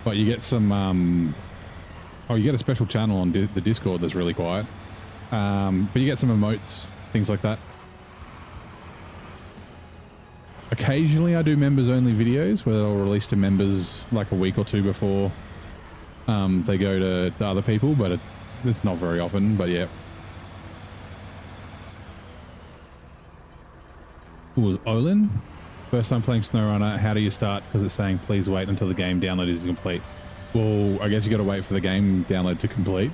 But you get some, you get a special channel on the Discord that's really quiet. But you get some emotes, things like that. Occasionally I do members only videos where they'll release to members like a week or two before they go to the other people, but it's not very often, but yeah. Ooh, Olin? First time playing SnowRunner, how do you start? Because it's saying please wait until the game download is complete. Well, I guess you got to wait for the game download to complete.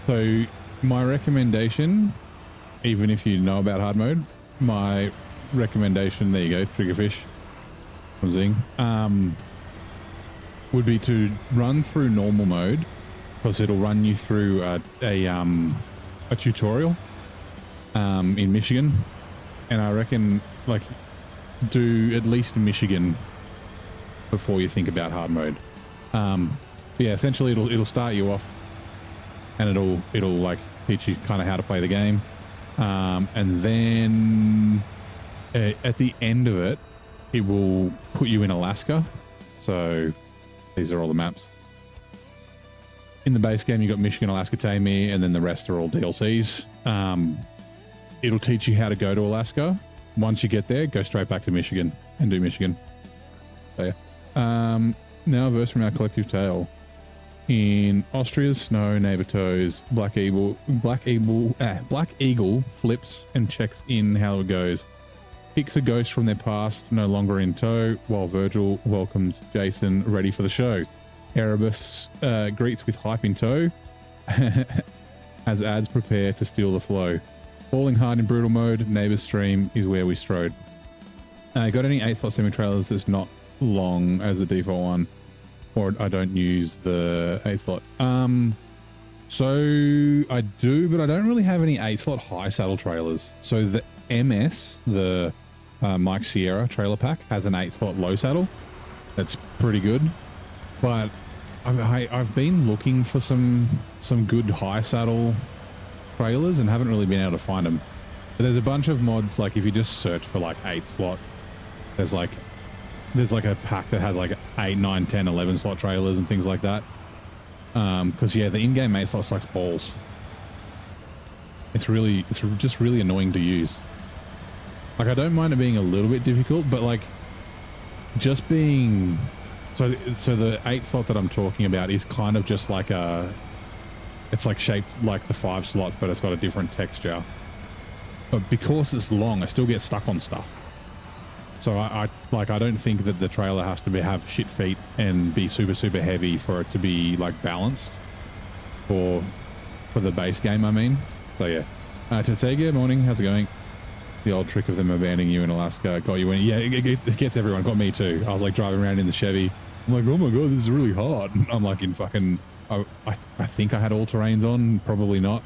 So my recommendation, even if you know about hard mode, my recommendation, there you go, Triggerfish from Zing, would be to run through normal mode, because it'll run you through a tutorial in Michigan. And I reckon, like, do at least Michigan before you think about hard mode. But yeah, essentially it'll start you off, and it'll like teach you kind of how to play the game, and then at the end of it, it will put you in Alaska. So these are all the maps. In the base game, you got Michigan, Alaska, Tamir, and then the rest are all DLCs. It'll teach you how to go to Alaska. Once you get there, go straight back to Michigan and do Michigan. So yeah. Now a verse from our collective tale. In Austria's snow, neighbor toes, Black Eagle flips and checks in how it goes. Picks a ghost from their past, no longer in tow, while Virgil welcomes Jason, ready for the show. Erebus greets with hype in tow, as ads prepare to steal the flow. Falling hard in brutal mode, neighbor's stream is where we strode. Got any 8-slot semi-trailers that's not long as the default one? or I don't use the 8 slot. So I do, but I don't really have any 8 slot high saddle trailers. So the MS, the Mike Sierra trailer pack, has an 8 slot low saddle. That's pretty good, but I've been looking for some good high saddle trailers and haven't really been able to find them. But there's a bunch of mods, like if you just search for like 8 slot, there's like a pack that has like 8, 9, 10, 11 slot trailers and things like that. Because yeah, the in-game 8 slot sucks balls. It's just really annoying to use. Like, I don't mind it being a little bit difficult, but like just being so the 8 slot that I'm talking about is kind of just like it's like shaped like the 5 slot, but it's got a different texture. But because it's long, I still get stuck on stuff. So I don't think that the trailer has to have shit feet and be super heavy for it to be like balanced for the base game. I mean, so yeah. Tesega, morning. How's it going? The old trick of them abandoning you in Alaska got you in. Yeah, it gets everyone. Got me too. I was like driving around in the Chevy. I'm like, oh my god, this is really hard. I'm like in fucking. I think I had all terrains on. Probably not.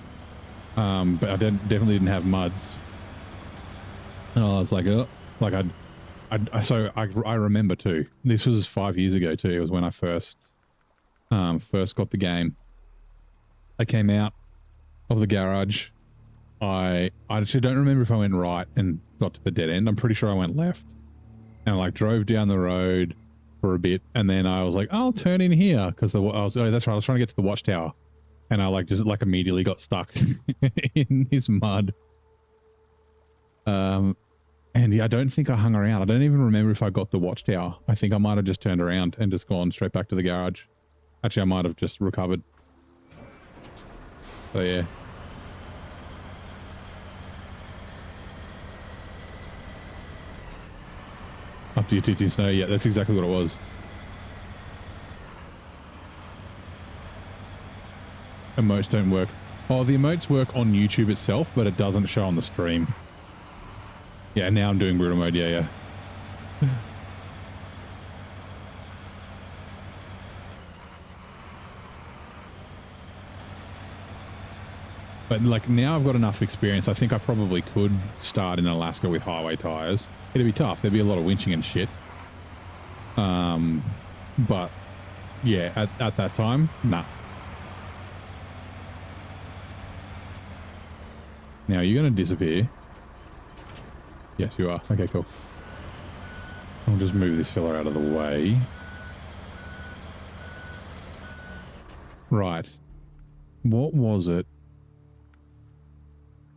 But I definitely didn't have muds. And I was like, oh, like I remember too. This was 5 years ago too. It was when I first got the game. I came out of the garage. I actually don't remember if I went right and got to the dead end. I'm pretty sure I went left, and I like drove down the road for a bit, and then I was like, I'll turn in here because that's right. I was trying to get to the watchtower, and I like just like immediately got stuck in this mud. And yeah, I don't think I hung around. I don't even remember if I got the watchtower. I think I might have just turned around and just gone straight back to the garage. Actually, I might have just recovered. So yeah. Up to your tits in snow. Yeah, that's exactly what it was. Emotes don't work. Oh, the emotes work on YouTube itself, but it doesn't show on the stream. Yeah, now I'm doing brutal mode. Yeah. But like now I've got enough experience. I think I probably could start in Alaska with highway tires. It'd be tough. There'd be a lot of winching and shit. But yeah, at that time, nah. Now you're going to disappear. Yes, you are. Okay, cool. I'll just move this fella out of the way. Right. What was it?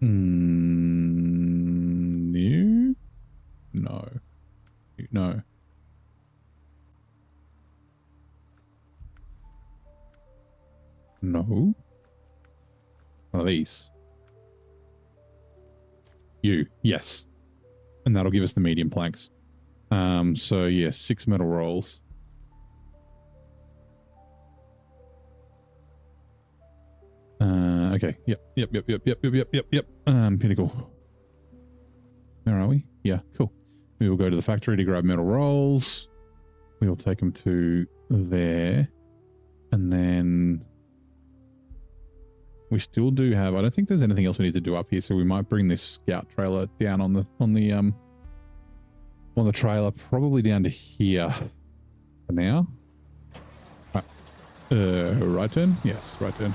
New? No. No. No. One of these. You. Yes. And that'll give us the medium planks. So yeah, 6 metal rolls. Okay. Yep. Pinnacle. Where are we? Yeah, cool. We will go to the factory to grab metal rolls. We will take them to there. And then we still do have, I don't think there's anything else we need to do up here, so we might bring this scout trailer down on the trailer, probably down to here for now. Right turn? Yes, right turn.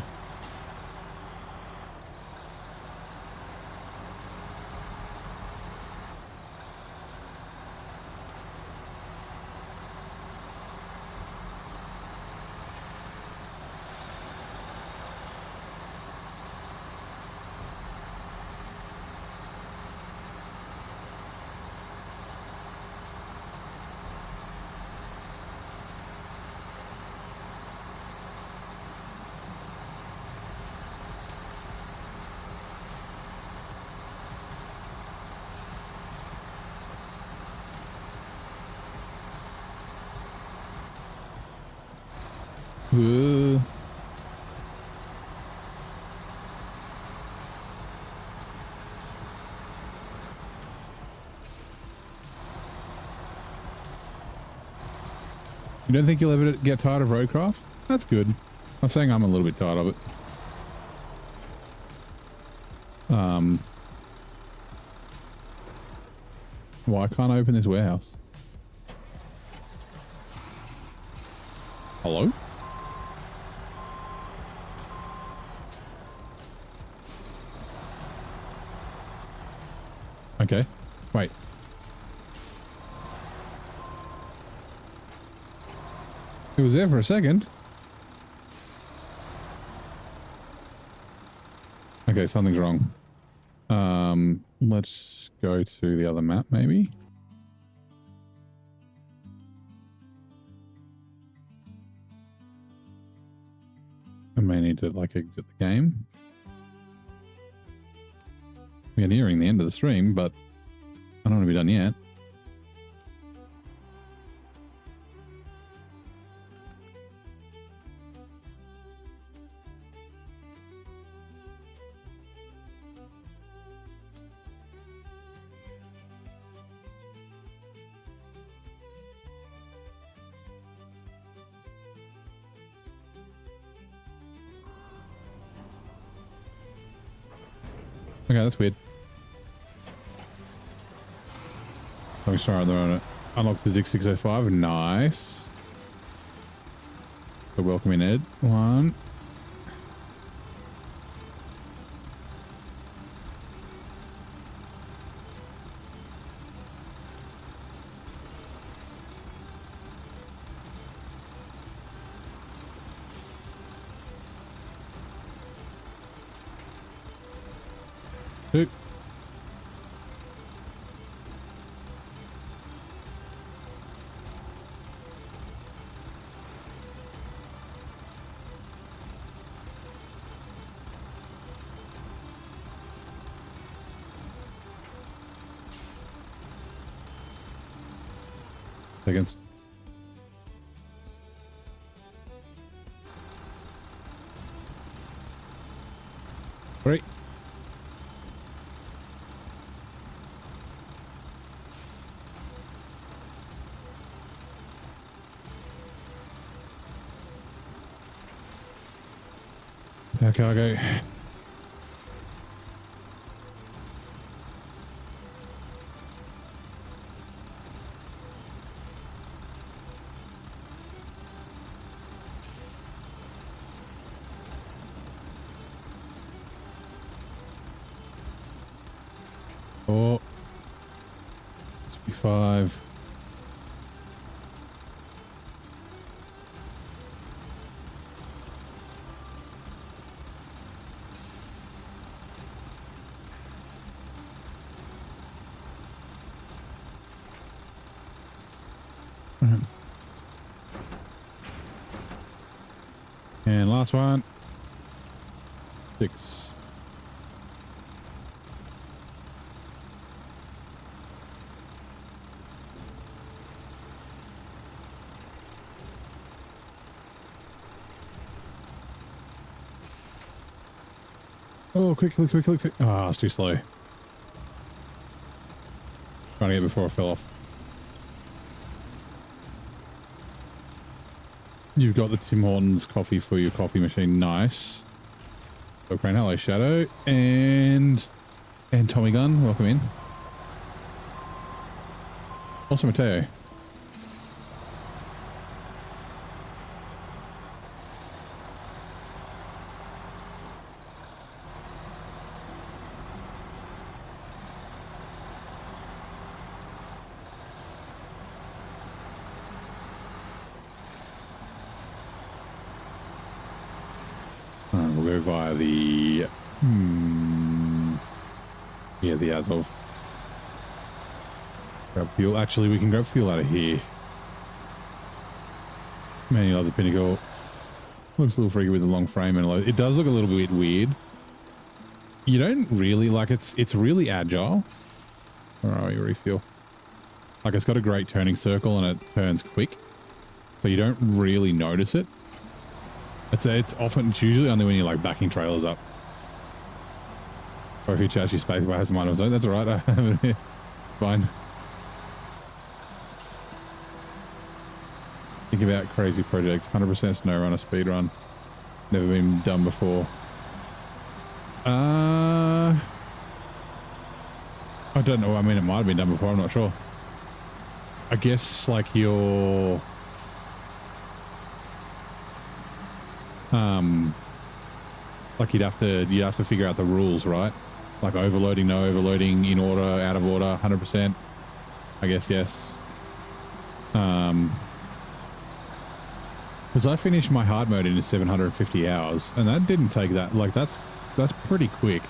You don't think you'll ever get tired of roadcraft? That's good. I'm saying I'm a little bit tired of it. Why can't I open this warehouse? Hello? Okay. Wait. It was there for a second. Okay, something's wrong. Let's go to the other map, maybe. I may need to like exit the game. We're nearing the end of the stream, but I don't want to be done yet. Okay, that's weird. Let me start on unlock physics 605. Nice. So welcome in, Ed. 1. Two. Seconds. Great. Cargo. Four. 65. And last one. 6. Oh, quickly, quickly, quick. Ah, it's too slow. Trying to get before I fell off. You've got the Tim Hortons coffee for your coffee machine. Nice. Okay, hello, Shadow. And Tommy Gunn, welcome in. Also Mateo. We'll go via the yeah, the Azov. Grab fuel. Actually, we can grab fuel out of here. Man, you love the Pinnacle. Looks a little freaky with the long frame and it does look a little bit weird. You don't really like it's really agile. Where are you? Refuel. Like it's got a great turning circle and it turns quick, so you don't really notice it. It's usually only when you're like backing trailers up. Or if you charge your space bar has mine or something. That's alright. I have it here. Fine. Think about crazy project. 100% SnowRunner speedrun. Never been done before. I don't know. I mean, it might have been done before. I'm not sure. I guess like your like you'd have to figure out the rules, right? Like overloading, no overloading, in order, out of order, 100%. I guess yes. Because I finished my hard mode in 750 hours, and that didn't take that. Like that's pretty quick.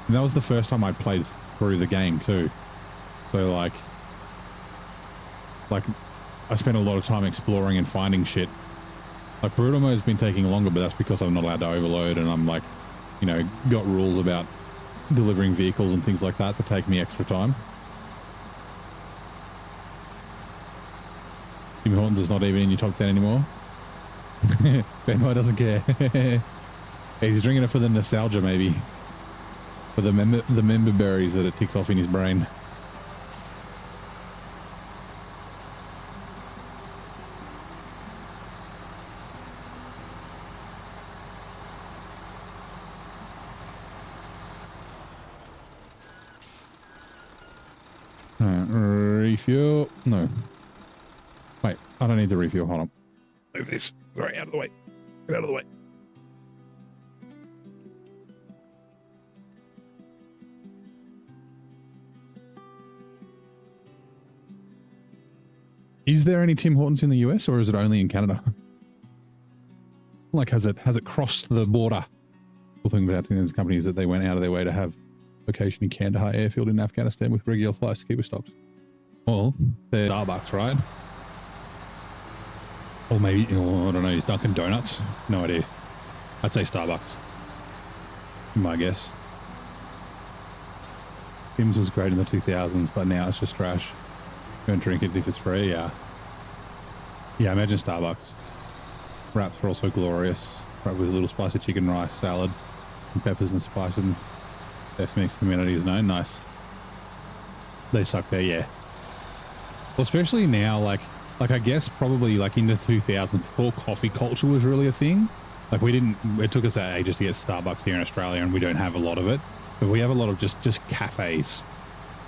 And that was the first time I played through the game too. So like I spent a lot of time exploring and finding shit. Like brutal mode's been taking longer, but that's because I'm not allowed to overload, and I'm like, you know, got rules about delivering vehicles and things like that to take me extra time. Tim Hortons is not even in your top 10 anymore. Benmo doesn't care. He's drinking it for the nostalgia, maybe. For the member berries that it ticks off in his brain. Refuel. No. Wait, I don't need to refuel. Hold on. Move this. Sorry, out of the way. Get out of the way. Is there any Tim Hortons in the US, or is it only in Canada? Like, has it crossed the border? The thing about these companies that they went out of their way to have location in Kandahar airfield in Afghanistan with regular flights to keep with stocks. Well, they're Starbucks, right? Or maybe, I don't know, is Dunkin' Donuts? No idea. I'd say Starbucks. My guess. Tim's was great in the 2000s, but now it's just trash. Don't drink it if it's free, yeah. Yeah, imagine Starbucks. Wraps are also glorious. Wrapped with a little spicy chicken rice, salad, and peppers and spice, and best mix community is known. Nice. They suck there, yeah. Well, especially now, like I guess probably like in the 2000s, before coffee culture was really a thing. Like it took us ages to get Starbucks here in Australia, and we don't have a lot of it. But we have a lot of just cafes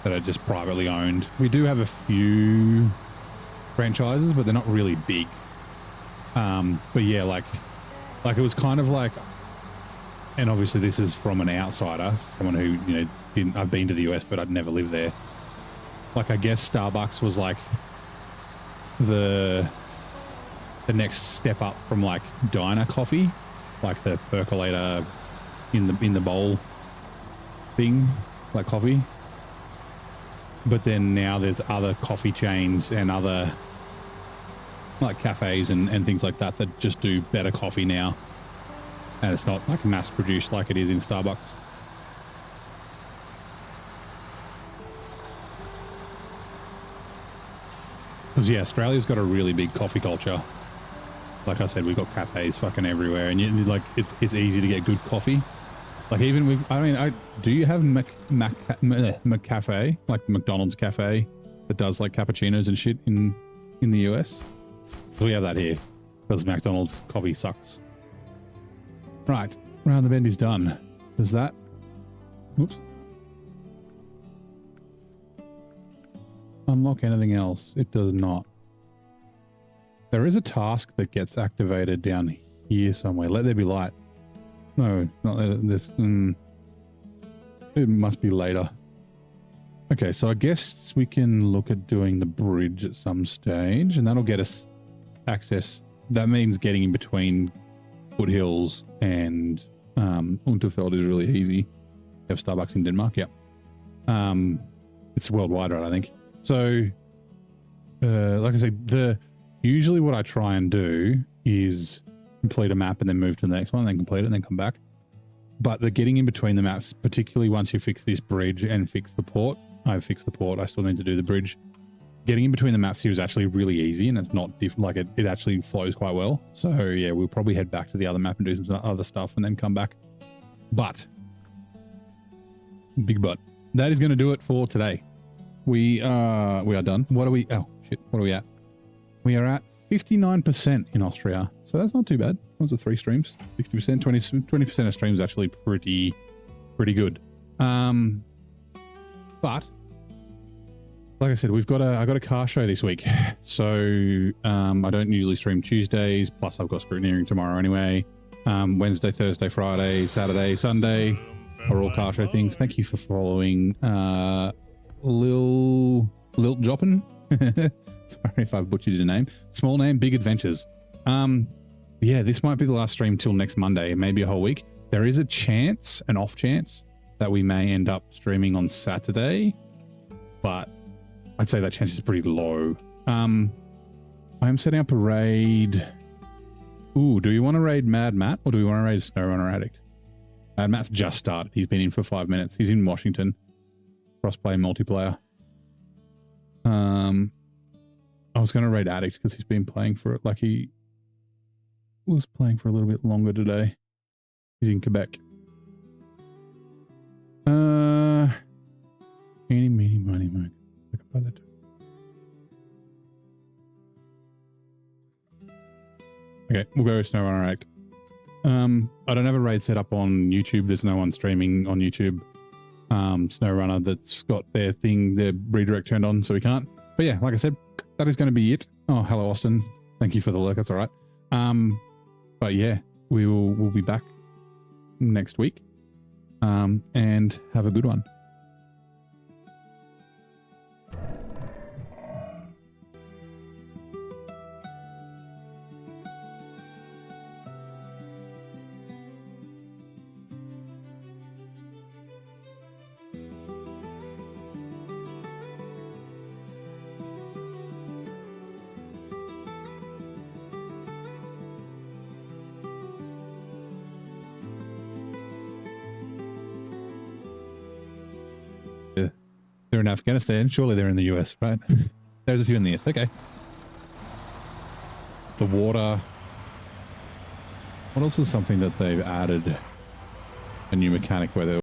that are just privately owned. We do have a few franchises, but they're not really big. But yeah, like it was kind of like, and obviously this is from an outsider, someone who, you know, I've been to the US, but I'd never lived there. Like, I guess Starbucks was like the next step up from like diner coffee, like the percolator in the bowl thing, like coffee. But then now there's other coffee chains and other like cafes and things like that just do better coffee now. And it's not like mass produced like it is in Starbucks. Because yeah, Australia's got a really big coffee culture. Like I said, we've got cafes fucking everywhere, and like it's easy to get good coffee. Like even do you have McCafe, like the McDonald's cafe that does like cappuccinos and shit in the US? So we have that here because McDonald's coffee sucks. Right, round the bend is done. Is that? Oops. Unlock anything else? It does not. There is a task that gets activated down here somewhere. Let there be light. No, not this. It must be later. Okay, so I guess we can look at doing the bridge at some stage, and that'll get us access. That means getting in between Foothills and Unterfeld is really easy. You have Starbucks in Denmark, yeah. It's worldwide, right, I think. So, like I said, usually what I try and do is complete a map and then move to the next one, then complete it and then come back. But the getting in between the maps, particularly once you fix this bridge and fix the port, I've fixed the port, I still need to do the bridge. Getting in between the maps here is actually really easy, and it's not like it actually flows quite well. So yeah, we'll probably head back to the other map and do some other stuff and then come back. But, big but, that is going to do it for today. We are done. What are we? Oh shit! What are we at? We are at 59% in Austria. So that's not too bad. Those are 3 streams. 60%, 20% of streams actually pretty good. But like I said, I got a car show this week. So I don't usually stream Tuesdays, plus I've got scrutineering tomorrow anyway. Wednesday, Thursday, Friday, Saturday, Sunday are all car show things. Thank you for following Lil Joppin. Sorry if I've butchered your name. Small name, big adventures. Yeah, this might be the last stream till next Monday, maybe a whole week. There is a chance, an off chance, that we may end up streaming on Saturday, but I'd say that chance is pretty low. I am setting up a raid. Ooh, do you want to raid Mad Matt or do we want to raid SnowRunner Addict? Mad Matt's just started. He's been in for 5 minutes. He's in Washington. Crossplay multiplayer. I was going to raid Addict because he's been playing for it. Like he was playing for a little bit longer today. He's in Quebec. Eeny, meeny, miny, moe. I can buy that too. Okay, we'll go with SnowRunner Addict. I don't have a raid set up on YouTube. There's no one streaming on YouTube. SnowRunner that's got their thing, their redirect turned on, so we can't. But yeah, like I said, that is going to be it. Oh, hello, Austin. Thank you for the lurk. That's all right. But yeah, we'll be back next week. And have a good one. They're in Afghanistan. Surely they're in the US, right? There's a few in the US. Okay. The water. What else is something that they've added? A new mechanic where they're